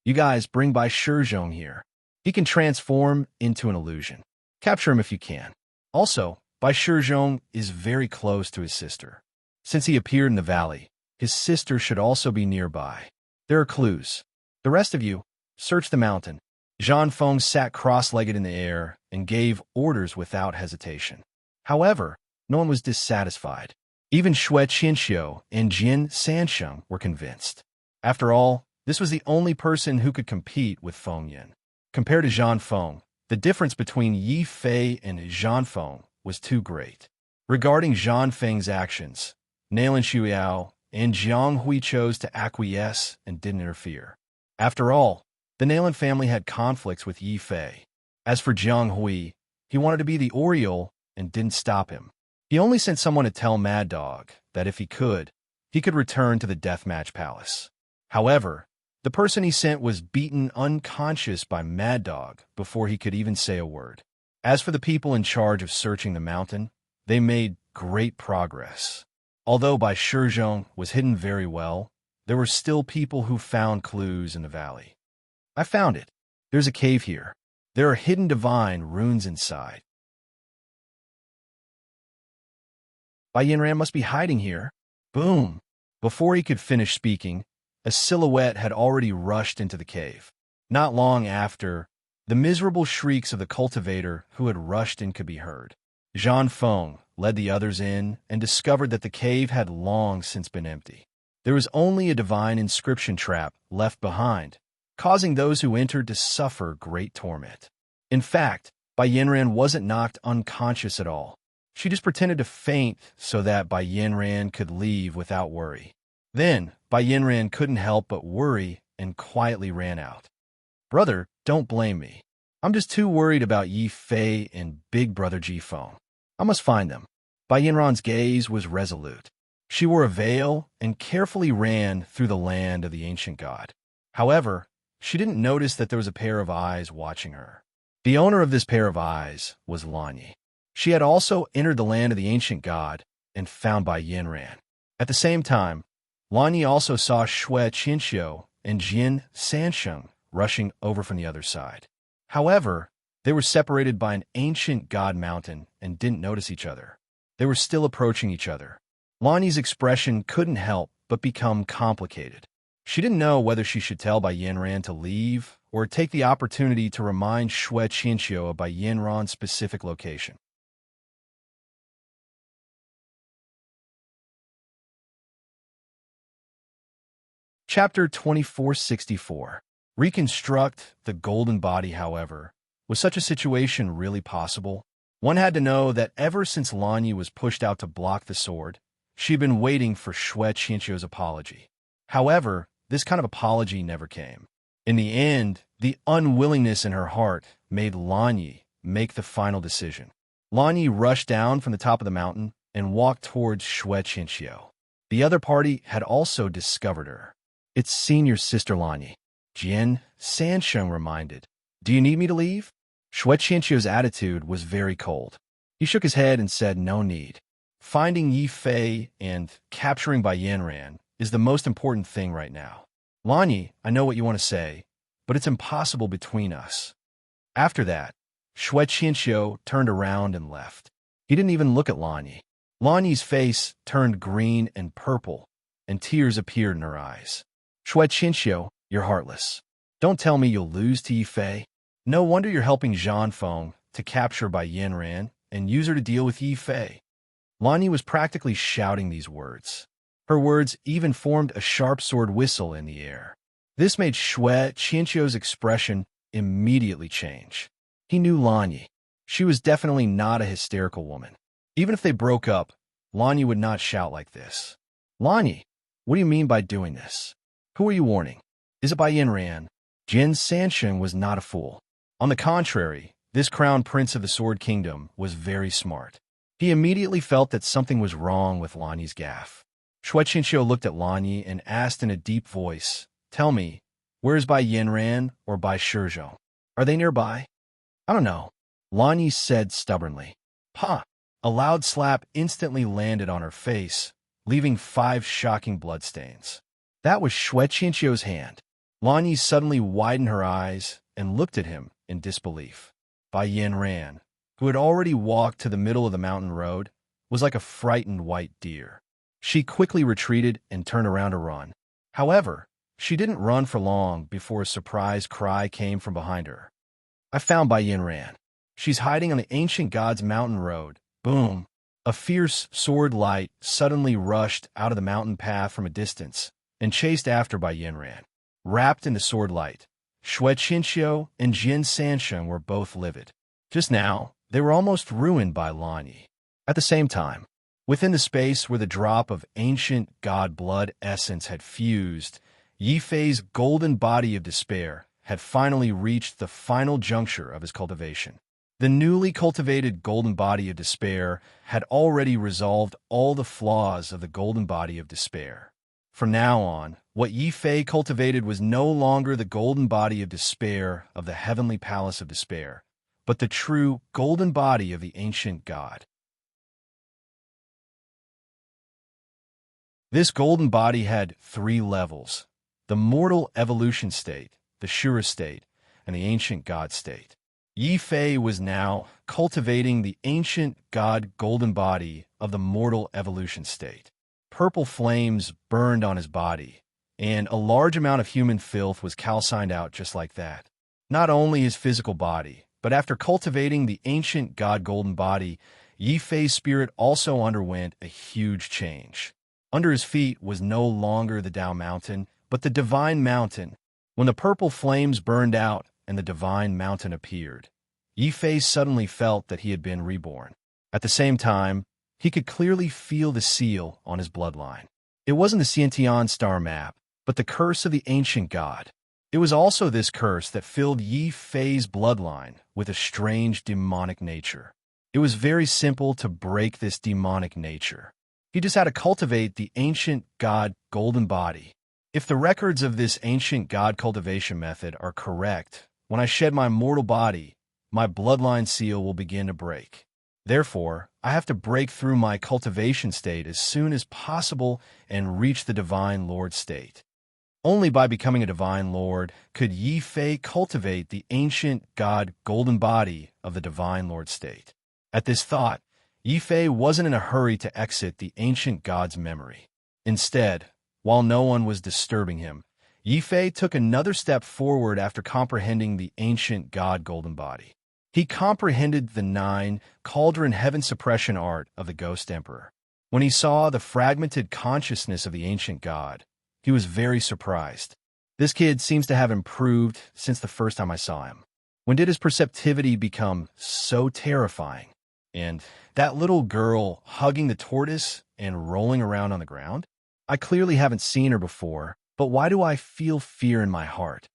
[SPEAKER 1] You guys bring Bai Shizhong here. He can transform into an illusion. Capture him if you can. Also, Bai Shizhong is very close to his sister. Since he appeared in the valley, his sister should also be nearby. There are clues. The rest of you, search the mountain. Jean Feng sat cross-legged in the air and gave orders without hesitation. However, no one was dissatisfied. Even Xue Qinxiu and Jian Sansheng were convinced. After all, this was the only person who could compete with Feng Yin. Compared to Jean Feng, the difference between Yi Fei and Jean Feng was too great. Regarding Jean Feng's actions, Nailin Xiuyao and Jiang Hui chose to acquiesce and didn't interfere. After all, the Nailin family had conflicts with Yi Fei. As for Jiang Hui, he wanted to be the Oriole and didn't stop him. He only sent someone to tell Mad Dog that if he could return to the Deathmatch Palace. However, the person he sent was beaten unconscious by Mad Dog before he could even say a word. As for the people in charge of searching the mountain, they made great progress. Although Bai Shizhong was hidden very well, there were still people who found clues in the valley. I found it. There's a cave here. There are hidden divine runes inside. Bai Yinran must be hiding here. Boom! Before he could finish speaking, a silhouette had already rushed into the cave. Not long after, the miserable shrieks of the cultivator who had rushed in could be heard. Jean Feng led the others in and discovered that the cave had long since been empty. There was only a divine inscription trap left behind, causing those who entered to suffer great torment. In fact, Bai Yinran wasn't knocked unconscious at all. She just pretended to faint so that Bai Yinran could leave without worry. Then, Bai Yinran couldn't help but worry and quietly ran out. Brother, don't blame me. I'm just too worried about Yi Fei and Big Brother Ji Feng. I must find them. Bai Yinran's gaze was resolute. She wore a veil and carefully ran through the land of the ancient god. However, she didn't notice that there was a pair of eyes watching her. The owner of this pair of eyes was Lanyi. She had also entered the land of the ancient god and found Bai Yinran. At the same time, Lanyi also saw Xue Qinxiu and Jian Sansheng rushing over from the other side. However, they were separated by an ancient god mountain and didn't notice each other. They were still approaching each other. Lanyi's expression couldn't help but become complicated. She didn't know whether she should tell Bai Yinran to leave or take the opportunity to remind Xue Qinxiu of Bai Yinran's specific location. Chapter 2464. Reconstruct the golden body, however. Was such a situation really possible? One had to know that ever since Lanyi was pushed out to block the sword, she'd been waiting for Xue Qinxiu's apology. However, this kind of apology never came. In the end, the unwillingness in her heart made Lanyi make the final decision. Lanyi rushed down from the top of the mountain and walked towards Shui Qianxiu. The other party had also discovered her. "It's senior sister Lanyi," Jian Sansheng reminded. "Do you need me to leave?" Shui Qianxiu's attitude was very cold. He shook his head and said no need. Finding Yi Fei and capturing Bai Yanran is the most important thing right now. Lanyi, I know what you want to say, but it's impossible between us. After that, Shui Qianxiu turned around and left. He didn't even look at Lanyi. Lanyi's face turned green and purple, and tears appeared in her eyes. "Shui Qianxiu, you're heartless. Don't tell me you'll lose to Yi Fei. No wonder you're helping Zhan Feng to capture Bai Yanran and use her to deal with Yi Fei." Lanyi was practically shouting these words. Her words even formed a sharp sword whistle in the air. This made Shui Qianxiu's expression immediately change. He knew Lanyi. She was definitely not a hysterical woman. Even if they broke up, Lanyi would not shout like this. "Lanyi, what do you mean by doing this? Who are you warning? Is it Bai Yanran?" Jin Sansheng was not a fool. On the contrary, this crown prince of the Sword Kingdom was very smart. He immediately felt that something was wrong with Lanyi's gaffe. Shui Qianxiu looked at Lanyi and asked in a deep voice, "Tell me, where is Bai Yanran or Bai Shizhou? Are they nearby?" "I don't know," Lanyi said stubbornly. "Pa!" A loud slap instantly landed on her face, leaving 5 shocking bloodstains. That was Shui Qianxiu's hand. Lanyi suddenly widened her eyes and looked at him in disbelief. Bai Yanran, who had already walked to the middle of the mountain road, was like a frightened white deer. She quickly retreated and turned around to run. However, she didn't run for long before a surprise cry came from behind her. "I found Bai Yanran. She's hiding on the ancient god's mountain road." Boom! A fierce sword light suddenly rushed out of the mountain path from a distance and chased after Bai Yanran. Wrapped in the sword light, Shui Qianxiu and Jin Sansheng were both livid. Just now, they were almost ruined by Lanyi. At the same time, within the space where the drop of ancient god blood essence had fused, Yi Fei's golden body of despair had finally reached the final juncture of his cultivation. The newly cultivated golden body of despair had already resolved all the flaws of the golden body of despair. From now on, what Yi Fei cultivated was no longer the golden body of despair of the heavenly palace of despair, but the true golden body of the ancient god. This golden body had 3 levels: the mortal evolution state, the Shura state, and the ancient god state. Yi Fei was now cultivating the ancient god golden body of the mortal evolution state. Purple flames burned on his body, and a large amount of human filth was calcined out just like that. Not only his physical body, but after cultivating the ancient god golden body, Yi Fei's spirit also underwent a huge change. Under his feet was no longer the Tao Mountain, but the Divine Mountain. When the purple flames burned out and the Divine Mountain appeared, Yi Fei suddenly felt that he had been reborn. At the same time, he could clearly feel the seal on his bloodline. It wasn't the Xiantian star map, but the curse of the ancient god. It was also this curse that filled Yi Fei's bloodline with a strange demonic nature. It was very simple to break this demonic nature. He just had to cultivate the ancient god golden body. If the records of this ancient god cultivation method are correct, when I shed my mortal body, my bloodline seal will begin to break. Therefore, I have to break through my cultivation state as soon as possible and reach the Divine Lord state. Only by becoming a Divine Lord could Yi Fei cultivate the ancient god golden body of the Divine Lord state. At this thought, Yi Fei wasn't in a hurry to exit the ancient god's memory. Instead, while no one was disturbing him, Yi Fei took another step forward after comprehending the ancient god golden body. He comprehended the 9 cauldron heaven suppression art of the Ghost Emperor. When he saw the fragmented consciousness of the ancient god, he was very surprised. This kid seems to have improved since the first time I saw him. When did his perceptivity become so terrifying? And that little girl hugging the tortoise and rolling around on the ground? I clearly haven't seen her before, But why do I feel fear in my heart?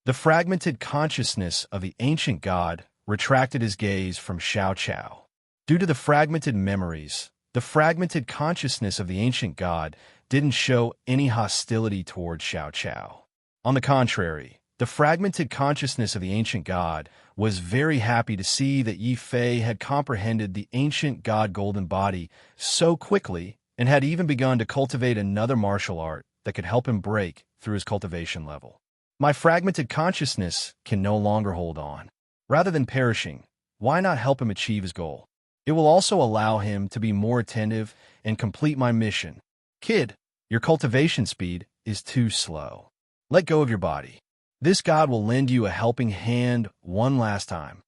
[SPEAKER 1] The fragmented consciousness of the ancient god retracted his gaze from Xiao Chao. Due to the fragmented memories, the fragmented consciousness of the ancient god didn't show any hostility towards Xiao Chao. On the contrary, the fragmented consciousness of the ancient god was very happy to see that Yi Fei had comprehended the ancient god golden body so quickly and had even begun to cultivate another martial art that could help him break through his cultivation level. My fragmented consciousness can no longer hold on. Rather than perishing, why not help him achieve his goal? It will also allow him to be more attentive and complete my mission. Kid, your cultivation speed is too slow. Let go of your body. This god will lend you a helping hand one last time.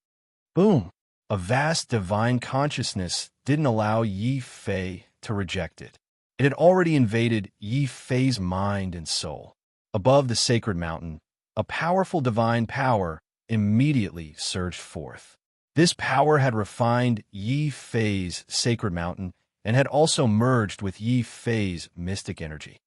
[SPEAKER 1] Boom! A vast divine consciousness didn't allow Yi Fei to reject it. It had already invaded Yi Fei's mind and soul. Above the sacred mountain, a powerful divine power immediately surged forth. This power had refined Yi Fei's sacred mountain and had also merged with Yi Fei's mystic energy.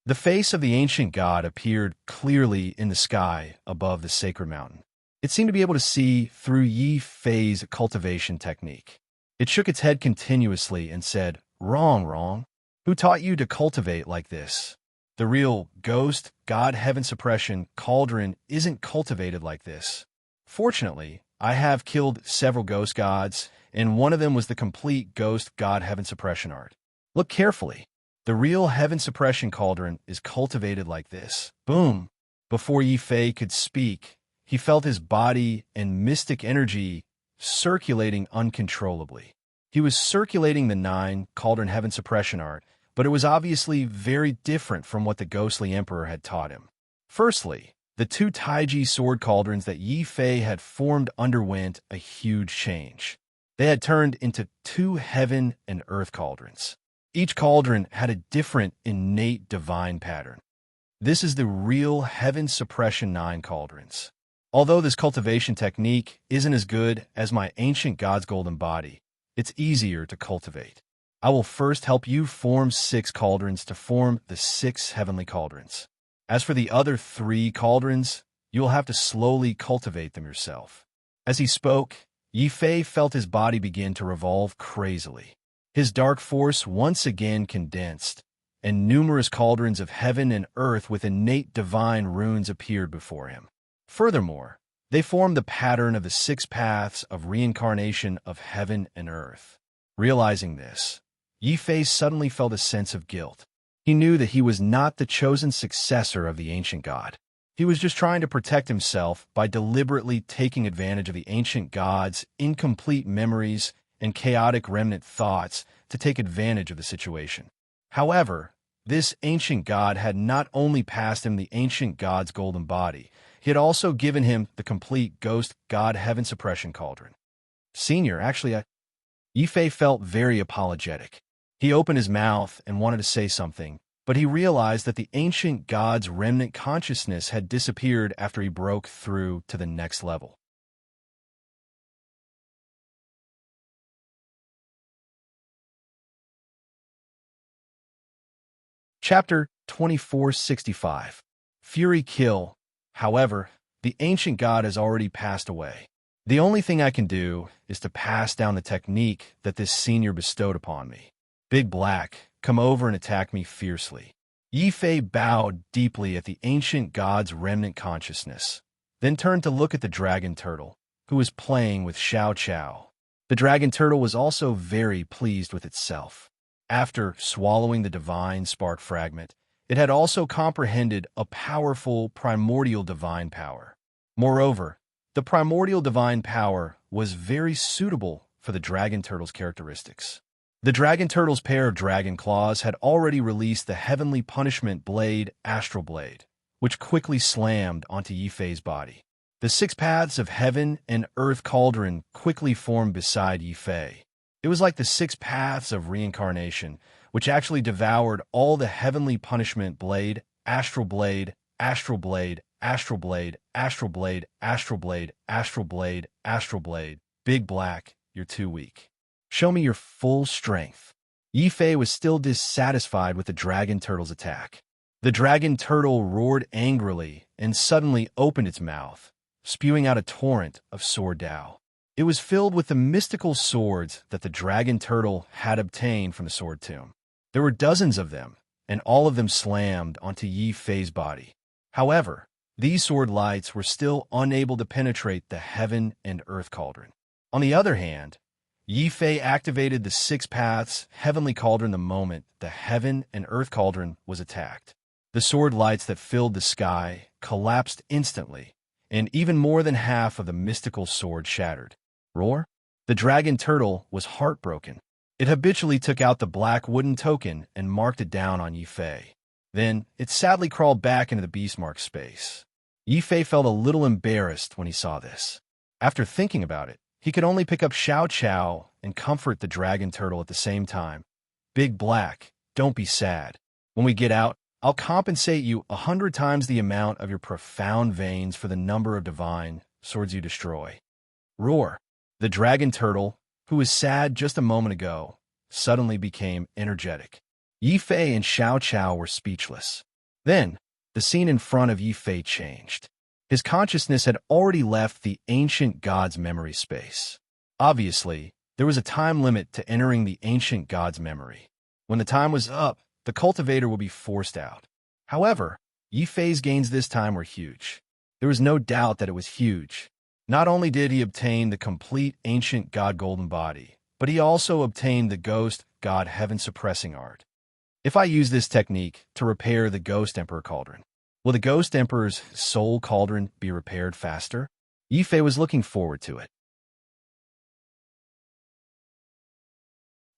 [SPEAKER 1] The face of the ancient god appeared clearly in the sky above the sacred mountain. It seemed to be able to see through Yi Fei's cultivation technique. It shook its head continuously and said, "Wrong, wrong. Who taught you to cultivate like this? The real ghost, god heaven suppression cauldron isn't cultivated like this. Fortunately, I have killed several ghost gods, and one of them was the complete ghost god heaven suppression art. Look carefully. The real heaven suppression cauldron is cultivated like this." Boom! Before Yi Fei could speak, he felt his body and mystic energy circulating uncontrollably. He was circulating the 9 cauldron heaven suppression art, but it was obviously very different from what the ghostly emperor had taught him. Firstly, the 2 Taiji sword cauldrons that Yi Fei had formed underwent a huge change. They had turned into 2 heaven and earth cauldrons. Each cauldron had a different innate divine pattern. This is the real heaven suppression 9 cauldrons. Although this cultivation technique isn't as good as my ancient god's golden body, it's easier to cultivate. I will first help you form 6 cauldrons to form the 6 heavenly cauldrons. As for the other 3 cauldrons, you will have to slowly cultivate them yourself. As he spoke, Yi Fei felt his body begin to revolve crazily. His dark force once again condensed, and numerous cauldrons of heaven and earth with innate divine runes appeared before him. Furthermore, they formed the pattern of the 6 paths of reincarnation of heaven and earth. Realizing this, Yi Fei suddenly felt a sense of guilt. He knew that he was not the chosen successor of the ancient god. He was just trying to protect himself by deliberately taking advantage of the ancient god's incomplete memories and chaotic remnant thoughts to take advantage of the situation. However, this ancient god had not only passed him the ancient god's golden body, he had also given him the complete ghost god heaven suppression cauldron. Senior, Yi Fei felt very apologetic. He opened his mouth and wanted to say something, but he realized that the ancient god's remnant consciousness had disappeared after he broke through to the next level. Chapter 2465. Fury Kill. However, the ancient god has already passed away. The only thing I can do is to pass down the technique that this senior bestowed upon me. Big Black, come over and attack me fiercely. Yi Fei bowed deeply at the ancient god's remnant consciousness, then turned to look at the dragon turtle, who was playing with Xiao Chao. The dragon turtle was also very pleased with itself. After swallowing the divine spark fragment, it had also comprehended a powerful primordial divine power. Moreover, the primordial divine power was very suitable for the dragon turtle's characteristics. The dragon turtle's pair of dragon claws had already released the heavenly punishment blade, Astral Blade, which quickly slammed onto Yi Fei's body. The 6 paths of heaven and earth cauldron quickly formed beside Yi Fei. It was like the 6 paths of reincarnation, which actually devoured all the heavenly punishment blade, Astral Blade, Astral Blade, Astral Blade, Astral Blade, Astral Blade, Astral Blade, Astral Blade. Big Black, you're too weak. Show me your full strength. Yi Fei was still dissatisfied with the dragon turtle's attack. The dragon turtle roared angrily and suddenly opened its mouth, spewing out a torrent of sword Dao. It was filled with the mystical swords that the dragon turtle had obtained from the sword tomb. There were dozens of them, and all of them slammed onto Yi Fei's body. However, these sword lights were still unable to penetrate the heaven and earth cauldron. On the other hand, Yi Fei activated the six paths heavenly cauldron the moment the heaven and earth cauldron was attacked. The sword lights that filled the sky collapsed instantly, and even more than half of the mystical sword shattered. Roar? The dragon turtle was heartbroken. It habitually took out the black wooden token and marked it down on Yi Fei. Then, it sadly crawled back into the beastmark space. Yi Fei felt a little embarrassed when he saw this. After thinking about it, he could only pick up Xiao Qiao and comfort the dragon turtle at the same time. Big Black, don't be sad. When we get out, I'll compensate you 100 times the amount of your profound veins for the number of divine swords you destroy. Roar. The dragon turtle, who was sad just a moment ago, suddenly became energetic. Yi Fei and Xiao Qiao were speechless. Then, the scene in front of Yi Fei changed. His consciousness had already left the ancient god's memory space. Obviously, there was a time limit to entering the ancient god's memory. When the time was up, the cultivator would be forced out. However, Yi Fei's gains this time were huge. There was no doubt that it was huge. Not only did he obtain the complete ancient god golden body, but he also obtained the ghost god heaven suppressing art. If I use this technique to repair the ghost emperor cauldron, will the ghost emperor's soul cauldron be repaired faster? Yi Fei was looking forward to it.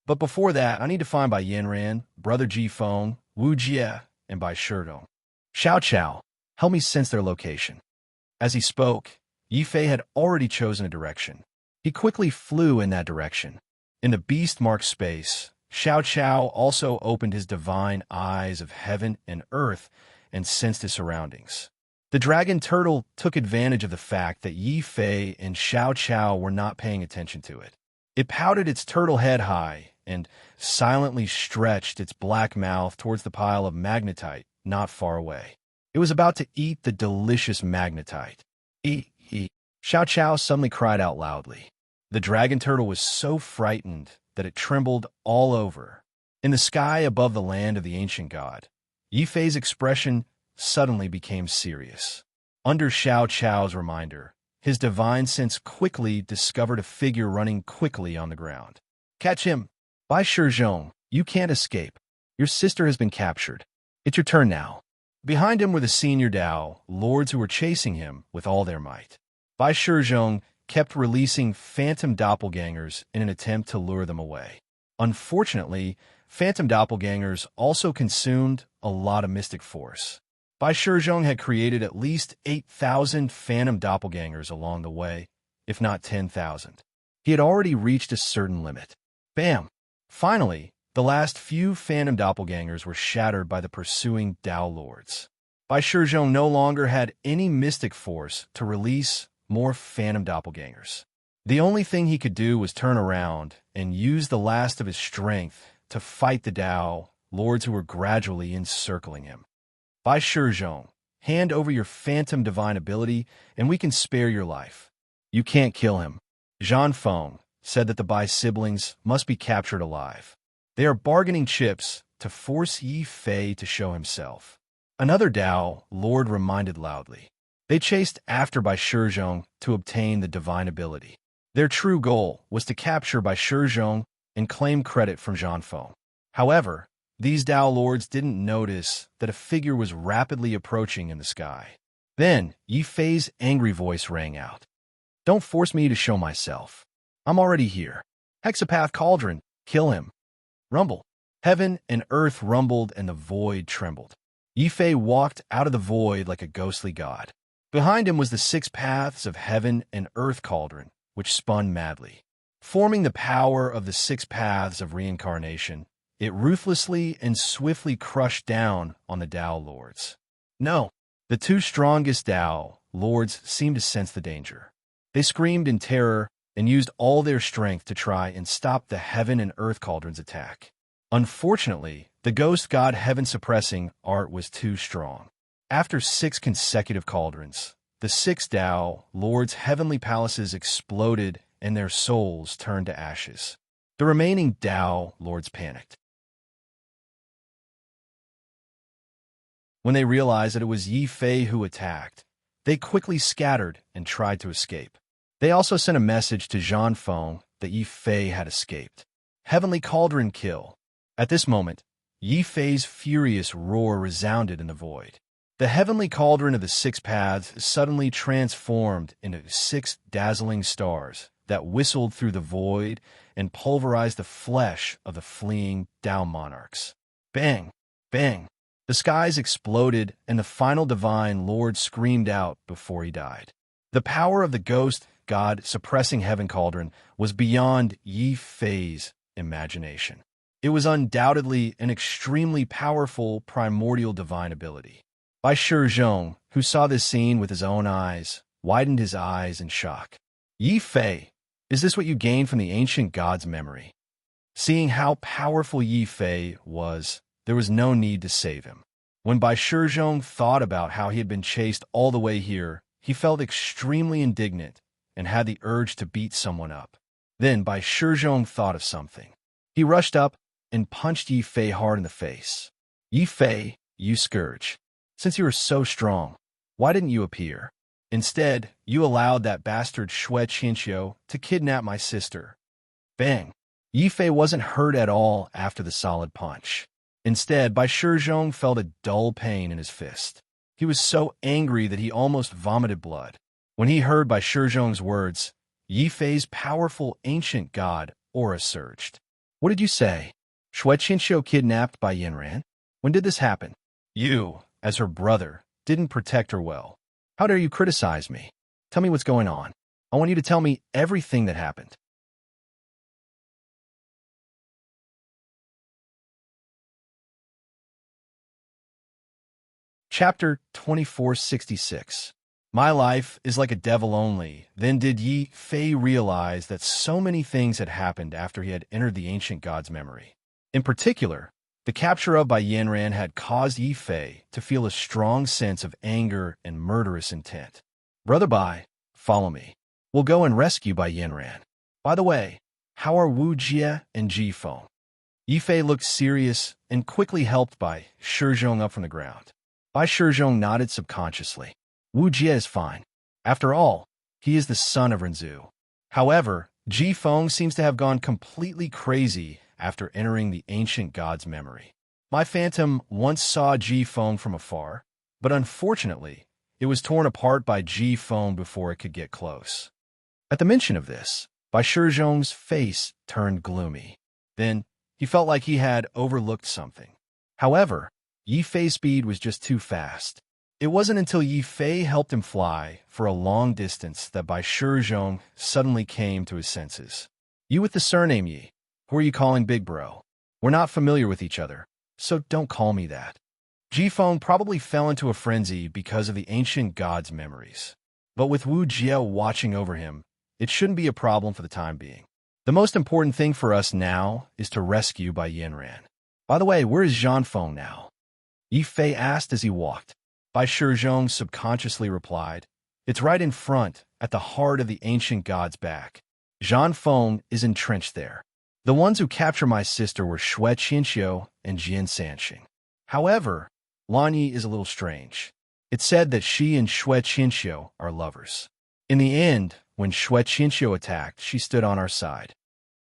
[SPEAKER 1] But before that, I need to find Bai Yanran, Brother Ji Feng, Wu Jie, and Bai Shidong. Xiao Qiao, help me sense their location. As he spoke, Yi Fei had already chosen a direction. He quickly flew in that direction. In the beast-marked space, Xiao Qiao also opened his divine eyes of heaven and earth and sensed his surroundings. The dragon turtle took advantage of the fact that Yi Fei and Xiao Qiao were not paying attention to it. It pouted its turtle head high and silently stretched its black mouth towards the pile of magnetite not far away. It was about to eat the delicious magnetite. Xiao Qiao suddenly cried out loudly. The dragon turtle was so frightened that it trembled all over. In the sky above the land of the ancient god, Yi Fei's expression suddenly became serious. Under Xiao Qiao's reminder, his divine sense quickly discovered a figure running quickly on the ground. Catch him! Bai Shizhong, you can't escape. Your sister has been captured. It's your turn now. Behind him were the senior Dao, lords who were chasing him with all their might. Bai Shizhong kept releasing phantom doppelgangers in an attempt to lure them away. Unfortunately, phantom doppelgangers also consumed a lot of mystic force. Bai Shizhong had created at least 8,000 phantom doppelgangers along the way, if not 10,000. He had already reached a certain limit. Bam! Finally, the last few phantom doppelgangers were shattered by the pursuing Dao lords. Bai Shizhong no longer had any mystic force to release more phantom doppelgangers. The only thing he could do was turn around and use the last of his strength to fight the Dao lords who were gradually encircling him. Bai Shizhong, hand over your phantom divine ability and we can spare your life. You can't kill him. Zhan Feng said that the Bai siblings must be captured alive. They are bargaining chips to force Yi Fei to show himself. Another Dao lord reminded loudly. They chased after Bai Shizhong to obtain the divine ability. Their true goal was to capture Bai Shizhong and claim credit from Zhan Feng. However, these Dao lords didn't notice that a figure was rapidly approaching in the sky. Then, Yi Fei's angry voice rang out. Don't force me to show myself. I'm already here. Hexapath Cauldron, kill him. Rumble. Heaven and earth rumbled and the void trembled. Yi Fei walked out of the void like a ghostly god. Behind him was the six paths of heaven and earth cauldron, which spun madly. Forming the power of the six paths of reincarnation, it ruthlessly and swiftly crushed down on the Dao lords. No, the two strongest Dao lords seemed to sense the danger. They screamed in terror and used all their strength to try and stop the heaven and earth cauldron's attack. Unfortunately, the ghost god heaven-suppressing art was too strong. After 6 consecutive cauldrons, the 6 Tao Lords' heavenly palaces exploded and their souls turned to ashes. The remaining Tao Lords panicked. When they realized that it was Yi Fei who attacked, they quickly scattered and tried to escape. They also sent a message to Zhan Feng that Yi Fei had escaped. Heavenly Cauldron kill. At this moment, Yi Fei's furious roar resounded in the void. The heavenly cauldron of the 6 paths suddenly transformed into 6 dazzling stars that whistled through the void and pulverized the flesh of the fleeing Tao monarchs. Bang! Bang! The skies exploded and the final divine lord screamed out before he died. The power of the ghost god suppressing heaven cauldron was beyond Yi Fei's imagination. It was undoubtedly an extremely powerful primordial divine ability. Bai Shizhong, who saw this scene with his own eyes, widened his eyes in shock. Yi Fei, is this what you gained from the ancient god's memory? Seeing how powerful Yi Fei was, there was no need to save him. When Bai Shizhong thought about how he had been chased all the way here, he felt extremely indignant and had the urge to beat someone up. Then Bai Shizhong thought of something. He rushed up and punched Yi Fei hard in the face. Yi Fei, you scourge. Since you were so strong, why didn't you appear? Instead, you allowed that bastard Xue Qinxiu to kidnap my sister. Bang! Yi Fei wasn't hurt at all after the solid punch. Instead, Bai Shizhong felt a dull pain in his fist. He was so angry that he almost vomited blood. When he heard Bai Shizhong's words, Yi Fei's powerful ancient god aura surged. What did you say? Xue Qinxiu kidnapped by Yanran? When did this happen? You, as her brother, didn't protect her well. How dare you criticize me? Tell me what's going on. I want you to tell me everything that happened. Chapter 2466. My life is like a devil only. Then did Yi Fei realize that so many things had happened after he had entered the ancient god's memory. In particular, the capture of Bai Yanran had caused Yi Fei to feel a strong sense of anger and murderous intent. Brother Bai, follow me. We'll go and rescue Bai Yanran. By the way, how are Wu Jie and Ji Feng? Yi Fei looked serious and quickly helped Bai Shizhong up from the ground. Bai Shizhong nodded subconsciously. Wu Jie is fine. After all, he is the son of Renzu. However, Ji Feng seems to have gone completely crazy after entering the ancient god's memory. My phantom once saw Ji Feng from afar, but unfortunately, it was torn apart by Ji Feng before it could get close. At the mention of this, Bai Shizhong's face turned gloomy. Then, he felt like he had overlooked something. However, Yi Fei's speed was just too fast. It wasn't until Yi Fei helped him fly for a long distance that Bai Shizhong suddenly came to his senses. You with the surname Yi, who are you calling Big Bro? We're not familiar with each other, so don't call me that. Ji Feng probably fell into a frenzy because of the ancient god's memories. But with Wu Jie watching over him, it shouldn't be a problem for the time being. The most important thing for us now is to rescue Bai Yanran. By the way, where is Zhan Feng now? Yi Fei asked as he walked. Bai Shizhong subconsciously replied, It's right in front, at the heart of the ancient god's back. Zhan Feng is entrenched there. The ones who captured my sister were Xue Qinxiu and Jian Sanxing. However, Lan Yi is a little strange. It's said that she and Xue Qinxiu are lovers. In the end, when Xue Qinxiu attacked, she stood on our side.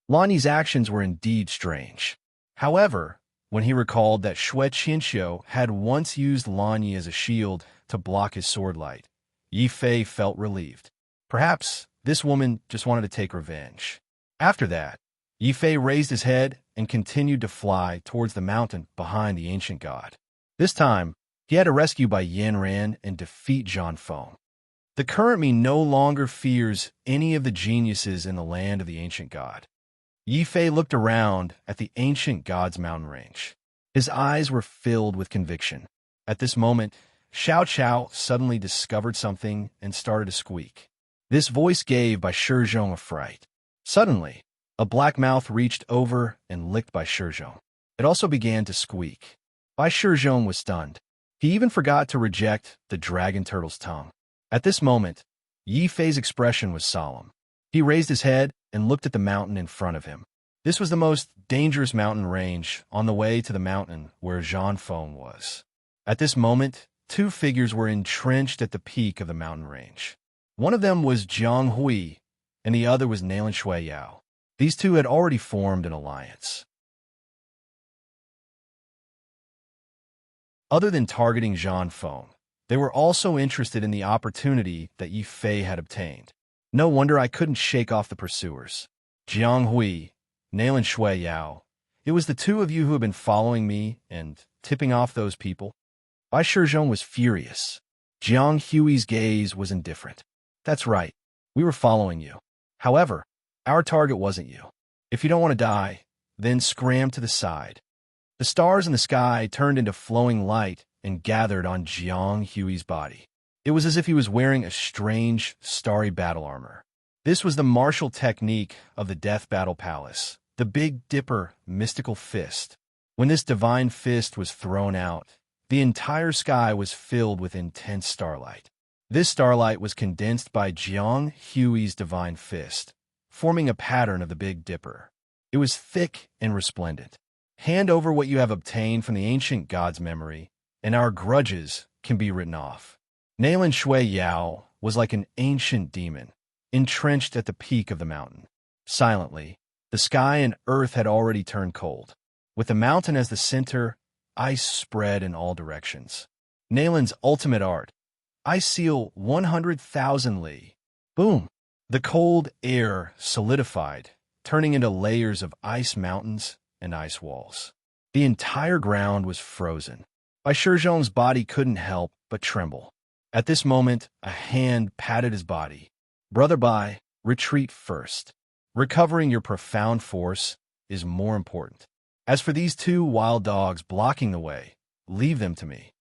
[SPEAKER 1] Lan Yi's actions were indeed strange. However, when he recalled that Xue Qinxiu had once used Lan Yi as a shield to block his sword light, Yi Fei felt relieved. Perhaps this woman just wanted to take revenge. After that, Yi Fei raised his head and continued to fly towards the mountain behind the ancient god. This time, he had to rescue Bai Yanran and defeat Zhan Feng. The current me no longer fears any of the geniuses in the land of the ancient god. Yi Fei looked around at the ancient god's mountain range. His eyes were filled with conviction. At this moment, Xiao Qiao suddenly discovered something and started to squeak. This voice gave Bai Shizhong a fright. Suddenly, a black mouth reached over and licked Bai Shizhong. It also began to squeak. Bai Shizhong was stunned. He even forgot to reject the dragon turtle's tongue. At this moment, Yi Fei's expression was solemn. He raised his head and looked at the mountain in front of him. This was the most dangerous mountain range on the way to the mountain where Zhang Feng was. At this moment, two figures were entrenched at the peak of the mountain range. One of them was Jiang Hui, and the other was Nalan Shui Yao. These two had already formed an alliance. Other than targeting Zhang Feng, they were also interested in the opportunity that Yi Fei had obtained. No wonder I couldn't shake off the pursuers. Jiang Hui, Nalan Shui Yao, it was the two of you who had been following me and tipping off those people. Bai Shizhong was furious. Jiang Hui's gaze was indifferent. That's right, we were following you. However, our target wasn't you. If you don't want to die, then scram to the side. The stars in the sky turned into flowing light and gathered on Jiang Hui's body. It was as if he was wearing a strange, starry battle armor. This was the martial technique of the Death Battle Palace, the Big Dipper mystical fist. When this divine fist was thrown out, the entire sky was filled with intense starlight. This starlight was condensed by Jiang Hui's divine fist, forming a pattern of the Big Dipper. It was thick and resplendent. Hand over what you have obtained from the ancient god's memory, and our grudges can be written off. Nalan Shui Yao was like an ancient demon, entrenched at the peak of the mountain. Silently, the sky and earth had already turned cold. With the mountain as the center, ice spread in all directions. Nalan's ultimate art. Ice seal 100,000 li. Boom! The cold air solidified, turning into layers of ice mountains and ice walls. The entire ground was frozen. Bai Shizhong's body couldn't help but tremble. At this moment, a hand patted his body. Brother Bai, retreat first. Recovering your profound force is more important. As for these two wild dogs blocking the way, leave them to me.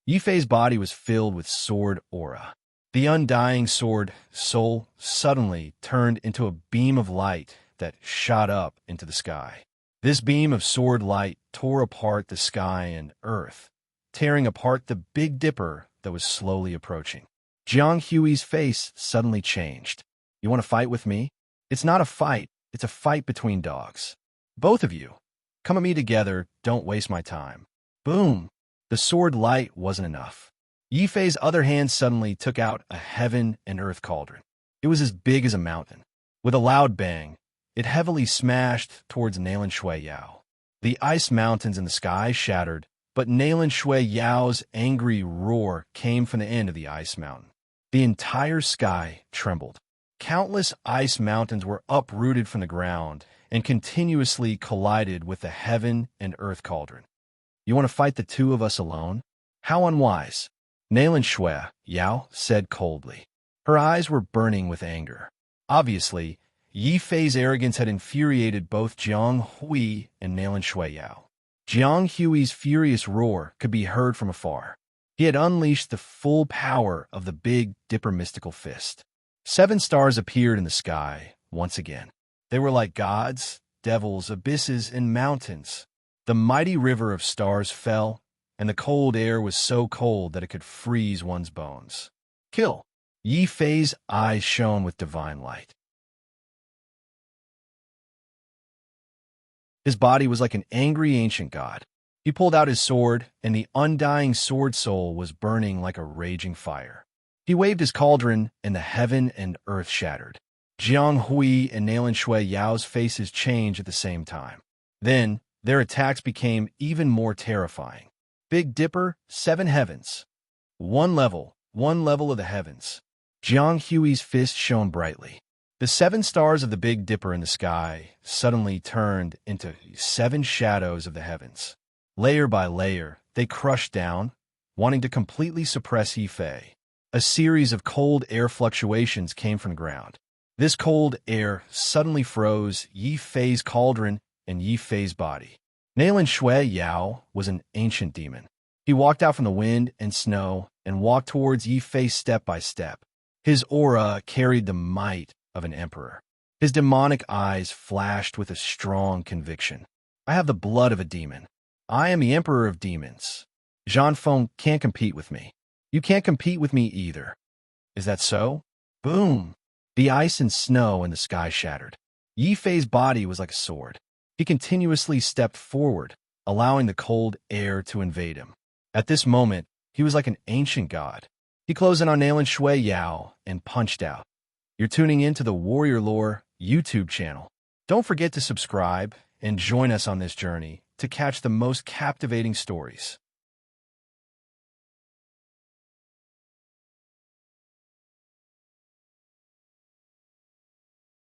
[SPEAKER 1] Yi Fei's body was filled with sword aura. The undying sword soul suddenly turned into a beam of light that shot up into the sky. This beam of sword light tore apart the sky and earth, tearing apart the Big Dipper that was slowly approaching. Jiang Hui's face suddenly changed. You want to fight with me? It's not a fight, it's a fight between dogs. Both of you, come at me together, don't waste my time. Boom! The sword light wasn't enough. Yi Fei's other hand suddenly took out a heaven and earth cauldron. It was as big as a mountain. With a loud bang, it heavily smashed towards Nalan Shui Yao. The ice mountains in the sky shattered, but Nalan Shui Yao's angry roar came from the end of the ice mountain. The entire sky trembled. Countless ice mountains were uprooted from the ground and continuously collided with the heaven and earth cauldron. You want to fight the two of us alone? How unwise. Nalan Shui Yao said coldly. Her eyes were burning with anger. Obviously, Yi Fei's arrogance had infuriated both Jiang Hui and Nalan Shui Yao. Jiang Hui's furious roar could be heard from afar. He had unleashed the full power of the Big Dipper mystical fist. 7 stars appeared in the sky once again. They were like gods, devils, abysses, and mountains. The mighty river of stars fell, and the cold air was so cold that it could freeze one's bones. Kill! Yi Fei's eyes shone with divine light. His body was like an angry ancient god. He pulled out his sword, and the undying sword soul was burning like a raging fire. He waved his cauldron, and the heaven and earth shattered. Jiang Hui and Nalan Shui Yao's faces changed at the same time. Then, their attacks became even more terrifying. Big Dipper, 7 heavens. One level of the heavens. Jiang Hui's fist shone brightly. The 7 stars of the Big Dipper in the sky suddenly turned into 7 shadows of the heavens. Layer by layer, they crushed down, wanting to completely suppress Yi Fei. A series of cold air fluctuations came from the ground. This cold air suddenly froze Yi Fei's cauldron and Yi Fei's body. Nalan Shui Yao was an ancient demon. He walked out from the wind and snow and walked towards Yi Fei step by step. His aura carried the might of an emperor. His demonic eyes flashed with a strong conviction. I have the blood of a demon. I am the emperor of demons. Jean Fong can't compete with me. You can't compete with me either. Is that so? Boom! The ice and snow in the sky shattered. Yi Fei's body was like a sword. He continuously stepped forward, allowing the cold air to invade him. At this moment, he was like an ancient god. He closed in on Nailin Shui Yao and punched out. You're tuning in to the Warrior Lore YouTube channel. Don't forget to subscribe and join us on this journey to catch the most captivating stories.